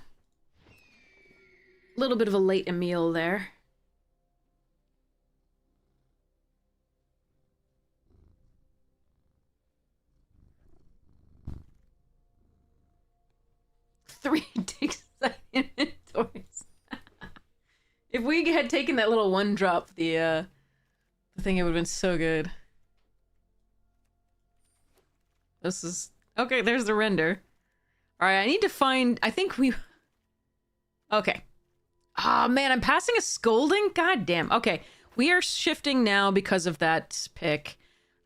A little bit of a late meal there. Three takes inventories. If we had taken that little one drop, the thing, it would have been so good. This is... Okay, there's the render. Alright, I need to find... I think we... Okay. Oh, man, I'm passing a scolding? God damn. Okay, we are shifting now because of that pick.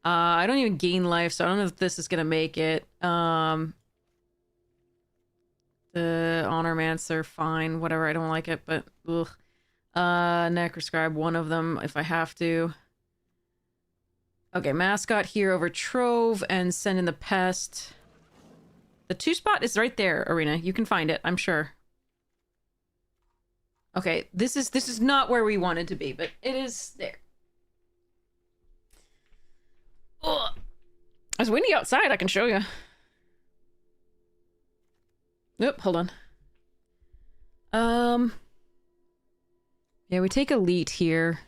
I don't even gain life, so I don't know if this is gonna make it. The Honormancer, fine. Whatever, I don't like it, but... Ugh. Necroscribe, one of them, if I have to. Okay, Mascot here over Trove, and send in the Pest. The 2 spot is right there, Arena. You can find it, I'm sure. Okay, this is not where we wanted to be, but it is there. Ugh. It's windy outside, I can show you. Nope, hold on. Yeah, we take Elite here.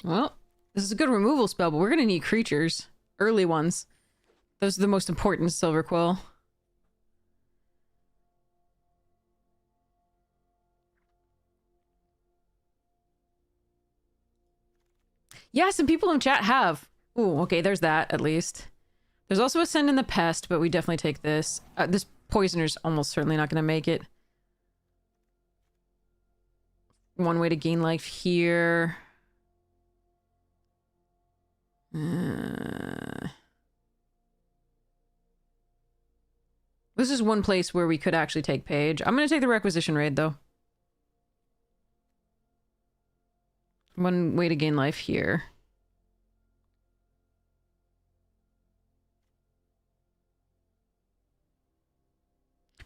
Well, this is a good removal spell, but we're gonna need creatures. Early ones. Those are the most important, Silver Quill. Yeah, some people in chat have. Ooh, okay, there's that, at least. There's also a Send in the Pest, but we definitely take this. This Poisoner's almost certainly not gonna make it. One way to gain life here. This is one place where we could actually take Page. I'm gonna take the Requisition Raid, though. One way to gain life here.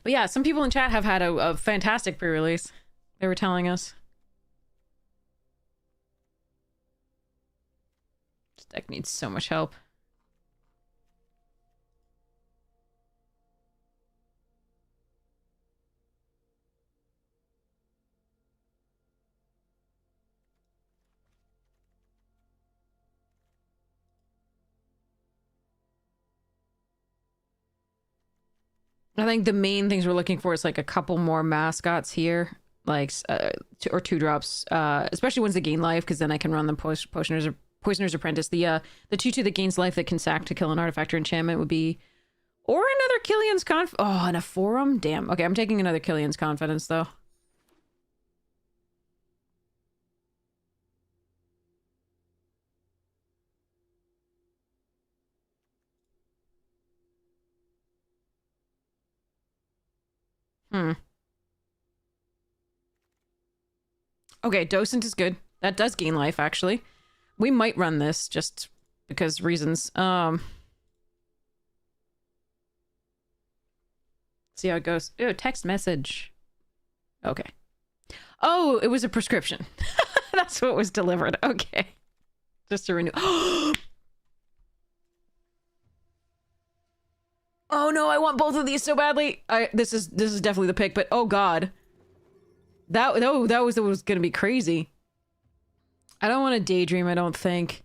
But yeah, some people in chat have had a fantastic pre-release. They were telling us. This deck needs so much help. I think the main things we're looking for is like a couple more mascots here, like two drops, especially ones that gain life, because then I can run the Poisoner's Apprentice. The 2/2 that gains life that can sack to kill an artifact or enchantment would be, or another Killian's Oh, and a Forum. Damn. Okay, I'm taking another Killian's Confidence though. Okay, Docent is good. That does gain life, actually. We might run this, just because reasons. See how it goes. Ew, text message. Okay. Oh, it was a prescription. That's what was delivered. Okay. Just to renew. Oh no, I want both of these so badly. This is definitely the pick, but oh god. That was gonna be crazy. I don't want to daydream, I don't think.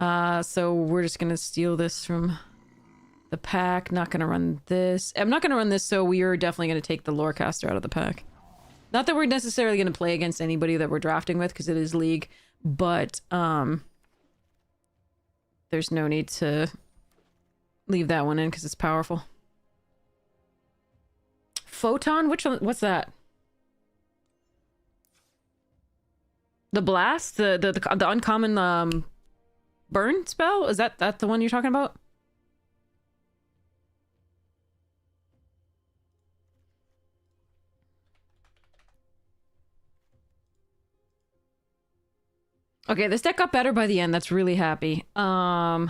So we're just gonna steal this from the pack. Not gonna run this. I'm not gonna run this, so we are definitely gonna take the Lorecaster out of the pack. Not that we're necessarily gonna play against anybody that we're drafting with, because it is League, but there's no need to leave that one in because it's powerful. Photon? Which one? What's that? The blast? The uncommon burn spell? Is that the one you're talking about? Okay, this deck got better by the end. That's really happy. So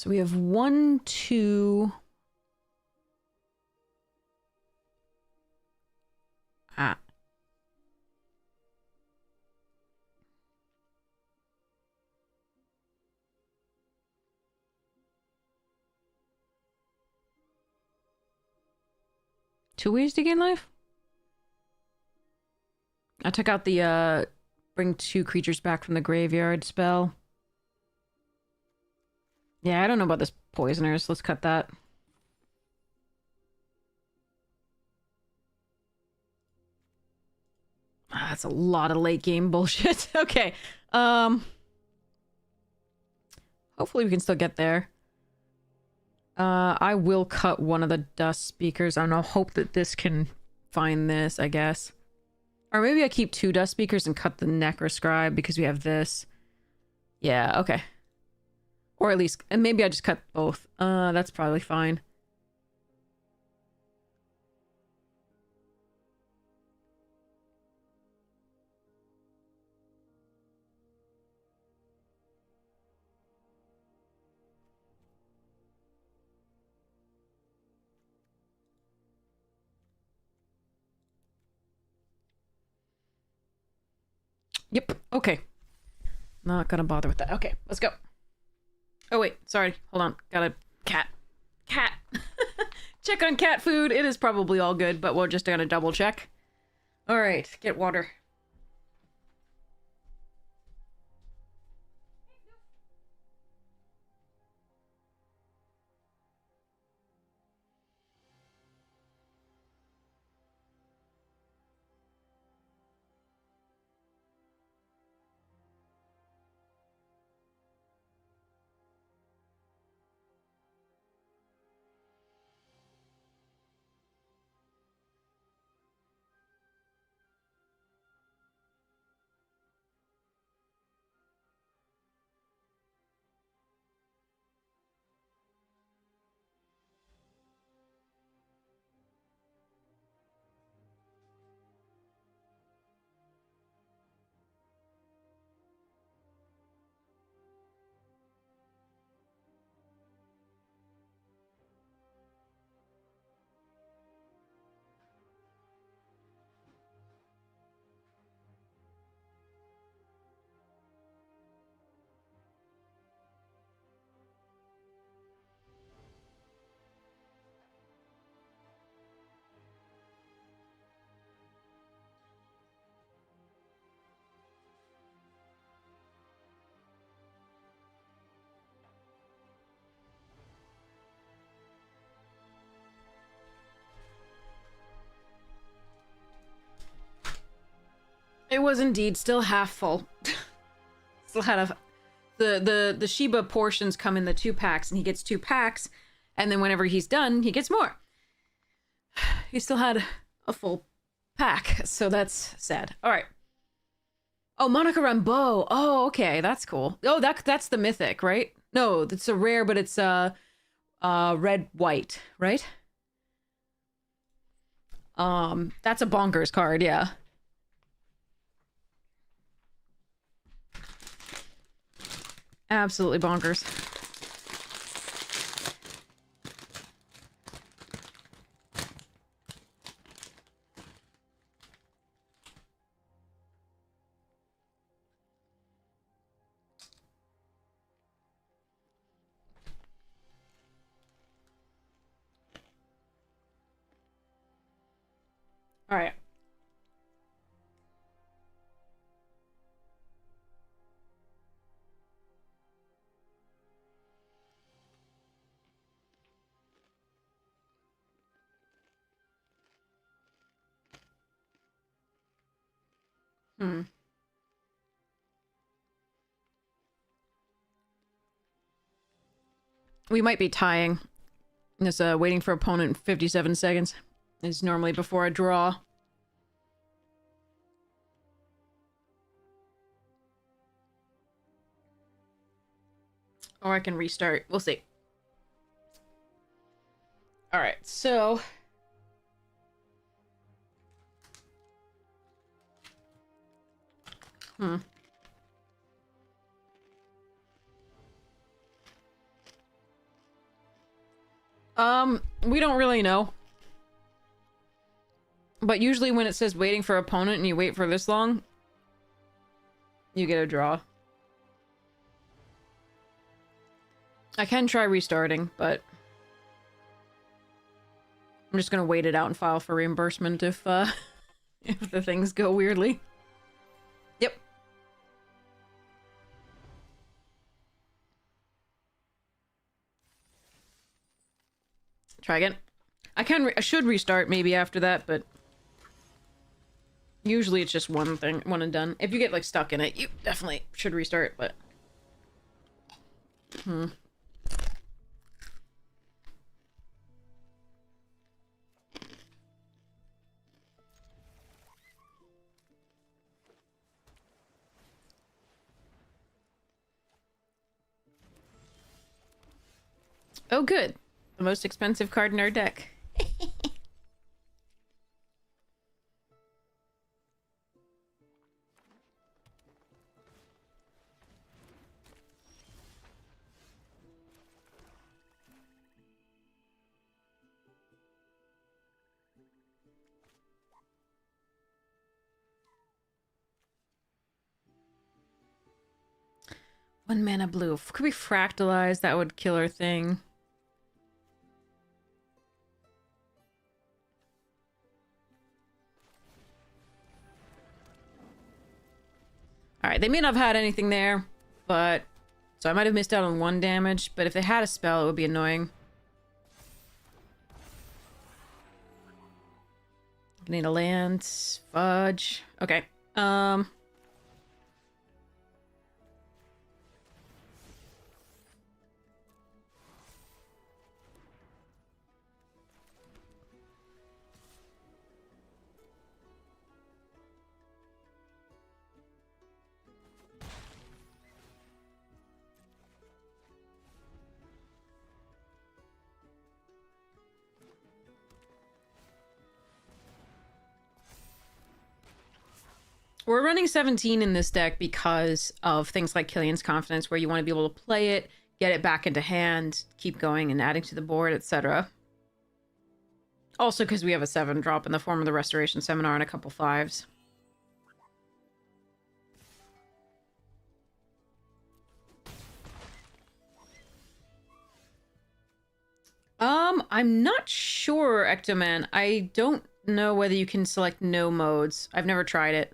we have 1, 2... Ah. Two ways to gain life? I took out the, bring 2 creatures back from the graveyard spell. Yeah, I don't know about this poisoners. Let's cut that. Ah, that's a lot of late game bullshit. Okay. Hopefully we can still get there. I will cut one of the dust speakers. I don't know, hope that this can find this, I guess. Or maybe I keep 2 dust speakers and cut the necroscribe because we have this. Yeah, okay. Or at least, and maybe I just cut both. That's probably fine. Yep, okay. Not gonna bother with that. Okay, let's go. Oh wait, sorry. Hold on. Got a cat. Cat! Check on cat food. It is probably all good, but we're just gonna double check. Alright, get water. It was indeed still half full. Still had a... The Shiba portions come in the 2 packs, and he gets 2 packs, and then whenever he's done, he gets more. He still had a full pack, so that's sad. Alright. Oh, Monica Rambeau. Oh, okay, that's cool. Oh, that's the mythic, right? No, it's a rare, but it's red-white, right? That's a bonkers card, yeah. Absolutely bonkers. All right. Hmm. We might be tying. This waiting for opponent 57 seconds is normally before a draw. Or I can restart. We'll see. Alright, so... Hmm. We don't really know. But usually when it says waiting for opponent and you wait for this long, you get a draw. I can try restarting, but I'm just gonna wait it out and file for reimbursement if if the things go weirdly. Yep. Try again. I should restart maybe after that, but usually it's just one thing, one and done. If you get like stuck in it, you definitely should restart, but oh good. The most expensive card in our deck. One mana blue. Could we fractalize? That would kill our thing. Alright, they may not have had anything there, but... So I might have missed out on one damage, but if they had a spell, it would be annoying. I need a land. Fudge. Okay. We're running 17 in this deck because of things like Killian's Confidence, where you want to be able to play it, get it back into hand, keep going and adding to the board, etc. Also because we have a 7-drop in the form of the Restoration Seminar and a couple 5s. I'm not sure, Ectoman. I don't know whether you can select no modes. I've never tried it.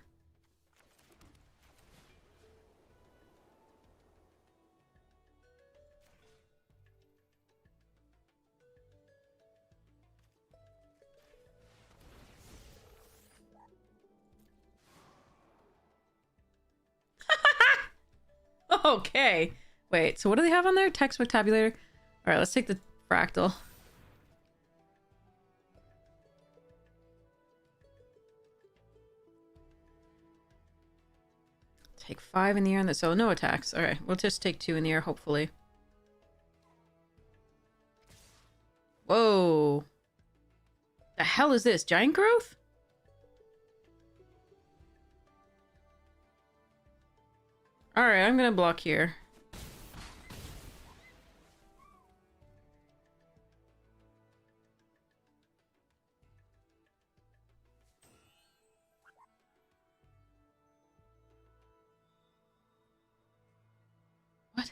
Okay. Wait, so what do they have on there? Text vocabulary. All right, let's take the fractal. Take 5 in the air, and so no attacks. All right, we'll just take 2 in the air, hopefully. Whoa. The hell is this? Giant growth? All right, I'm gonna block here. What?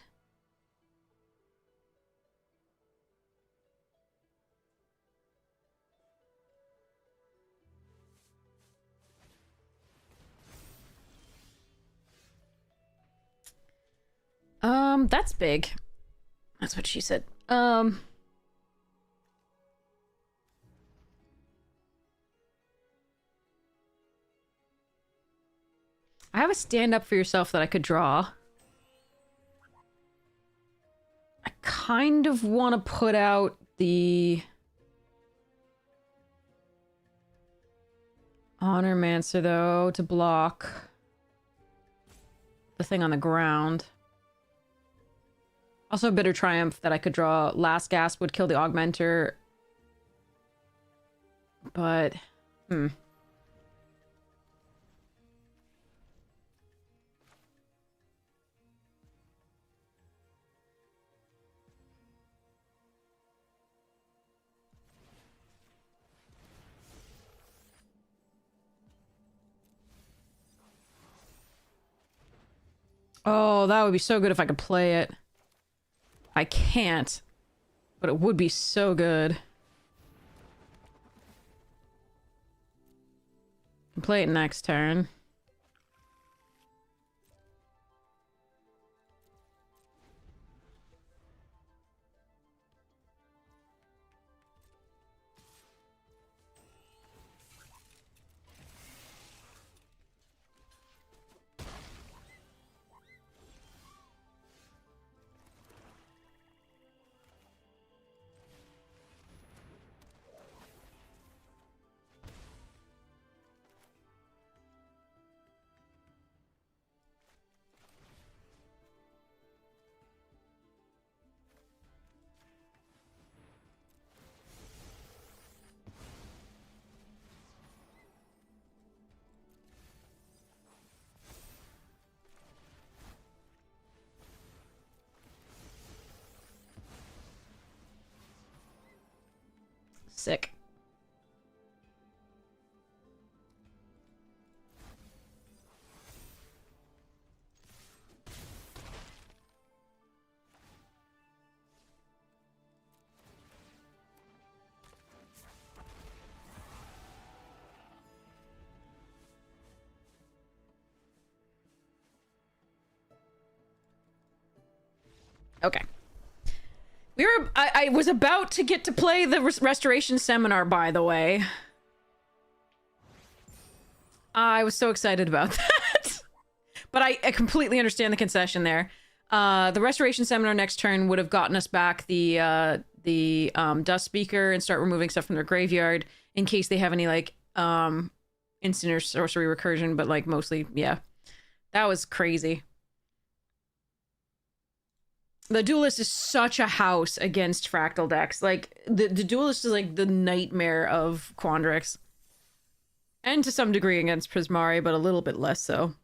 That's big. That's what she said. I have a stand up for yourself that I could draw. I kind of want to put out the Honormancer, though, to block the thing on the ground. Also, Bitter Triumph that I could draw. Last Gasp would kill the Augmenter. But, Oh, that would be so good if I could play it. I can't, but it would be so good. Play it next turn. Sick. Okay. I was about to get to play the restoration seminar, by the way. I was so excited about that. But I completely understand the concession there. The restoration seminar next turn would have gotten us back the dust speaker and start removing stuff from their graveyard in case they have any like instant or sorcery recursion, but like mostly, yeah. That was crazy. The Duelist is such a house against Fractal decks. Like, the Duelist is like the nightmare of Quandrix. And to some degree against Prismari, but a little bit less so.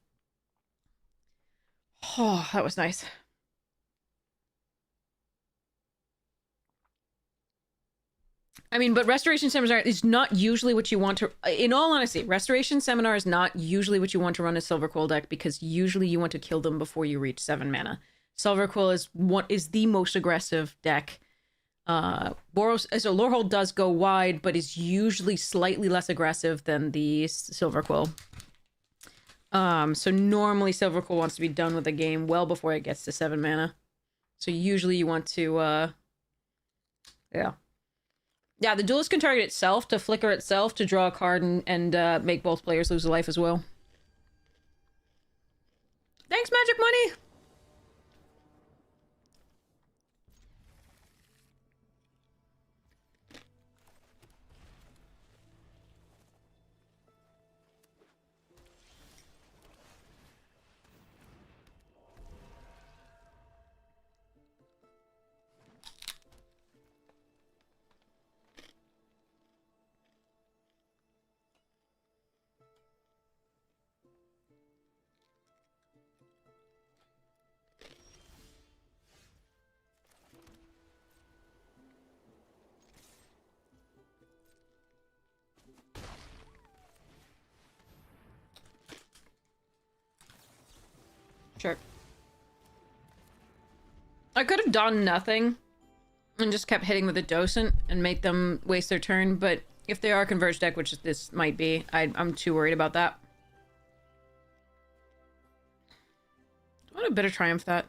Oh, that was nice. I mean, but Restoration Seminar is not usually what you want to... In all honesty, Restoration Seminar is not usually what you want to run a Silver Quill deck, because usually you want to kill them before you reach 7 mana. Silver Quill is the most aggressive deck. Boros, so Lorehold does go wide, but is usually slightly less aggressive than the Silver Quill. So normally Silver Quill wants to be done with the game well before it gets to 7 mana. So usually you want to, yeah. Yeah, the Duelist can target itself to flicker itself to draw a card and make both players lose a life as well. Thanks, Magic Money! Sure. I could have done nothing and just kept hitting with a Docent and make them waste their turn, but if they are a Converge deck, which this might be, I'm too worried about that. I want a Bitter Triumph that.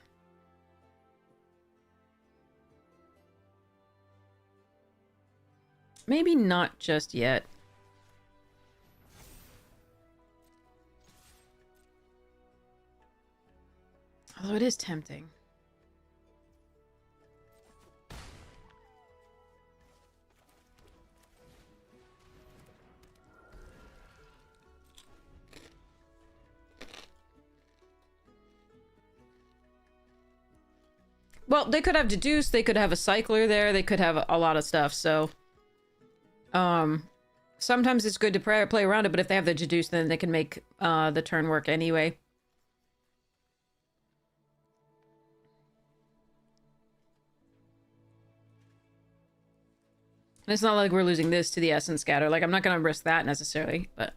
Maybe not just yet. Although it is tempting. Well, they could have Deduce, they could have a Cycler there, they could have a lot of stuff, so... sometimes it's good to play around it, but if they have the Deduce, then they can make the turn work anyway. And it's not like we're losing this to the Essence Scatter. Like, I'm not gonna risk that necessarily, but...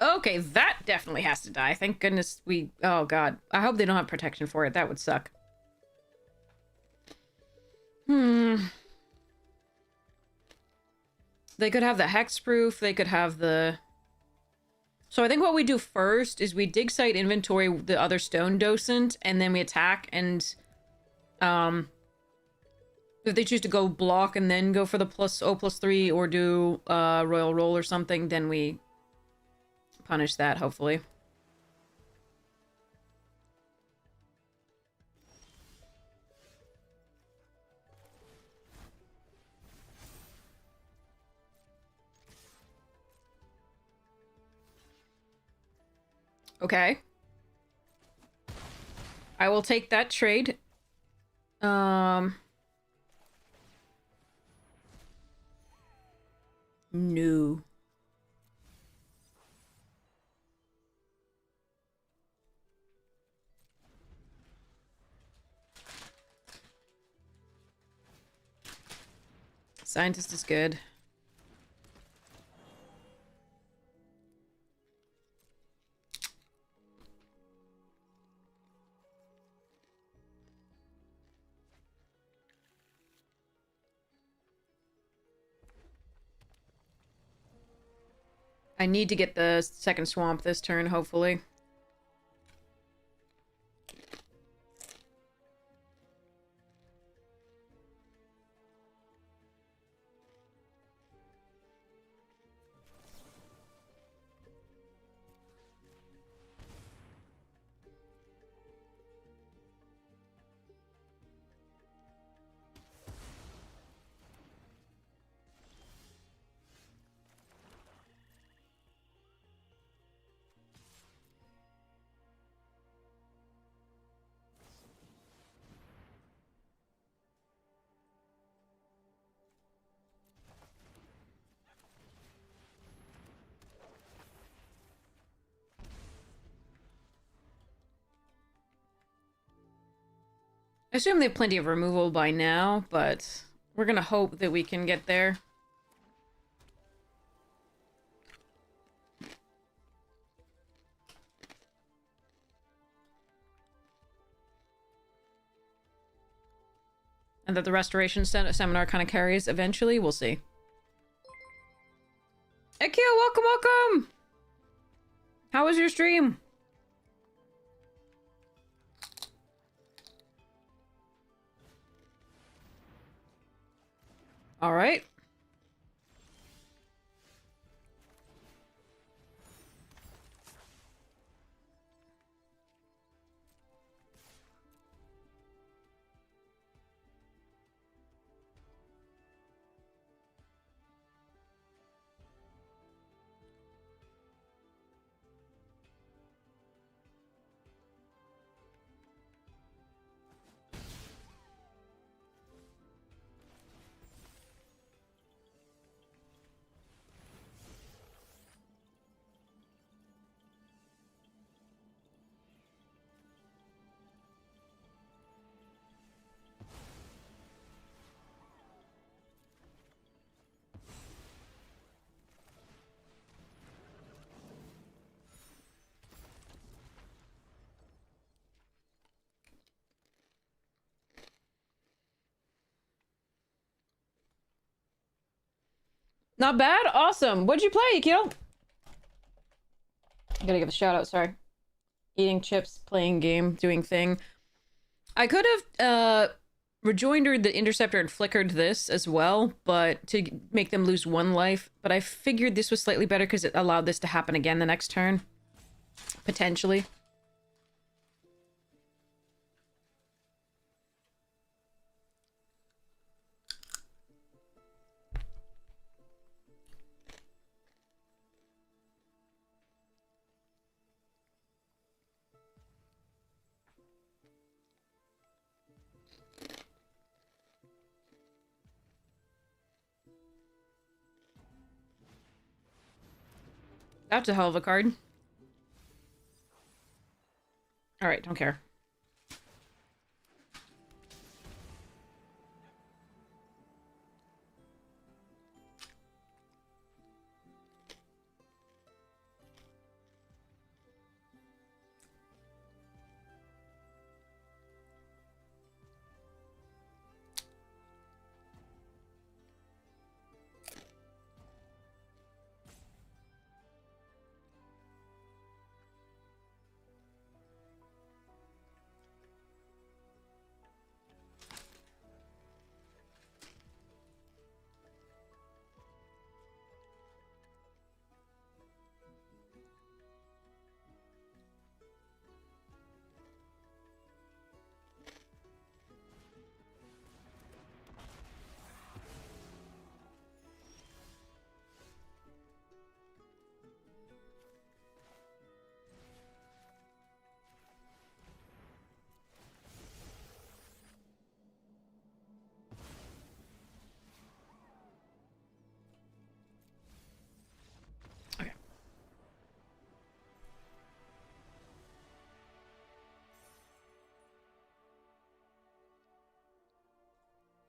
Okay, that definitely has to die. Thank goodness we... Oh, God. I hope they don't have protection for it. That would suck. They could have the hexproof. They could have the... So I think what we do first is we dig site inventory the other stone docent, and then we attack, and... If they choose to go block and then go for the +0/+3 or do Royal Roll or something, then we punish that, hopefully. Okay. I will take that trade. No. Scientist is good. I need to get the second swamp this turn, hopefully. I assume they have plenty of removal by now, but we're gonna hope that we can get there. And that the restoration seminar kind of carries eventually. We'll see. Ekio, welcome, welcome! How was your stream? Alright. Not bad? Awesome. What'd you play, Akil? Gotta give a shout out, sorry. Eating chips, playing game, doing thing. I could have rejoindered the Interceptor and flickered this as well, but to make them lose 1 life. But I figured this was slightly better because it allowed this to happen again the next turn. Potentially. That's a hell of a card. Alright, don't care.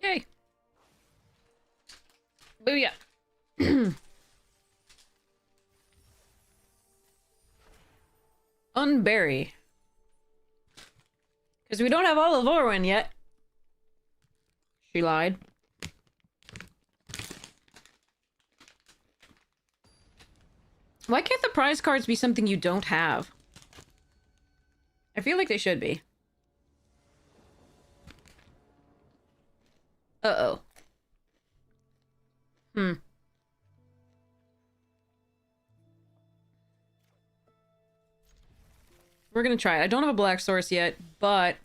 Yay. Booyah. Unbury. Because we don't have all of Orwin yet. She lied. Why can't the prize cards be something you don't have? I feel like they should be. Uh-oh. Hmm. We're gonna try it. I don't have a black source yet, but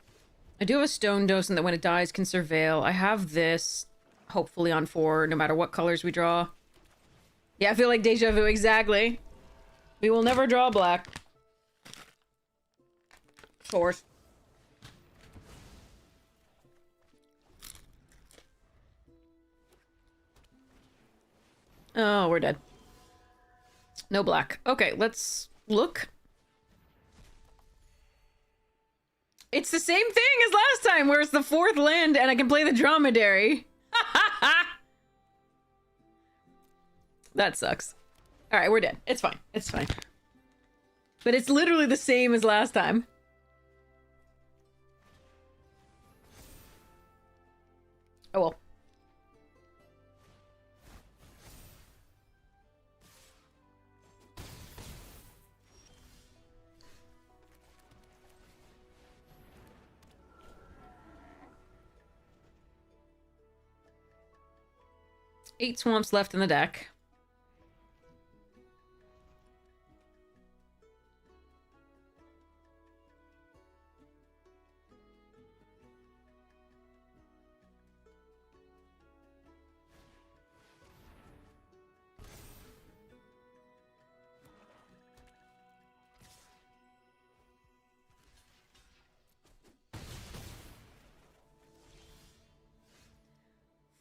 I do have a stone docent that when it dies can surveil. I have this, hopefully on 4, no matter what colors we draw. Yeah, I feel like deja vu, exactly. We will never draw black. Source. Oh, we're dead. No black. Okay, let's look. It's the same thing as last time, where it's the 4th land and I can play the dromedary. That sucks. Alright, we're dead. It's fine. It's fine. But it's literally the same as last time. Oh well. Eight swamps left in the deck.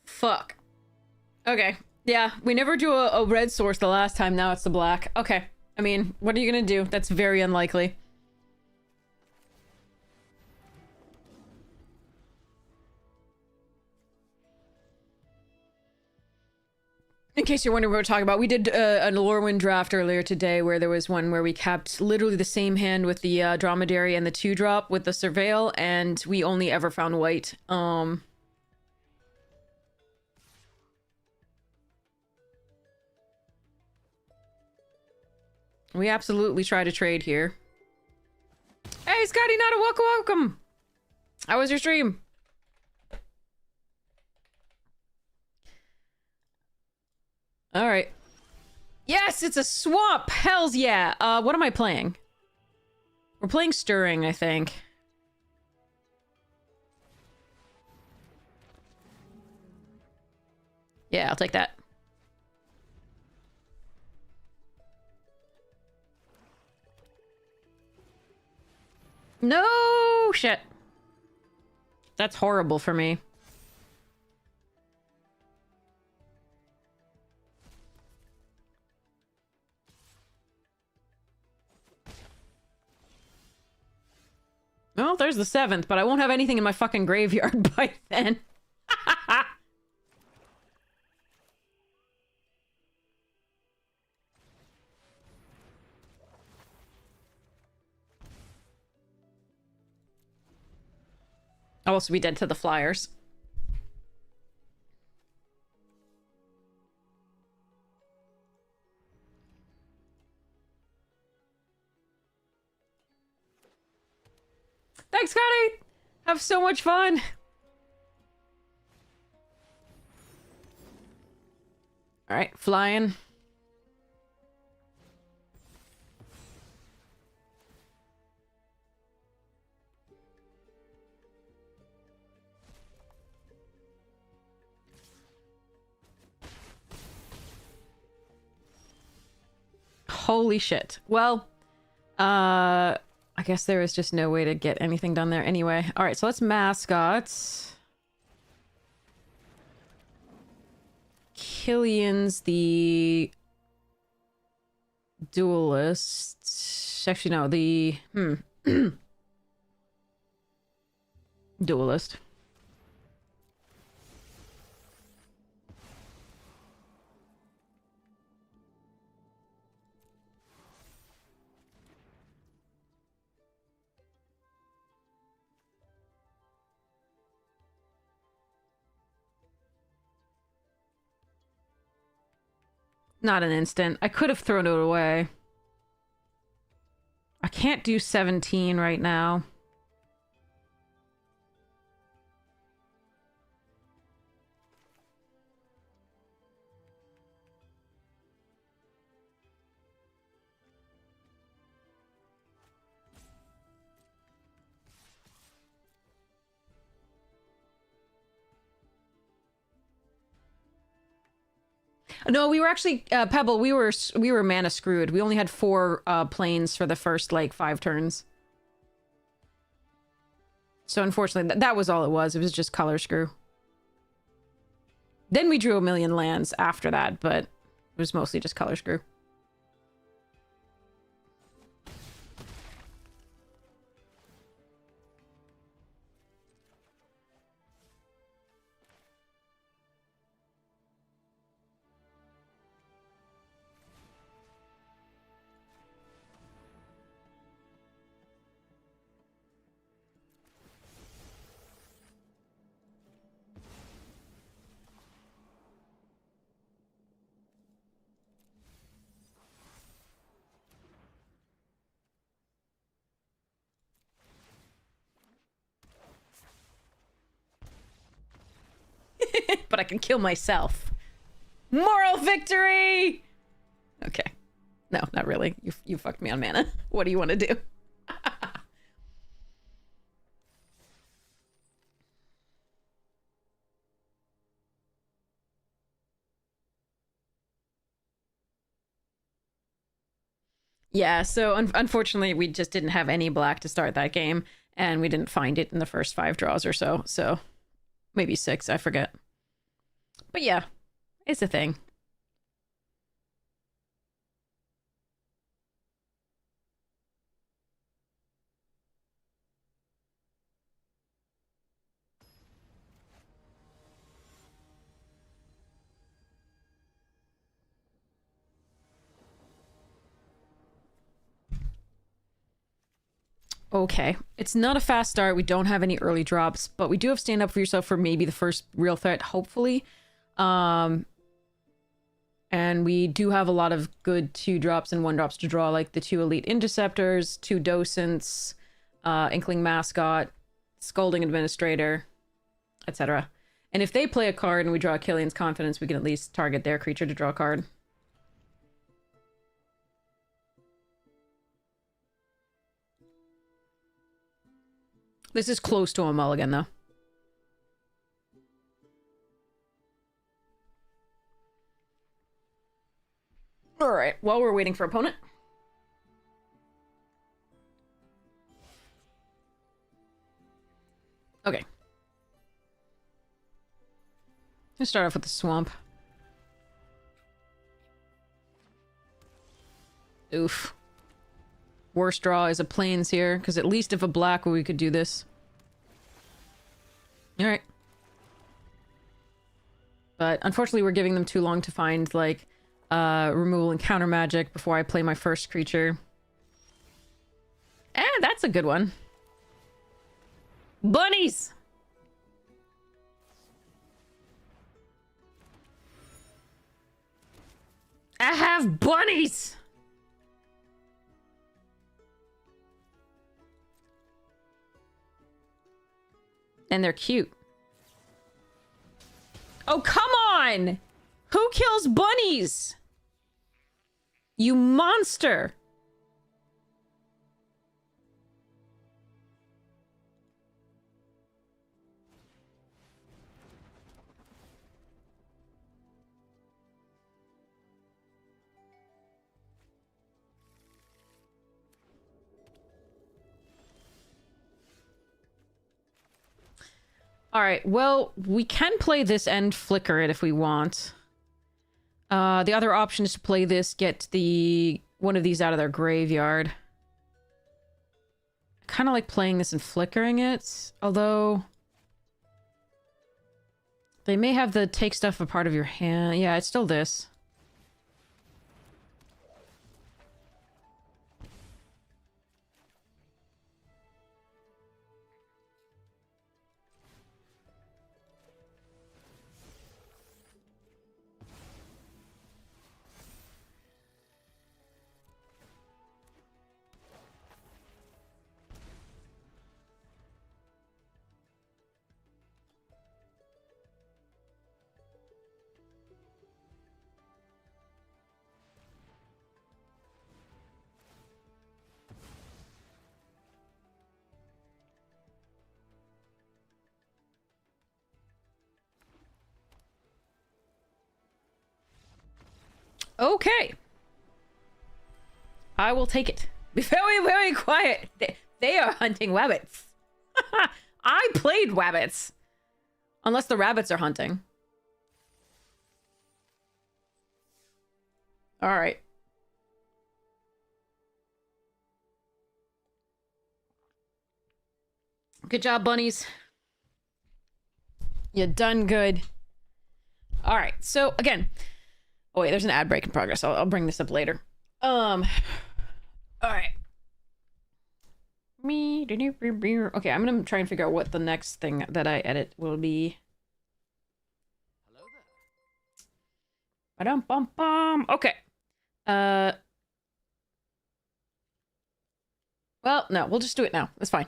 Fuck. Okay. Yeah, we never drew a red source the last time, now it's the black. Okay. I mean, what are you gonna do? That's very unlikely. In case you're wondering what we're talking about, we did an Lorwyn draft earlier today where there was one where we kept literally the same hand with the dromedary and the 2-drop with the surveil, and we only ever found white. We absolutely try to trade here. Hey, Scotty, not a welcome. How was your stream? All right. Yes, it's a swamp. Hells yeah. What am I playing? We're playing Stirring, I think. Yeah, I'll take that. No shit. That's horrible for me. Well, there's the 7th, but I won't have anything in my fucking graveyard by then. I'll also be dead to the flyers. Thanks, Scotty! Have so much fun! Alright, flying. Holy shit. Well, I guess there is just no way to get anything done there anyway. Alright, so let's mascots. Killian's the duelist. Actually, no, the duelist. Not an instant. I could have thrown it away. I can't do 17 right now. No, we were actually Pebble. We were mana screwed. We only had 4 planes for the first like 5 turns. So unfortunately, that was all it was. It was just color screw. Then we drew a million lands after that, but it was mostly just color screw. But I can kill myself. Moral victory! Okay. No, not really. You fucked me on mana. What do you want to do? Yeah, so unfortunately, we just didn't have any black to start that game, and we didn't find it in the first 5 draws or so. So maybe 6, I forget. But yeah, it's a thing. Okay, it's not a fast start. We don't have any early drops, but we do have stand up for yourself for maybe the first real threat, hopefully. And we do have a lot of good 2 drops and 1 drops to draw, like the 2 Elite Interceptors, 2 Docents, Inkling Mascot, Scolding Administrator, etc. And if they play a card and we draw Killian's Confidence, we can at least target their creature to draw a card. This is close to a mulligan, though. Alright, while we're waiting for opponent. Okay. Let's start off with the swamp. Oof. Worst draw is a plains here, because at least if a black we could do this. Alright. But unfortunately we're giving them too long to find, like, removal and counter magic before I play my first creature. That's a good one. Bunnies! I have bunnies! And they're cute. Oh, come on! Who kills bunnies? You monster! Alright, well, we can play this and flicker it if we want. The other option is to play this, get one of these out of their graveyard. I kind of like playing this and flickering it, although they may have the take stuff a part of your hand. Yeah, it's still this. Okay. I will take it. Be very, very quiet. They are hunting rabbits. I played rabbits. Unless the rabbits are hunting. All right. Good job, bunnies. You done good. All right. So again, oh wait, there's an ad break in progress. I'll bring this up later. All right. Okay, I'm gonna try and figure out what the next thing that I edit will be. Hello there. Ba-dum-bum-bum. Okay. Well, no, we'll just do it now. That's fine.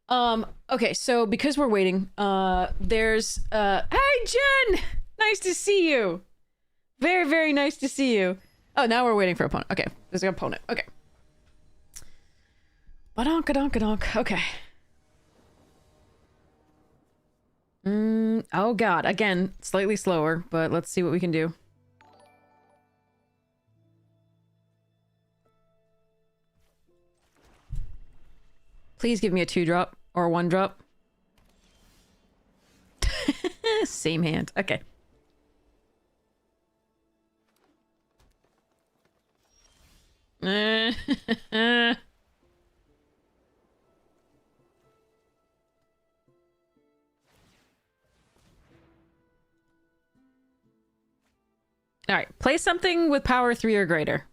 Okay, so because we're waiting, there's, hey, Jen! Nice to see you! Very, very nice to see you. Oh, now we're waiting for opponent. Okay, there's an opponent. Okay. Ba-donk-a-donk-a-donk. Okay. Oh god, again, slightly slower, but let's see what we can do. Please give me a 2-drop or a 1-drop. Same hand. Okay. All right, play something with power 3 or greater.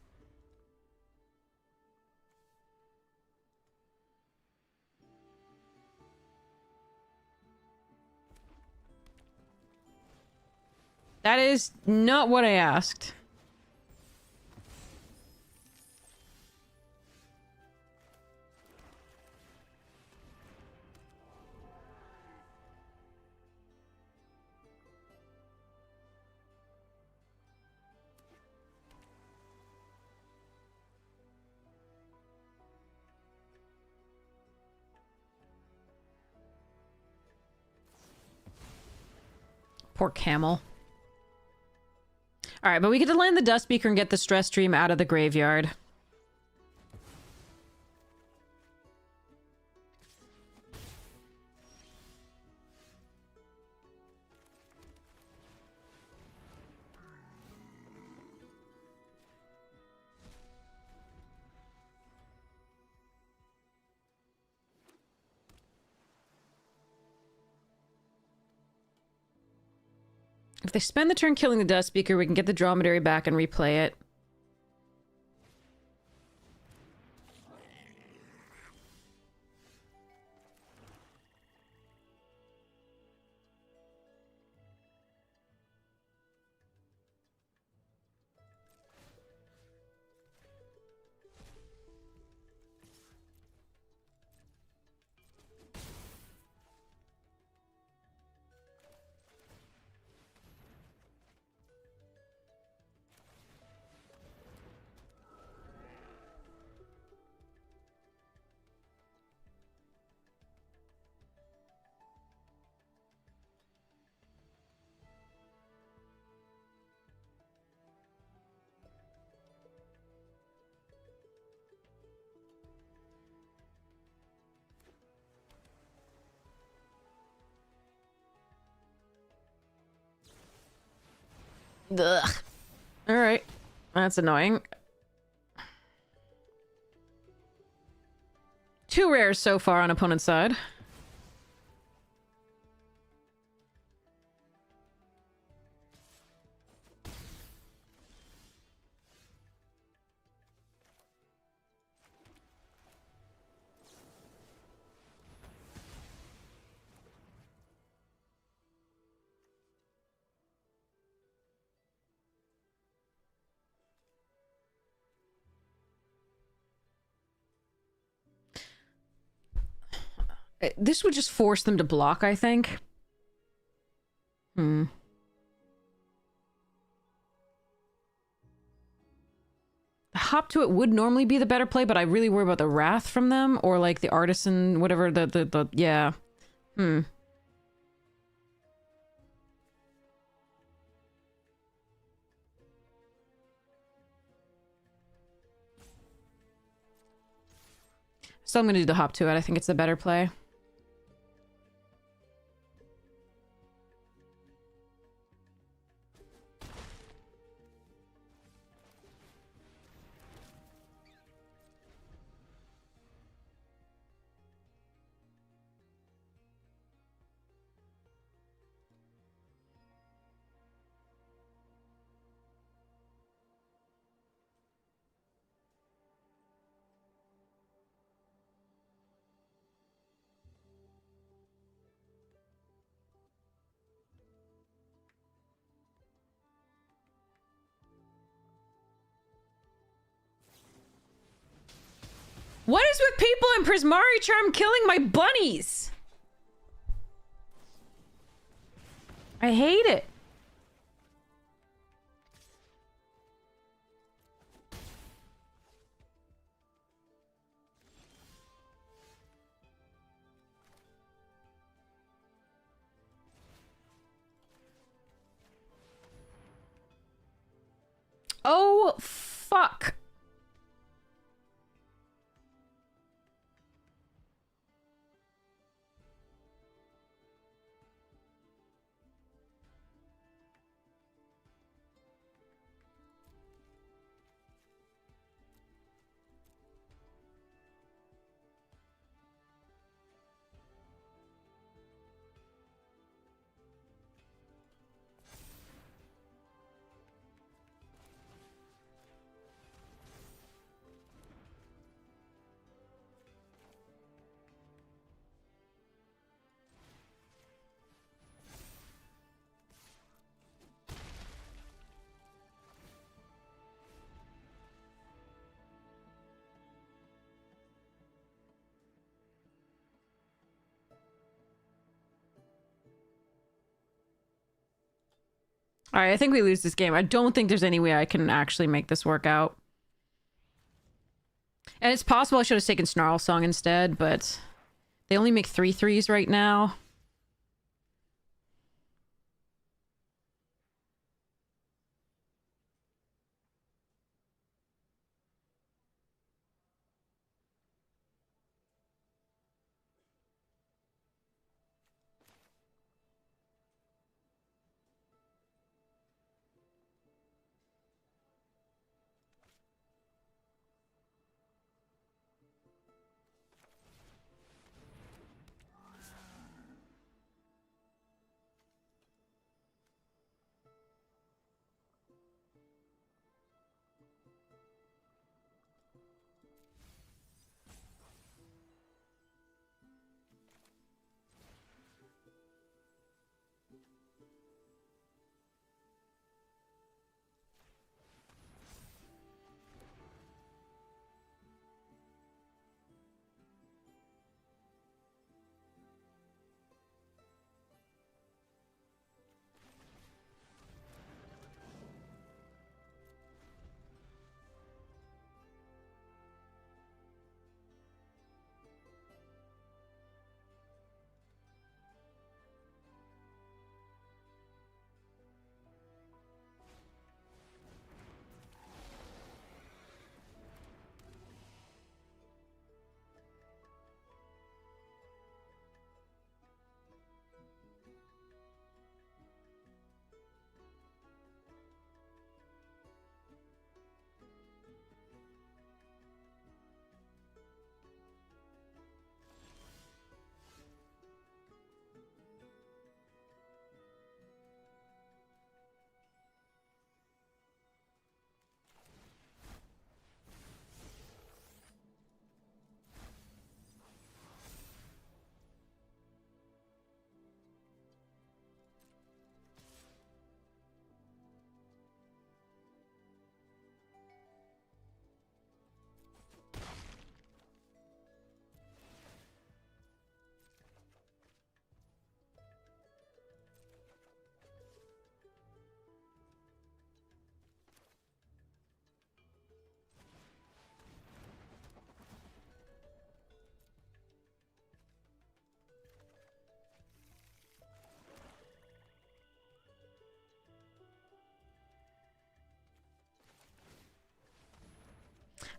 That is not what I asked. Poor camel. All right, but we get to land the Dust Speaker and get the Stress Stream out of the graveyard. If they spend the turn killing the Dust Speaker, we can get the Dromedary back and replay it. Ugh. Alright. That's annoying. 2 rares so far on opponent's side. This would just force them to block, I think. The hop to it would normally be the better play, but I really worry about the wrath from them, or like the artisan, whatever, yeah. Still, I'm gonna do the hop to it. I think it's the better play. What is with people in Prismari Charm killing my bunnies? I hate it. Oh, fuck. All right, I think we lose this game. I don't think there's any way I can actually make this work out. And it's possible I should have taken Snarl Song instead, but they only make 3/3s right now.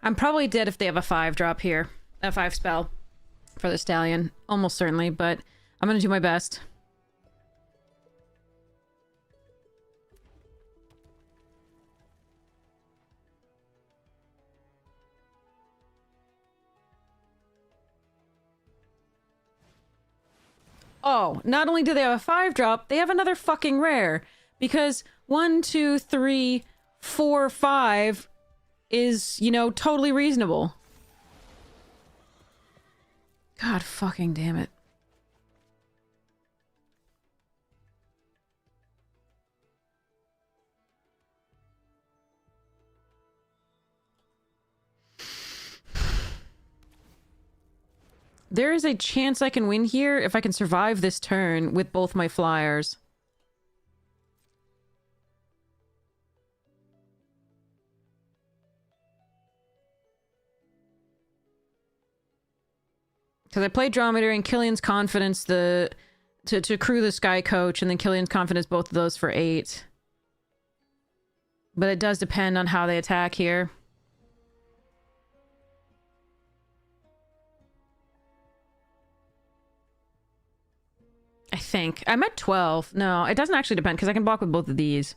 I'm probably dead if they have a 5-drop here. F5 spell for the stallion. Almost certainly, but I'm gonna do my best. Oh, not only do they have a 5-drop, they have another fucking rare. Because 1, 2, 3, 4, 5 is, you know, totally reasonable. God fucking damn it. There is a chance I can win here if I can survive this turn with both my flyers. Because I played Dromedary and Killian's Confidence to crew the Sky Coach, and then Killian's Confidence, both of those for 8. But it does depend on how they attack here. I think. I'm at 12. No, it doesn't actually depend, because I can block with both of these.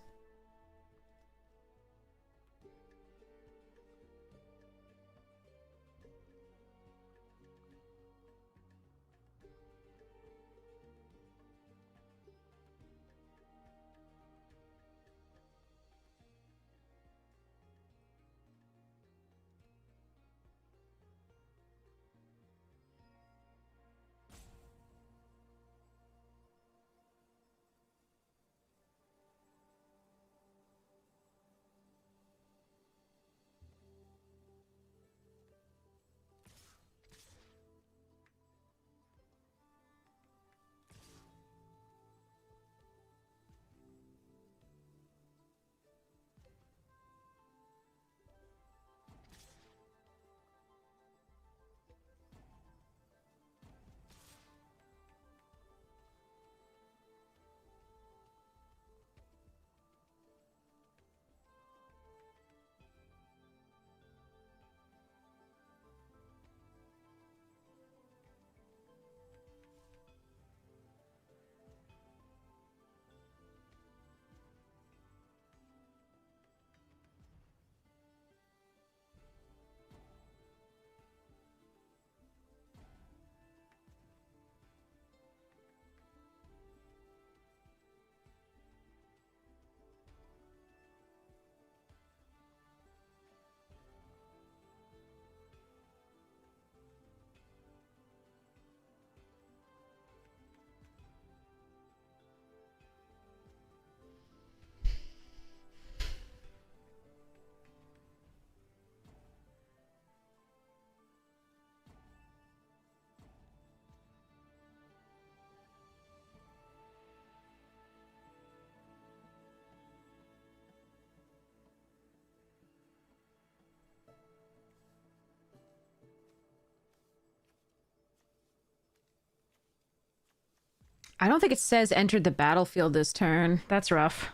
I don't think it says entered the battlefield this turn. That's rough.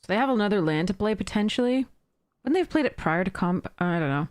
So they have another land to play, potentially? Wouldn't they have played it prior to comp? I don't know.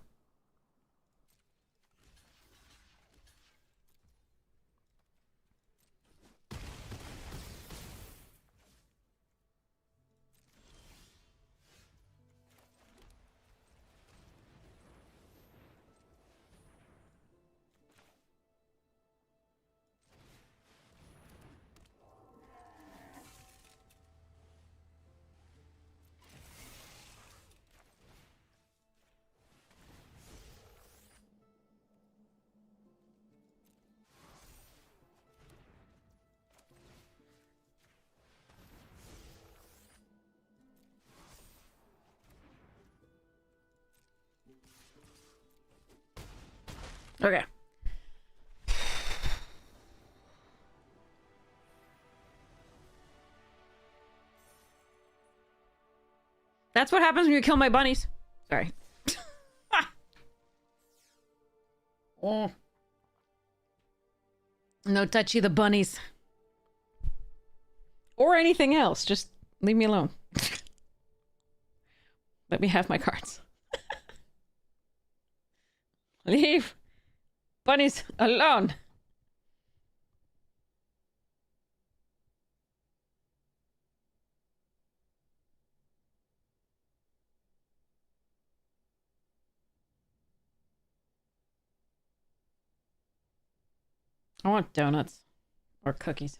Okay. That's what happens when you kill my bunnies. Sorry. Oh. No touchy the bunnies. Or anything else. Just leave me alone. Let me have my cards. Leave bunnies alone. I want donuts or cookies.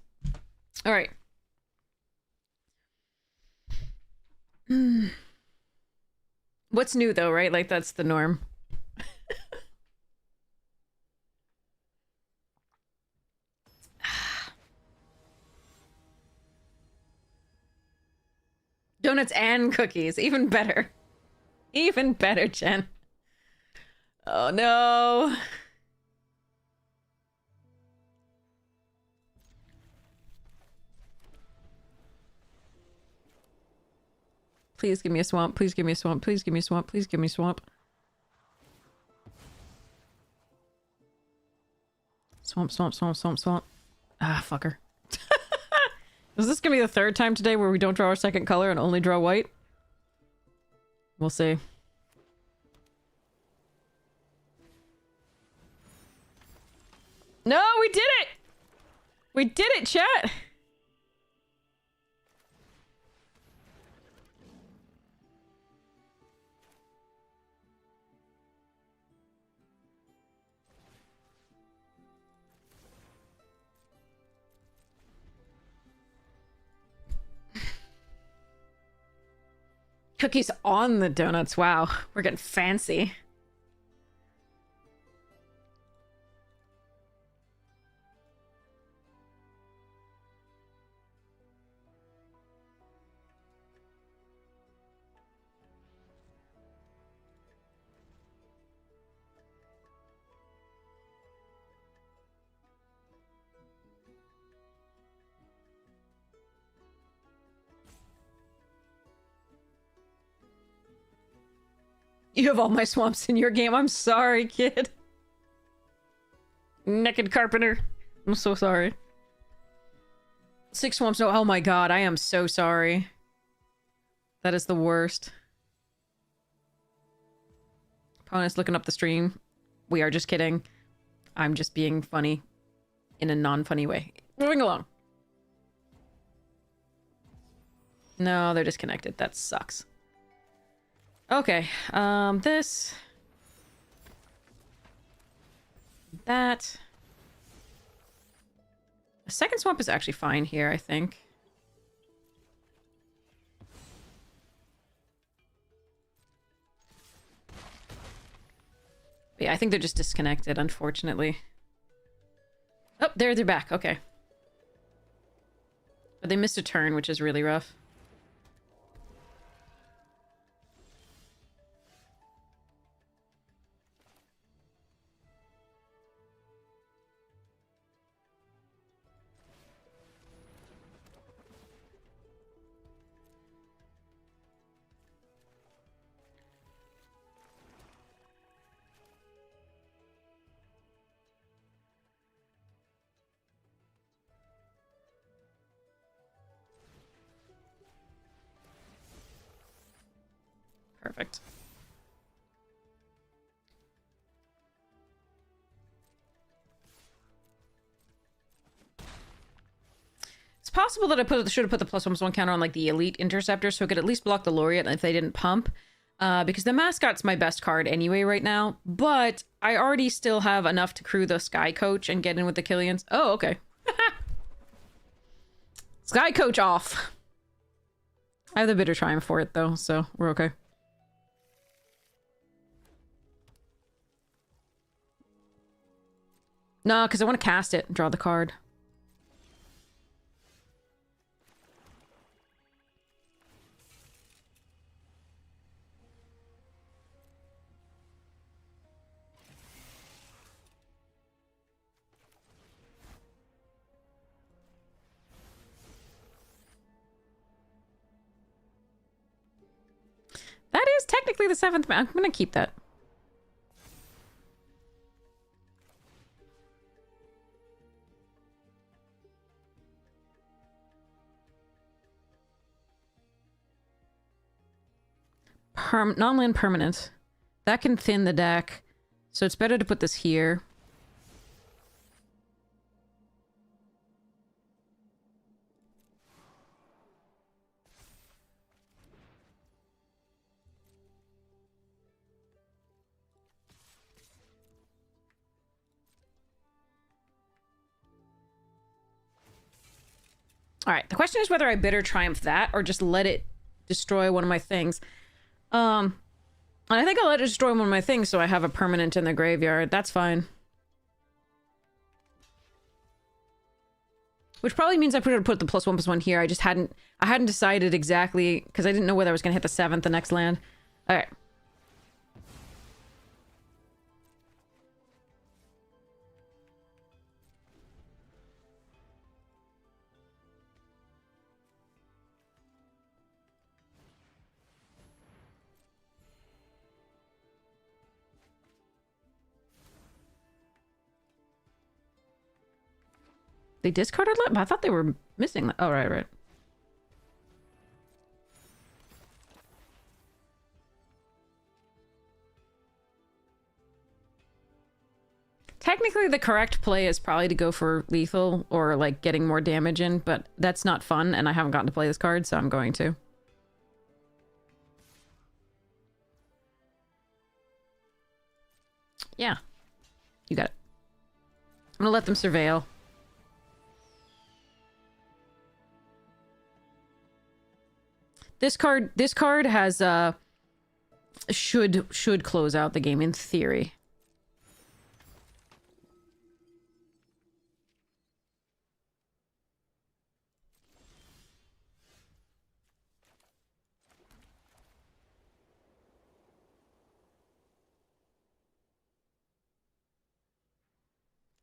All right. What's new though, right? Like that's the norm. Donuts and cookies. Even better. Even better, Jen. Oh no. Please give me a swamp. Please give me a swamp. Please give me a swamp. Please give me a swamp. Swamp, swamp, swamp, swamp, swamp. Ah, fucker. Is this gonna be the third time today where we don't draw our second color and only draw white? We'll see. No, we did it! We did it, chat! Cookies on the donuts. Wow, we're getting fancy. You have all my swamps in your game. I'm sorry, kid. Naked carpenter. I'm so sorry. 6 swamps. No, oh my god. I am so sorry. That is the worst. Opponent's looking up the stream. We are just kidding. I'm just being funny in a non-funny way. Moving along. No, they're disconnected. That sucks. Okay, this. That. The second swamp is actually fine here, I think. But yeah, I think they're just disconnected, unfortunately. Oh, they're back. Okay. But they missed a turn, which is really rough. Perfect. It's possible that I should have put the +1/+1 counter on like the elite interceptor so I could at least block the laureate if they didn't pump. Because the mascot's my best card anyway right now. But I already still have enough to crew the Sky Coach and get in with the Killians. Oh, okay. Sky Coach off. I have the Bitter Triumph for it though, so we're okay. No, because I want to cast it and draw the card. That is technically the 7th. I'm going to keep that. Non-land permanent. That can thin the deck. So it's better to put this here. All right, the question is whether I bitter triumph that or just let it destroy one of my things. And I think I'll let it destroy one of my things so I have a permanent in the graveyard. That's fine. Which probably means I put the +1/+1 here. I hadn't decided exactly because I didn't know whether I was gonna hit the 7th the next land. All right. They discarded it? I thought they were missing that. Oh, right. Technically, the correct play is probably to go for lethal or, like, getting more damage in, but that's not fun, and I haven't gotten to play this card, so I'm going to. Yeah. You got it. I'm gonna let them surveil. This card has, should close out the game in theory.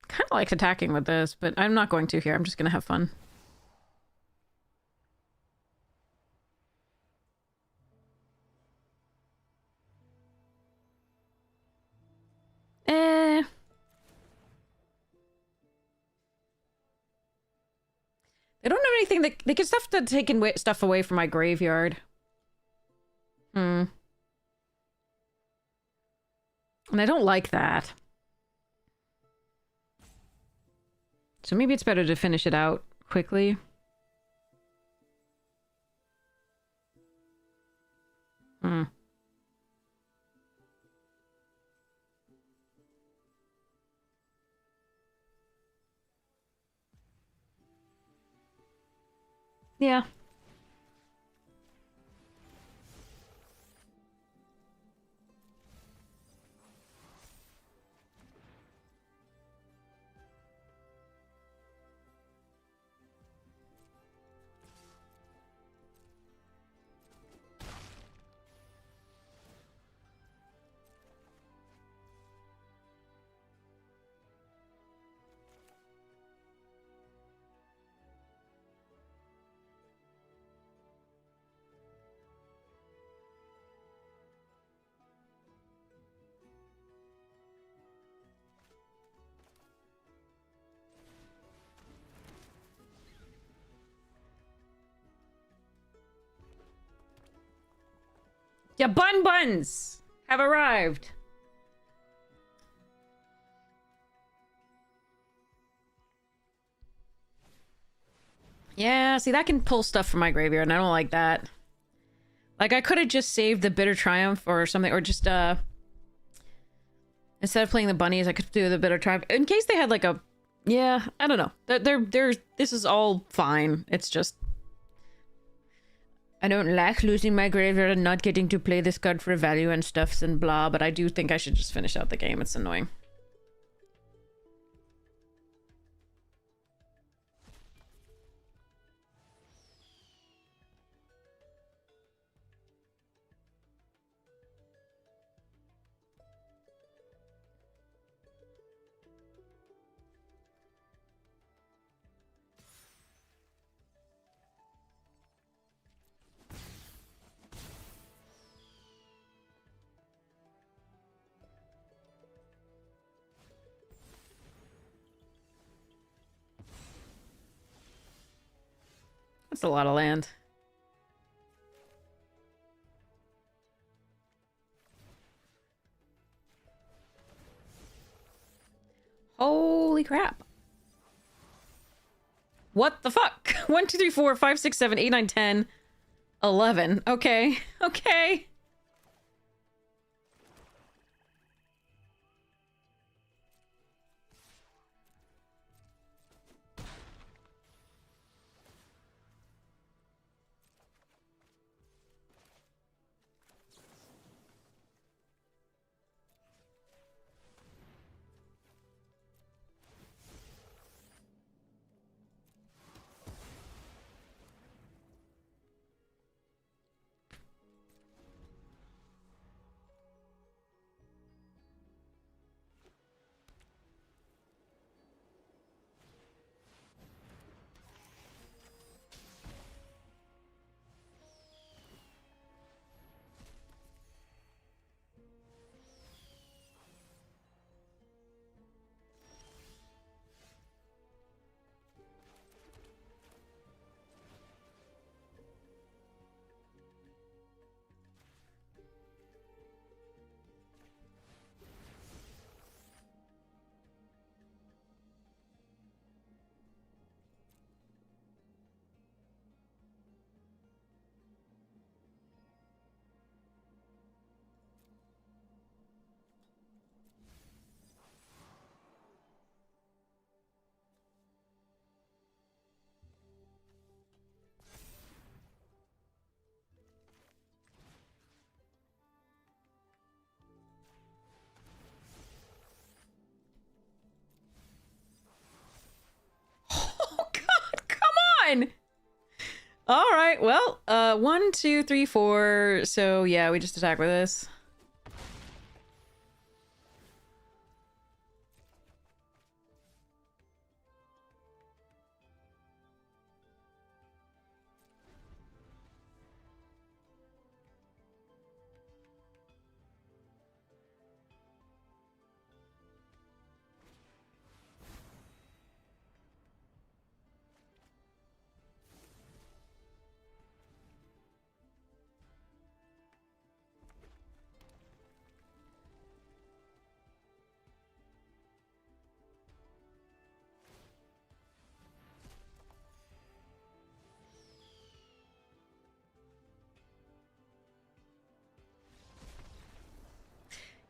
Kind of liked attacking with this, but I'm not going to here. I'm just gonna have fun. They don't have anything that they can stuff to take stuff away from my graveyard. And I don't like that. So maybe it's better to finish it out quickly. Yeah. Yeah, buns have arrived. Yeah, see, that can pull stuff from my graveyard, and I don't like that. Like, I could have just saved the Bitter Triumph or something, or just, instead of playing the bunnies, I could do the Bitter Triumph. In case they had, like, a... Yeah, I don't know. This is all fine. It's just... I don't like losing my graveyard and not getting to play this card for value and stuffs and blah, but I do think I should just finish out the game. It's annoying. That's a lot of land. Holy crap. What the fuck? 1, 2, 3, 4, 5, 6, 7, 8, 9, 10, 11. Okay. Okay. Oh god, come on! Alright, well, 1, 2, 3, 4. So yeah, we just attack with this.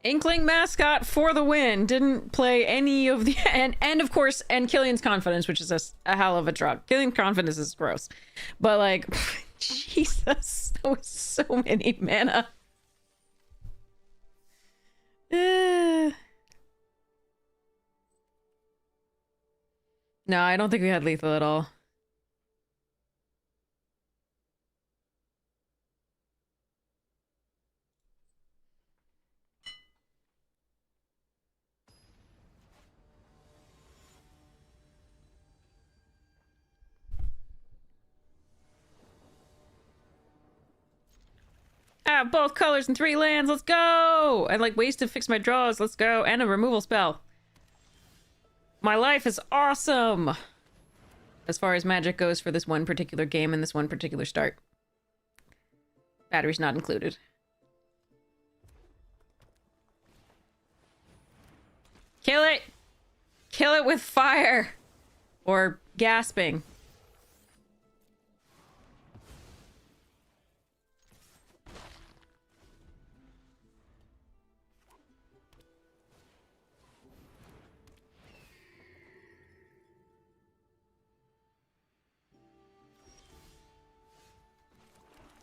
Inkling mascot for the win. Didn't play any of the and of course Killian's confidence, which is a hell of a drug. Killian's confidence is gross, but like, Jesus, that was so many mana. No, I don't think we had lethal at all. I have both colors and 3 lands. Let's go! And like ways to fix my draws. Let's go. And a removal spell. My life is awesome! As far as Magic goes for this one particular game and this one particular start. Batteries not included. Kill it! Kill it with fire! Or gasping.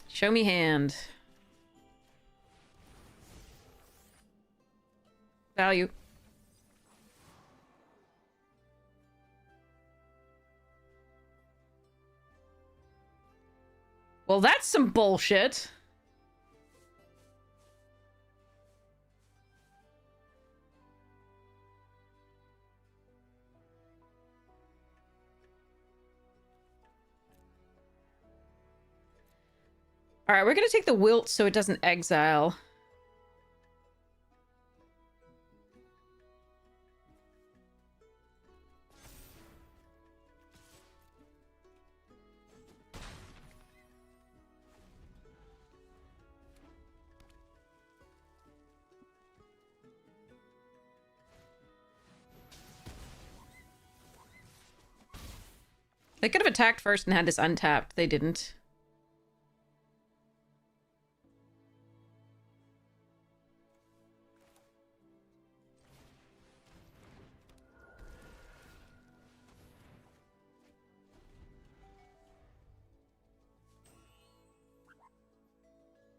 Show me hand. Value. Well, that's some bullshit. All right, we're gonna take the wilt so it doesn't exile. They could have attacked first and had this untapped. They didn't.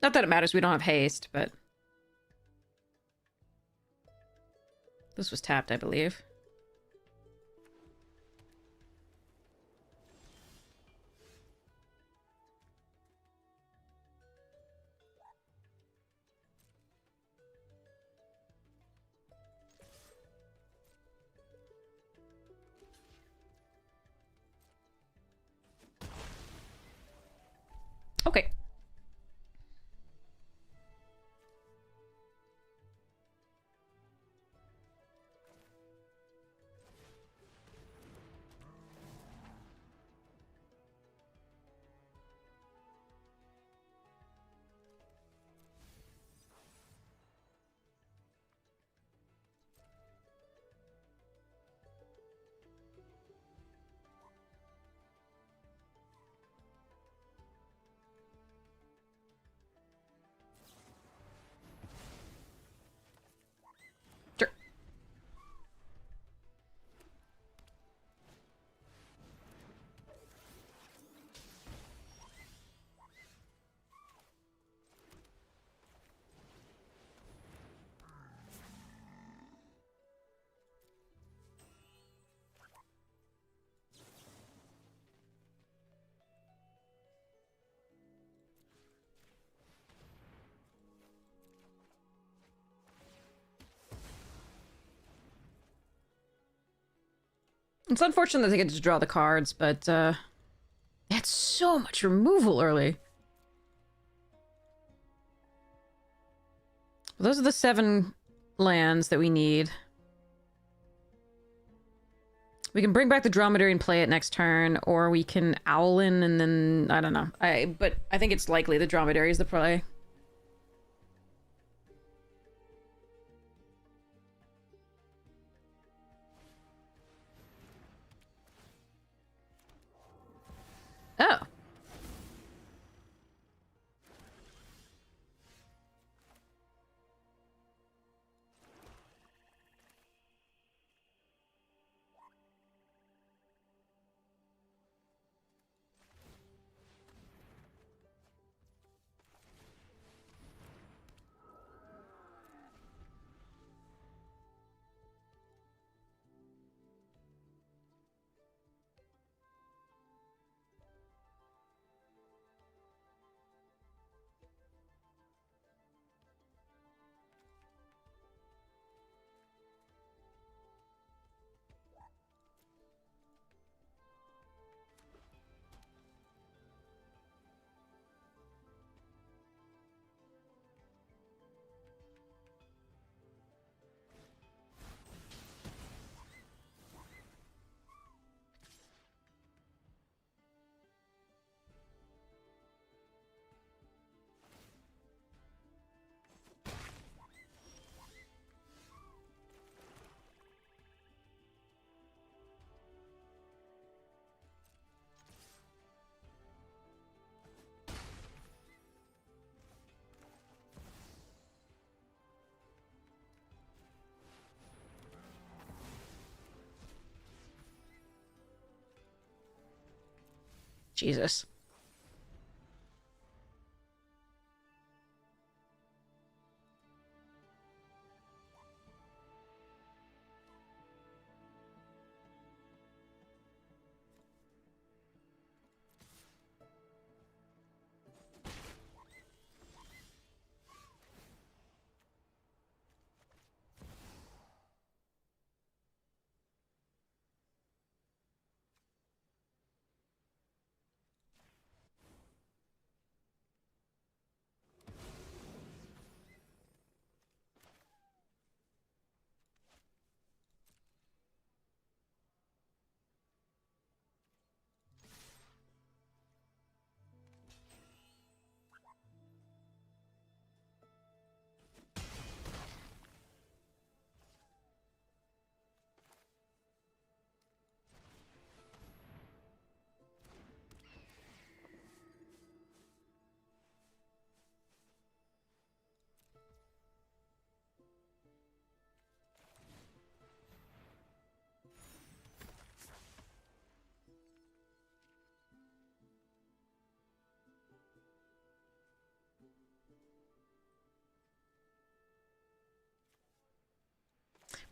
Not that it matters, we don't have haste, but... This was tapped, I believe. Okay. Sure. It's unfortunate that they get to draw the cards, but, it's so much removal early. Those are the 7 lands that we need. We can bring back the Dromedary and play it next turn, or we can Owlin and then... I don't know. But I think it's likely the Dromedary is the play. Oh. Jesus.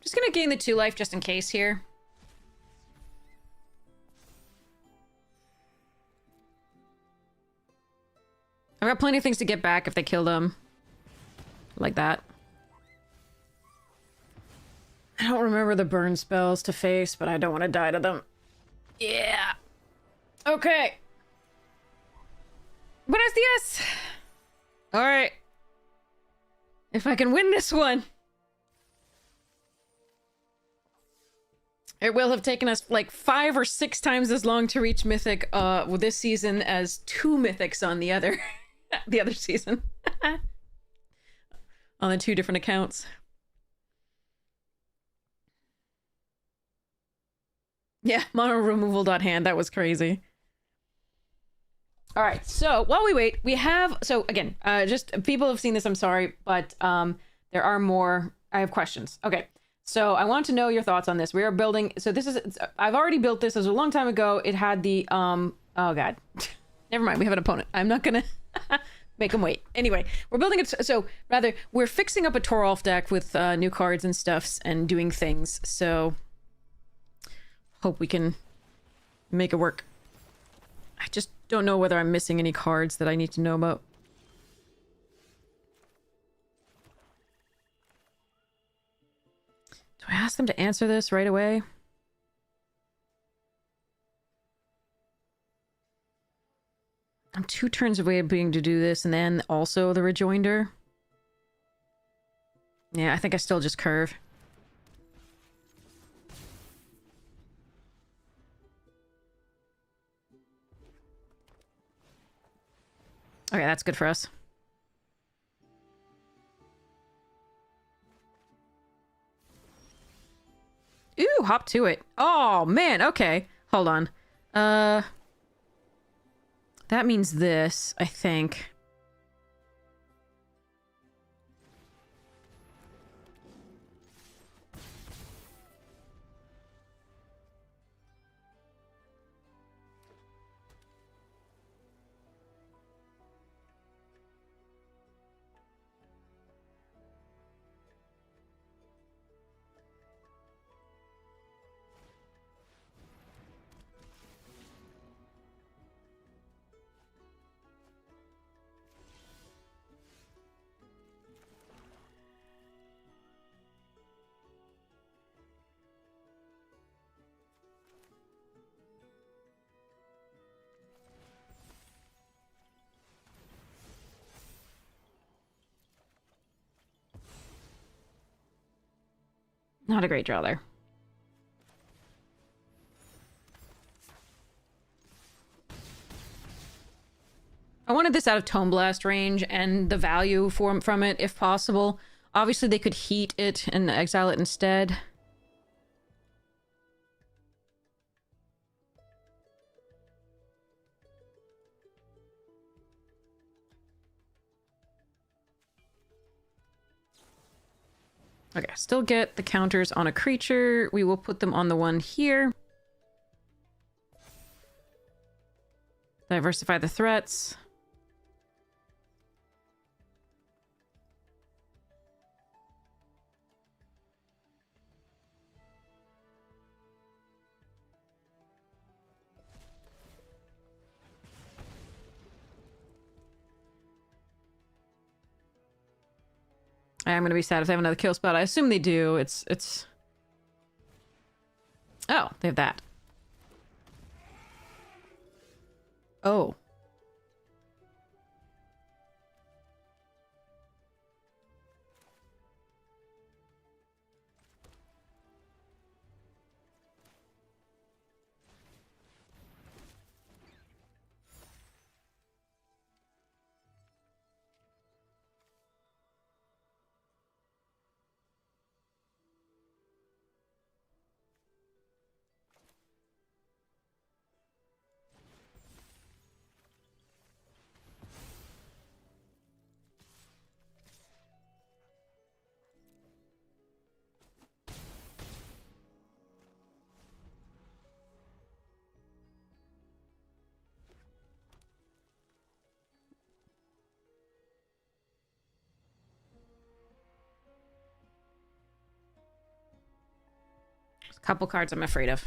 Just gonna gain the 2 life just in case here. I've got plenty of things to get back if they kill them. Like that. I don't remember the burn spells to face, but I don't want to die to them. Yeah. Okay. Buenos dias! Alright. If I can win this one. It will have taken us like 5 or 6 times as long to reach Mythic this season as 2 Mythics on the other the other season. On the 2 different accounts. Yeah, mono removal.hand, that was crazy. All right, so while we wait, we have, so again, just people have seen this, I'm sorry, but there are more, I have questions. Okay, so I want to know your thoughts on this. We are building, so this is, I've already built this, it was a long time ago. It had the, oh God, never mind, we have an opponent. I'm not gonna make him wait. Anyway, we're building it, so rather, we're fixing up a Torolf deck with new cards and stuffs and doing things, so hope we can make it work. I just don't know whether I'm missing any cards that I need to know about. Do I ask them to answer this right away? I'm 2 turns away of being to do this and then also the rejoinder. Yeah, I think I still just curve. Okay, that's good for us. Ooh, hop to it. Oh, man, okay. Hold on. That means this, I think. Not a great draw there. I wanted this out of Tome Blast range and the value from it, if possible. Obviously, they could heat it and exile it instead. Okay, still get the counters on a creature. We will put them on the one here. Diversify the threats. I'm gonna be sad if they have another kill spot. I assume they do. It's... Oh, they have that. Oh. Couple cards I'm afraid of.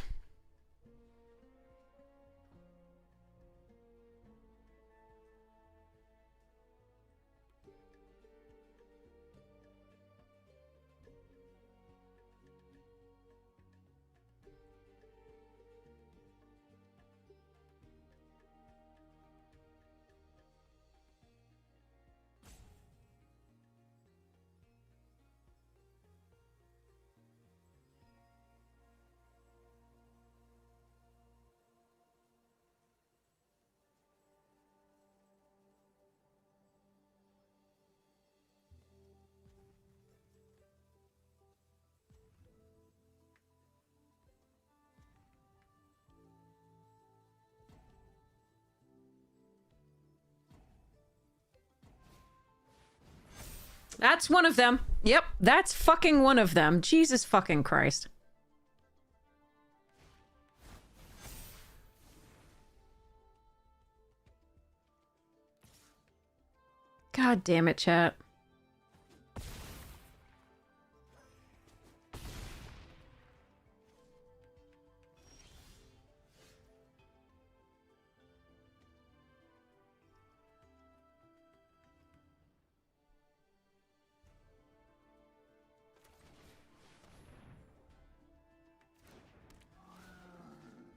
That's one of them. Yep, that's fucking one of them. Jesus fucking Christ. God damn it, chat.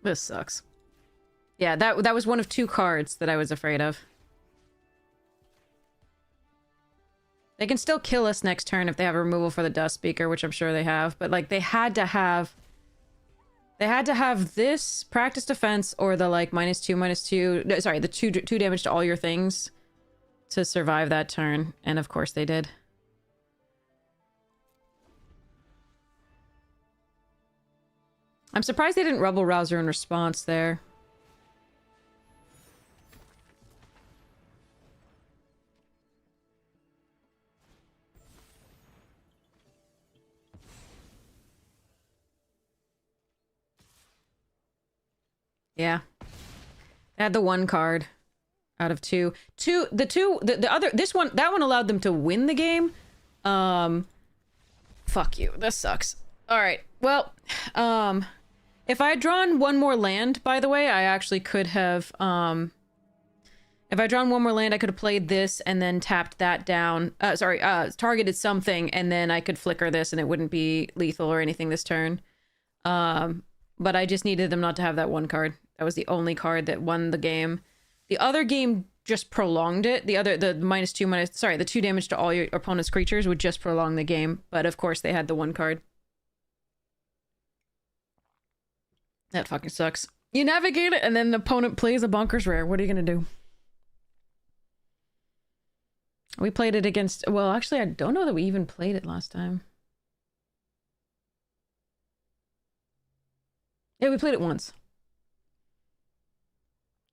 This sucks. Yeah, that was one of 2 cards that I was afraid of. They can still kill us next turn if they have a removal for the Dust Speaker, which I'm sure they have. But, like, they had to have this practice defense or the, like, -2/-2... No, sorry, the 2 damage to all your things to survive that turn. And, of course, they did. I'm surprised they didn't Rebel Rouser in response there. Yeah. They had the 1 card out of 2. The other, that one allowed them to win the game. Fuck you. This sucks. Alright. Well, if I had drawn 1 more land, by the way, I actually could have, if I drawn 1 more land, I could have played this and then tapped that down. Targeted something, and then I could flicker this and it wouldn't be lethal or anything this turn. But I just needed them not to have that 1 card. That was the only card that won the game. The other game just prolonged it. The 2 damage to all your opponent's creatures would just prolong the game. But of course they had the 1 card. That fucking sucks. You navigate it and then the opponent plays a bonkers rare. What are you gonna do? We played it against... Well, actually, I don't know that we even played it last time. Yeah, we played it once.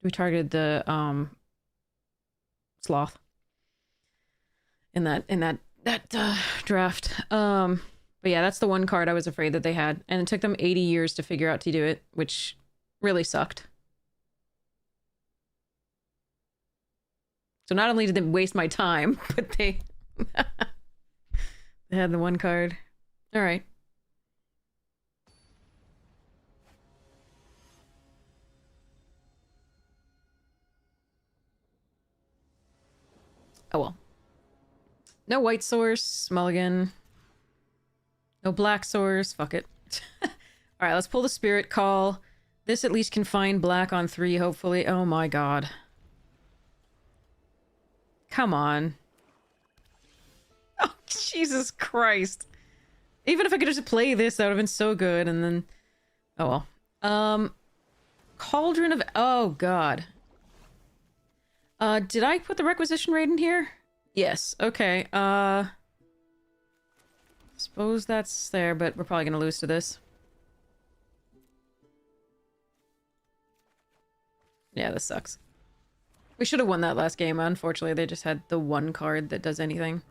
We targeted the sloth in that draft. But yeah, that's the 1 card I was afraid that they had, and it took them 80 years to figure out to do it, which really sucked. So not only did they waste my time, but they they had the 1 card. All right. Oh well. No white source, mulligan. No black source, fuck it. Alright, let's pull the Spirit Call. This at least can find black on 3, hopefully. Oh my god. Come on. Oh, Jesus Christ. Even if I could just play this, that would have been so good, and then... Oh well. Cauldron of... Oh god. Did I put the Requisition Raid in here? Yes, okay, suppose that's there, but we're probably gonna lose to this. Yeah, this sucks. We should have won that last game. Unfortunately, they just had the 1 card that does anything.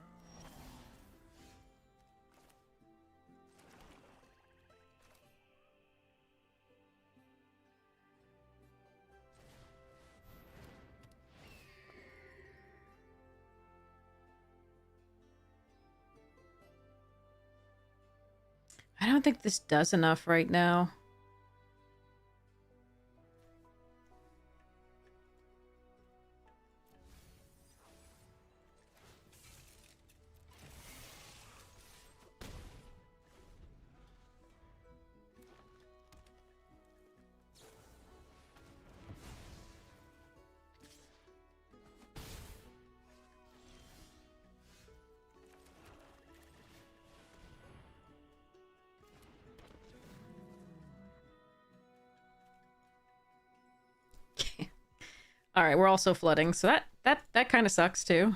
I don't think this does enough right now. All right, we're also flooding, so that kind of sucks too.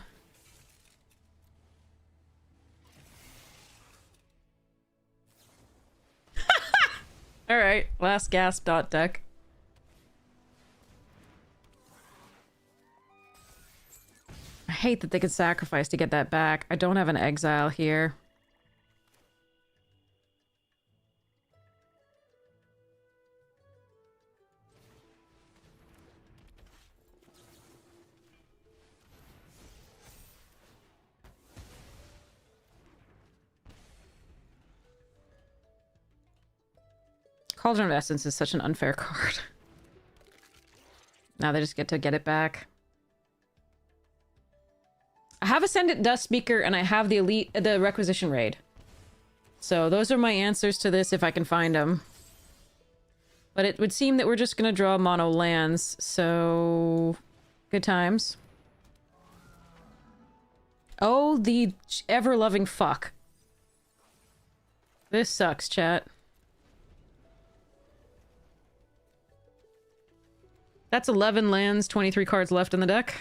All right, last gasp dot deck. I hate that they could sacrifice to get that back. I don't have an exile here. Cauldron of Essence is such an unfair card. Now they just get to get it back. I have Ascendant Dust Speaker and I have the Requisition Raid. So those are my answers to this if I can find them. But it would seem that we're just gonna draw mono lands, so... good times. Oh, the ever-loving fuck. This sucks, chat. That's 11 lands, 23 cards left in the deck.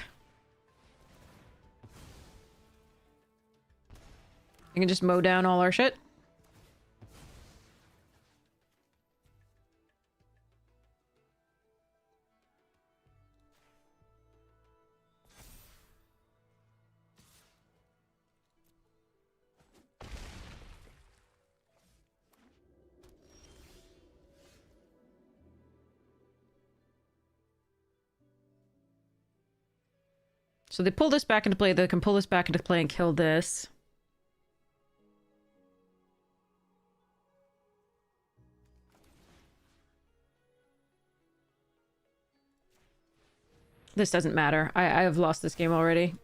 You can just mow down all our shit. So they pull this back into play, they can pull this back into play and kill this. This doesn't matter. I have lost this game already.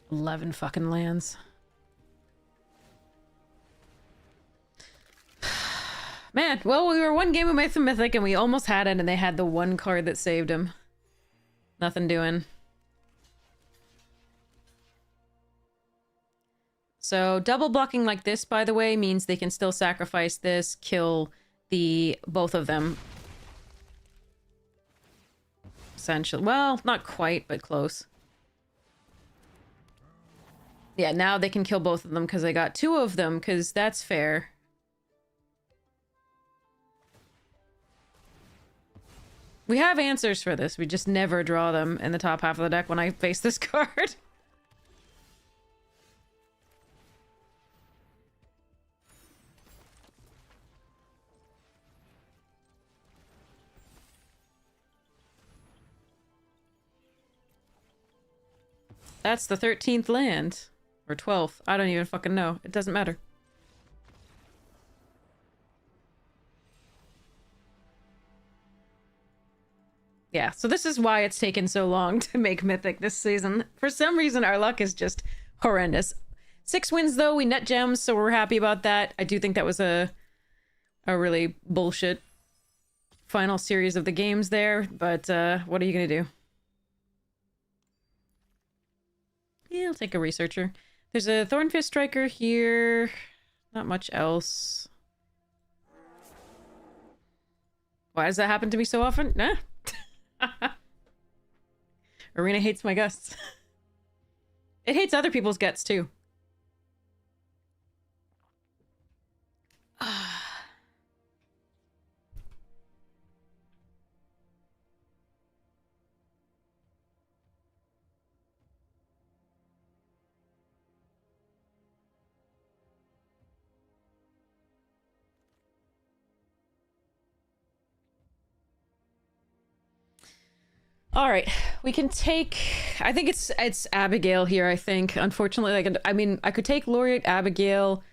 $11 fucking lands. Man, well, we were one game away from Mythic and we almost had it and they had the one card that saved him. Nothing doing. So double blocking like this, by the way, means they can still sacrifice this, kill both of them. Essentially. Well, not quite, but close. Yeah, now they can kill both of them because I got two of them, because that's fair. We have answers for this. We just never draw them in the top half of the deck when I face this card. That's the 13th land. Or 12th. I don't even fucking know. It doesn't matter. Yeah, so this is why it's taken so long to make Mythic this season. For some reason, our luck is just horrendous. 6 wins, though. We net gems, so we're happy about that. I do think that was a really bullshit final series of the games there, but what are you gonna do? Yeah, I'll take a Researcher. There's a Thornfist Striker here. Not much else. Why does that happen to me so often? Nah. Arena hates my guts. It hates other people's guts, too. All right, we can take. I think it's Abigail here. I think, unfortunately, I mean, I could take Laureate Abigail,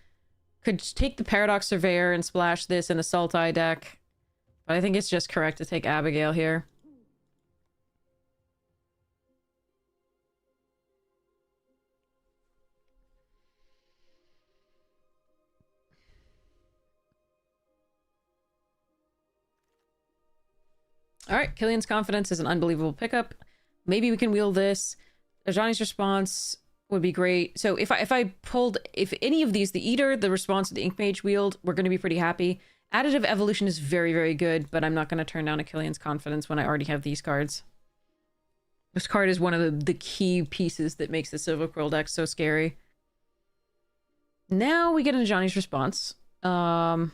could take the Paradox Surveyor and splash this in a Sultai deck, but I think it's just correct to take Abigail here. All right, Killian's Confidence is an unbelievable pickup. Maybe we can wheel this. Johnny's Response would be great. So if I pulled, if any of these, the Eater, the Response, the Ink Mage wheeled, we're going to be pretty happy. Additive Evolution is very, very good, but I'm not going to turn down a Killian's Confidence when I already have these cards. This card is one of the key pieces that makes the Silver Quill deck so scary. Now we get into Johnny's Response. But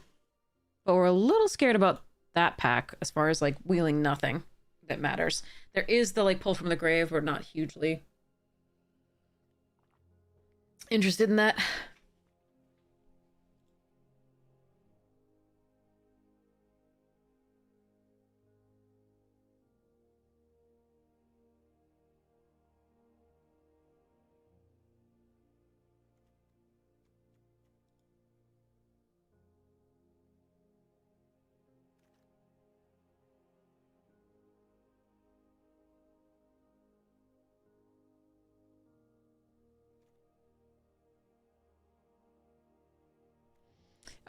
we're a little scared about that pack as far as like wheeling nothing that matters. There is the like pull from the grave. We're not hugely interested in that.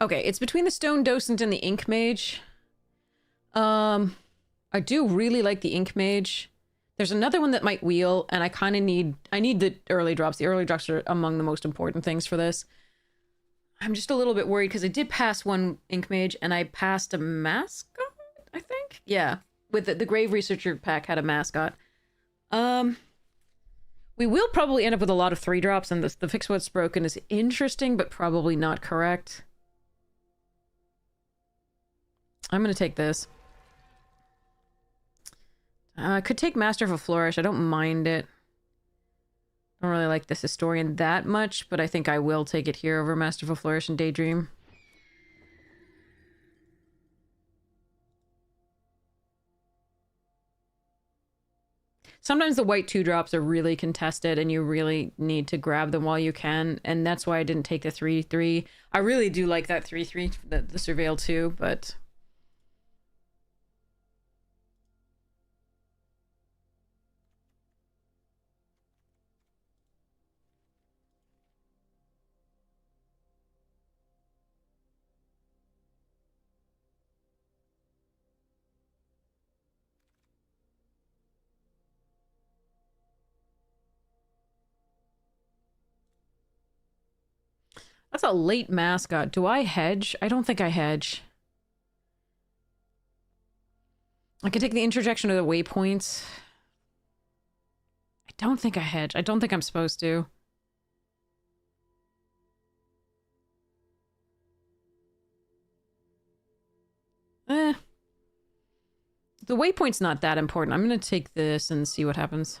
Okay, it's between the Stone Docent and the Ink Mage. I do really like the Ink Mage. There's another one that might wheel, and I kind of need... I need the early drops. The early drops are among the most important things for this. I'm just a little bit worried, because I did pass one Ink Mage, and I passed a Mascot, I think? Yeah, with the Grave Researcher pack had a Mascot. We will probably end up with a lot of 3-drops, and the Fix What's Broken is interesting, but probably not correct. I'm going to take this. I could take Master of a Flourish. I don't mind it. I don't really like this Historian that much, but I think I will take it here over Master of a Flourish and Daydream. Sometimes the white 2-drops are really contested and you really need to grab them while you can, and that's why I didn't take the 3/3. I really do like that 3/3, the Surveil 2, but... That's a late Mascot. Do I hedge? I don't think I hedge. I can take the Interjection of the Waypoints. I don't think I hedge. I don't think I'm supposed to. The Waypoint's not that important. I'm going to take this and see what happens.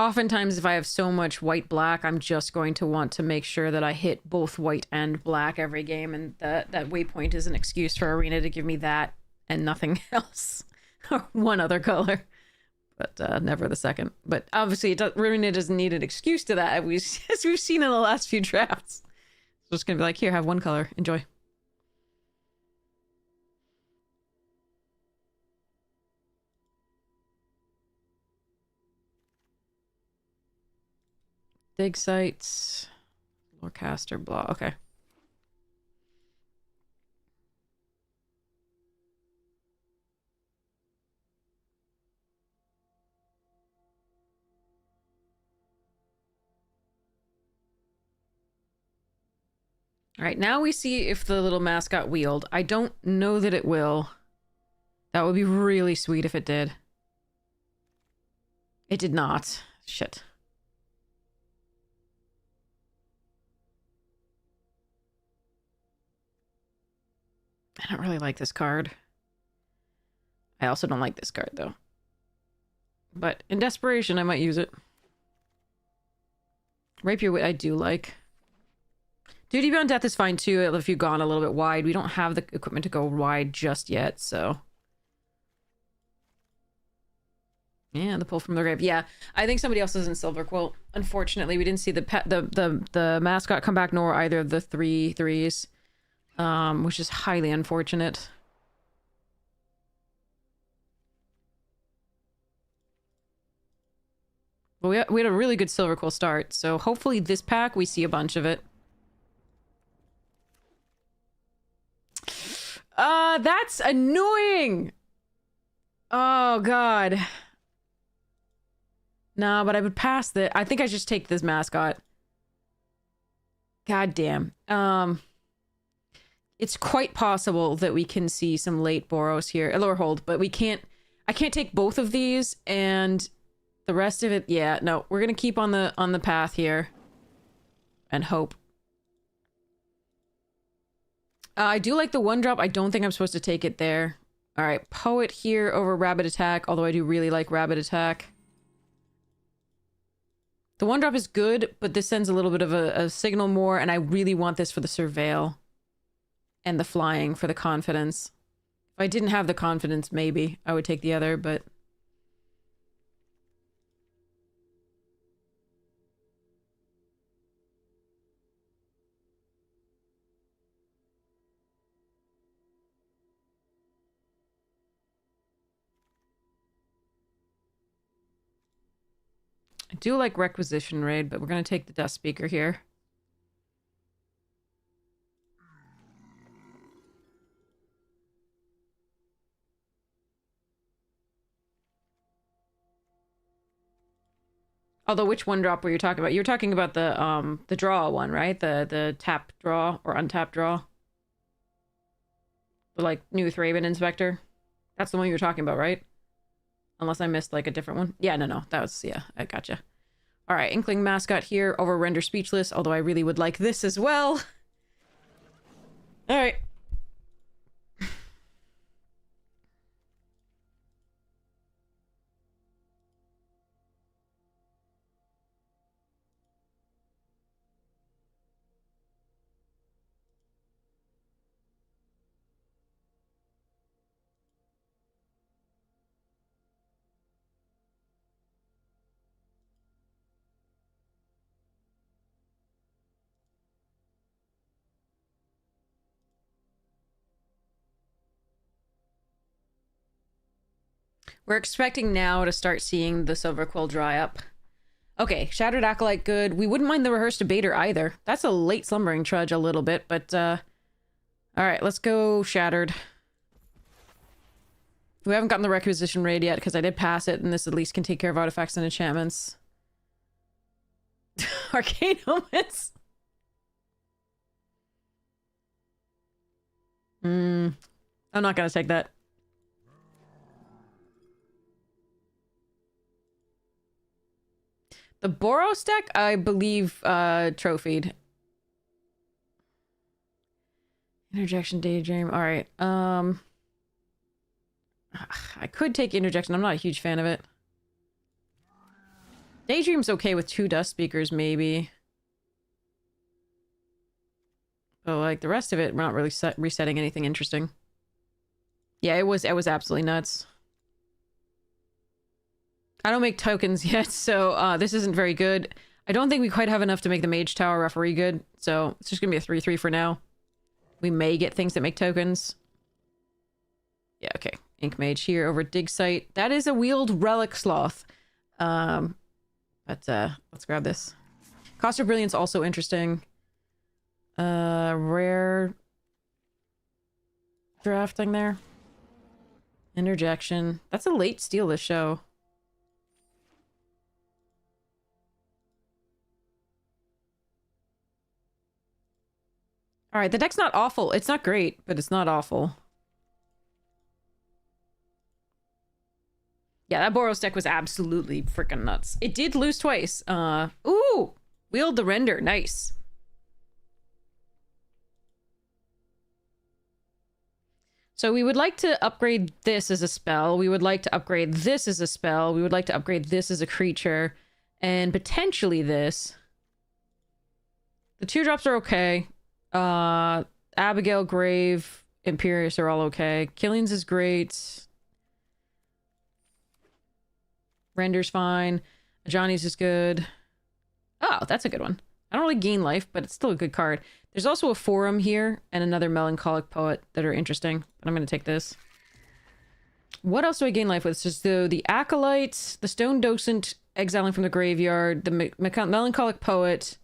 Oftentimes, if I have so much white-black, I'm just going to want to make sure that I hit both white and black every game, and that Waypoint is an excuse for Arena to give me that and nothing else. Or one other color. But never the second. But obviously, Arena doesn't need an excuse to that, as we've seen in the last few drafts. So it's going to be like, here, have one color. Enjoy. Dig sites, Lorecaster, blah. Okay. All right, now we see if the little Mascot wheeled. I don't know that it will. That would be really sweet if it did. It did not. Shit. I don't really like this card. I also don't like this card, though. But in desperation, I might use it. Rapier Wit I do like. Duty Beyond Death is fine too if you've gone a little bit wide. We don't have the equipment to go wide just yet, so... Yeah, the pull from the grave. Yeah, I think somebody else is in Silver Quilt. Unfortunately, we didn't see the mascot come back, nor either of the 3/3s, which is highly unfortunate. But we had a really good Silver Quill start, so hopefully this pack we see a bunch of it. That's annoying! Oh, God. No, but I would pass the... I think I just take this mascot. God damn. It's quite possible that we can see some late Boros here. Lower hold, but we can't... I can't take both of these, and the rest of it... Yeah, no. We're gonna keep on the path here. And hope. I do like the 1-drop. I don't think I'm supposed to take it there. Alright, Poet here over Rabbit Attack, although I do really like Rabbit Attack. The 1-drop is good, but this sends a little bit of a signal more, and I really want this for the Surveil. And the flying for the confidence. If I didn't have the confidence, maybe I would take the other, but... I do like Requisition Raid, but we're going to take the Dust Speaker here. Although, which 1-drop were you talking about? You were talking about the draw one, right? The tap draw or untap draw. The, like, new Thraben Inspector. That's the one you were talking about, right? Unless I missed, like, a different one. Yeah, no. That was... Yeah, I gotcha. Alright, Inkling Mascot here over Render Speechless, although I really would like this as well. Alright. We're expecting now to start seeing the Silver Quill dry up. Okay, Shattered Acolyte, good. We wouldn't mind the Rehearsed Debater either. That's a late Slumbering Trudge a little bit, but, Alright, let's go Shattered. We haven't gotten the Requisition Raid yet, because I did pass it, and this at least can take care of artifacts and enchantments. Arcane Omens! I'm not gonna take that. The Boros deck, I believe, trophied. Interjection, Daydream. Alright, I could take Interjection. I'm not a huge fan of it. Daydream's okay with 2 Dust Speakers, maybe. But, like, the rest of it, we're not really resetting anything interesting. Yeah, it was absolutely nuts. I don't make tokens yet, so this isn't very good. I don't think we quite have enough to make the Mage Tower Referee good, so it's just gonna be a 3/3 for now. We may get things that make tokens. Yeah, okay. Ink Mage here over Dig Site. That is a wheeled Relic Sloth. But let's grab this. Cost of Brilliance also interesting. Rare drafting there. Interjection. That's a late steal this show. Alright, the deck's not awful. It's not great, but it's not awful. Yeah, that Boros deck was absolutely freaking nuts. It did lose twice. Ooh! Wield the Render. Nice. So we would like to upgrade this as a spell. We would like to upgrade this as a spell. We would like to upgrade this as a creature. And potentially this. The 2-drops are okay. Abigail, Grave, Imperious are all okay. Killian's is great. Render's fine. Johnny's is good. Oh, that's a good one. I don't really gain life, but it's still a good card. There's also a Forum here and another Melancholic Poet that are interesting. But I'm going to take this. What else do I gain life with? So the Acolyte, the Stone Docent, exiling from the graveyard, the Melancholic Poet,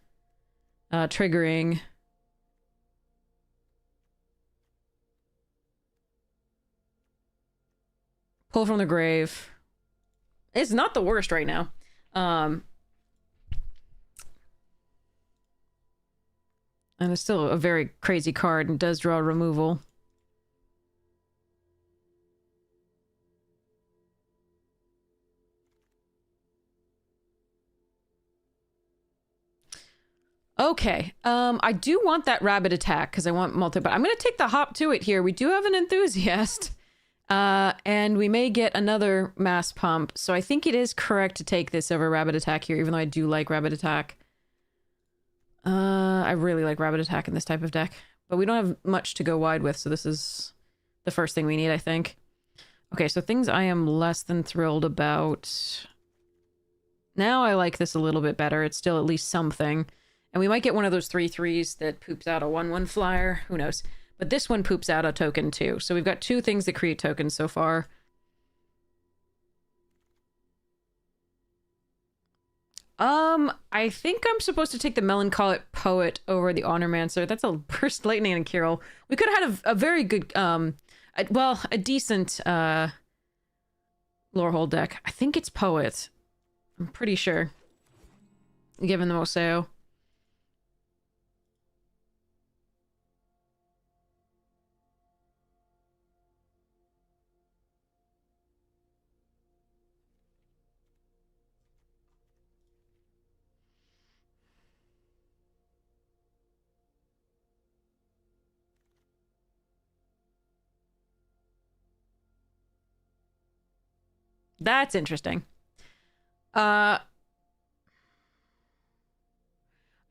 triggering. Pull from the grave. It's not the worst right now. And it's still a very crazy card and does draw removal. Okay, I do want that rabbit attack because I want multi, but I'm going to take the hop to it here. We do have an enthusiast, and we may get another mass pump, so I think it is correct to take this over rabbit attack here, even though I do like rabbit attack. I really like rabbit attack in this type of deck, but we don't have much to go wide with, so this is the first thing we need, I think. Okay, so things I am less than thrilled about. Now I like this a little bit better. It's still at least something. And we might get one of those 3/3s that poops out a 1/1 flyer. Who knows? But this one poops out a token too. So we've got 2 things that create tokens so far. I think I'm supposed to take the Melancholic Poet over the Honormancer. That's a Burst Lightning and Kirill. We could have had a very good, a decent, Lorehold deck. I think it's Poet. I'm pretty sure. Given the Moseo. That's interesting. I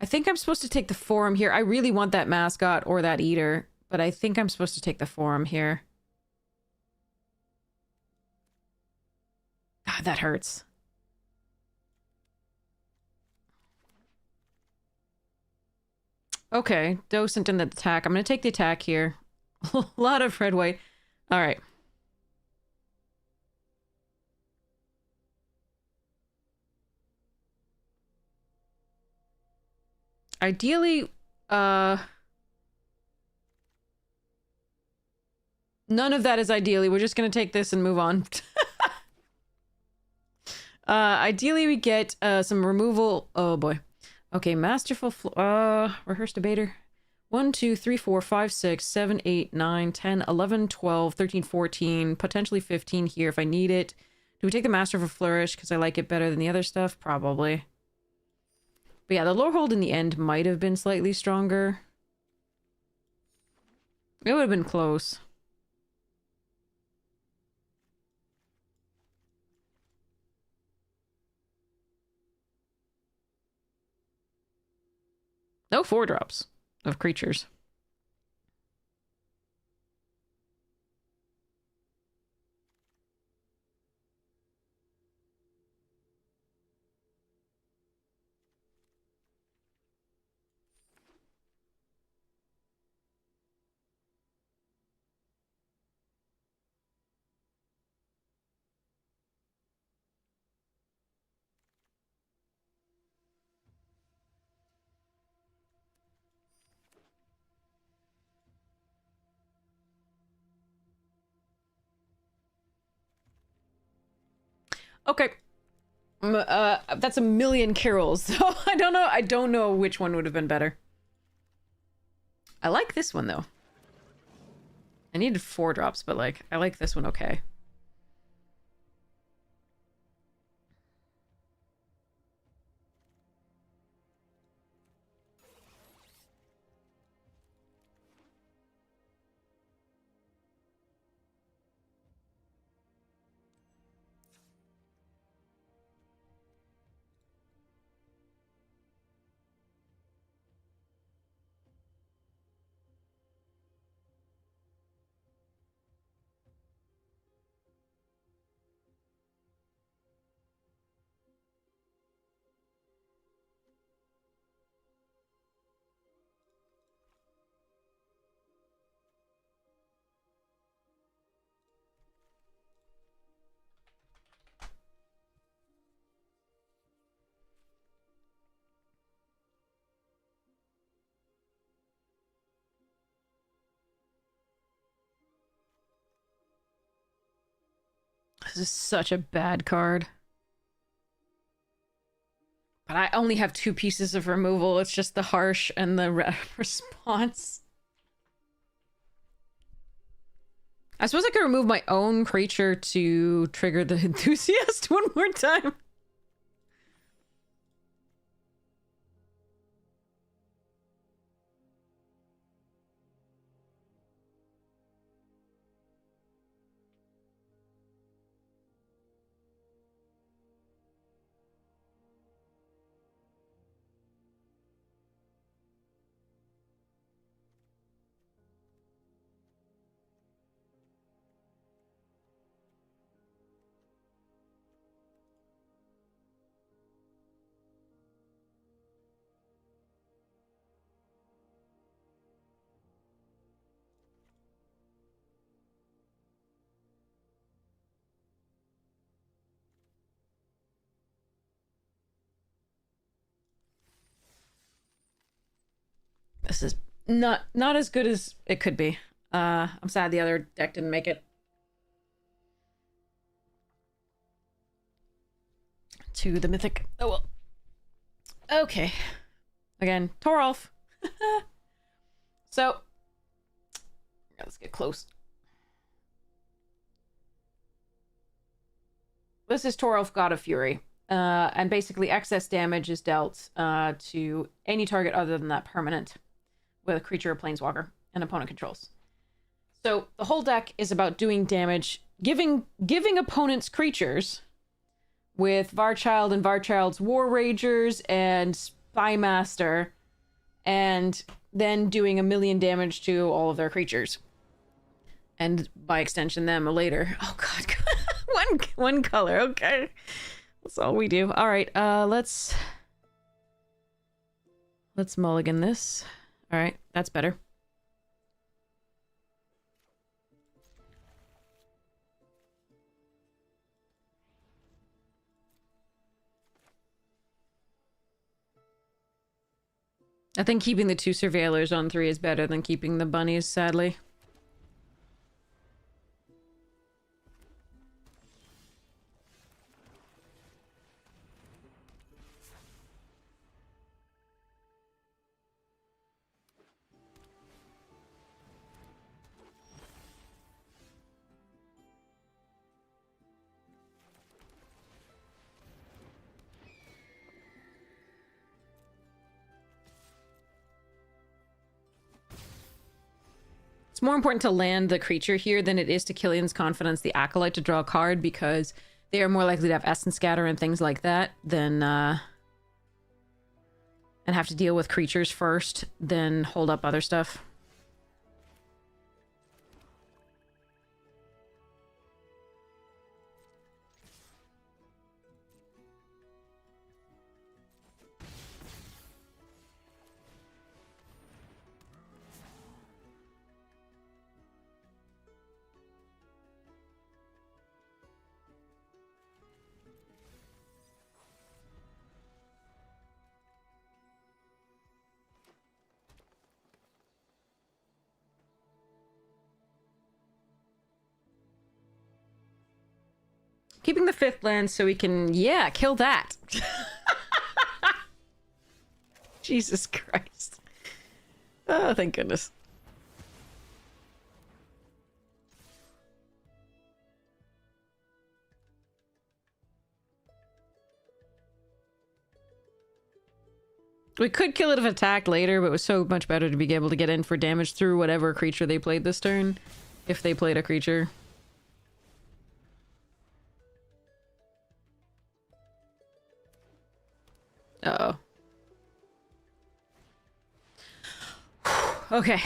think I'm supposed to take the Forum here. I really want that Mascot or that Eater, but I think I'm supposed to take the Forum here. God, that hurts. Okay, Docent and the attack. I'm going to take the attack here. A lot of red white. All right. Ideally, none of that is ideally. We're just going to take this and move on. Ideally, we get some removal. Oh, boy. Okay, Masterful... Rehearsed Debater. 1, 2, 3, 4, 5, 6, 7, 8, 9, 10, 11, 12, 13, 14, potentially 15 here if I need it. Do we take the Masterful Flourish because I like it better than the other stuff? Probably. But yeah, the Lorehold in the end might have been slightly stronger. It would have been close. No 4-drops of creatures. Okay. That's a million Carols, so I don't know. I don't know which one would have been better. I like this one, though. I needed 4-drops, but, like, I like this one okay. This is such a bad card. But I only have 2 pieces of removal. It's just the harsh and the response. I suppose I could remove my own creature to trigger the enthusiast one more time. This is not as good as it could be. I'm sad the other deck didn't make it to the mythic. Oh well. Okay. Again, Toralf. So, let's get close. This is Toralf, God of Fury. And basically excess damage is dealt to any target other than that permanent with a creature or planeswalker an opponent controls. So the whole deck is about doing damage, giving opponents creatures with Varchild and Varchild's War Ragers and Spymaster, and then doing 1,000,000 damage to all of their creatures. And by extension, them later. Oh god, one color, okay. That's all we do. Alright, let's mulligan this. Alright, that's better. I think keeping the 2 surveillors on 3 is better than keeping the bunnies, sadly. It's more important to land the creature here than it is to Killian's Confidence, the Acolyte, to draw a card, because they are more likely to have Essence Scatter and things like that than, and have to deal with creatures first, than hold up other stuff. Keeping the 5th land so we can, yeah, kill that. Jesus Christ. Oh, thank goodness. We could kill it if attacked later, but it was so much better to be able to get in for damage through whatever creature they played this turn, if they played a creature. Uh-oh. Okay.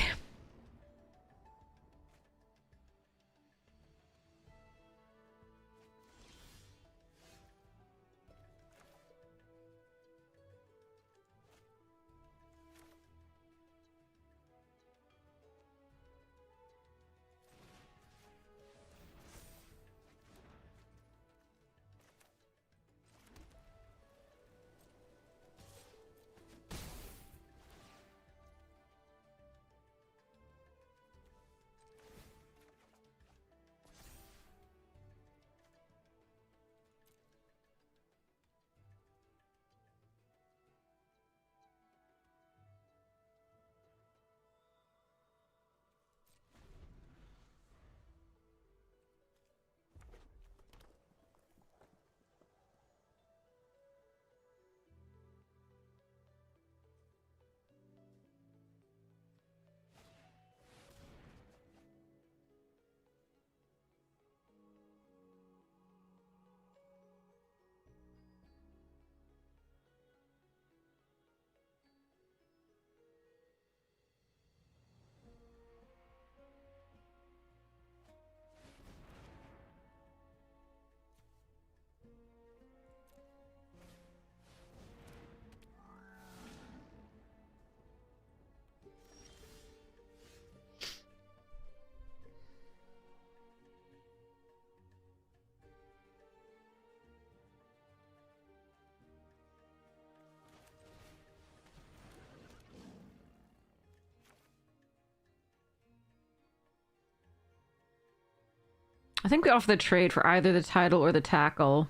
I think we offer the trade for either the title or the tackle.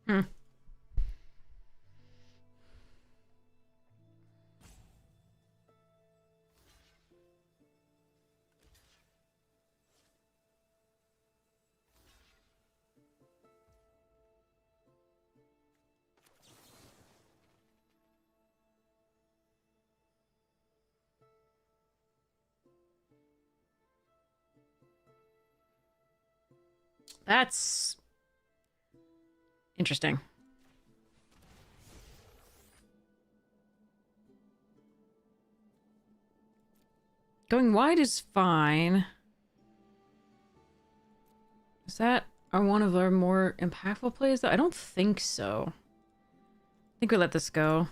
Hmm. That's interesting. Going wide is fine. Is that one of our more impactful plays, though? I don't think so. I think we let this go.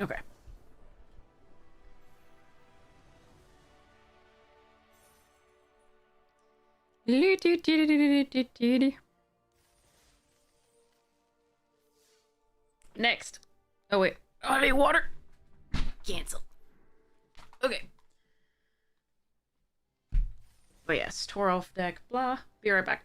Okay. Next. Oh, wait. Oh, I need water. Cancel. Okay. But yes, tore off deck, blah. Be right back.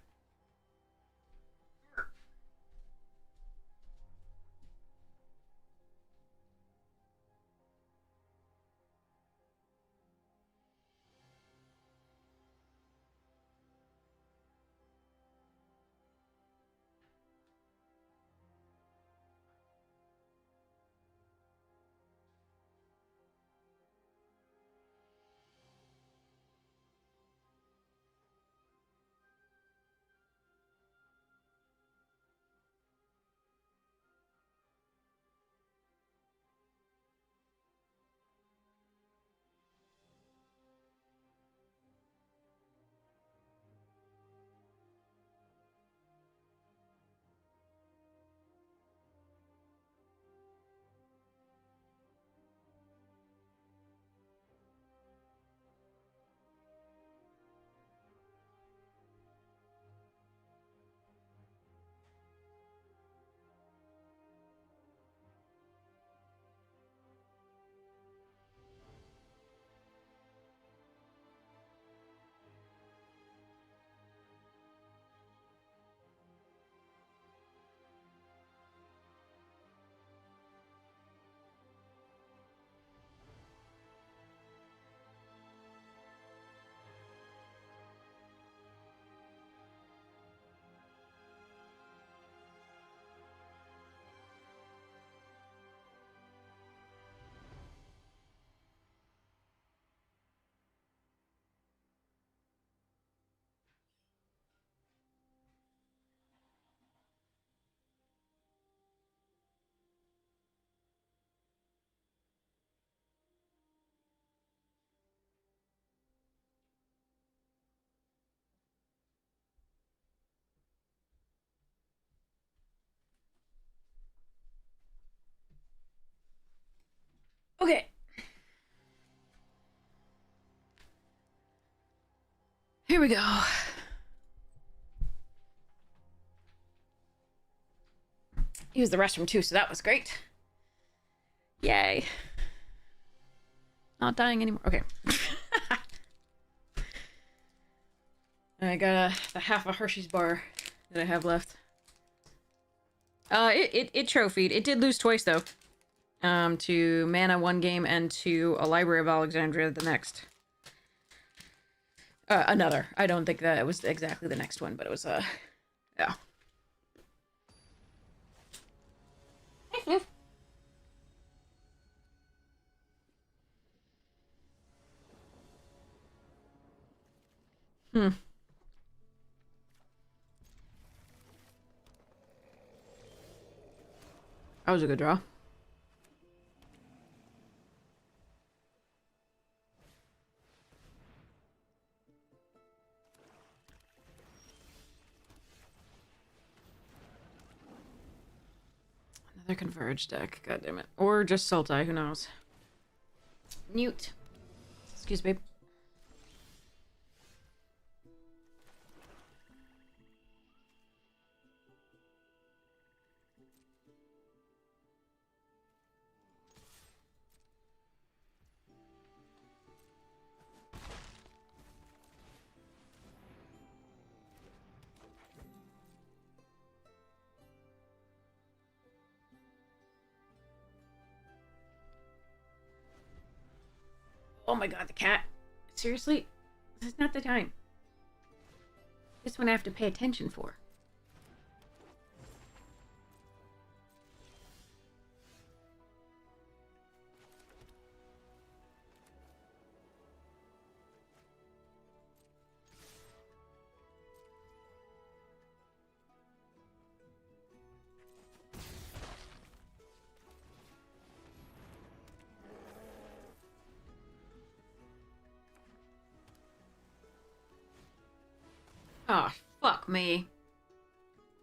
Here we go. Use the restroom too, so that was great. Yay. Not dying anymore. Okay. I got the half a Hershey's bar that I have left. It trophied. It did lose twice though. To Mana one game and to a Library of Alexandria the next. Another. I don't think that it was exactly the next one, but it was yeah. Hmm. That was a good draw. Another Converge deck. God damn it. Or just Sultai, who knows. Newt. Excuse me. Oh my god, the cat. Seriously? This is not the time. This one I have to pay attention for. Oh, fuck me.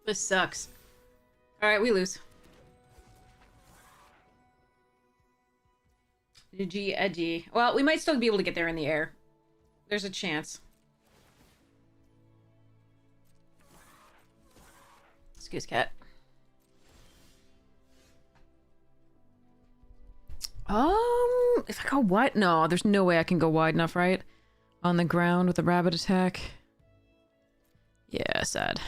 This sucks. Alright, we lose. GG, edgy. Well, we might still be able to get there in the air. There's a chance. Excuse cat. If I go wide... No, there's no way I can go wide enough, right? On the ground with a rabbit attack. Yeah, sad.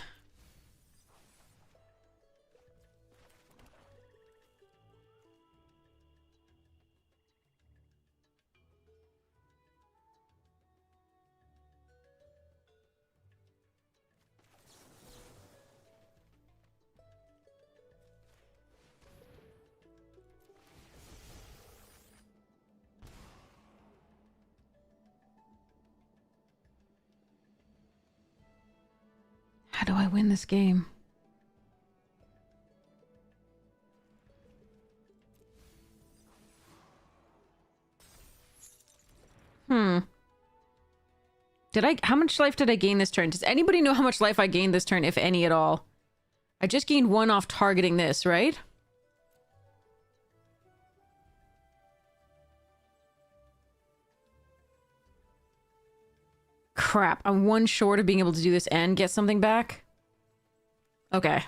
How do I win this game? How much life did I gain this turn? Does anybody know how much life I gained this turn, if any at all? I just gained 1 off targeting this, right? Crap, I'm 1 short of being able to do this and get something back. Okay.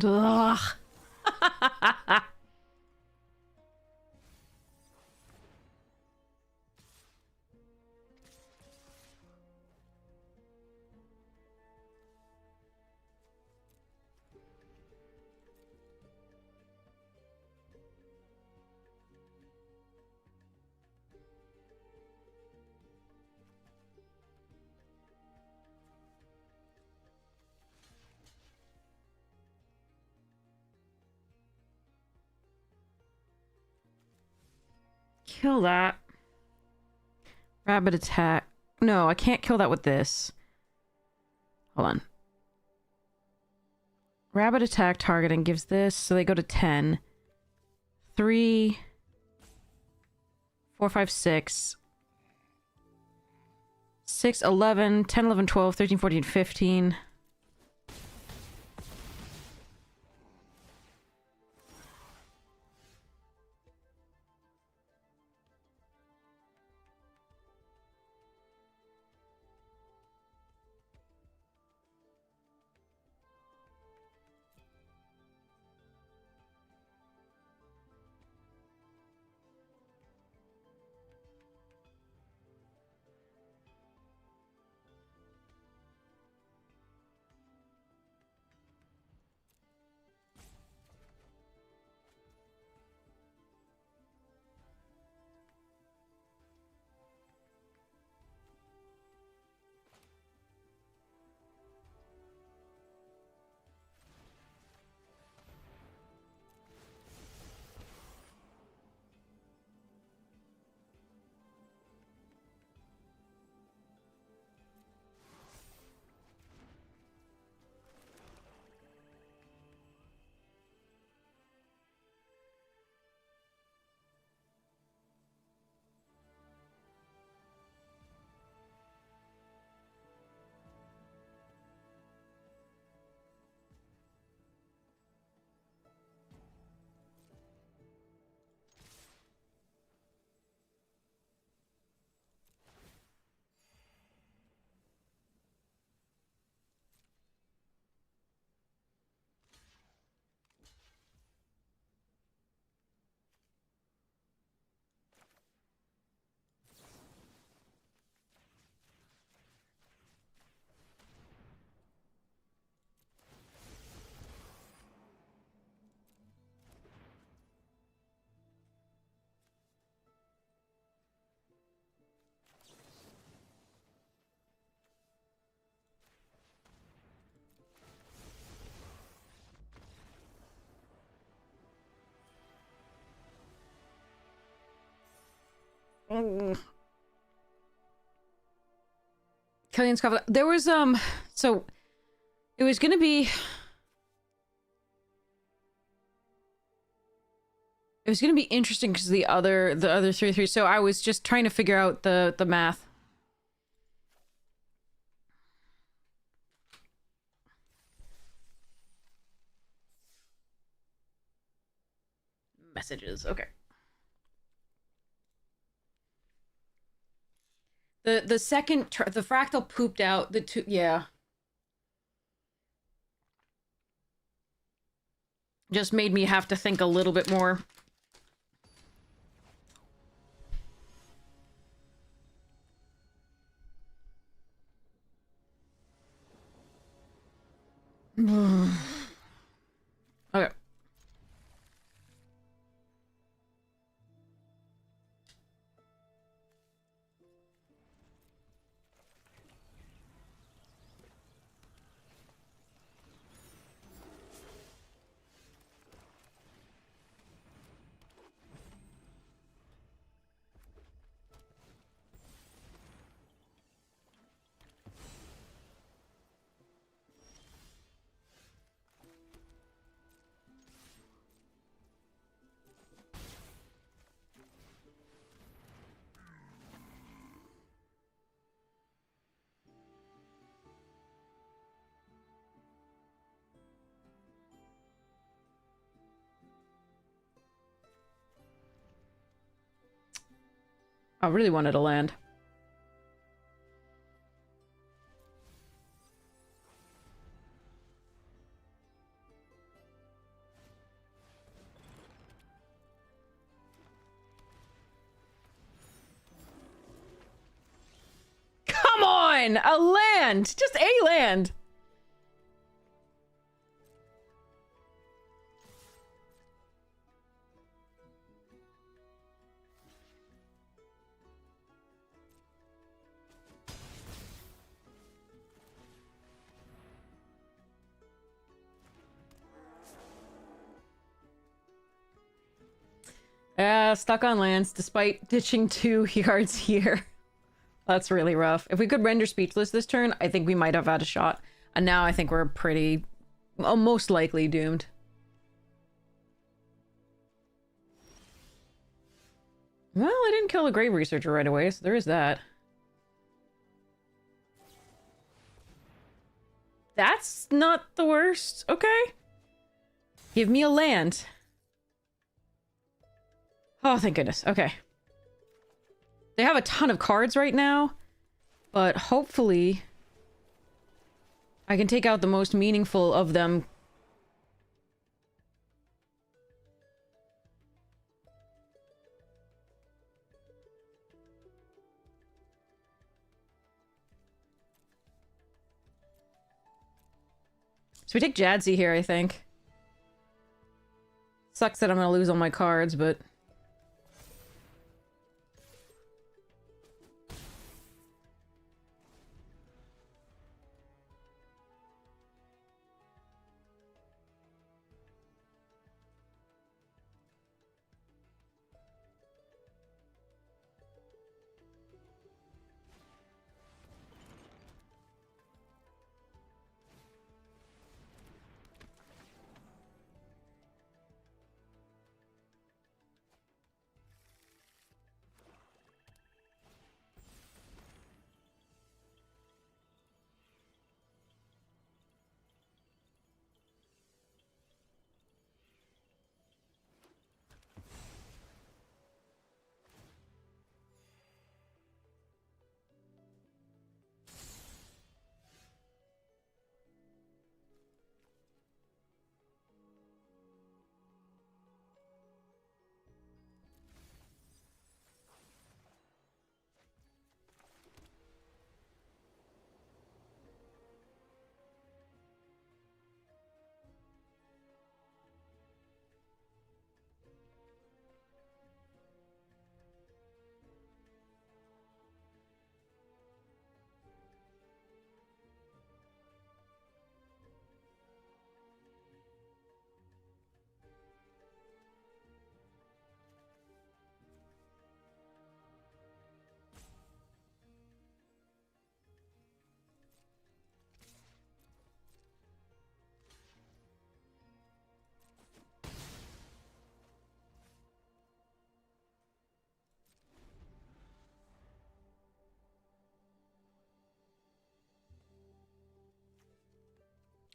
Ugh. kill that. Rabbit attack. No, I can't kill that with this. Hold on. Rabbit attack targeting gives this, so they go to 10. 3, 4, 5, 6. 6, 11, 10, 11, 12, 13, 14, 15. Killian Scofield. There was so it was gonna be interesting because the other 3-3. So I was just trying to figure out the math. Messages. Okay. The second the fractal pooped out the two. Yeah. Just made me have to think a little bit more. Okay. I really wanted to land. Come on! A land! Just a land! Yeah, stuck on lands despite ditching 2 yards here. That's really rough. If we could render speechless this turn, I think we might have had a shot. And now I think we're pretty... well, most likely doomed. Well, I didn't kill a grave researcher right away, so there is that. That's not the worst. Okay. Give me a land. Oh, thank goodness. Okay. They have a ton of cards right now, but hopefully I can take out the most meaningful of them. So we take Jadzi here, I think. Sucks that I'm gonna lose all my cards, but...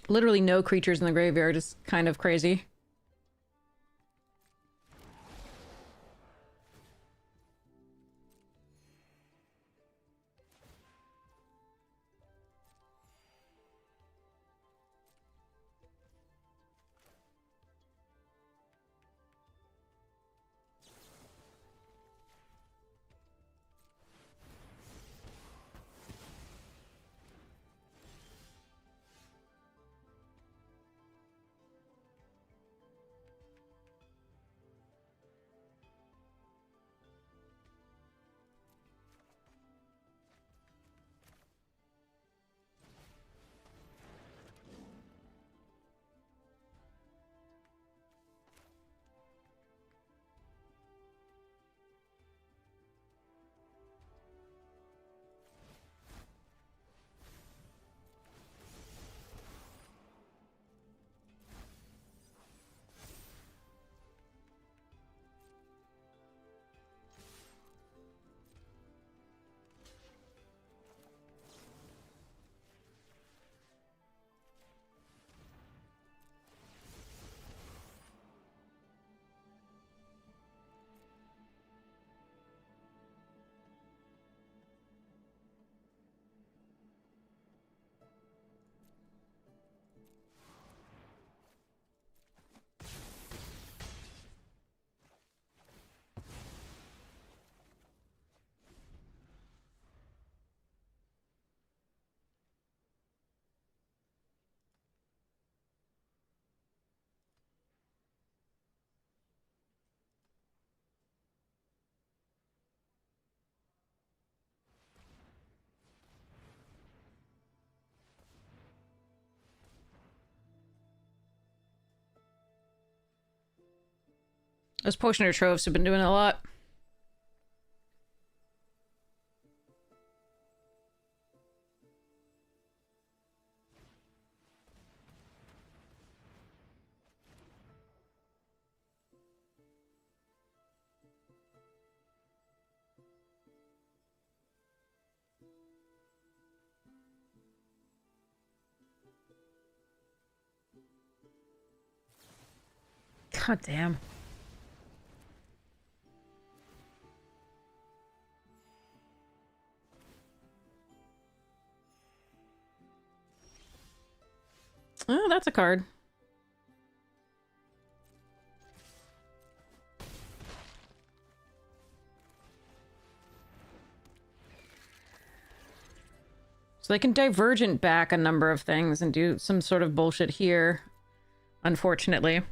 literally no creatures in the graveyard is kind of crazy. Those Potioner Troves have been doing it a lot. God damn. Oh, that's a card. So they can divergent back a number of things and do some sort of bullshit here, unfortunately.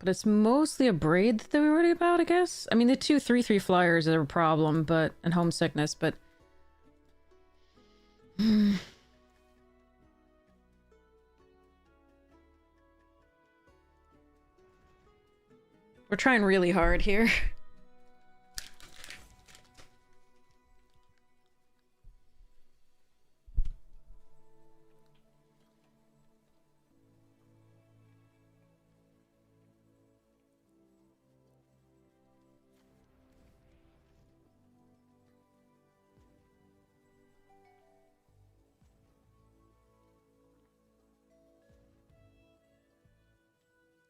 But it's mostly a braid that they were worried about, I guess. I mean, the 2 3/3 flyers are a problem, but and homesickness, but we're trying really hard here.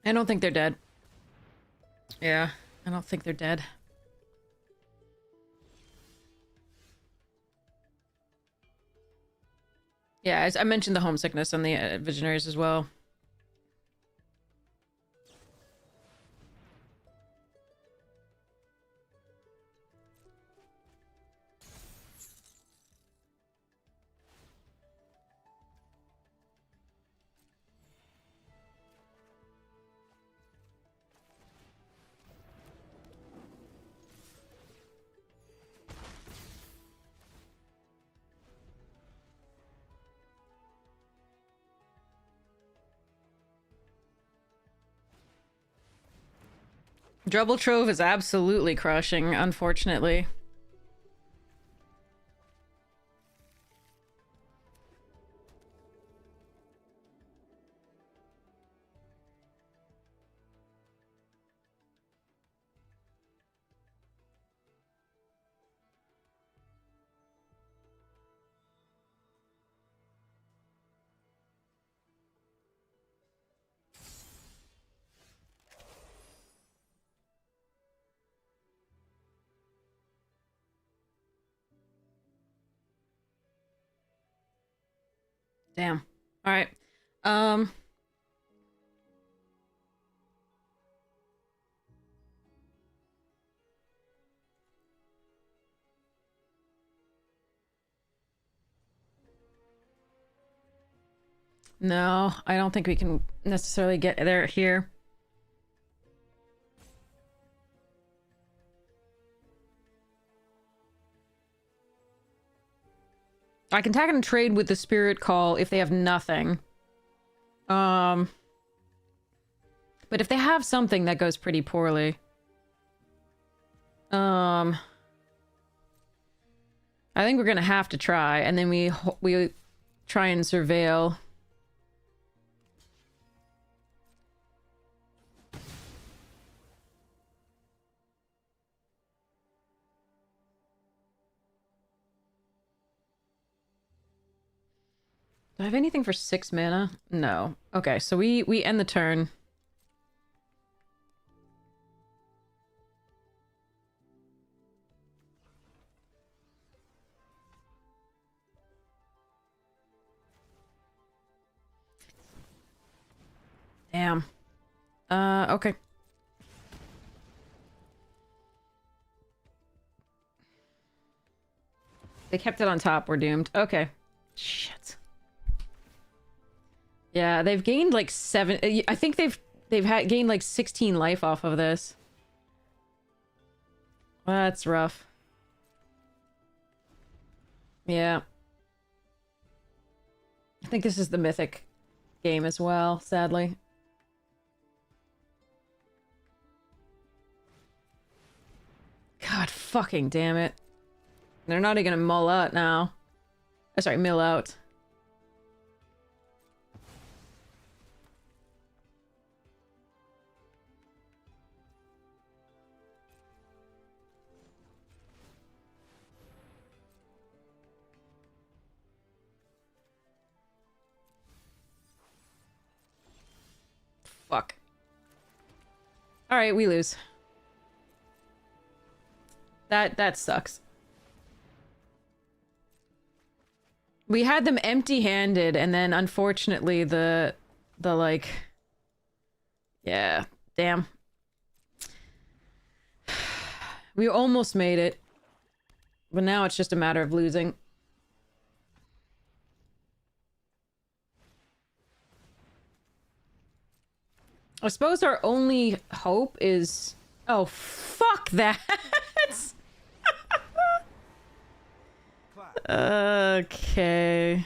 I don't think they're dead. Yeah, I don't think they're dead. Yeah, I mentioned the homesickness on the Visionaries as well. Drubble Trove is absolutely crushing, unfortunately. Damn. All right. No, I don't think we can necessarily get there here. I can tag and trade with the Spirit Call if they have nothing. But if they have something, that goes pretty poorly. I think we're gonna have to try, and then we try and surveil. Do I have anything for 6 mana? No. Okay, so we end the turn. Damn. Okay. They kept it on top, we're doomed. Okay. Shit. Yeah, they've gained like 7... I think they've gained like 16 life off of this. That's rough. Yeah. I think this is the mythic game as well, sadly. God fucking damn it. They're not even gonna mull out now. Oh, sorry, mill out. Fuck. Alright, we lose. That sucks. We had them empty-handed, and then unfortunately the like... Yeah, damn. We almost made it. But now it's just a matter of losing. I suppose our only hope is... Oh, fuck that! Okay.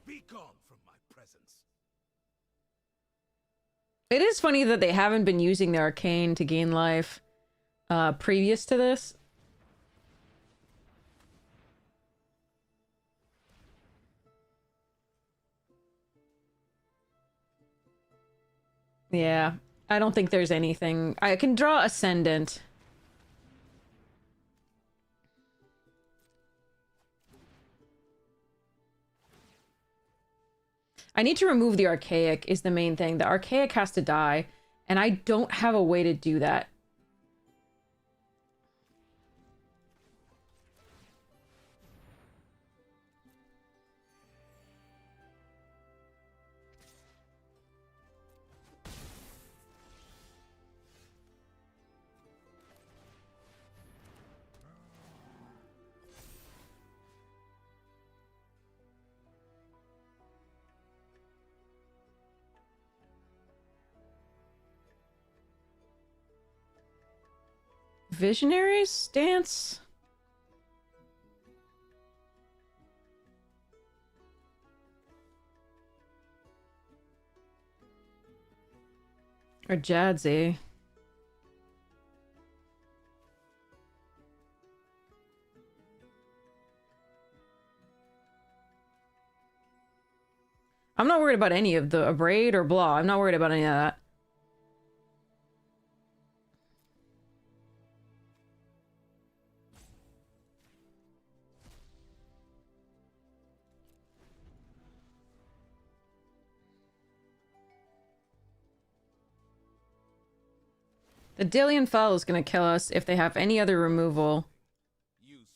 Be gone from my presence. It is funny that they haven't been using the arcane to gain life previous to this. Yeah, I don't think there's anything. I can draw Ascendant. I need to remove the Archaic is the main thing. The Archaic has to die, and I don't have a way to do that. Visionaries dance? Or Jadzi? I'm not worried about any of the Abrade or Blah. I'm not worried about any of that. The Dillion Fell is gonna kill us if they have any other removal. Useful.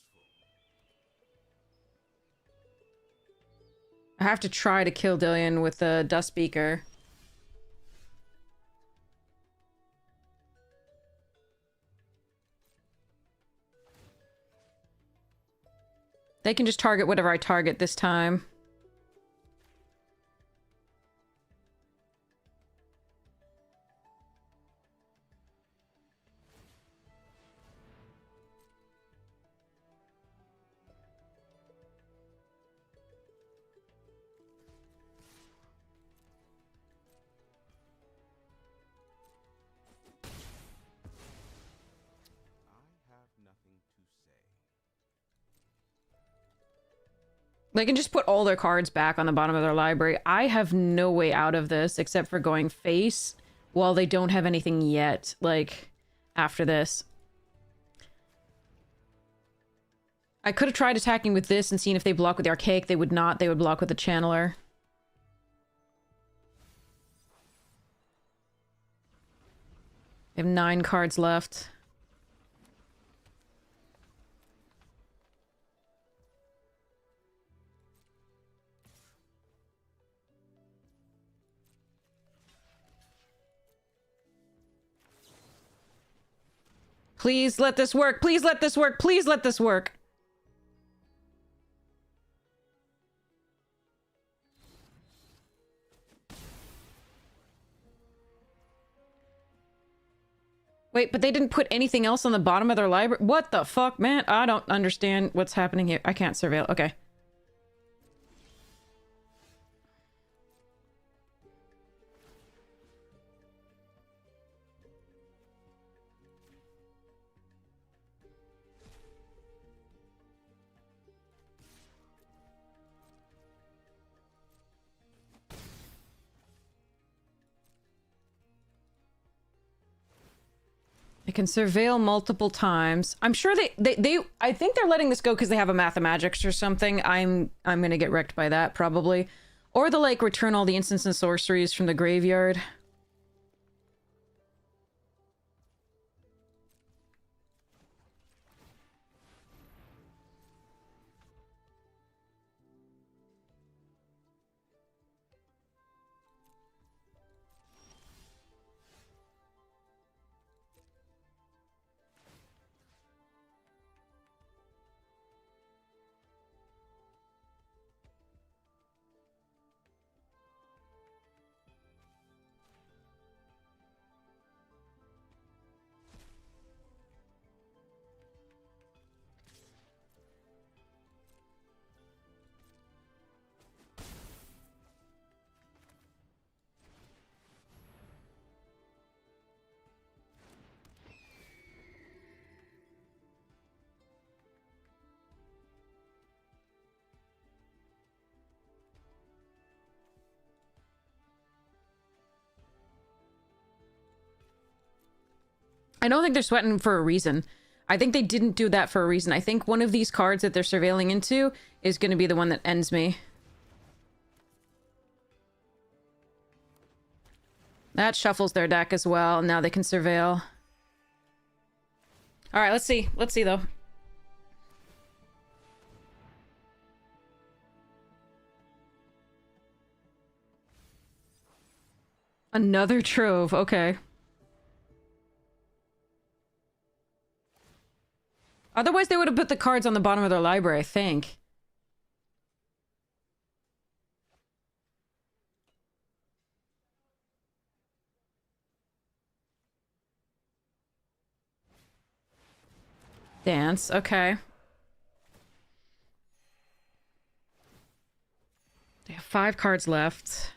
I have to try to kill Dillion with the Dust Beaker. They can just target whatever I target this time. They can just put all their cards back on the bottom of their library. I have no way out of this except for going face while they don't have anything yet, like, after this. I could have tried attacking with this and seen if they block with the Archaic. They would not. They would block with the Channeler. They have 9 cards left. Please let this work. Please let this work. Please let this work. Wait, but they didn't put anything else on the bottom of their library? What the fuck, man? I don't understand what's happening here. I can't surveil. Okay. They can surveil multiple times. I'm sure I think they're letting this go because they have a mathematics or something. I'm gonna get wrecked by that, probably. Or they'll, like, return all the instants and sorceries from the graveyard. I don't think they're sweating for a reason. I think they didn't do that for a reason. I think one of these cards that they're surveilling into is going to be the one that ends me. That shuffles their deck as well. Now they can surveil. Alright, let's see. Let's see, though. Another trove. Okay. Otherwise, they would have put the cards on the bottom of their library, I think. Dance, okay. They have 5 cards left.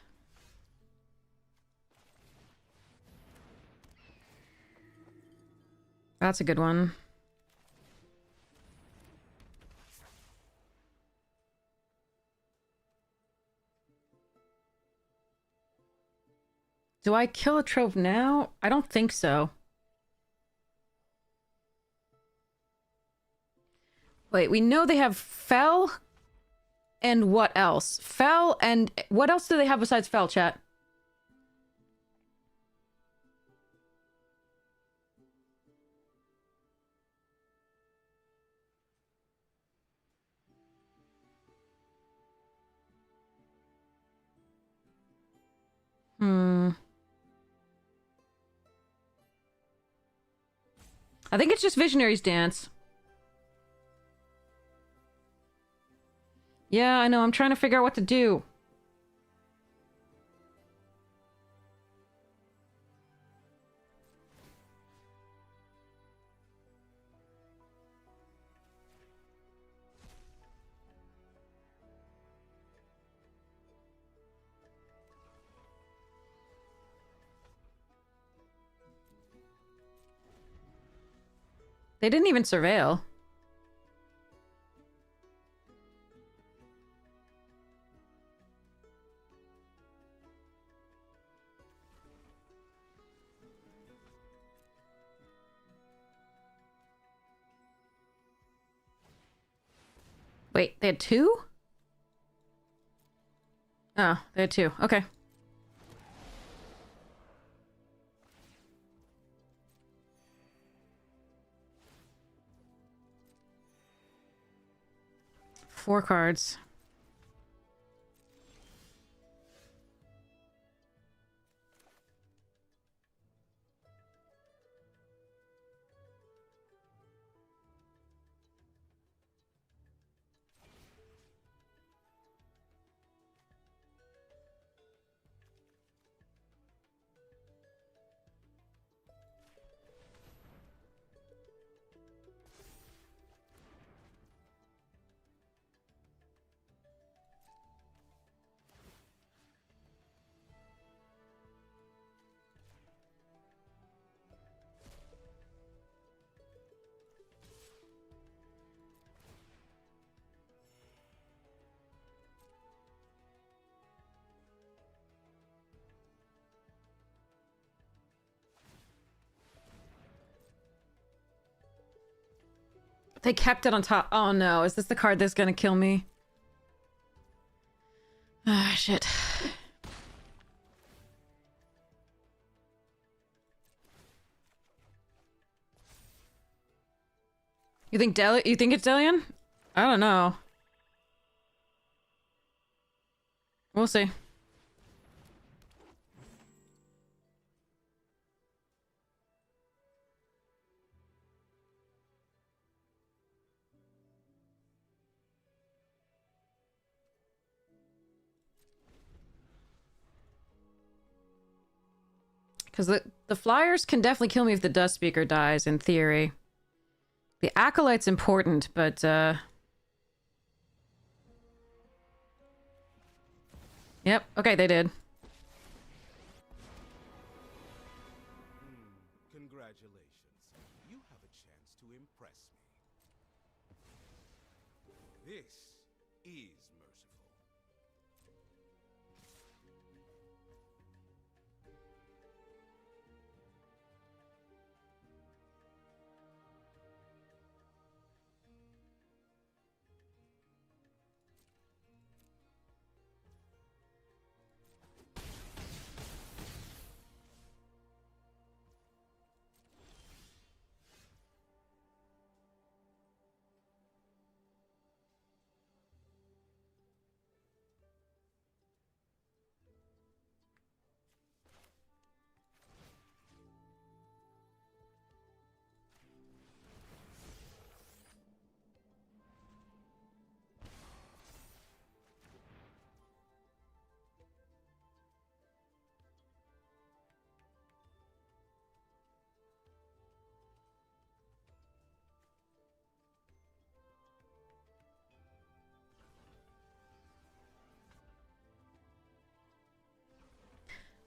That's a good one. Do I kill a trove now? I don't think so. Wait, we know they have Fel and what else? Fel and... What else do they have besides Fel, chat? I think it's just Visionary's Dance. Yeah, I know. I'm trying to figure out what to do. They didn't even surveil. Wait, they had 2? Oh, they had 2. Okay. Four cards. They kept it on top. Oh no, is this the card that's gonna kill me? Ah, shit. You think it's Delian? I don't know. We'll see. Because the flyers can definitely kill me if the Dust Speaker dies, in theory. The Acolyte's important, but, Yep, okay, they did. Congratulations. You have a chance to impress me. This is merciful.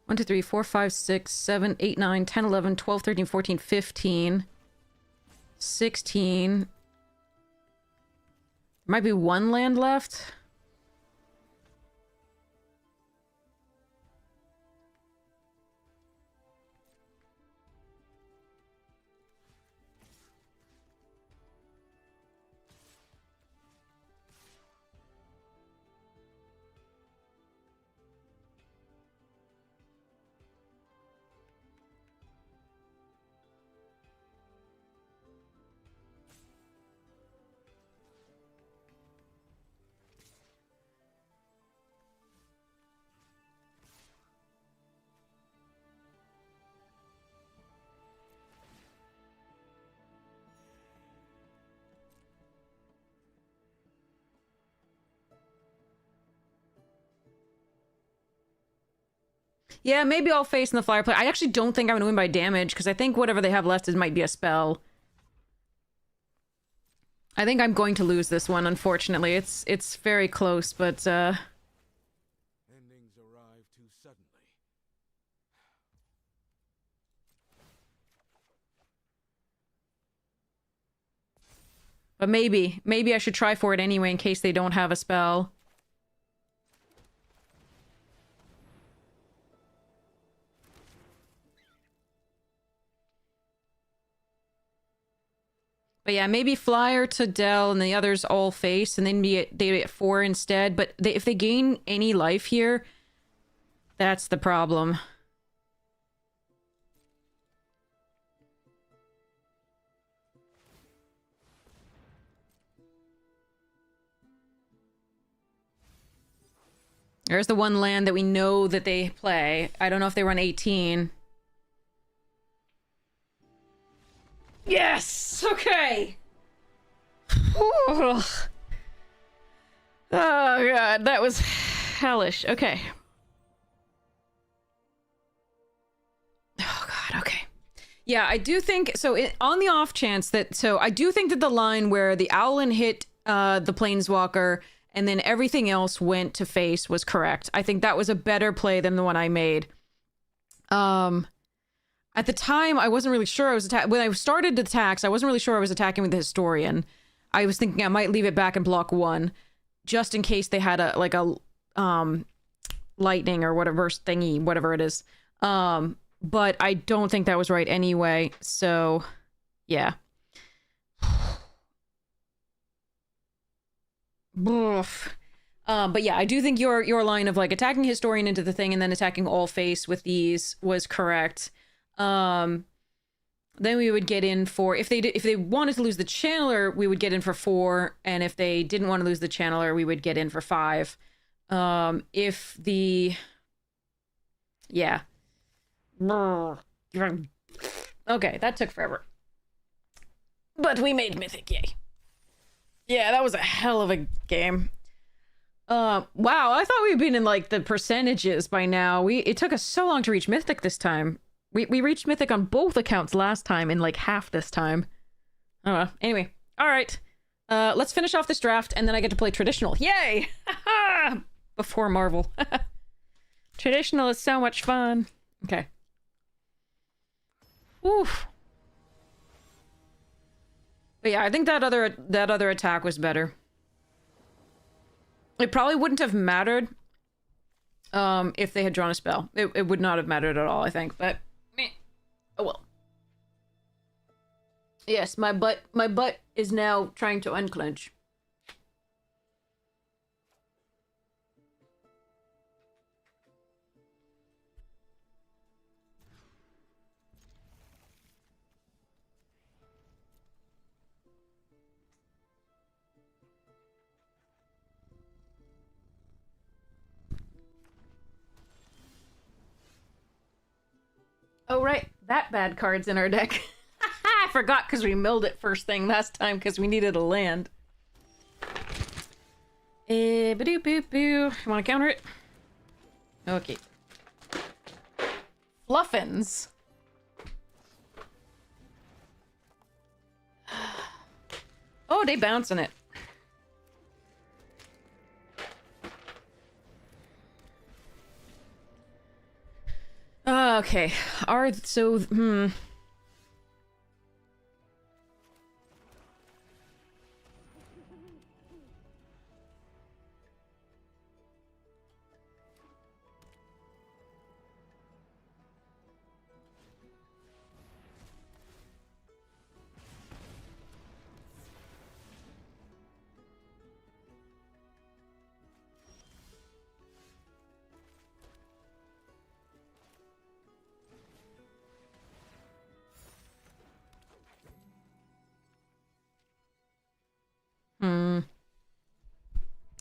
One, 2, 3, 4, 5, 6, 7, 8, 9, 10, 11, 12, 13, 14, 15, 16. Might be one land left. Yeah, maybe I'll face in the flyer play. I actually don't think I'm gonna win by damage, because I think whatever they have left might be a spell. I think I'm going to lose this one, unfortunately. It's very close, but Endings arrive too suddenly. but maybe I should try for it anyway in case they don't have a spell. But yeah, maybe flyer to Dell and the others all face, and then they get 4 instead. But if they gain any life here, that's the problem. There's the one land that we know that they play. I don't know if they run 18. Yes! Okay! Oh god, that was hellish. Okay. Oh god, okay. Yeah, I do think, so on the off chance that, so I do think that the line where the Owlin hit the Planeswalker and then everything else went to face was correct. I think that was a better play than the one I made. At the time, I wasn't really sure I was when I started the attacks, I wasn't really sure I was attacking with the Historian. I was thinking I might leave it back in block 1, just in case they had a lightning or whatever thingy, whatever it is. But I don't think that was right anyway. So, yeah. Oof. But yeah, I do think your line of like attacking Historian into the thing and then attacking all face with these was correct. Then we would get in for if they wanted to lose the channeler, we would get in for 4, and if they didn't want to lose the channeler, we would get in for 5. If the yeah. Okay, that took forever. But we made Mythic, yay. Yeah, that was a hell of a game. Wow, I thought we'd been in like the percentages by now. It took us so long to reach Mythic this time. We reached Mythic on both accounts last time in like half this time. Oh well. Anyway, all right. Let's finish off this draft and then I get to play traditional. Yay! Before Marvel. Traditional is so much fun. Okay. Oof. But yeah, I think that other attack was better. It probably wouldn't have mattered if they had drawn a spell. It would not have mattered at all, I think, but oh well. Yes, my butt is now trying to unclench. Oh, right. That bad card's in our deck. I forgot because we milled it first thing last time because we needed a land. Ba-doo-boo-boo. You want to counter it? Okay. Fluffins. Oh, they bouncing it. Okay.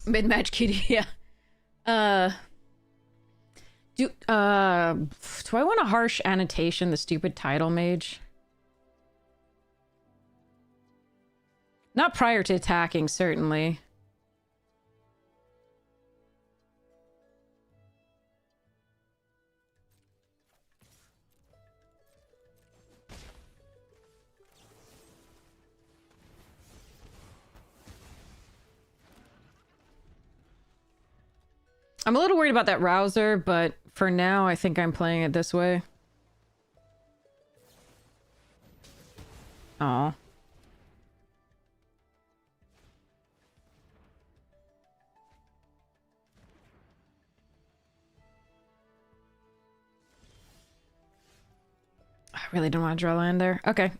Mid-match kitty, yeah. Do I want a harsh annotation, the stupid title mage? Not prior to attacking, certainly. I'm a little worried about that Rouser, but for now, I think I'm playing it this way. Aw. I really don't want to draw land there. Okay.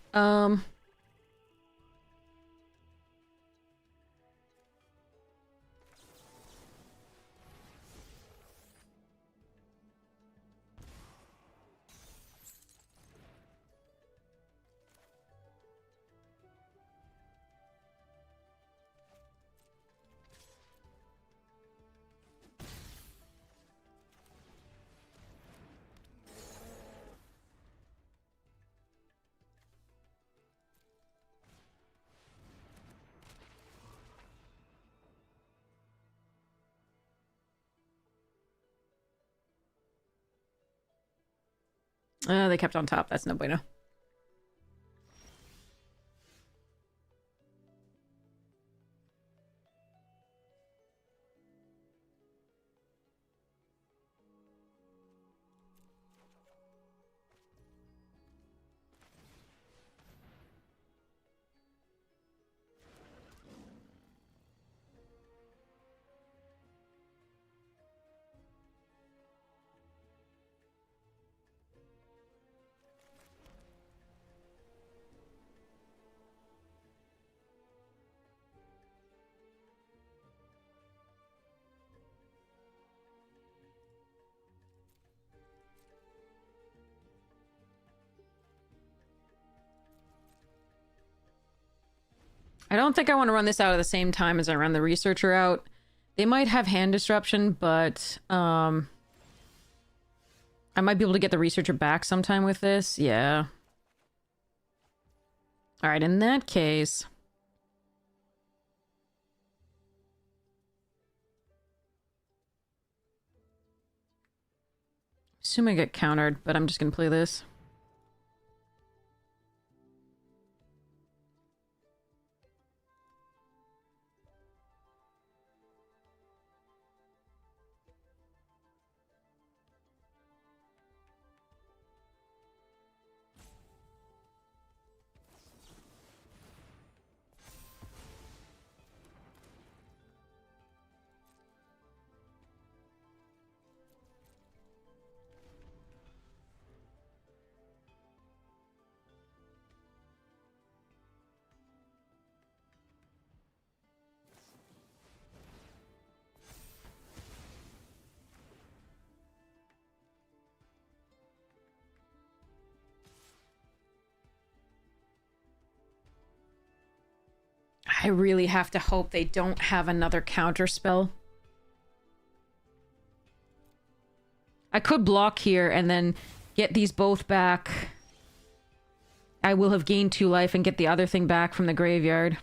They kept on top. That's no bueno. I don't think I want to run this out at the same time as I run the researcher out. They might have hand disruption, but I might be able to get the researcher back sometime with this. Yeah. All right, in that case... assume I get countered, but I'm just gonna play this. I really have to hope they don't have another counter spell. I could block here and then get these both back. I will have gained 2 life and get the other thing back from the graveyard.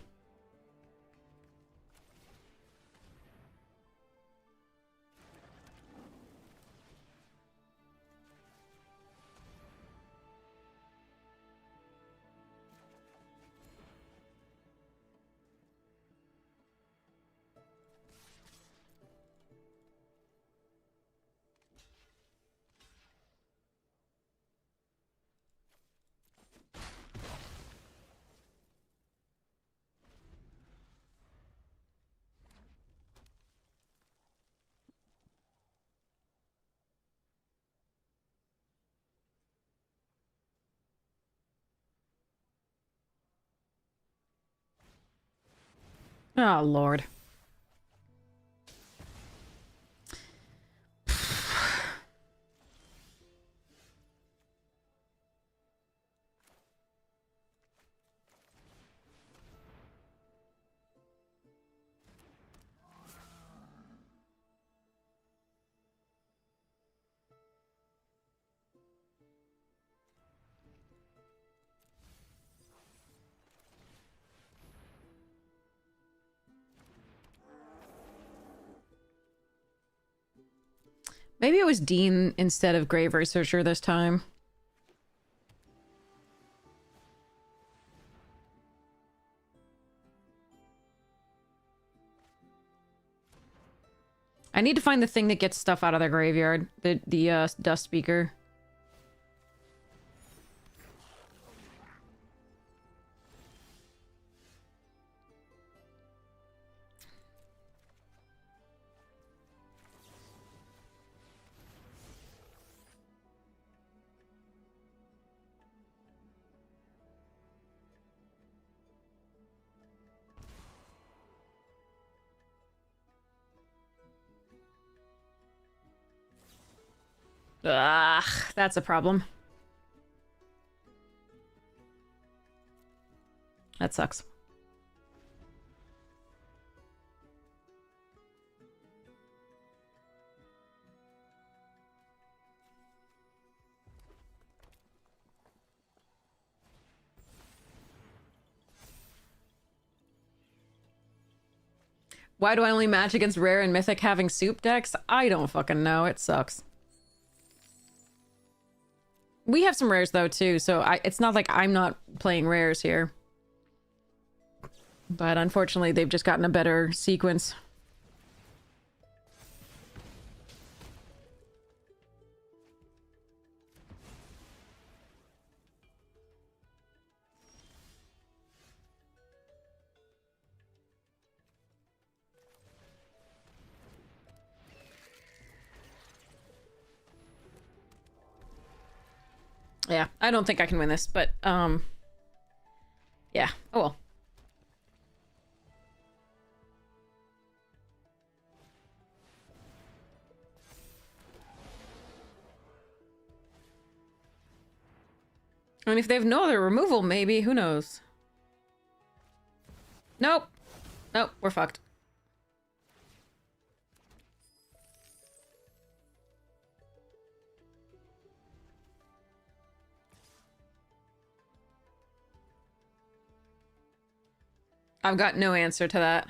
Oh, Lord. Maybe it was Dean instead of Grave Researcher this time. I need to find the thing that gets stuff out of their graveyard. The dust speaker. Ugh, that's a problem. That sucks. Why do I only match against rare and mythic having soup decks? I don't fucking know. It sucks. We have some rares though too, so it's not like I'm not playing rares here. But unfortunately, they've just gotten a better sequence. Yeah, I don't think I can win this, but, yeah. Oh well. I mean, if they have no other removal, maybe. Who knows? Nope. Nope, we're fucked. I've got no answer to that.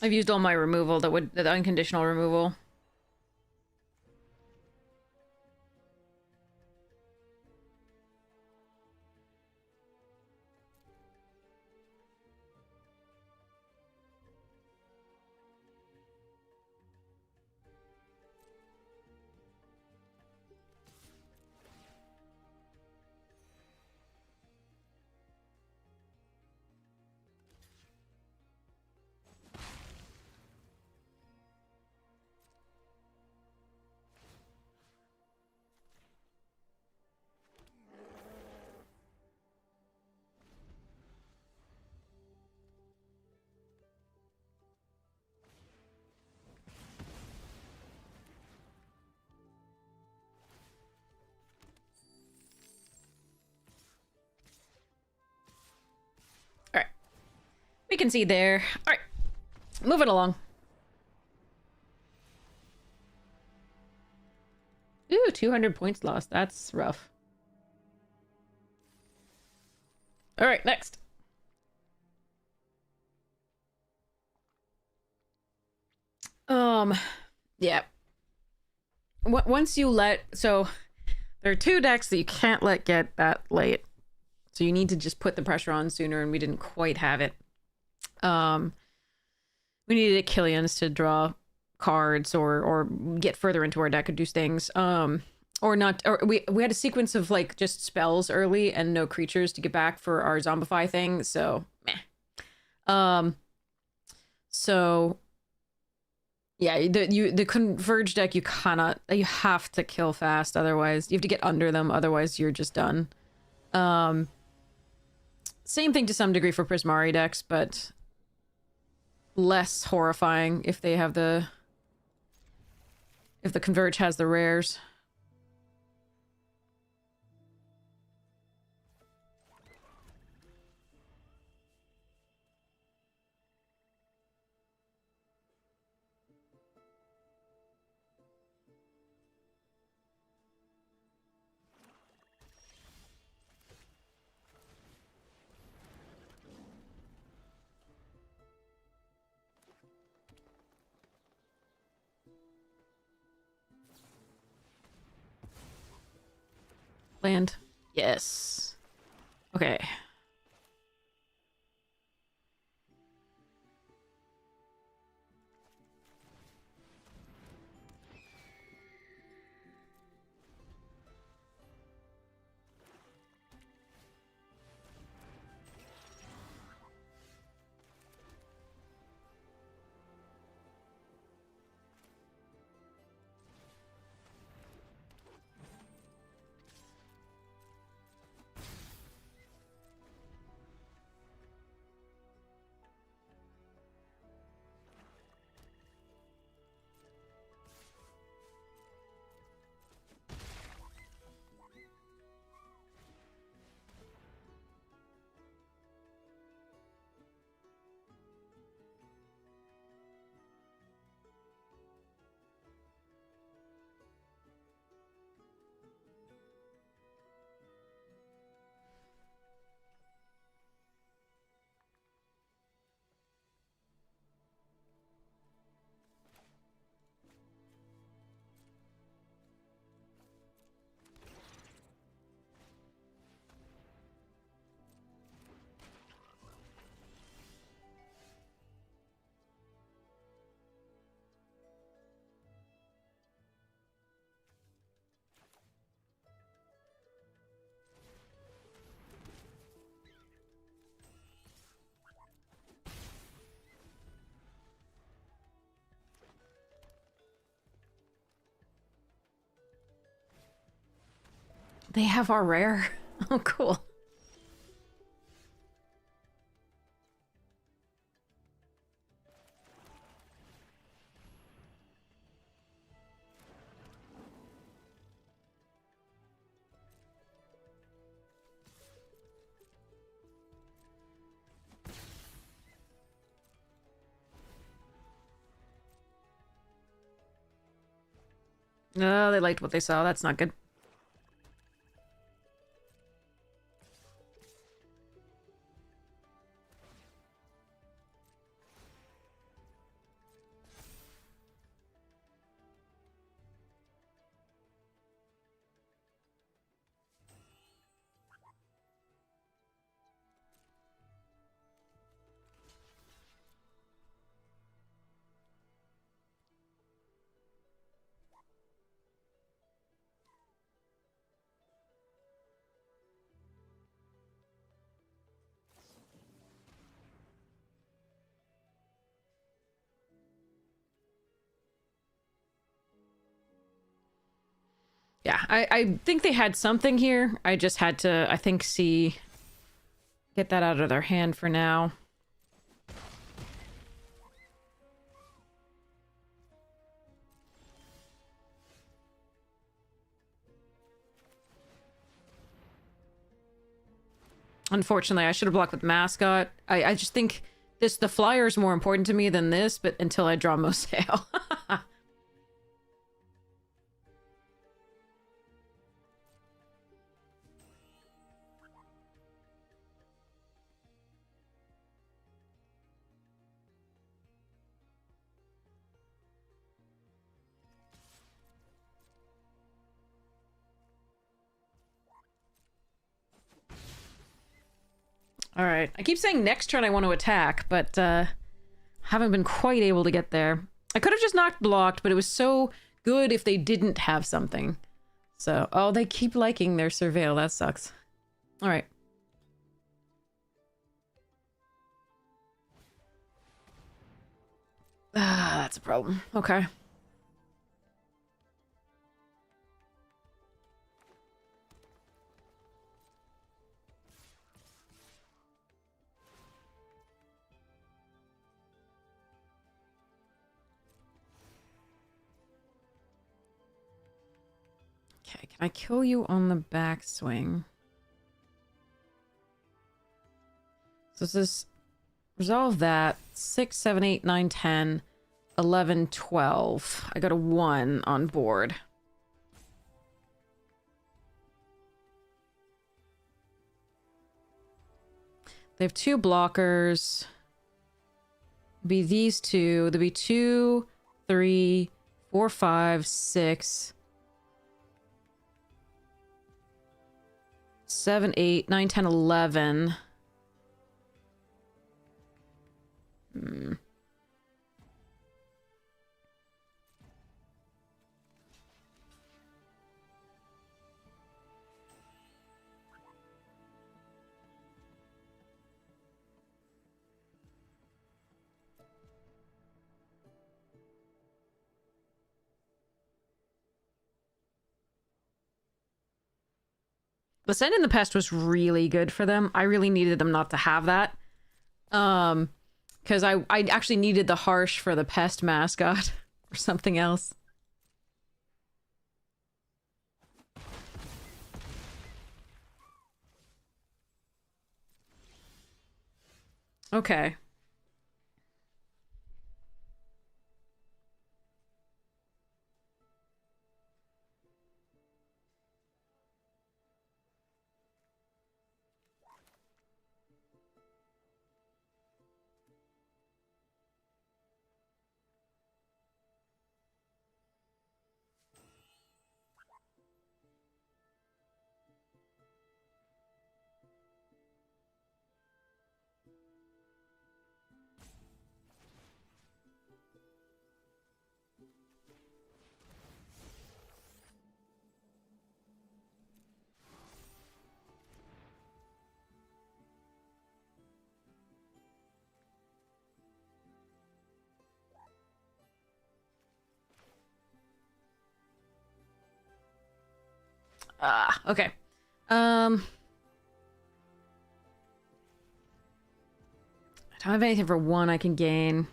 I've used all my removal the unconditional removal. Alright. We can see there. Alright. Moving along. Ooh, 200 points lost. That's rough. Alright, next. Yeah. Once you let... So, there are 2 decks that you can't let get that late. So you need to just put the pressure on sooner, and we didn't quite have it. We needed Killian's to draw cards or get further into our deck and do things. Or not, or we had a sequence of like just spells early and no creatures to get back for our zombify thing, so meh. So yeah, the converge deck you have to kill fast, otherwise you have to get under them, otherwise you're just done. Same thing to some degree for Prismari decks, but less horrifying if they have the converge has the rares. Land. Yes. Okay. They have our rare. Oh, cool. No, they liked what they saw. That's not good. Yeah, I think they had something here. I just had to, I think, get that out of their hand for now. Unfortunately, I should have blocked with Mascot. I just think the flyer is more important to me than this, but until I draw Mosale. Alright, I keep saying next turn I want to attack, but haven't been quite able to get there. I could have just knocked blocked, but it was so good if they didn't have something. So, oh, they keep liking their Surveil. That sucks. Alright. Ah, that's a problem. Okay. Okay, can I kill you on the backswing? So this is resolve that. 6, 7, 8, 9, 10, 11, 12. I got a 1 on board. They have 2 blockers. Be these two. There'll be 2, 3, 4, 5, 6, 7, 8, 9, 10, 11. The Send in the Pest was really good for them. I really needed them not to have that. Because I actually needed the Harsh for the Pest mascot or something else. Okay. Okay. I don't have anything for 1 I can gain.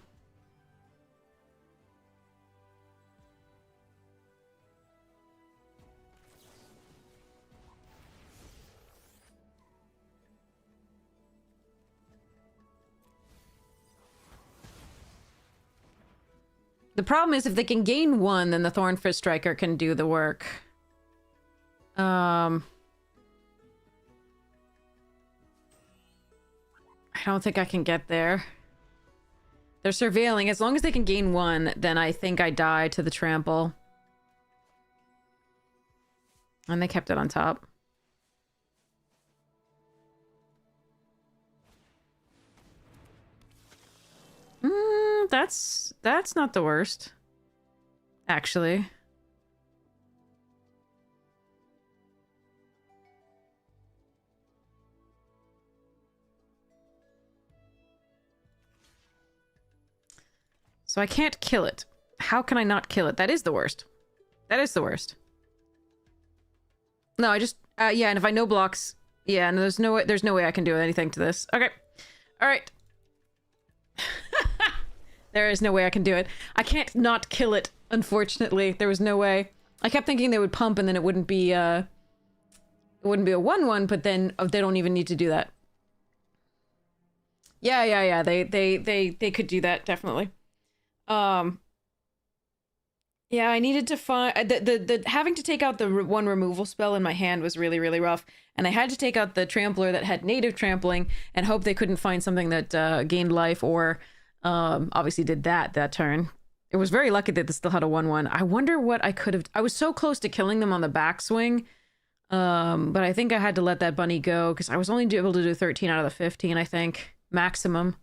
The problem is if they can gain 1, then the Thornfist Striker can do the work. I don't think I can get there. They're surveilling. As long as they can gain 1, then I think I die to the trample. And they kept it on top. That's not the worst. Actually. So I can't kill it. How can I not kill it? That is the worst. That is the worst. No, I just yeah, and if I no blocks, yeah, and there's no way I can do anything to this. Okay. All right. There is no way I can do it. I can't not kill it, unfortunately. There was no way. I kept thinking they would pump and then it wouldn't be a 1/1, but then they don't even need to do that. Yeah. They could do that, definitely. Yeah, I needed to find the having to take out the 1 removal spell in my hand was really, really rough, and I had to take out the trampler that had native trampling and hope they couldn't find something that gained life or obviously did that turn. It was very lucky that they still had a 1/1. I wonder what I could have. I was so close to killing them on the backswing, but I think I had to let that bunny go because I was only able to do 13 out of the 15, I think, maximum.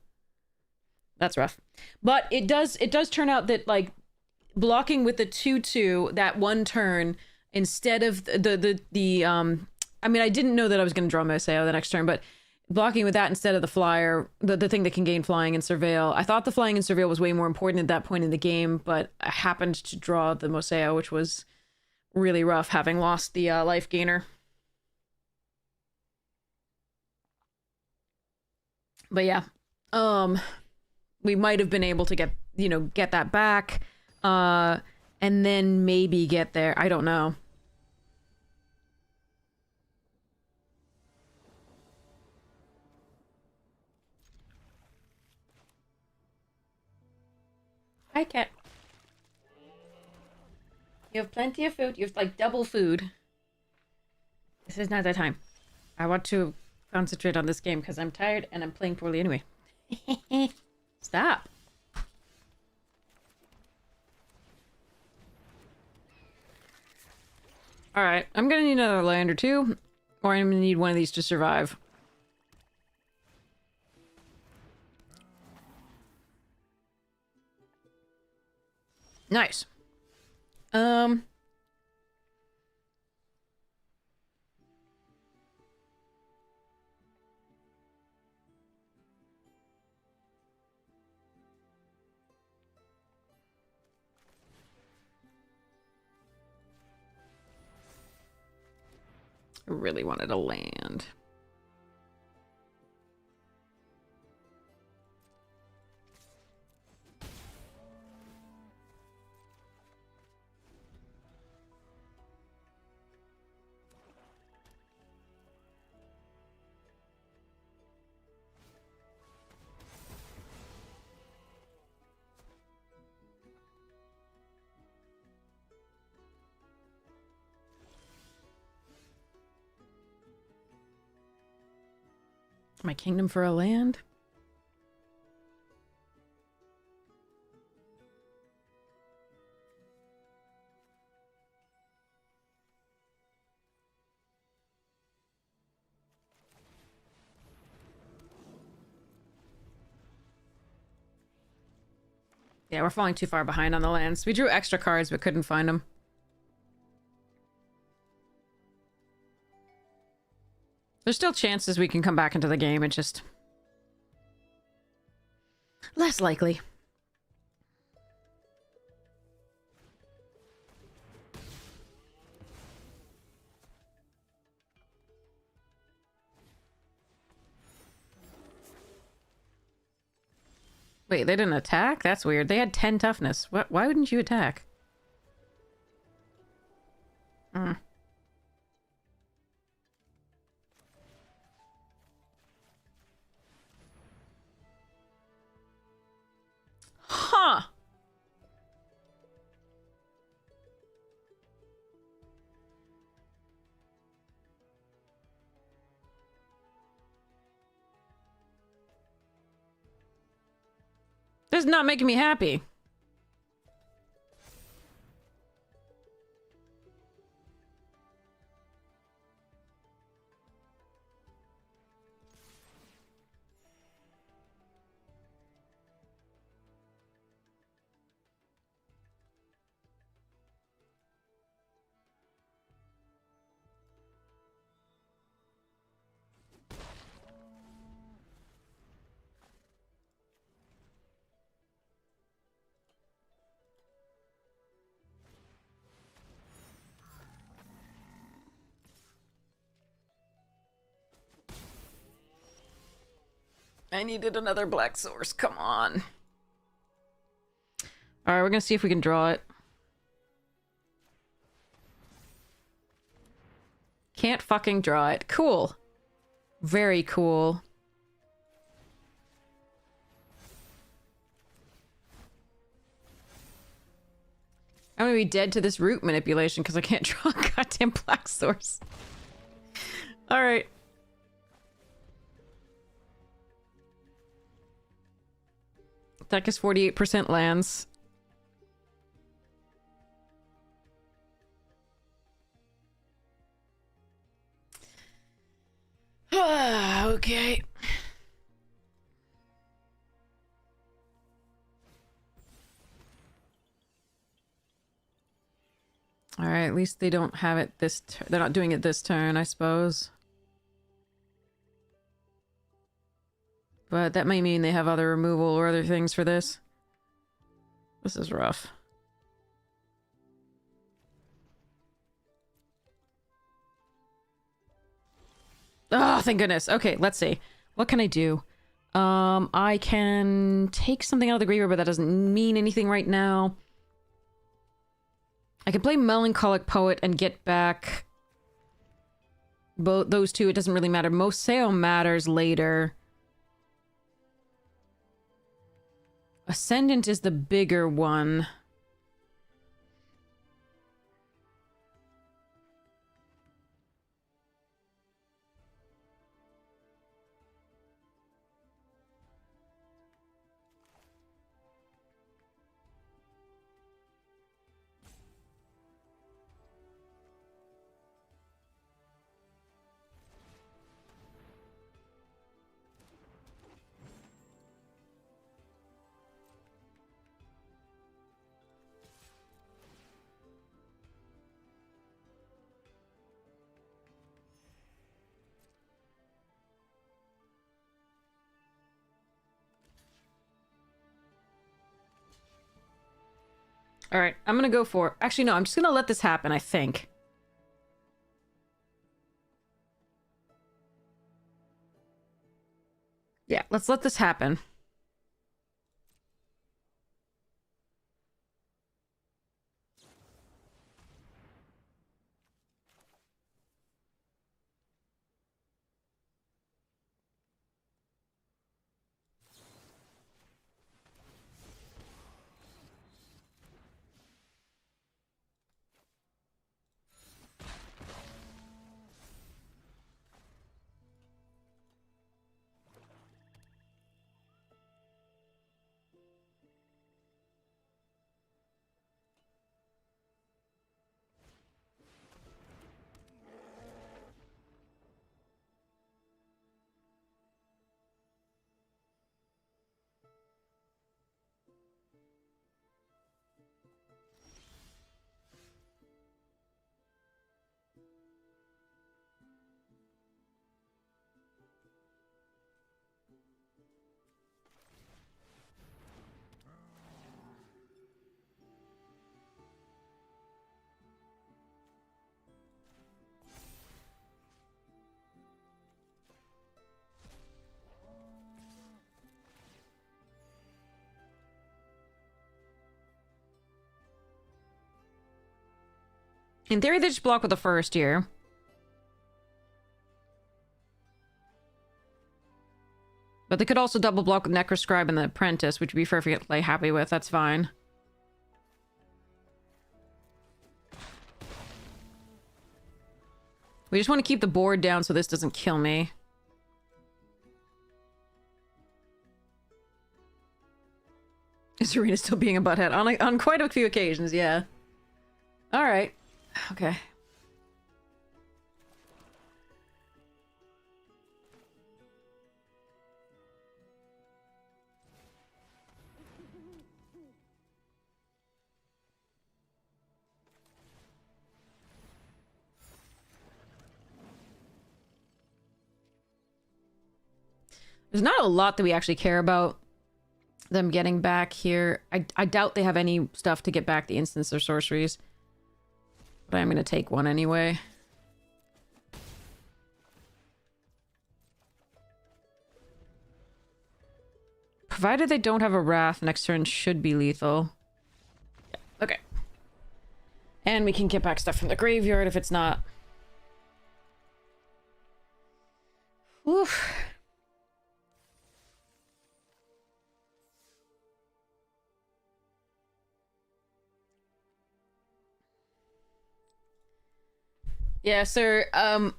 That's rough. But it does turn out that, like, blocking with the 2/2 that 1 turn instead of I mean, I didn't know that I was going to draw Moseo the next turn, but blocking with that instead of the flyer, the thing that can gain flying and surveil. I thought the flying and surveil was way more important at that point in the game, but I happened to draw the Moseo, which was really rough, having lost the life gainer. But yeah, we might have been able to get that back, and then maybe get there. I don't know. Hi, cat. You have plenty of food. You have, like, double food. This is not the time. I want to concentrate on this game because I'm tired and I'm playing poorly anyway. Stop. Alright, I'm gonna need another land or 2, or I'm gonna need one of these to survive. Nice. I really wanted a land. My kingdom for a land? Yeah, we're falling too far behind on the lands. We drew extra cards but couldn't find them. There's still chances we can come back into the game, it's just less likely. Wait, they didn't attack? That's weird. They had 10 toughness. What? Why wouldn't you attack? Hmm. Huh. This is not making me happy. I needed another black source. Come on. Alright, we're gonna see if we can draw it. Can't fucking draw it. Cool. Very cool. I'm gonna be dead to this root manipulation because I can't draw a goddamn black source. Alright. Attack is 48% lands. Okay. Alright, at least they don't have it this they're not doing it this turn, I suppose. But that may mean they have other removal or other things for this. This is rough. Oh, thank goodness. Okay, let's see. What can I do? I can take something out of the graveyard, but that doesn't mean anything right now. I can play Melancholic Poet and get back both those two. It doesn't really matter. Moseo matters later. Ascendant is the bigger one. Alright, I'm gonna go for... Actually, no, I'm just gonna let this happen, I think. Yeah, let's let this happen. In theory, they just block with the first here. But they could also double block with Necroscribe and the Apprentice, which would be perfectly happy with. That's fine. We just want to keep the board down so this doesn't kill me. Is Serena still being a butthead? On quite a few occasions, yeah. Alright. Okay. There's not a lot that we actually care about them getting back here. I doubt they have any stuff to get back the instants or sorceries. But I'm going to take one anyway. Provided they don't have a Wrath, next turn should be lethal. Yeah, okay. And we can get back stuff from the graveyard if it's not. Oof. Yeah, sir. I'm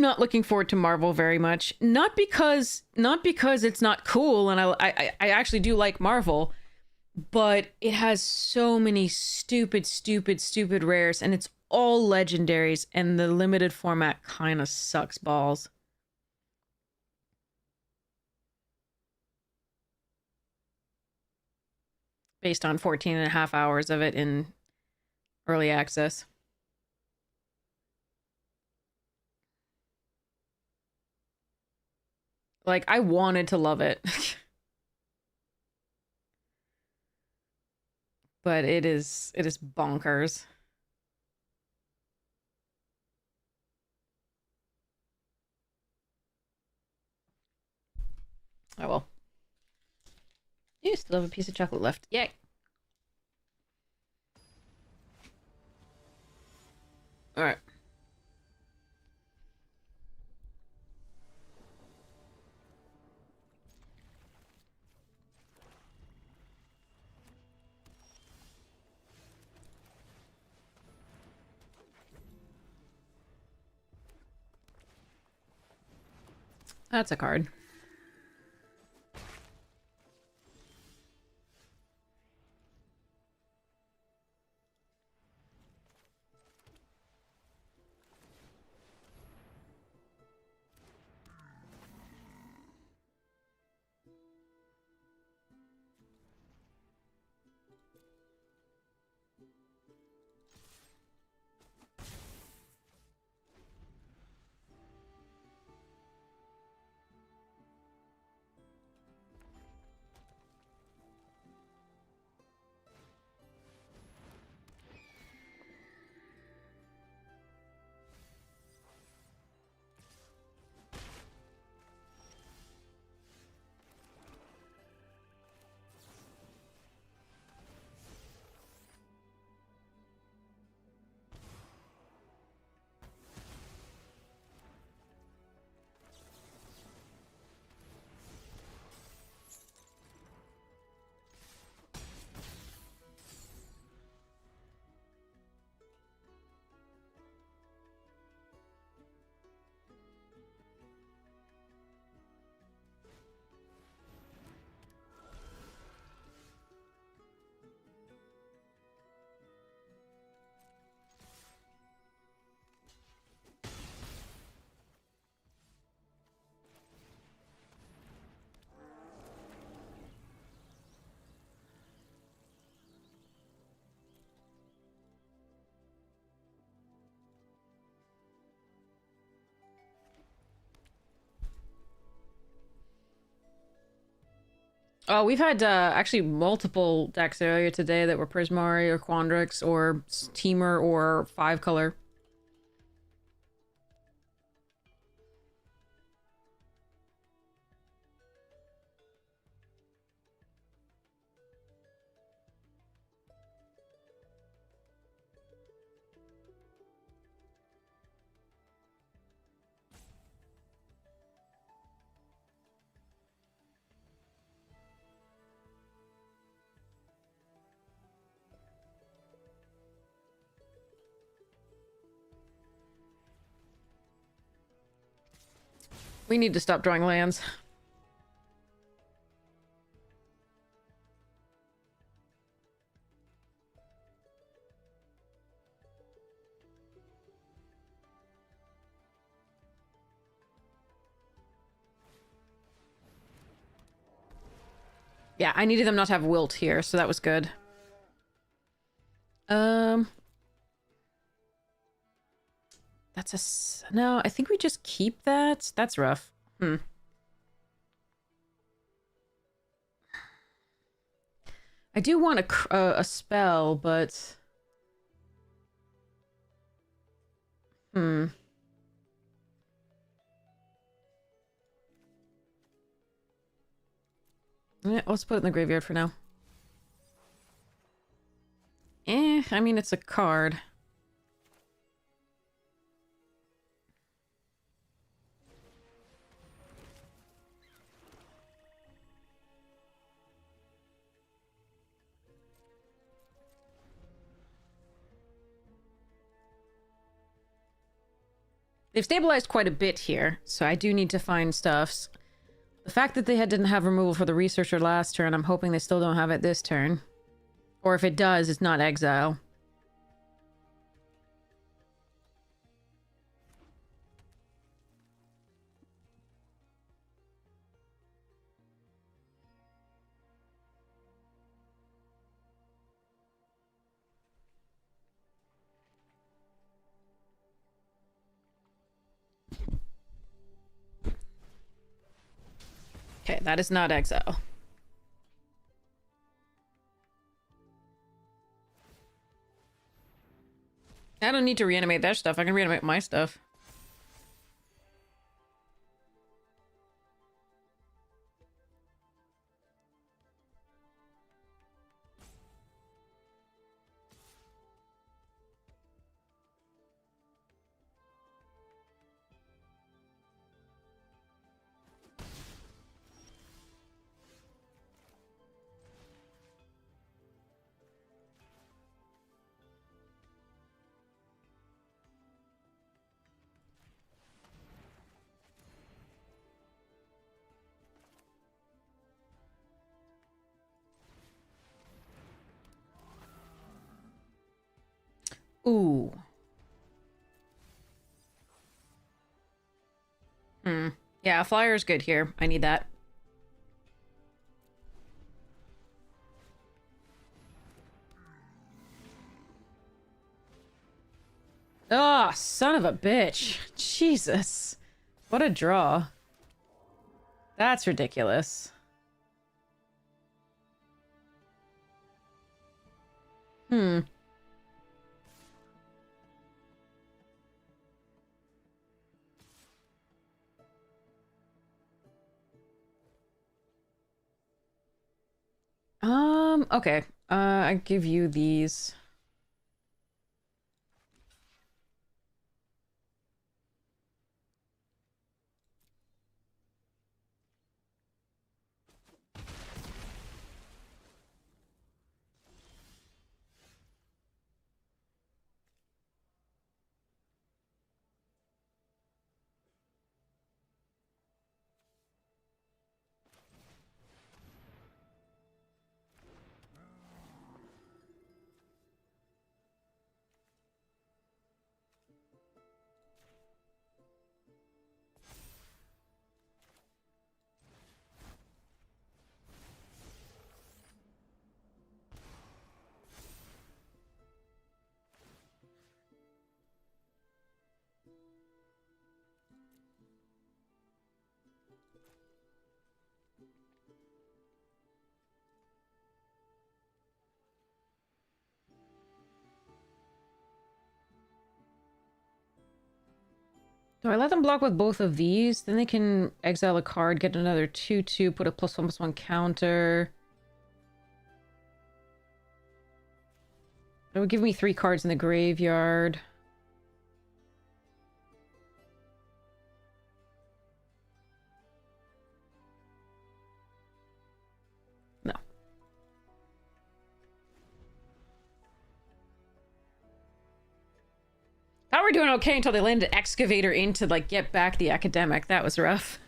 not looking forward to Marvel very much. Not because it's not cool, and I actually do like Marvel, but it has so many stupid rares, and it's all legendaries, and the limited format kind of sucks balls. Based on 14 and a half hours of it in early access. Like, I wanted to love it. But it is bonkers. Oh well. You still have a piece of chocolate left. Yay. Alright. That's a card. Oh, we've had actually multiple decks earlier today that were Prismari or Quandrix or Teamer or 5-color. We need to stop drawing lands. Yeah, I needed them not to have wilt here, so that was good. That's a... No, I think we just keep that. That's rough. I do want a spell, but... Yeah, let's put it in the graveyard for now. I mean, it's a card. They've stabilized quite a bit here, so I do need to find stuffs. The fact that they didn't have removal for the researcher last turn, I'm hoping they still don't have it this turn. Or if it does, it's not exile. Okay, that is not exile. I don't need to reanimate their stuff. I can reanimate my stuff. Ooh. Yeah, a flyer is good here. I need that. Oh, son of a bitch. Jesus. What a draw. That's ridiculous. Okay. I give you these. Do I let them block with both of these? Then they can exile a card, get another 2/2, put a +1/+1 counter. That would give me 3 cards in the graveyard. No. Power we're doing okay until they landed an excavator in to, like, get back the academic. That was rough.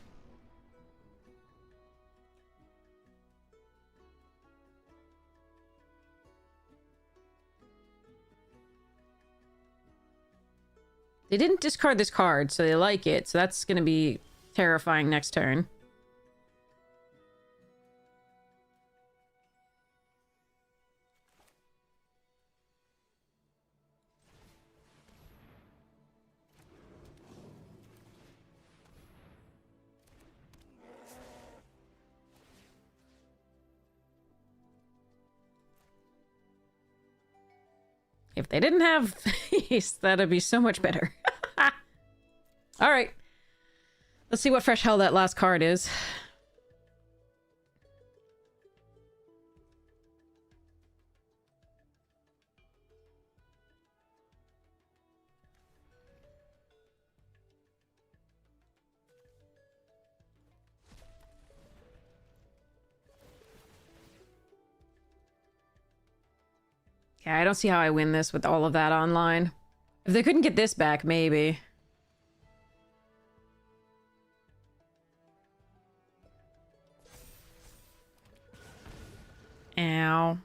They didn't discard this card, so they like it. So that's going to be terrifying next turn. If they didn't have these, that'd be so much better. All right. Let's see what fresh hell that last card is. Yeah, I don't see how I win this with all of that online. If they couldn't get this back, maybe. Ow.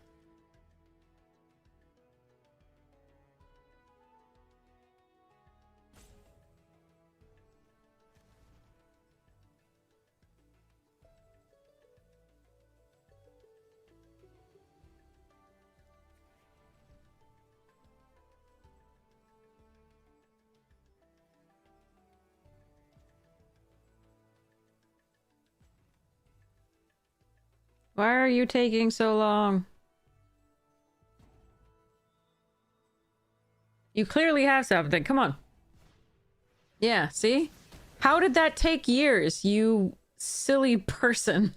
Why are you taking so long? You clearly have something. Come on. Yeah, see? How did that take years, you silly person?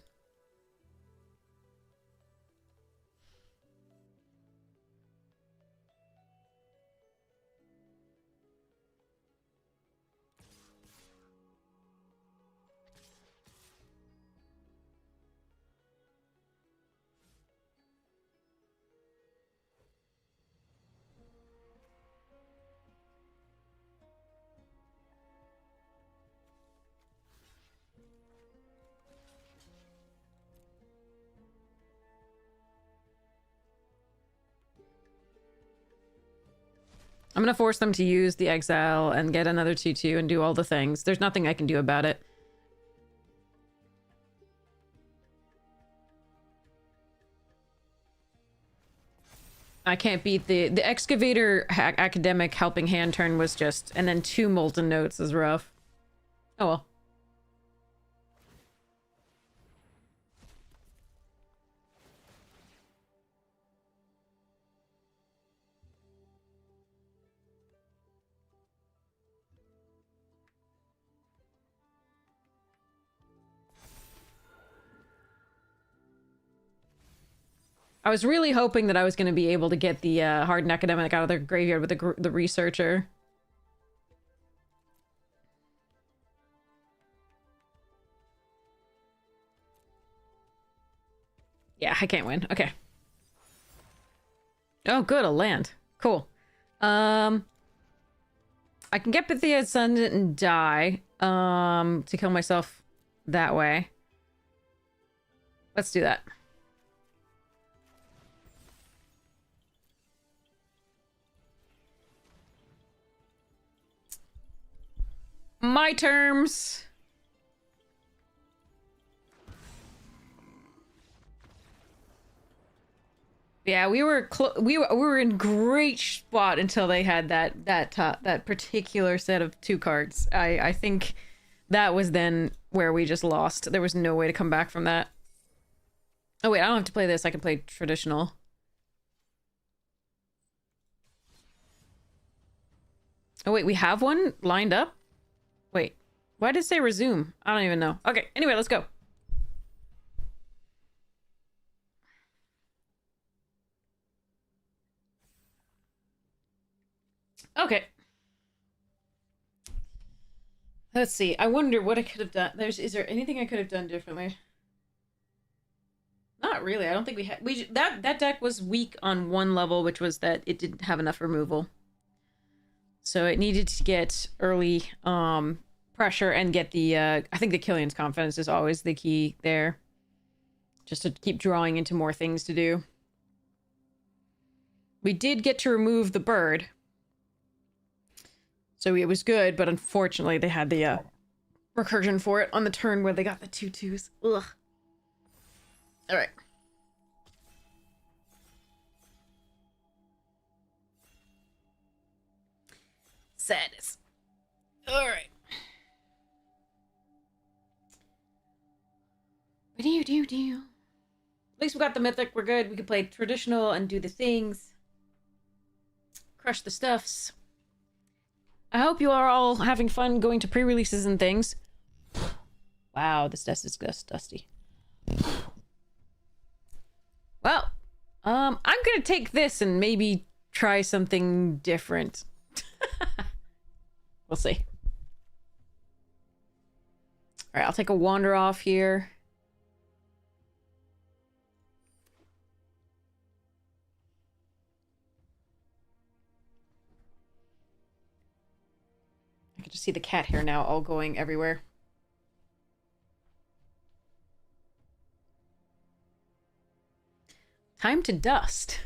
I'm gonna force them to use the exile and get another 2/2 and do all the things. There's nothing I can do about it. I can't beat the excavator academic helping hand turn was just, and then 2 molten notes is rough. Oh well. I was really hoping that I was going to be able to get the hardened academic out of the graveyard with the researcher. Yeah, I can't win. Okay. Oh, good, a land. Cool. I can get Pythia Ascendant and die to kill myself that way. Let's do that. My terms. Yeah, we were in great spot until they had that particular set of 2 cards. I think that was then where we just lost. There was no way to come back from that. Oh wait, I don't have to play this. I can play traditional. Oh wait, we have one lined up? Wait, why did it say resume? I don't even know. Okay, anyway, let's go. Okay. Let's see. I wonder what I could have done. Is there anything I could have done differently? Not really. I don't think we had. That deck was weak on one level, which was that it didn't have enough removal. So it needed to get early pressure and get the, I think the Killian's Confidence is always the key there. Just to keep drawing into more things to do. We did get to remove the bird. So it was good, but unfortunately they had the recursion for it on the turn where they got the 2/2s. Ugh. Alright. Sadness. Alright. At least we got the mythic, we're good. We can play traditional and do the things. Crush the stuffs. I hope you are all having fun going to pre-releases and things. Wow, this desk is just dusty. Well, I'm gonna take this and maybe try something different. We'll see. Alright, I'll take a wander off here. I can just see the cat hair now all going everywhere. Time to dust.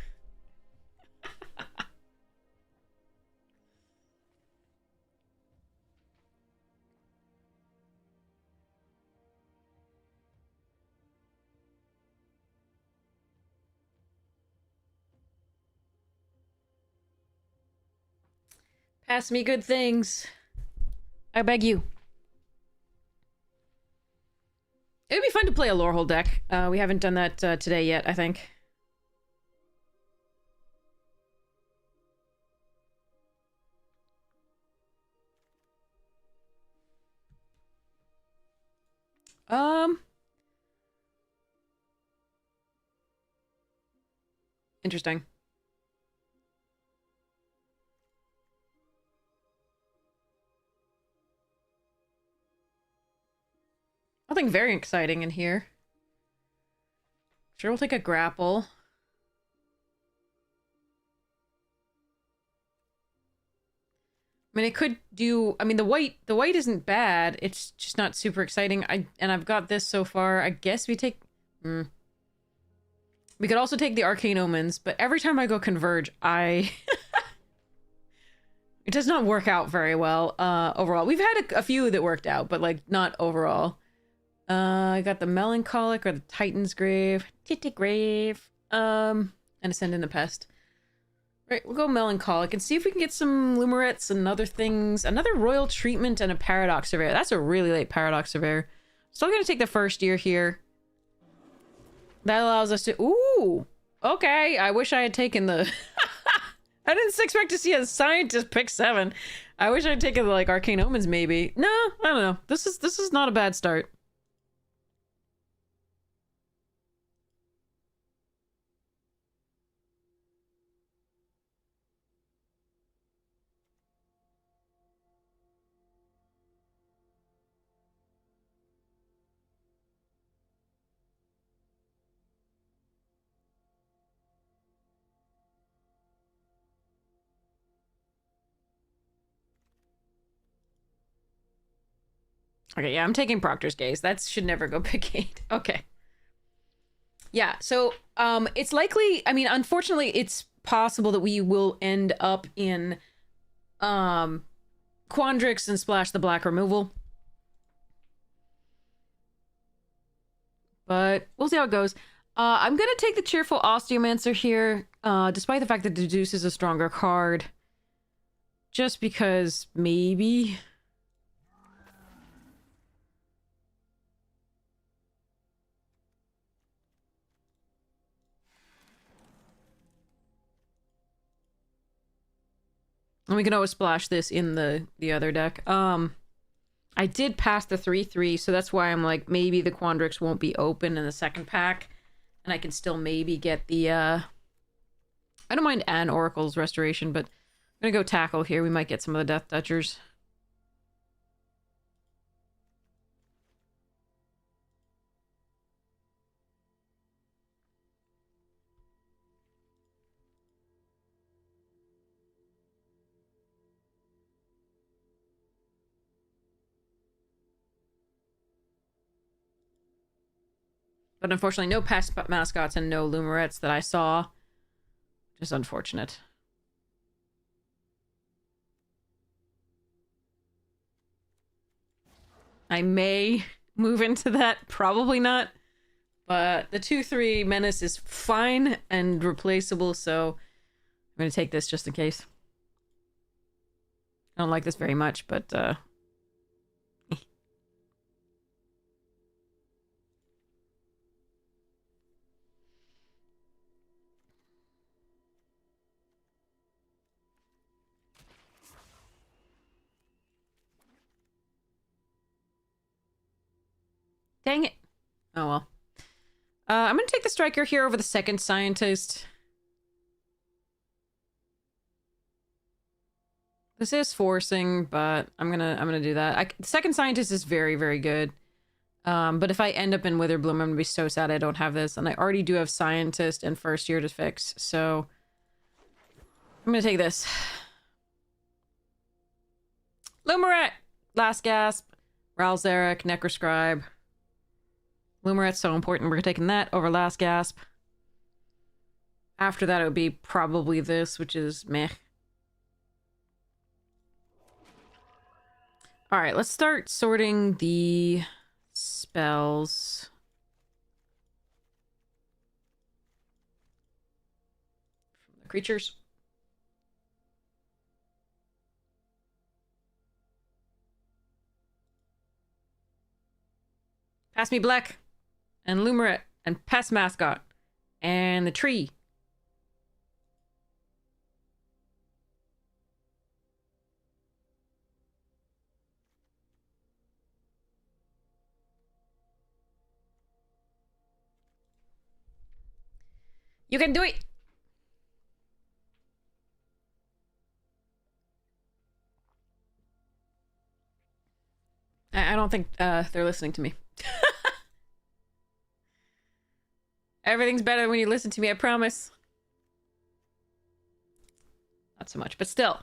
Pass me good things. I beg you. It would be fun to play a Lorehold deck. We haven't done that today yet, I think. Interesting. Nothing very exciting in here. Sure, we'll take a grapple. I mean, it could do... I mean, the white isn't bad. It's just not super exciting. And I've got this so far. I guess we take... We could also take the Arcane Omens, but every time I go Converge, it does not work out very well, overall. We've had a few that worked out, but, like, not overall. I got the Melancholic or the Titan's Grave. Titty Grave. And Ascend in the Pest. Right, we'll go Melancholic and see if we can get some Lumerets and other things. Another Royal Treatment and a Paradox Surveyor. That's a really late Paradox Surveyor. Still gonna take the first year here. That allows us to... Ooh! Okay, I wish I had taken the... I didn't expect to see a Scientist pick 7. I wish I had taken the, like, Arcane Omens, maybe. No, I don't know. This is not a bad start. Okay, yeah, I'm taking Proctor's Gaze. That should never go pick 8. Okay. Yeah, so, it's likely... I mean, unfortunately, it's possible that we will end up in, Quandrix and Splash the Black removal. But we'll see how it goes. I'm gonna take the Cheerful Osteomancer here, despite the fact that Deduce is a stronger card. Just because, maybe... And we can always splash this in the other deck. I did pass the 3/3, so that's why I'm like, maybe the Quandrix won't be open in the second pack. And I can still maybe get the, I don't mind an Oracle's Restoration, but I'm gonna go Tackle here. We might get some of the Death Touchers. But unfortunately, no past mascots and no Lumerets that I saw. Just unfortunate. I may move into that. Probably not. But the 2-3 Menace is fine and replaceable, so I'm going to take this just in case. I don't like this very much, but dang it. Oh well. I'm gonna take the Striker here over the second Scientist. This is forcing, but I'm gonna do that. The second Scientist is very, very good. But if I end up in Witherbloom, I'm gonna be so sad I don't have this. And I already do have Scientist and First Year to fix, so I'm gonna take this. Lumeret! Last Gasp. Ralzeric, Necroscribe. Lumeret's so important, we're taking that over Last Gasp. After that, it would be probably this, which is meh. Alright, let's start sorting the spells. From the creatures. Pass me Black. And Lumeret. And Pest Mascot. And the tree. You can do it! I don't think they're listening to me. Everything's better when you listen to me, I promise. Not so much, but still.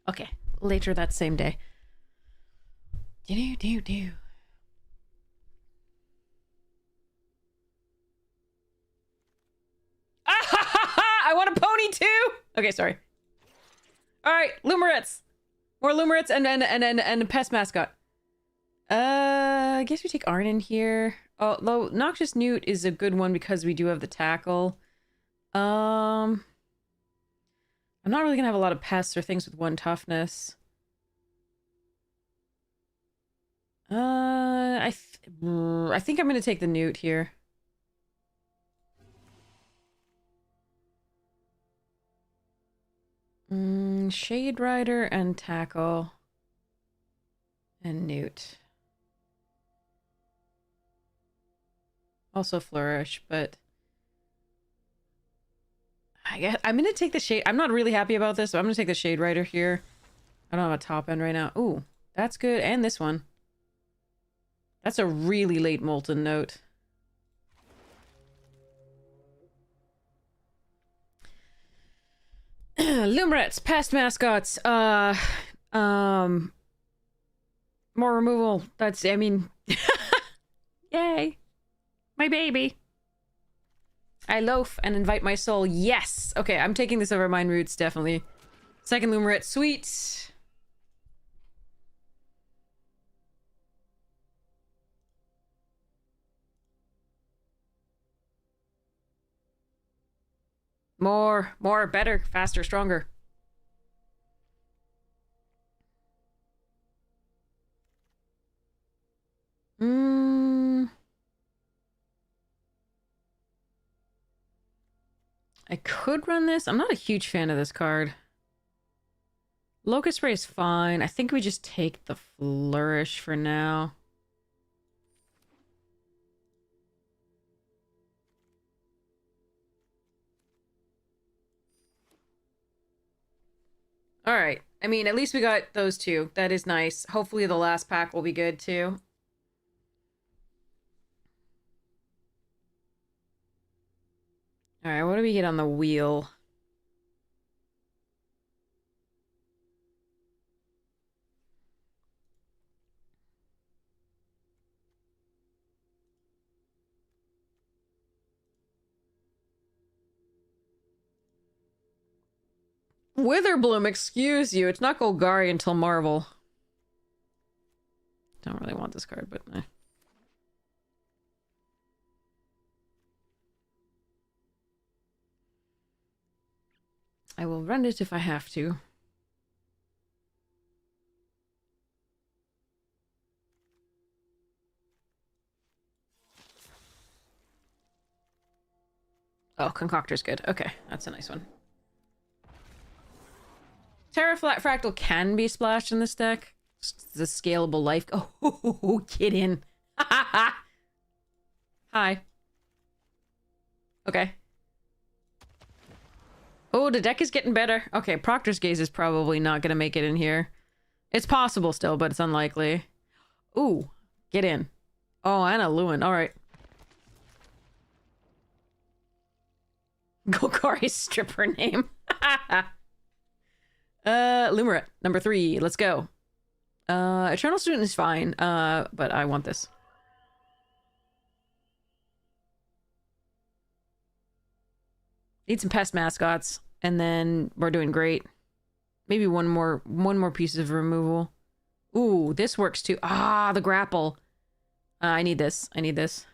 Okay, later that same day. Do. I want a pony too! Okay, sorry. Alright, Lumerets! More Lumerets and a Pest Mascot. I guess we take Arnon here. Although Noxious Newt is a good one because we do have the tackle. I'm not really gonna have a lot of pests or things with 1 toughness. I think I'm gonna take the Newt here. Shade Rider and tackle. And Newt. Also Flourish, but I guess I'm gonna take the Shade. I'm not really happy about this, so I'm gonna take the Shade Rider here. I don't have a top end right now. Ooh, that's good. And this one. That's a really late Molten Note. Lumerets, Pest Mascots, more removal. That's, I mean, yay. My baby. I loaf and invite my soul. Yes. Okay, I'm taking this over Mind Roots, definitely. Second Lumeret, sweet. More, better, faster, stronger. I could run this. I'm not a huge fan of this card. Locust Ray is fine. I think we just take the Flourish for now. Alright. I mean, at least we got those two. That is nice. Hopefully the last pack will be good, too. Alright, what do we get on the wheel? Witherbloom, excuse you. It's not Golgari until Marvel. Don't really want this card, but eh. I will run it if I have to. Oh, Concoctor's good. Okay, that's a nice one. Terrafractal can be splashed in this deck. It's a scalable life. Oh, get in. Hi. Okay. Oh, the deck is getting better. Okay, Proctor's Gaze is probably not going to make it in here. It's possible still, but it's unlikely. Ooh, get in. Oh, and a Lewin. All right. Golgari's stripper name. Lumerate, number 3. Let's go. Eternal Student is fine, but I want this. Need some pest mascots, and then we're doing great. Maybe one more piece of removal. Ooh, this works too. Ah, the grapple. I need this. I need this.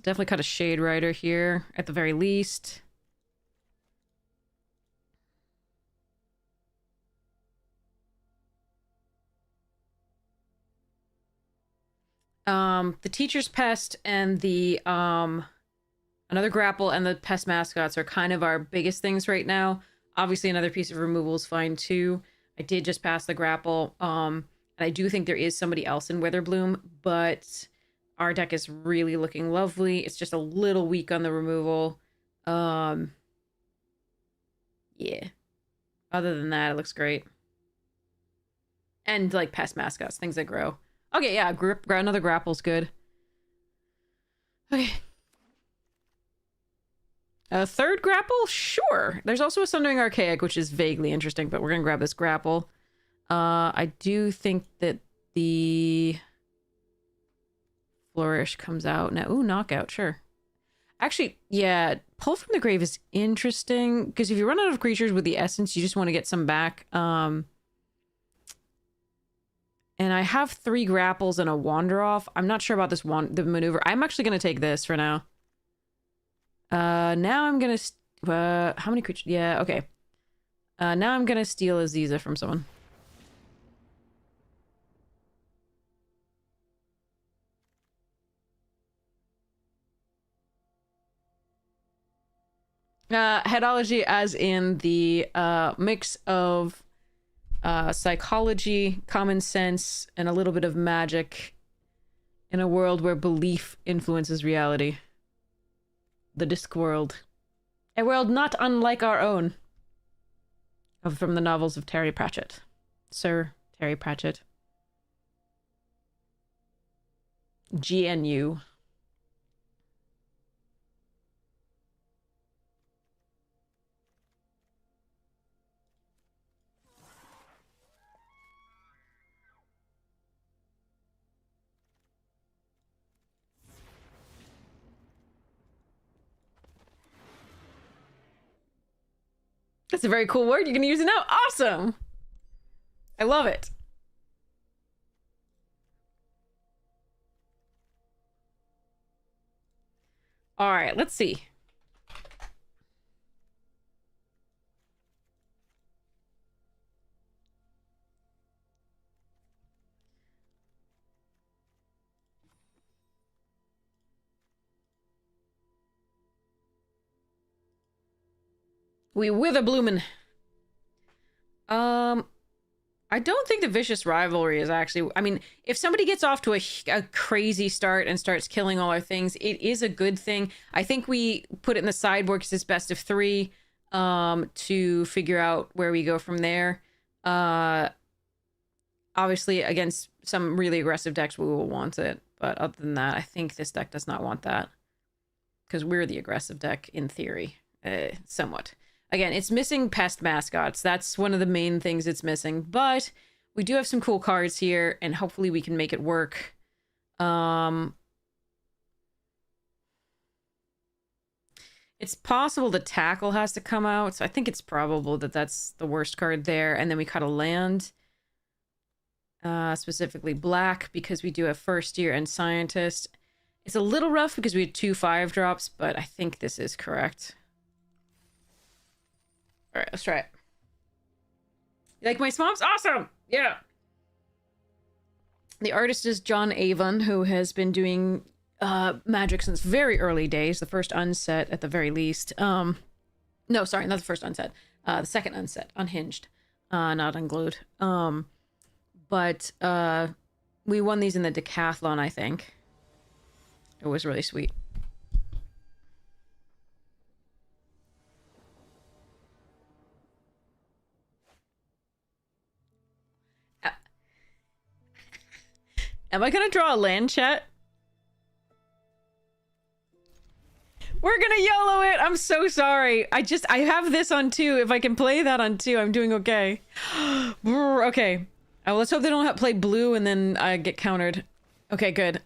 Definitely cut a Shade Rider here, at the very least. The Teacher's Pest and the, another grapple and the pest mascots are kind of our biggest things right now. Obviously, another piece of removal is fine, too. I did just pass the grapple, and I do think there is somebody else in Witherbloom, but our deck is really looking lovely. It's just a little weak on the removal. Yeah. Other than that, it looks great. And, like, pest mascots, things that grow. Okay, yeah, another grapple's good. Okay. A third grapple? Sure. There's also a Sundering Archaic, which is vaguely interesting, but we're gonna grab this grapple. I do think that the Flourish comes out now. Ooh, Knockout, sure. Actually, yeah, Pull from the Grave is interesting, because if you run out of creatures with the Essence, you just want to get some back. And I have 3 grapples and a wander off. I'm not sure about this the maneuver. I'm actually going to take this for now. Now I'm going to... how many creatures? Yeah, okay. Now I'm going to steal Aziza from someone. Headology as in the mix of psychology, common sense, and a little bit of magic in a world where belief influences reality. The Discworld. A world not unlike our own. From the novels of Terry Pratchett. Sir Terry Pratchett. GNU. That's a very cool word. You can use it now. Awesome. I love it. All right, let's see. We Witherblumen. I don't think the Vicious Rivalry is actually... I mean, if somebody gets off to a crazy start and starts killing all our things, it is a good thing. I think we put it in the sideboard because it's best of 3 to figure out where we go from there. Obviously, against some really aggressive decks, we will want it. But other than that, I think this deck does not want that. Because we're the aggressive deck, in theory. Somewhat. Again, it's missing pest mascots. That's one of the main things it's missing. But we do have some cool cards here, and hopefully we can make it work. It's possible the Tackle has to come out, so I think it's probable that that's the worst card there. And then we cut a land. Specifically black, because we do have First Year and Scientist. It's a little rough because we had 2 5-drops, but I think this is correct. Alright, let's try it. You like my swamps? Awesome! Yeah! The artist is John Avon, who has been doing Magic since very early days. The first unset, at the very least. No, sorry, not the first unset. The second unset. Unhinged. Not unglued. But we won these in the decathlon, I think. It was really sweet. Am I gonna draw a land, chat? We're gonna YOLO it! I'm so sorry. I have this on 2. If I can play that on 2, I'm doing okay. Okay. Let's hope they don't play blue and then I get countered. Okay, good.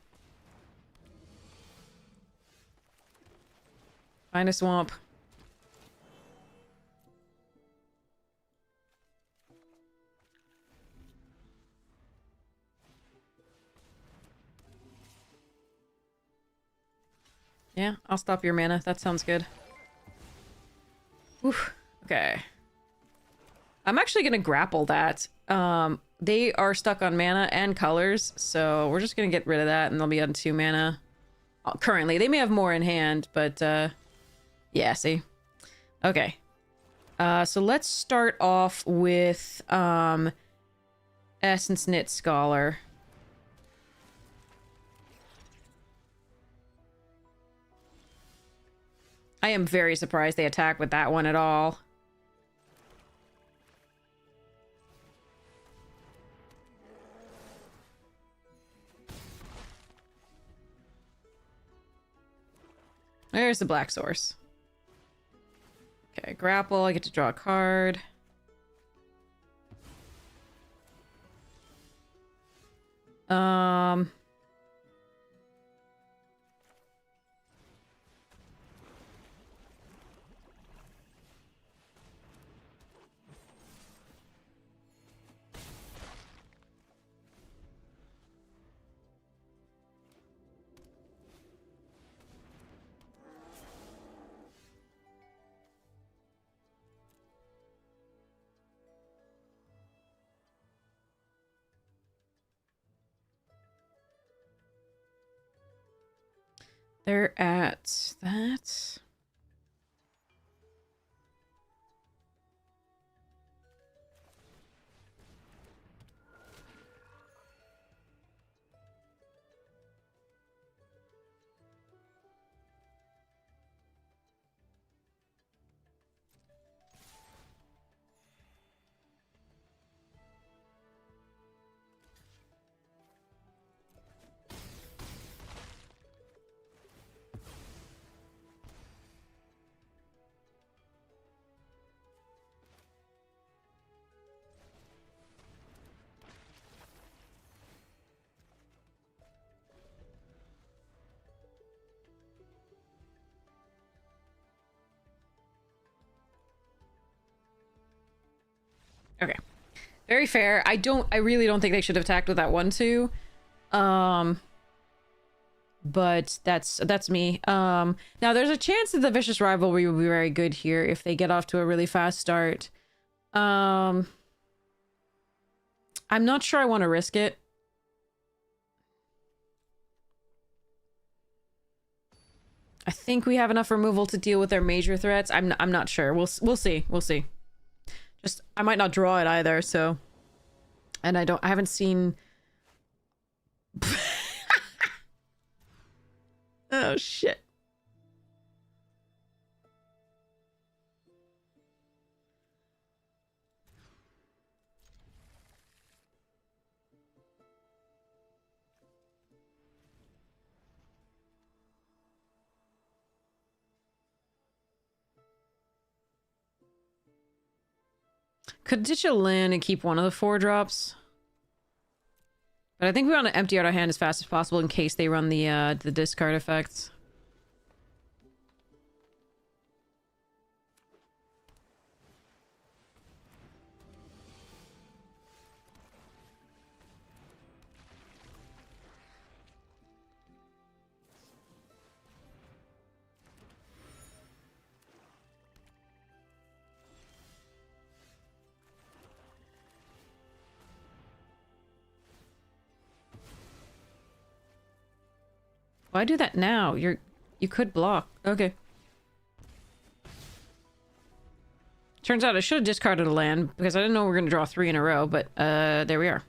Find a swamp. Yeah, I'll stop your mana. That sounds good. Oof. Okay. I'm actually gonna grapple that. They are stuck on mana and colors, so we're just gonna get rid of that and they'll be on 2 mana. Currently. They may have more in hand, but yeah, see? Okay. So let's start off with Essence Knit Scholar. I am very surprised they attack with that one at all. There's the black source. Okay, grapple. I get to draw a card. They're at that. Okay. Very fair. I really don't think they should have attacked with that 1/2. But that's me. Now there's a chance that the Vicious Rivalry will be very good here if they get off to a really fast start. I'm not sure I want to risk it. I think we have enough removal to deal with their major threats. I'm not sure. We'll see. We'll see. Just I might not draw it either, so And I haven't seen... Oh, shit. Could ditch a land and keep one of the 4-drops. But I think we want to empty out our hand as fast as possible in case they run the discard effects. Why do that now? You could block. Okay. Turns out I should have discarded a land because I didn't know we were going to draw 3 in a row, but there we are.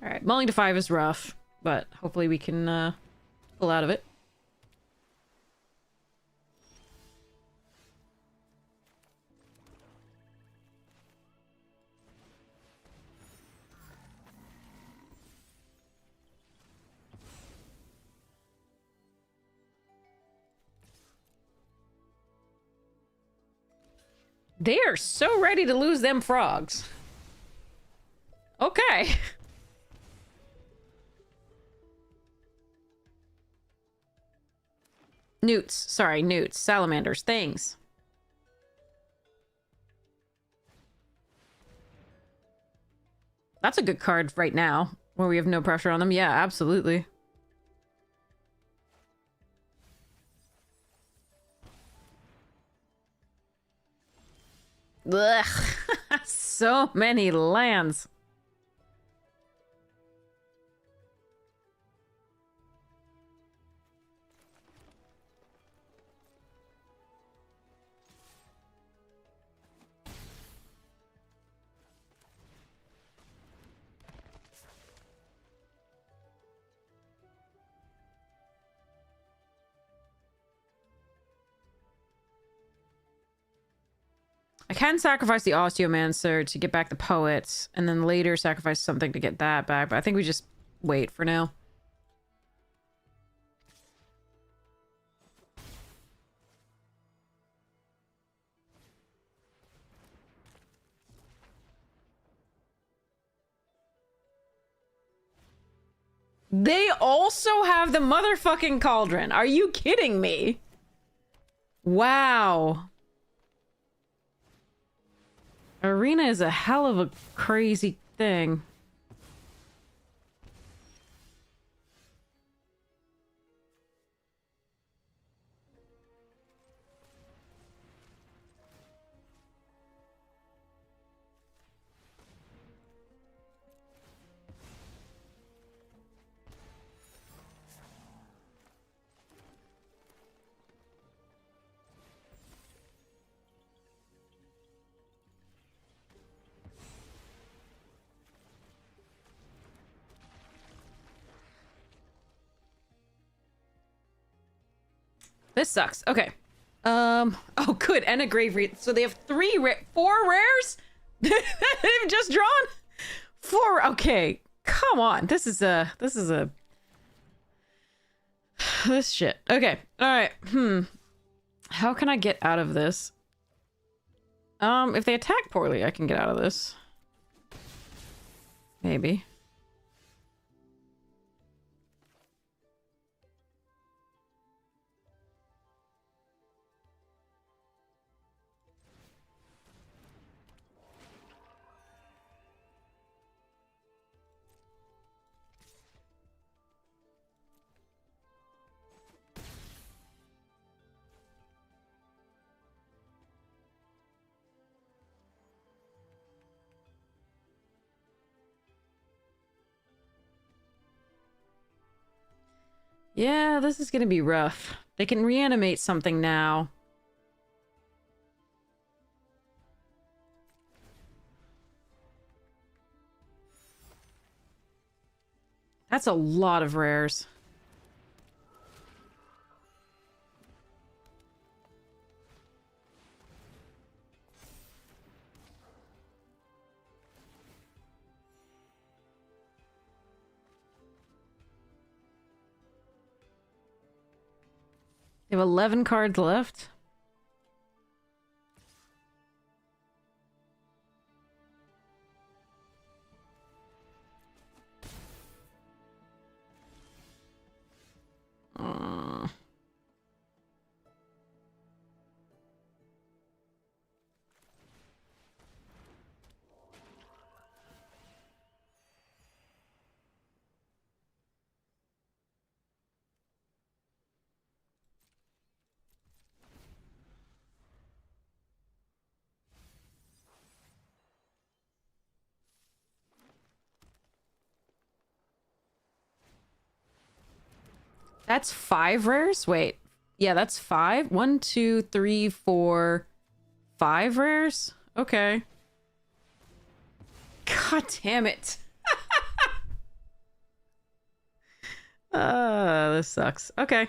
Alright, mulling to 5 is rough, but hopefully we can pull out of it. They are so ready to lose them frogs. Okay. Newts. Sorry, newts. Salamanders. Things. That's a good card right now, where we have no pressure on them. Yeah, absolutely. Ugh. So many lands. I can sacrifice the Osteomancer to get back the Poet, and then later sacrifice something to get that back, but I think we just wait for now. They also have the motherfucking Cauldron. Are you kidding me? Wow. Arena is a hell of a crazy thing. This sucks. Okay. Oh, good. And a grave wreath. So they have 4 rares? They've just drawn 4. Okay. Come on. This shit. Okay. All right. How can I get out of this? If they attack poorly, I can get out of this. Maybe. Yeah, this is gonna be rough. They can reanimate something now. That's a lot of rares. They have 11 cards left. That's 5 rares? Wait. Yeah, that's 5. 1, 2, 3, 4, 5 rares? Okay. God damn it. This sucks. Okay.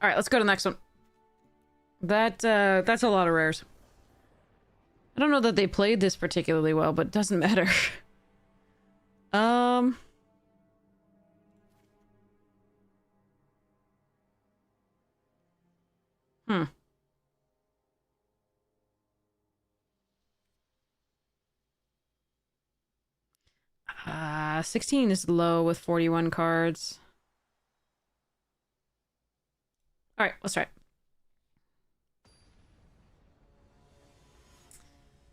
All right, let's go to the next one. That's a lot of rares. I don't know that they played this particularly well, but it doesn't matter. Hmm. 16 is low with 41 cards. All right, let's try it.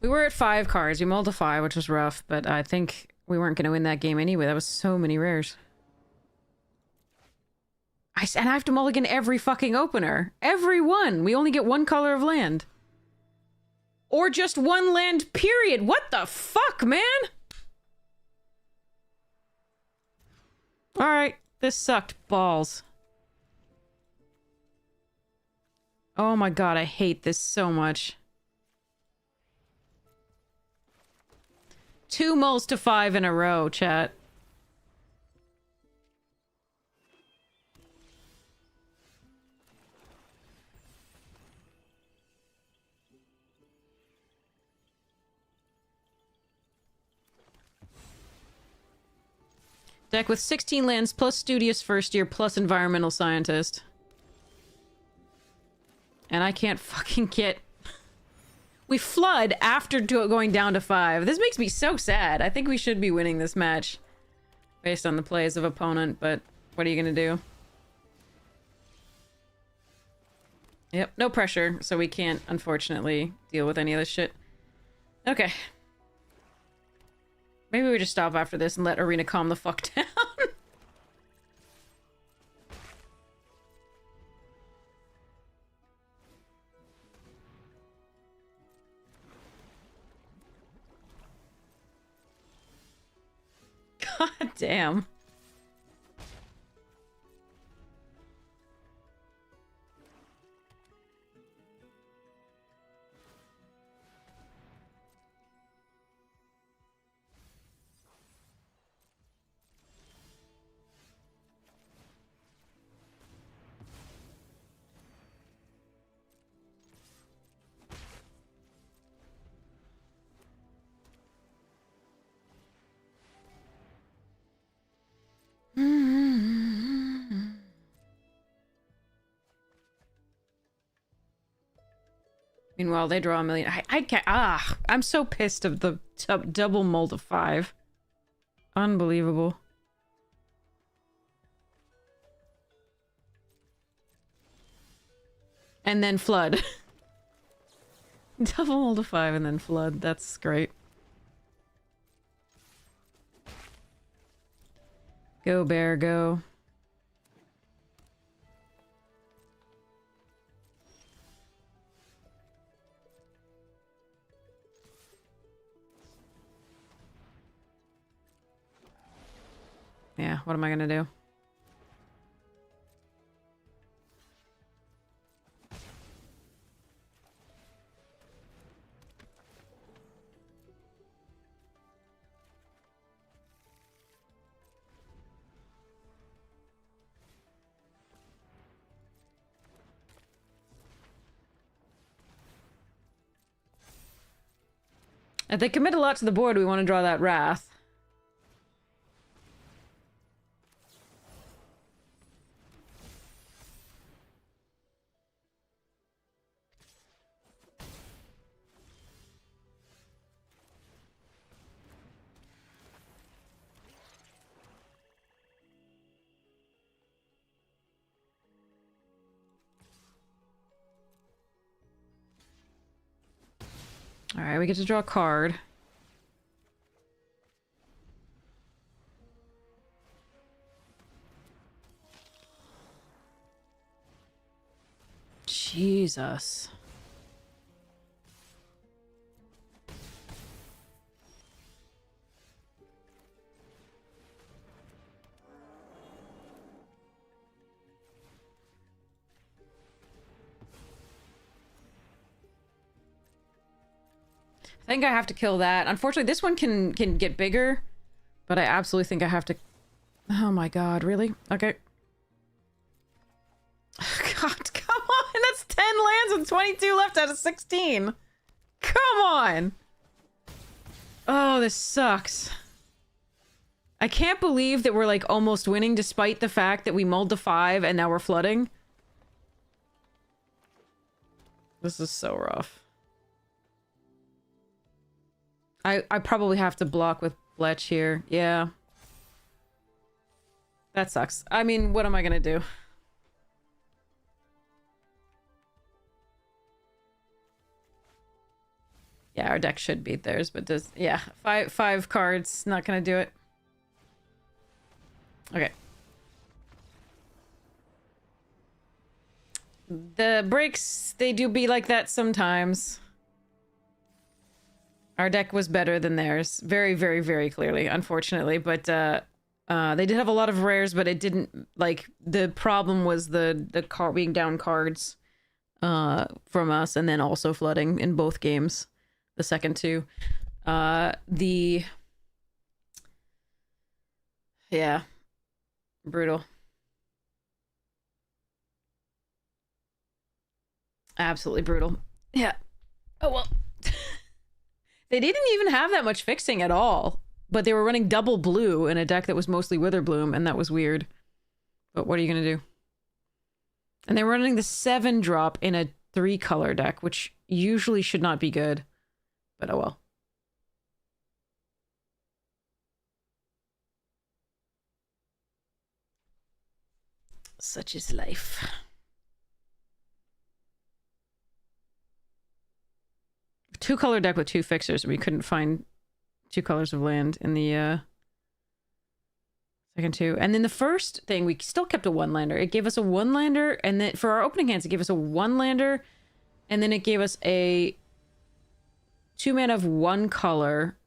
We were at 5 cards. We mulled to 5, which was rough, but I think we weren't going to win that game anyway. That was so many rares. And I have to mulligan every fucking opener. Every one. We only get 1 color of land. Or just 1 land, period. What the fuck, man? Alright. This sucked balls. Oh my god, I hate this so much. 2 mulls to 5 in a row, chat. Deck with 16 lands plus Studious First Year plus Environmental Scientist. And I can't fucking get... We flood after going down to 5. This makes me so sad. I think we should be winning this match. Based on the plays of opponent, but what are you gonna do? Yep, no pressure, so we can't, unfortunately, deal with any of this shit. Okay. Maybe we just stop after this and let Arena calm the fuck down. God damn. Meanwhile, they draw a million. I can't. I'm so pissed of the double mold of 5. Unbelievable. And then flood. Double mold to 5 and then flood. That's great. Go, bear, go. Yeah, what am I gonna do? If they commit a lot to the board, we want to draw that Wrath. Alright, we get to draw a card. Jesus. I think I have to kill that. Unfortunately, this one can get bigger, but I absolutely think I have to... Oh my god, really? Okay. God, come on! That's 10 lands with 22 left out of 16! Come on! Oh, this sucks. I can't believe that we're, like, almost winning despite the fact that we mulled to 5 and now we're flooding. This is so rough. I probably have to block with Fletch here. Yeah. That sucks. I mean, what am I gonna do? Yeah, our deck should beat theirs, but does... Yeah, five cards. Not gonna do it. Okay. The breaks, they do be like that sometimes. Our deck was better than theirs. Very, very, very clearly, unfortunately. But they did have a lot of rares, but it didn't... Like, the problem was the card being down cards from us, and then also flooding in both games. The second two. Yeah. Brutal. Absolutely brutal. Yeah. Oh, well... They didn't even have that much fixing at all, but they were running double blue in a deck that was mostly Witherbloom, and that was weird. But what are you gonna do? And they were running the 7-drop in a 3-color deck, which usually should not be good. But oh well. Such is life. Two-color deck with 2 fixers. We couldn't find 2 colors of land in the second 2. And then the first thing, we still kept a 1-lander. It gave us a 1-lander, and then for our opening hands, it gave us a 1-lander, and then it gave us a 2 mana of 1 color.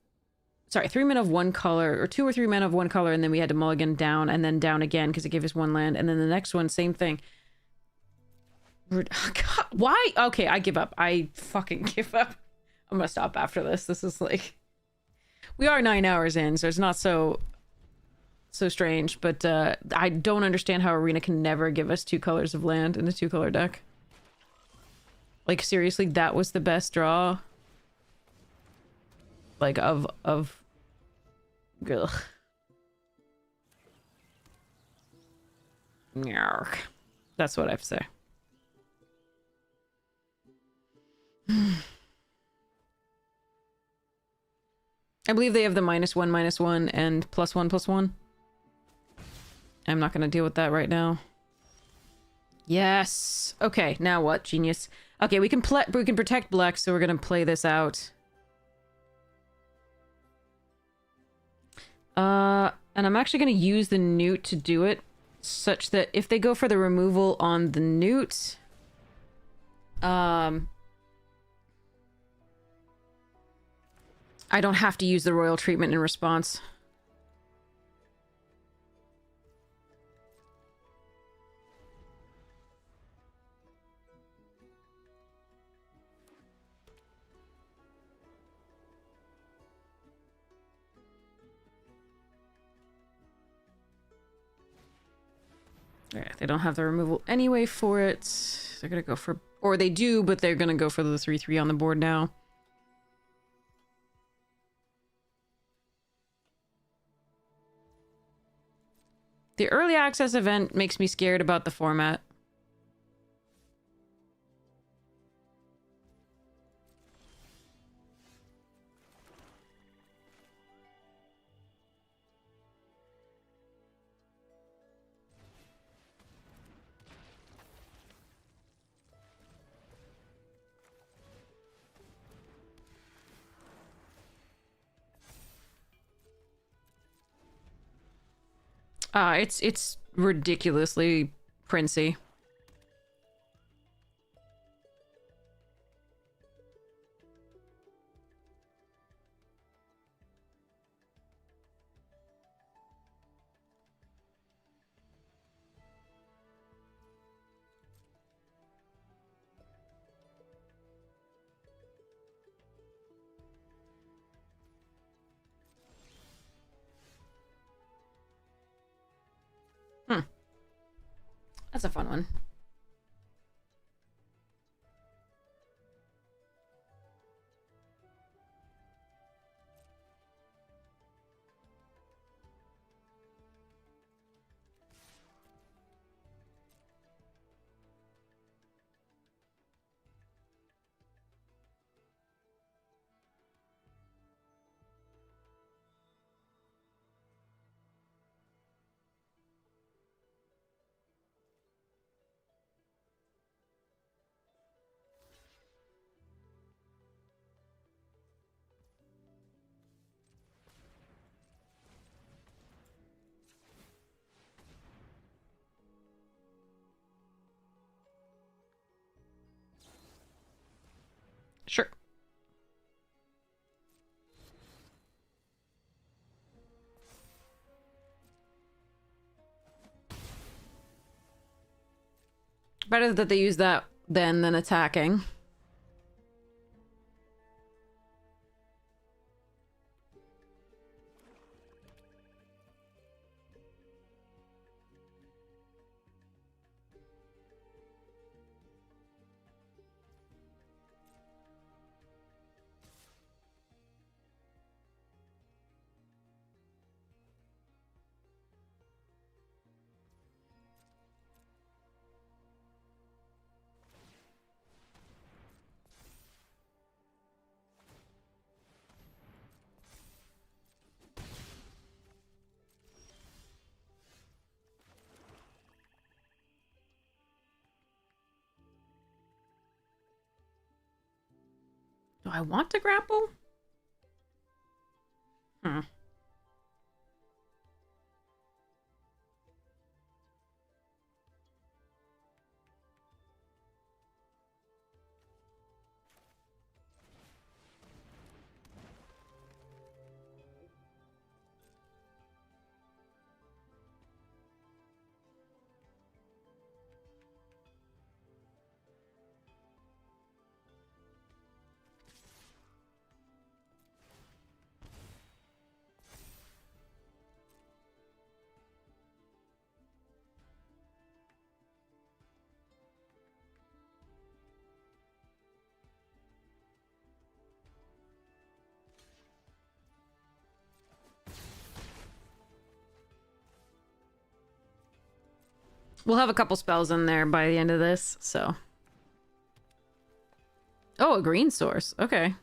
Sorry, 3 mana of 1 color, or 2 or 3 mana of 1 color, and then we had to mulligan down and then down again because it gave us 1 land. And then the next one, same thing. God, why? Okay, I give up. I fucking give up. I'm gonna stop after this. This is like... We are 9 hours in, so it's not so strange, but I don't understand how Arena can never give us 2 colors of land in a 2-color deck. Like, seriously, that was the best draw? Like, of... Ugh. Yark. That's what I have to say. I believe they have the -1/-1 and +1/+1. I'm not going to deal with that right now. Yes. Okay, now what? Genius. Okay, we can protect Blex, so we're gonna play this out. And I'm actually gonna use the newt to do it, such that if they go for the removal on the newt, I don't have to use the royal treatment in response. Yeah, they don't have the removal anyway for it. They're gonna go for... Or they do, but they're gonna go for the 3/3 on the board now. The early access event makes me scared about the format. It's ridiculously princey. That's a fun one. Sure. Better that they use that then than attacking. Do I want to grapple? Hmm. We'll have a couple spells in there by the end of this, so... Oh, a green source. Okay.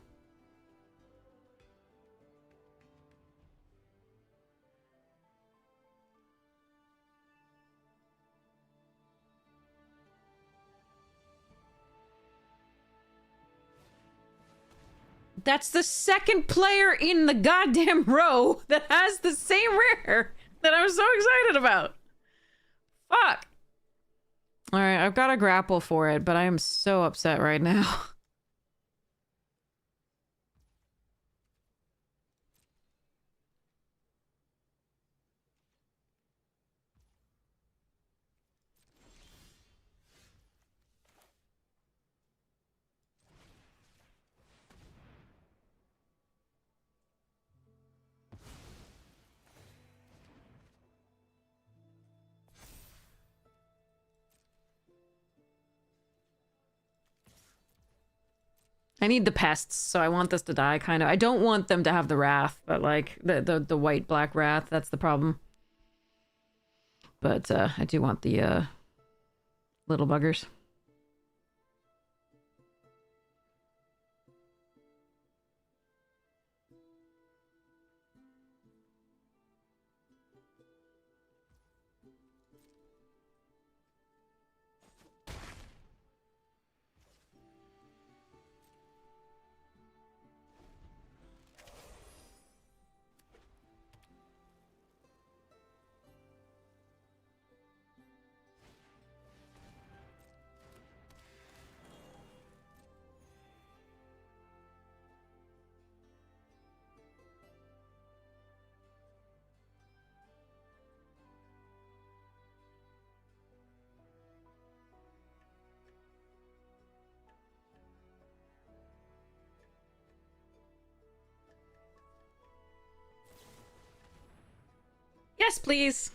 That's the second player in the goddamn row that has the same rare that I'm so excited about. Fuck. Alright, I've got a grapple for it, but I am so upset right now. I need the pests, so I want this to die, kind of. I don't want them to have the wrath, but like the white-black wrath, that's the problem. But I do want the little buggers. Yes, please.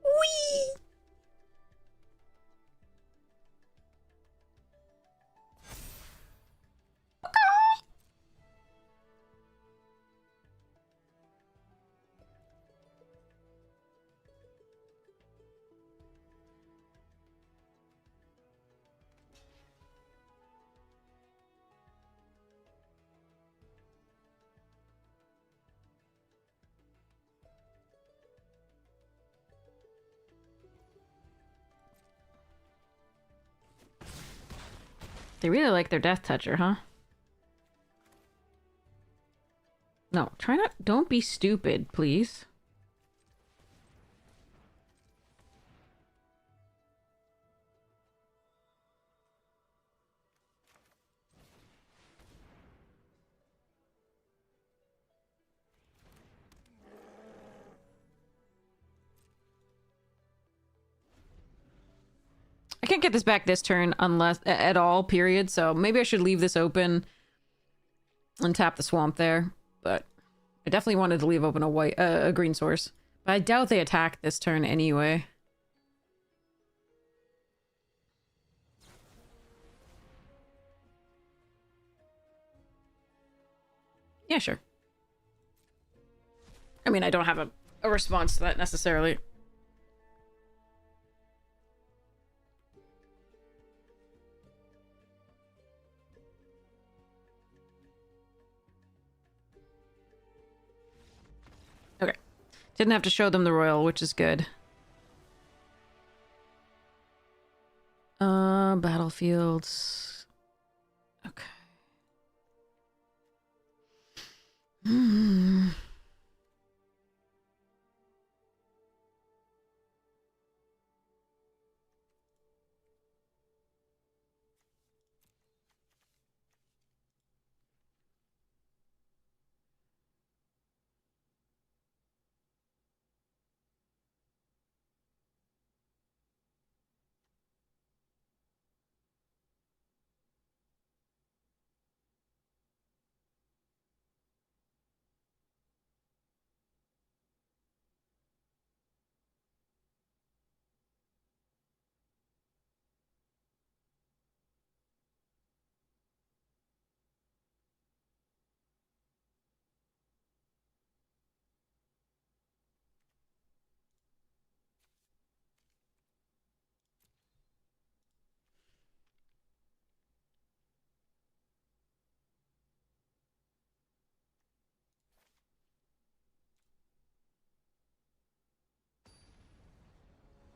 Whee! They really like their Death Toucher, huh? No, try not... Don't be stupid, please. I can't get this back this turn unless... at all, period. So maybe I should leave this open and tap the swamp there. But I definitely wanted to leave open a green source. But I doubt they attack this turn anyway. Yeah, sure. I mean, I don't have a response to that necessarily. Okay. Didn't have to show them the royal, which is good. Battlefields. Okay. Hmm.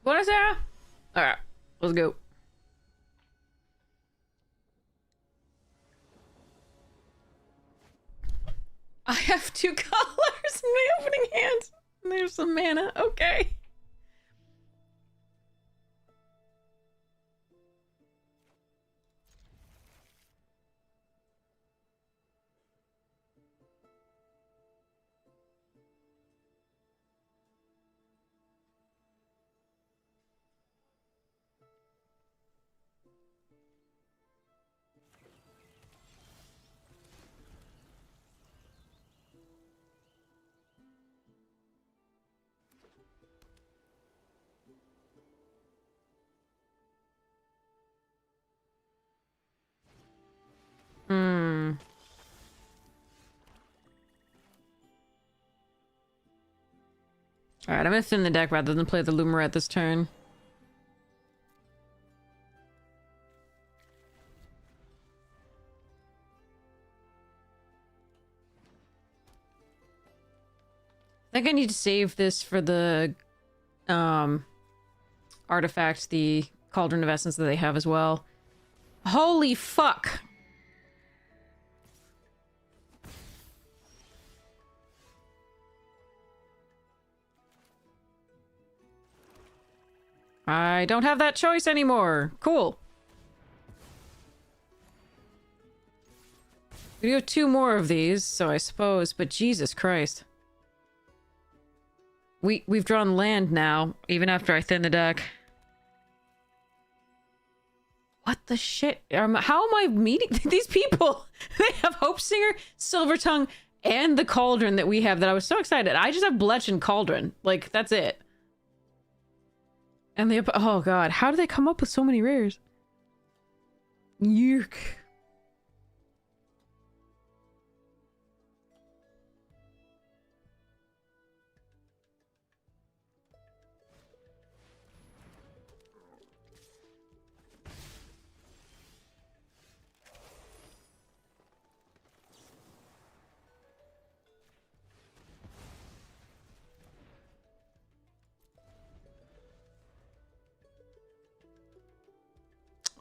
What is that? Alright, let's go. I have 2 colors in my opening hand. There's some mana. Okay. Hmm. Alright, I'm gonna thin the deck rather than play the Lumerette this turn. I think I need to save this for the artifact, the Cauldron of Essence that they have as well. Holy fuck! I don't have that choice anymore. Cool. We do have 2 more of these, so I suppose, but Jesus Christ. We've drawn land now, even after I thin the deck. What the shit? How am I meeting these people? They have Hope Singer, Silver Tongue, and the Cauldron that we have that I was so excited. I just have Bletch and Cauldron. Like, that's it. And they... Oh god, how do they come up with so many rares? Yuck.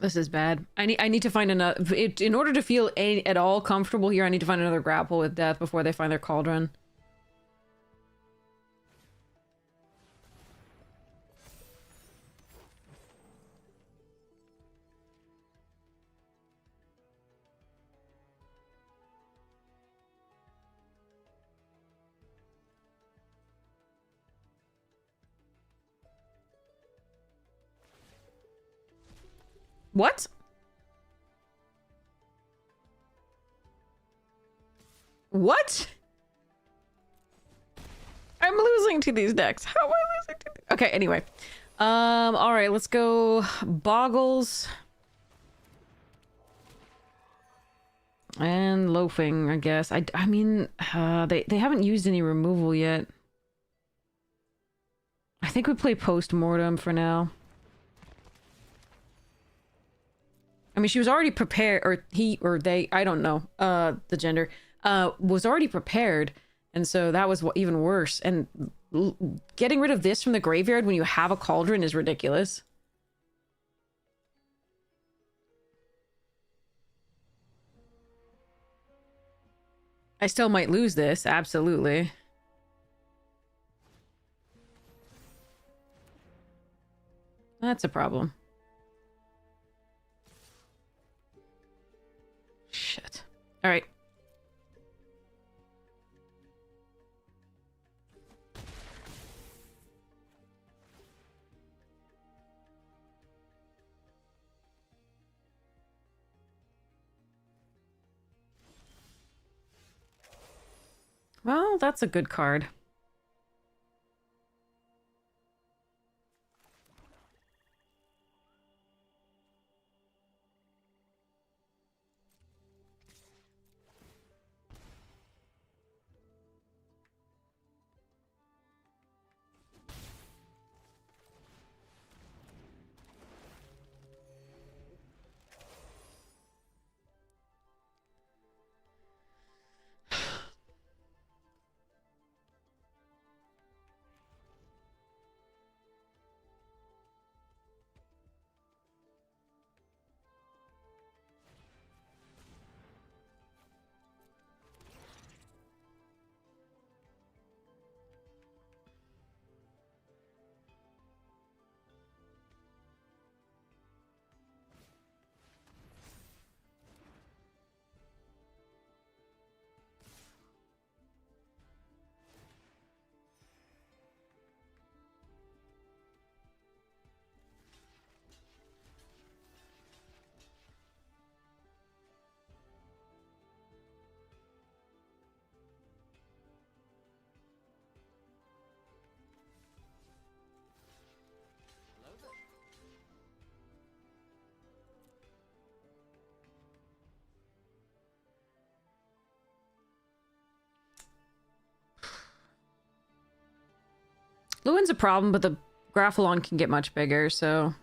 This is bad. I need to find another... in order to feel at all comfortable here, I need to find another grapple with death before they find their Cauldron. What? What? I'm losing to these decks. How am I losing to these? Okay, anyway. Alright, let's go Boggles. And Loafing, I guess. I mean, they haven't used any removal yet. I think we play Post-Mortem for now. I mean, she was already prepared, or he, or they, I don't know, the gender, was already prepared, and so that was even worse. And getting rid of this from the graveyard when you have a Cauldron is ridiculous. I still might lose this, absolutely. That's a problem. Shit. All right. Well, that's a good card. Lewin's a problem, but the Graphalon can get much bigger, so...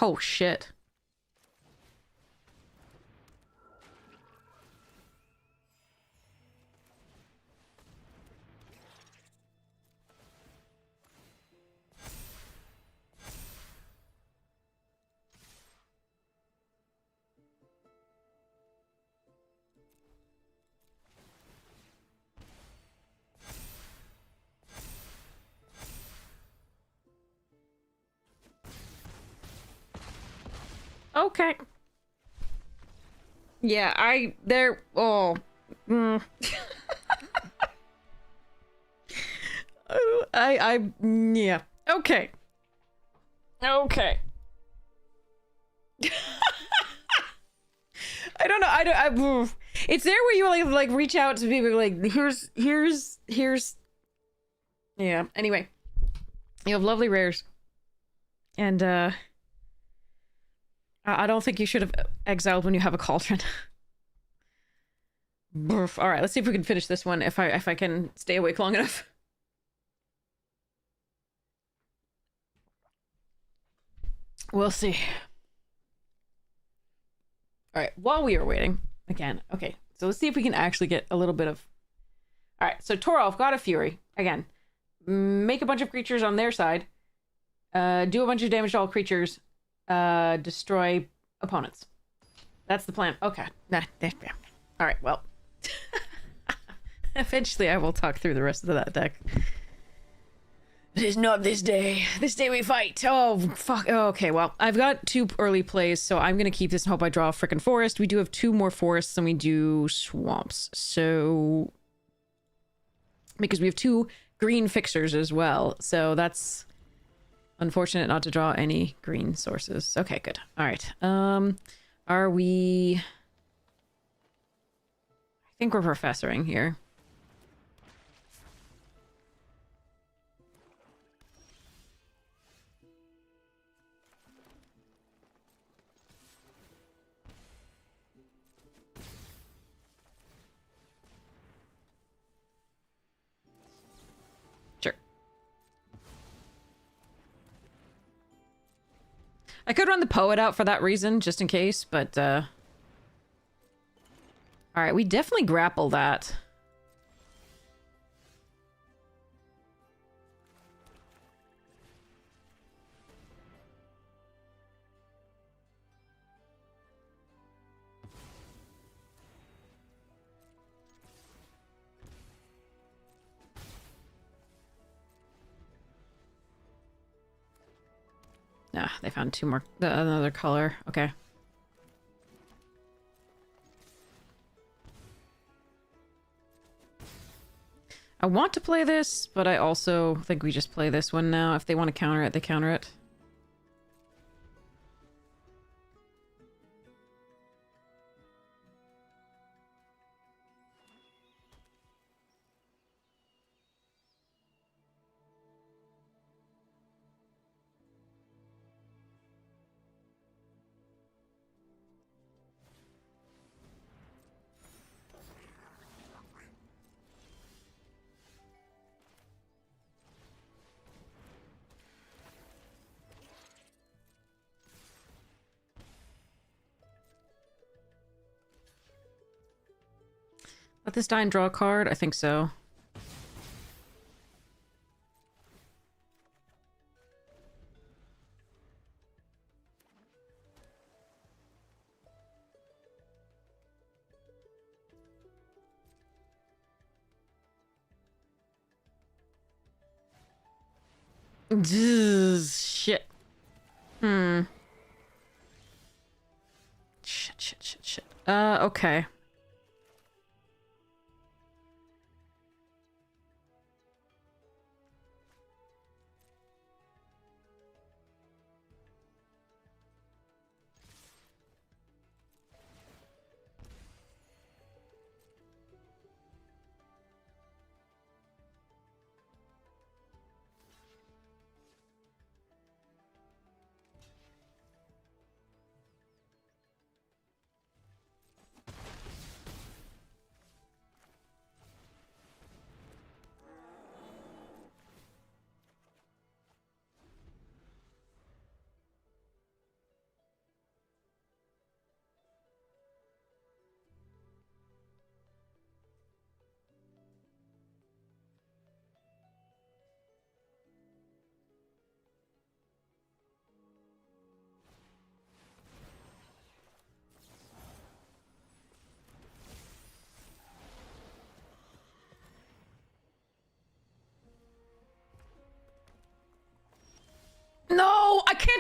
Oh, shit. Okay. Yeah, oh. Mm. Yeah. Okay. Okay. I don't know, it's there where you like reach out to people like, here's... Yeah, anyway. You have lovely rares. And, I don't think you should have exiled when you have a cauldron. All right, let's see if we can finish this one if I can stay awake long enough. We'll see. All right, while we are waiting, again, okay, so let's see if we can actually get a little bit of... All right, so Toralf got a Fury. Again, make a bunch of creatures on their side. Do a bunch of damage to all creatures. Destroy opponents. That's the plan. Okay. All right, well. Eventually I will talk through the rest of that deck. It is not this day. This day we fight. Oh, fuck. Oh, okay, well, I've got 2 early plays, so I'm going to keep this and hope I draw a frickin' forest. We do have 2 more forests than we do swamps, so... Because we have 2 green fixers as well, so that's unfortunate not to draw any green sources. Okay, good. All right. Are we... I think we're professoring here. I could run the poet out for that reason, just in case, but, Alright, we definitely grapple that. Ah, they found 2 more, another color. Okay. I want to play this, but I also think we just play this one now. If they want to counter it, they counter it. Let this die and draw a card? I think so. Shit. Shit. Okay.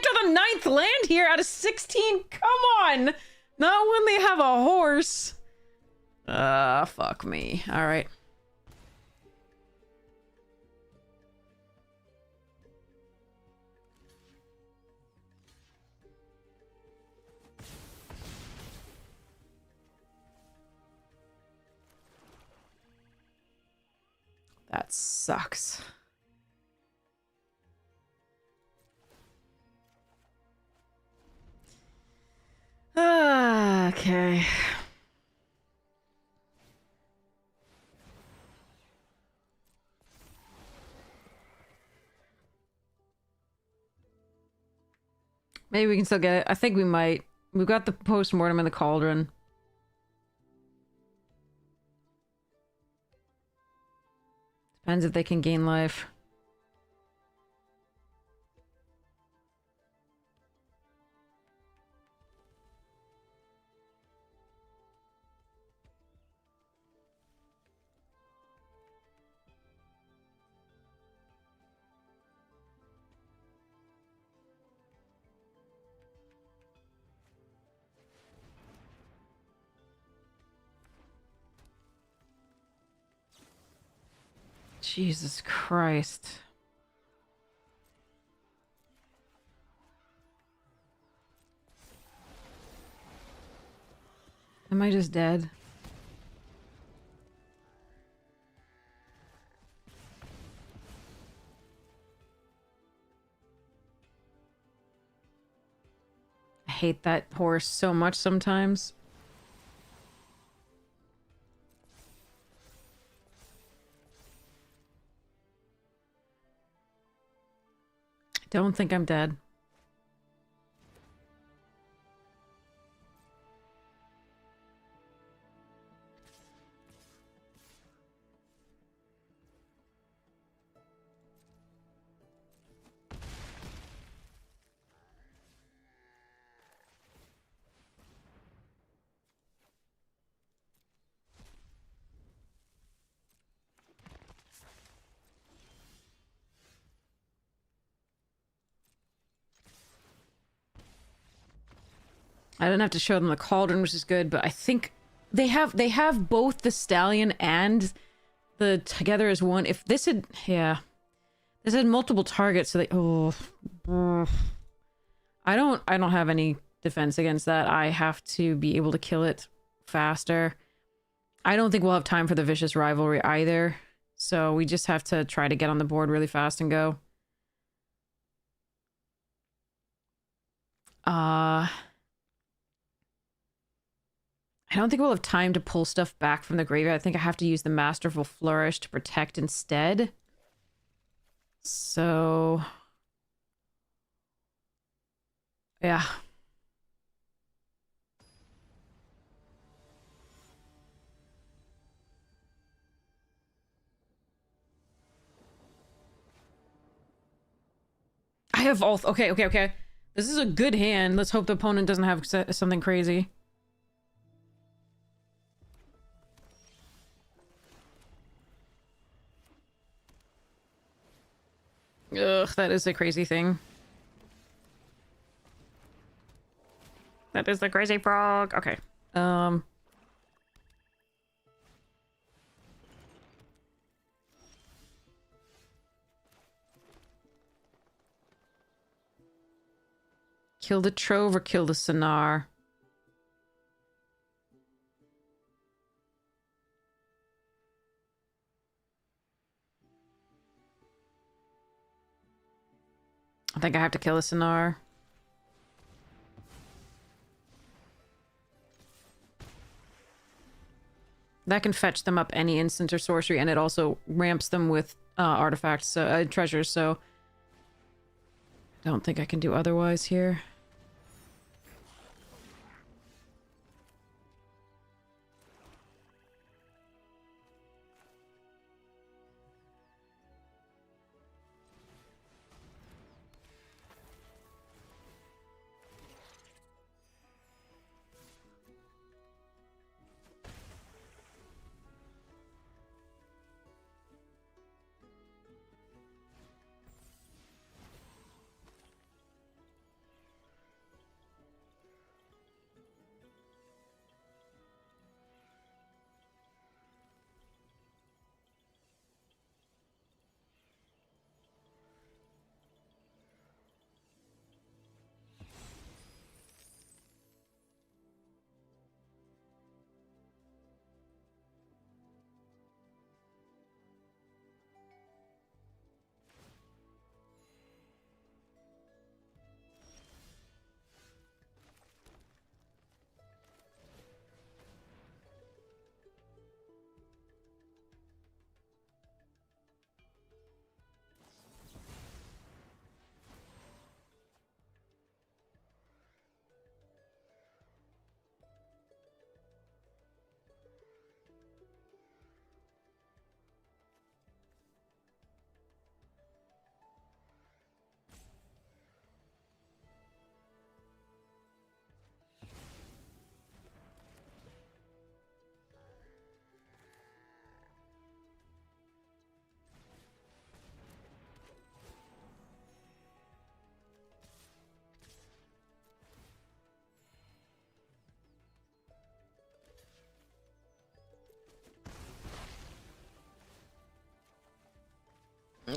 to the 9th land here out of 16. Come on. Not when they have a horse. Fuck me. All right. That sucks. Okay. Maybe we can still get it. I think we might. We've got the post-mortem in the cauldron. Depends if they can gain life. Jesus Christ. Am I just dead? I hate that horse so much sometimes. Don't think I'm dead. I didn't have to show them the cauldron, which is good, but I think they have both the stallion and the together as one. If this had, yeah, this had multiple targets, so they, I don't have any defense against that. I have to be able to kill it faster. I don't think we'll have time for the vicious rivalry either, so we just have to try to get on the board really fast and go. I don't think we'll have time to pull stuff back from the graveyard. I think I have to use the Masterful Flourish to protect instead. So... yeah. I have all... okay. This is a good hand. Let's hope the opponent doesn't have something crazy. Ugh, that is a crazy thing. That is the crazy frog. Okay. Kill the Trove or kill the Sonar? I think I have to kill the Sonar. That can fetch them up any instant or sorcery, and it also ramps them with artifacts, treasures, so... don't think I can do otherwise here.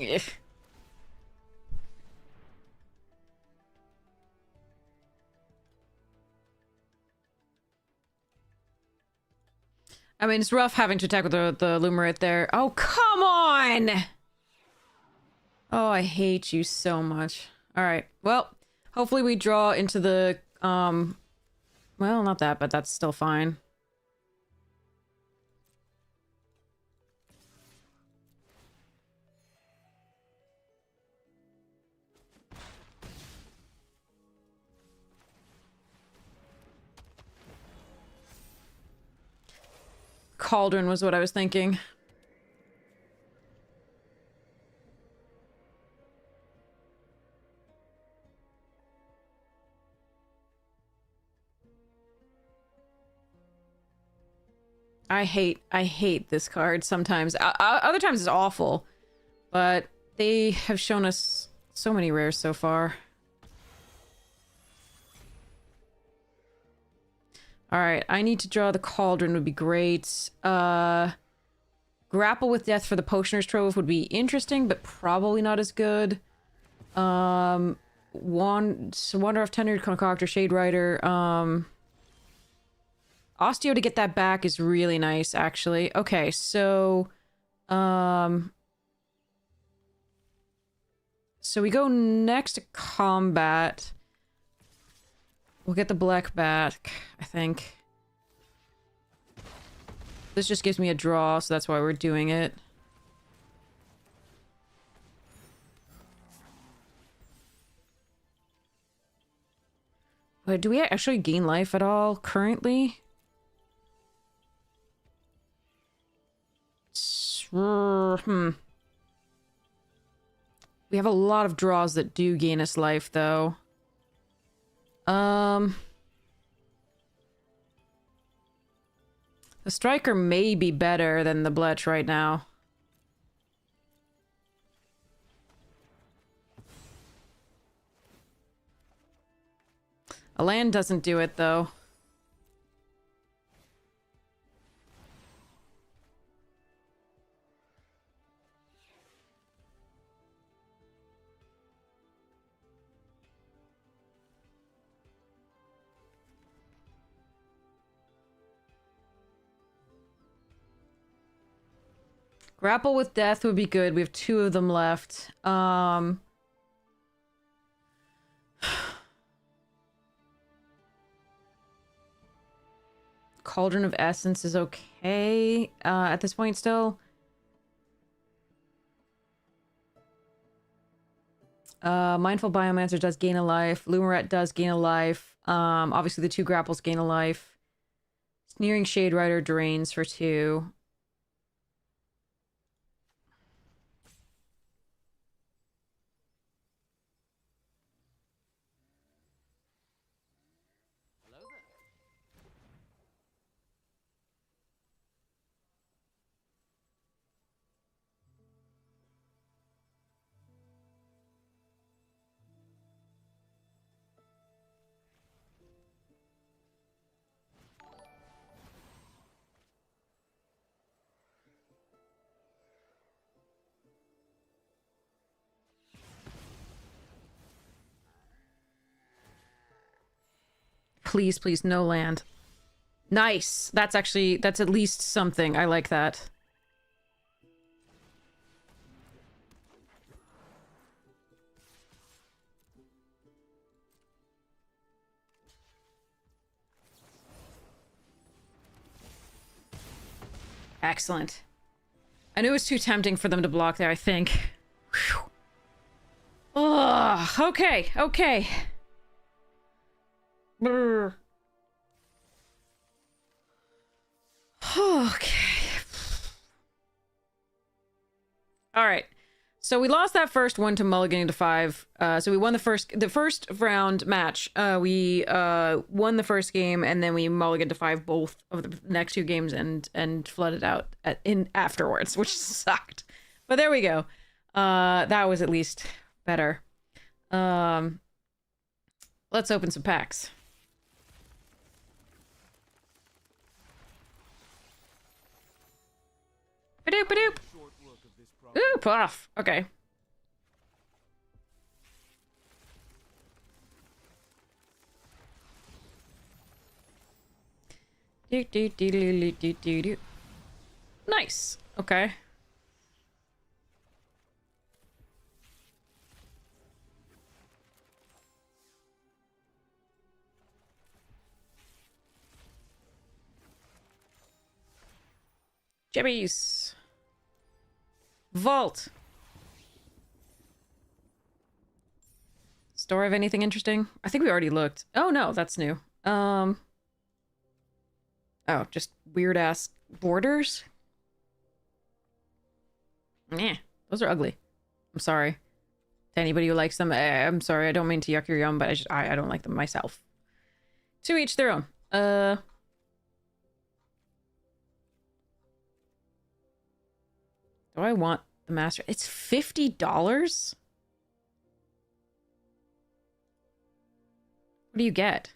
Eh. I mean, it's rough having to attack with the Lumerite there. Oh, come on! Oh, I hate you so much. Alright, well, hopefully we draw into the, well, not that, but that's still fine. Cauldron was what I was thinking. I hate this card sometimes. Other times it's awful, but they have shown us so many rares so far. Alright, I need to draw the Cauldron would be great. Grapple with Death for the Potioner's Trove would be interesting, but probably not as good. Wander off Tenured Concoctor, Shade Rider, Osteo to get that back is really nice, actually. Okay, so... So we go next to combat. We'll get the black back, I think. This just gives me a draw, so that's why we're doing it. But do we actually gain life at all currently? We have a lot of draws that do gain us life, though. The Striker may be better than the Bletch right now. A land doesn't do it, though. Grapple with Death would be good. We have 2 of them left. Cauldron of Essence is okay at this point still. Mindful Biomancer does gain a life. Lumerette does gain a life. Obviously the 2 grapples gain a life. Sneering Shade Rider drains for 2. Please, please, no land. Nice! That's actually, that's at least something. I like that. Excellent. I knew it was too tempting for them to block there, I think. Whew. Ugh, okay, okay. Brr. Okay. Alright. So we lost that first one to mulliganing to 5. So we won the first round match. We won the first game, and then we mulliganed to 5 both of the next 2 games and flooded out afterwards, which sucked. But there we go. That was at least better. Let's open some packs. Ba-doop, ba-doop. Ooh, puff. Okay. Do, do, do, do, do, do, do. Nice. Okay. Jebbies. Vault. Store of anything interesting? I think we already looked. Oh no, that's new. Oh, just weird ass borders? Nah, those are ugly. I'm sorry. To anybody who likes them, I'm sorry. I don't mean to yuck your yum, but I don't like them myself. To each their own. Do I want the master? It's $50? What do you get?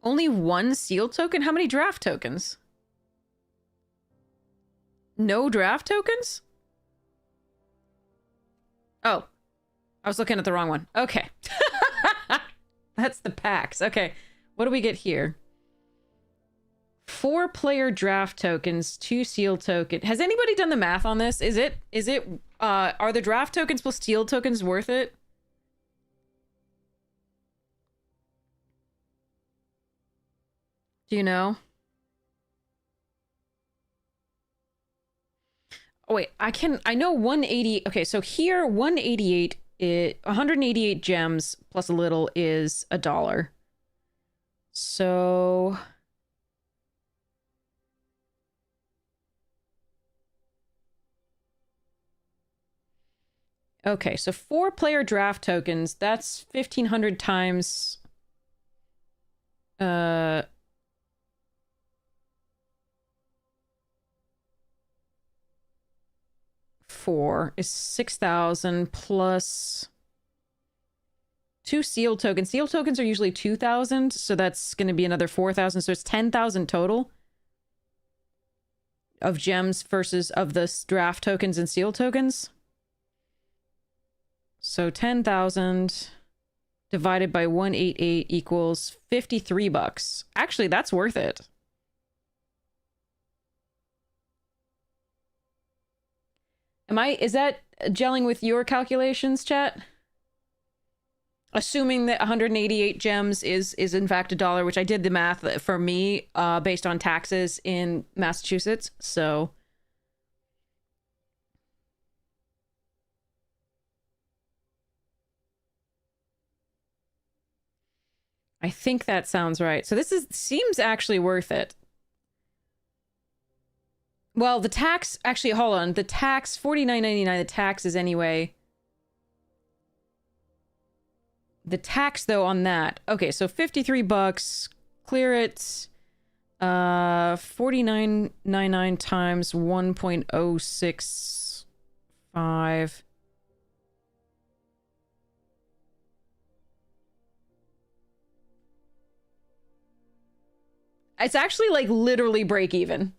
Only one seal token? How many draft tokens? No draft tokens? Oh. I was looking at the wrong one. Okay. That's the packs. Okay. What do we get here? 4 player draft tokens, 2 seal token. Has anybody done the math on this? Are the draft tokens plus seal tokens worth it? Do you know? Oh, wait, I know 180. Okay, so here, 188 gems plus a little is $1. So... Okay, so 4 player draft tokens, that's 1,500 times... 4 is 6,000 plus 2 seal tokens. Seal tokens are usually 2,000, so that's going to be another 4,000. So it's 10,000 total of gems versus of the draft tokens and seal tokens. So 10,000 divided by 188 equals $53. Actually, that's worth it. Is that gelling with your calculations, chat? Assuming that 188 gems is in fact $1, which I did the math for me based on taxes in Massachusetts, so... I think that sounds right. So this seems actually worth it. Well, the tax... Actually, hold on. The tax, $49.99, the tax is anyway... The tax, though, on that... Okay, so $53. Clear it. $49.99 times 1.065... It's actually, like, literally break even.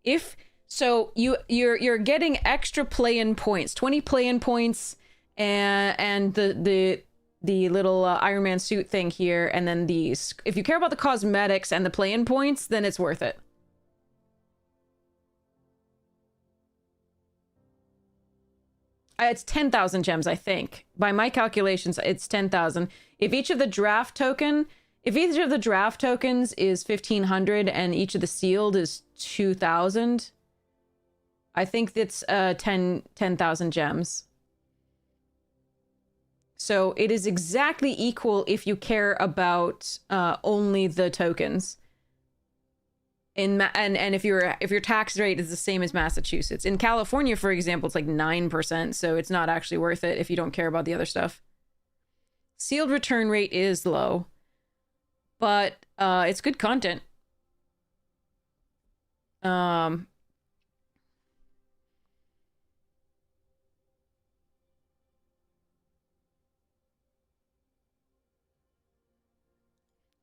If so, you're getting extra play-in points, 20 play-in points, and the little Iron Man suit thing here, and then these. If you care about the cosmetics and the play-in points, then it's worth it. It's 10,000 gems, I think. By my calculations, it's 10,000. If each of the draft tokens is 1,500 and each of the sealed is 2,000, I think that's 10,000 gems. So it is exactly equal if you care about only the tokens. And if your tax rate is the same as Massachusetts. In California, for example, it's like 9%, so it's not actually worth it if you don't care about the other stuff. Sealed return rate is low, but it's good content.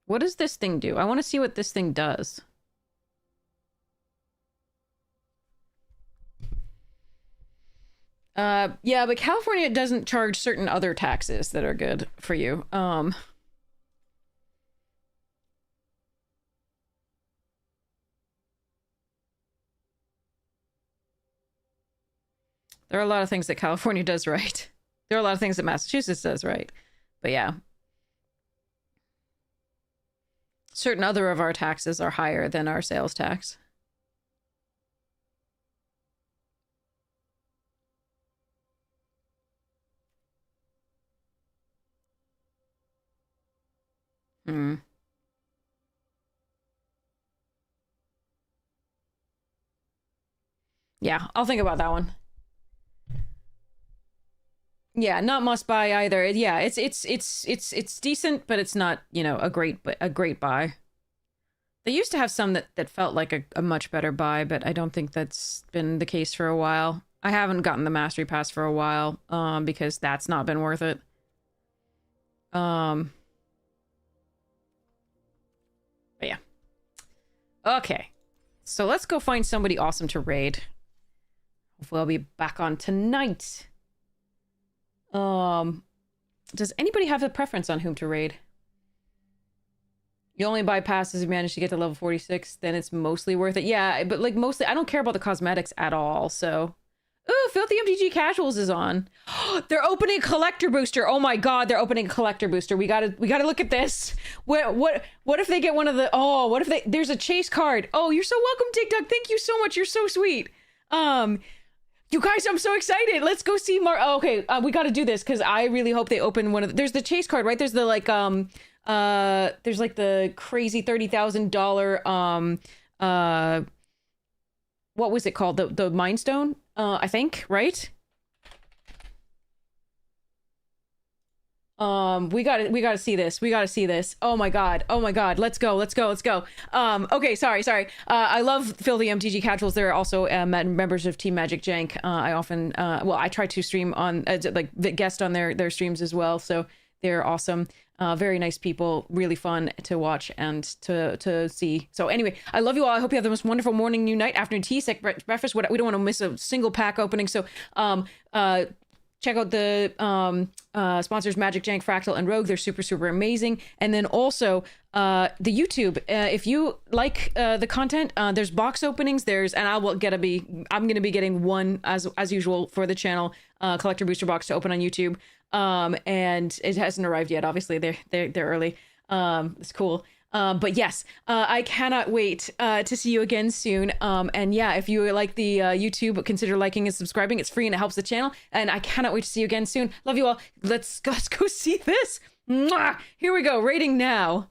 What does this thing do? I want to see what this thing does. Yeah, but California doesn't charge certain other taxes that are good for you. There are a lot of things that California does right. There are a lot of things that Massachusetts does right. But yeah. Certain other of our taxes are higher than our sales tax. Hmm. Yeah, I'll think about that one. Yeah, not must buy either. Yeah, it's decent, but it's not, you know, a great buy. They used to have some that felt like a much better buy, but I don't think that's been the case for a while. I haven't gotten the Mastery Pass for a while, because that's not been worth it. But yeah. Okay. So let's go find somebody awesome to raid. Hopefully I'll be back on tonight. Does anybody have a preference on whom to raid? You only buy passes if you manage to get to level 46, then it's mostly worth it. Yeah, but like mostly, I don't care about the cosmetics at all, so. Ooh, Filthy MTG Casuals is on. They're opening a collector booster. Oh my god, they're opening a collector booster. We gotta look at this. What if they get one of the, oh, what if there's a chase card. Oh, you're so welcome, TikTok. Thank you so much. You're so sweet. You guys, I'm so excited. Let's go see more. Oh, okay, we got to do this because I really hope they open one of there's the chase card, right? There's the like there's like the crazy $30,000 what was it called? The Mind Stone, I think, right? We gotta see this. We gotta see this. Oh my god. Oh my god. Let's go. Let's go. Let's go. Okay. Sorry. I love Filthy MTG Casuals. They're also members of Team Magic Jank. I often, well, I try to stream on, like, guest on their streams as well. So they're awesome. Very nice people. Really fun to watch and to see. So anyway, I love you all. I hope you have the most wonderful morning, new night, afternoon tea, sec breakfast. We don't want to miss a single pack opening. So, check out the sponsors Magic Jank, Fractal, and Rogue. They're super amazing. And then also the YouTube. If you like the content, there's box openings. And I'm gonna be getting one as usual for the channel, collector booster box to open on YouTube. And it hasn't arrived yet. Obviously, they're early. It's cool. But yes, I cannot wait to see you again soon. And yeah, if you like the YouTube, consider liking and subscribing. It's free and it helps the channel. And I cannot wait to see you again soon. Love you all. Let's go see this. Mwah! Here we go. Rating now.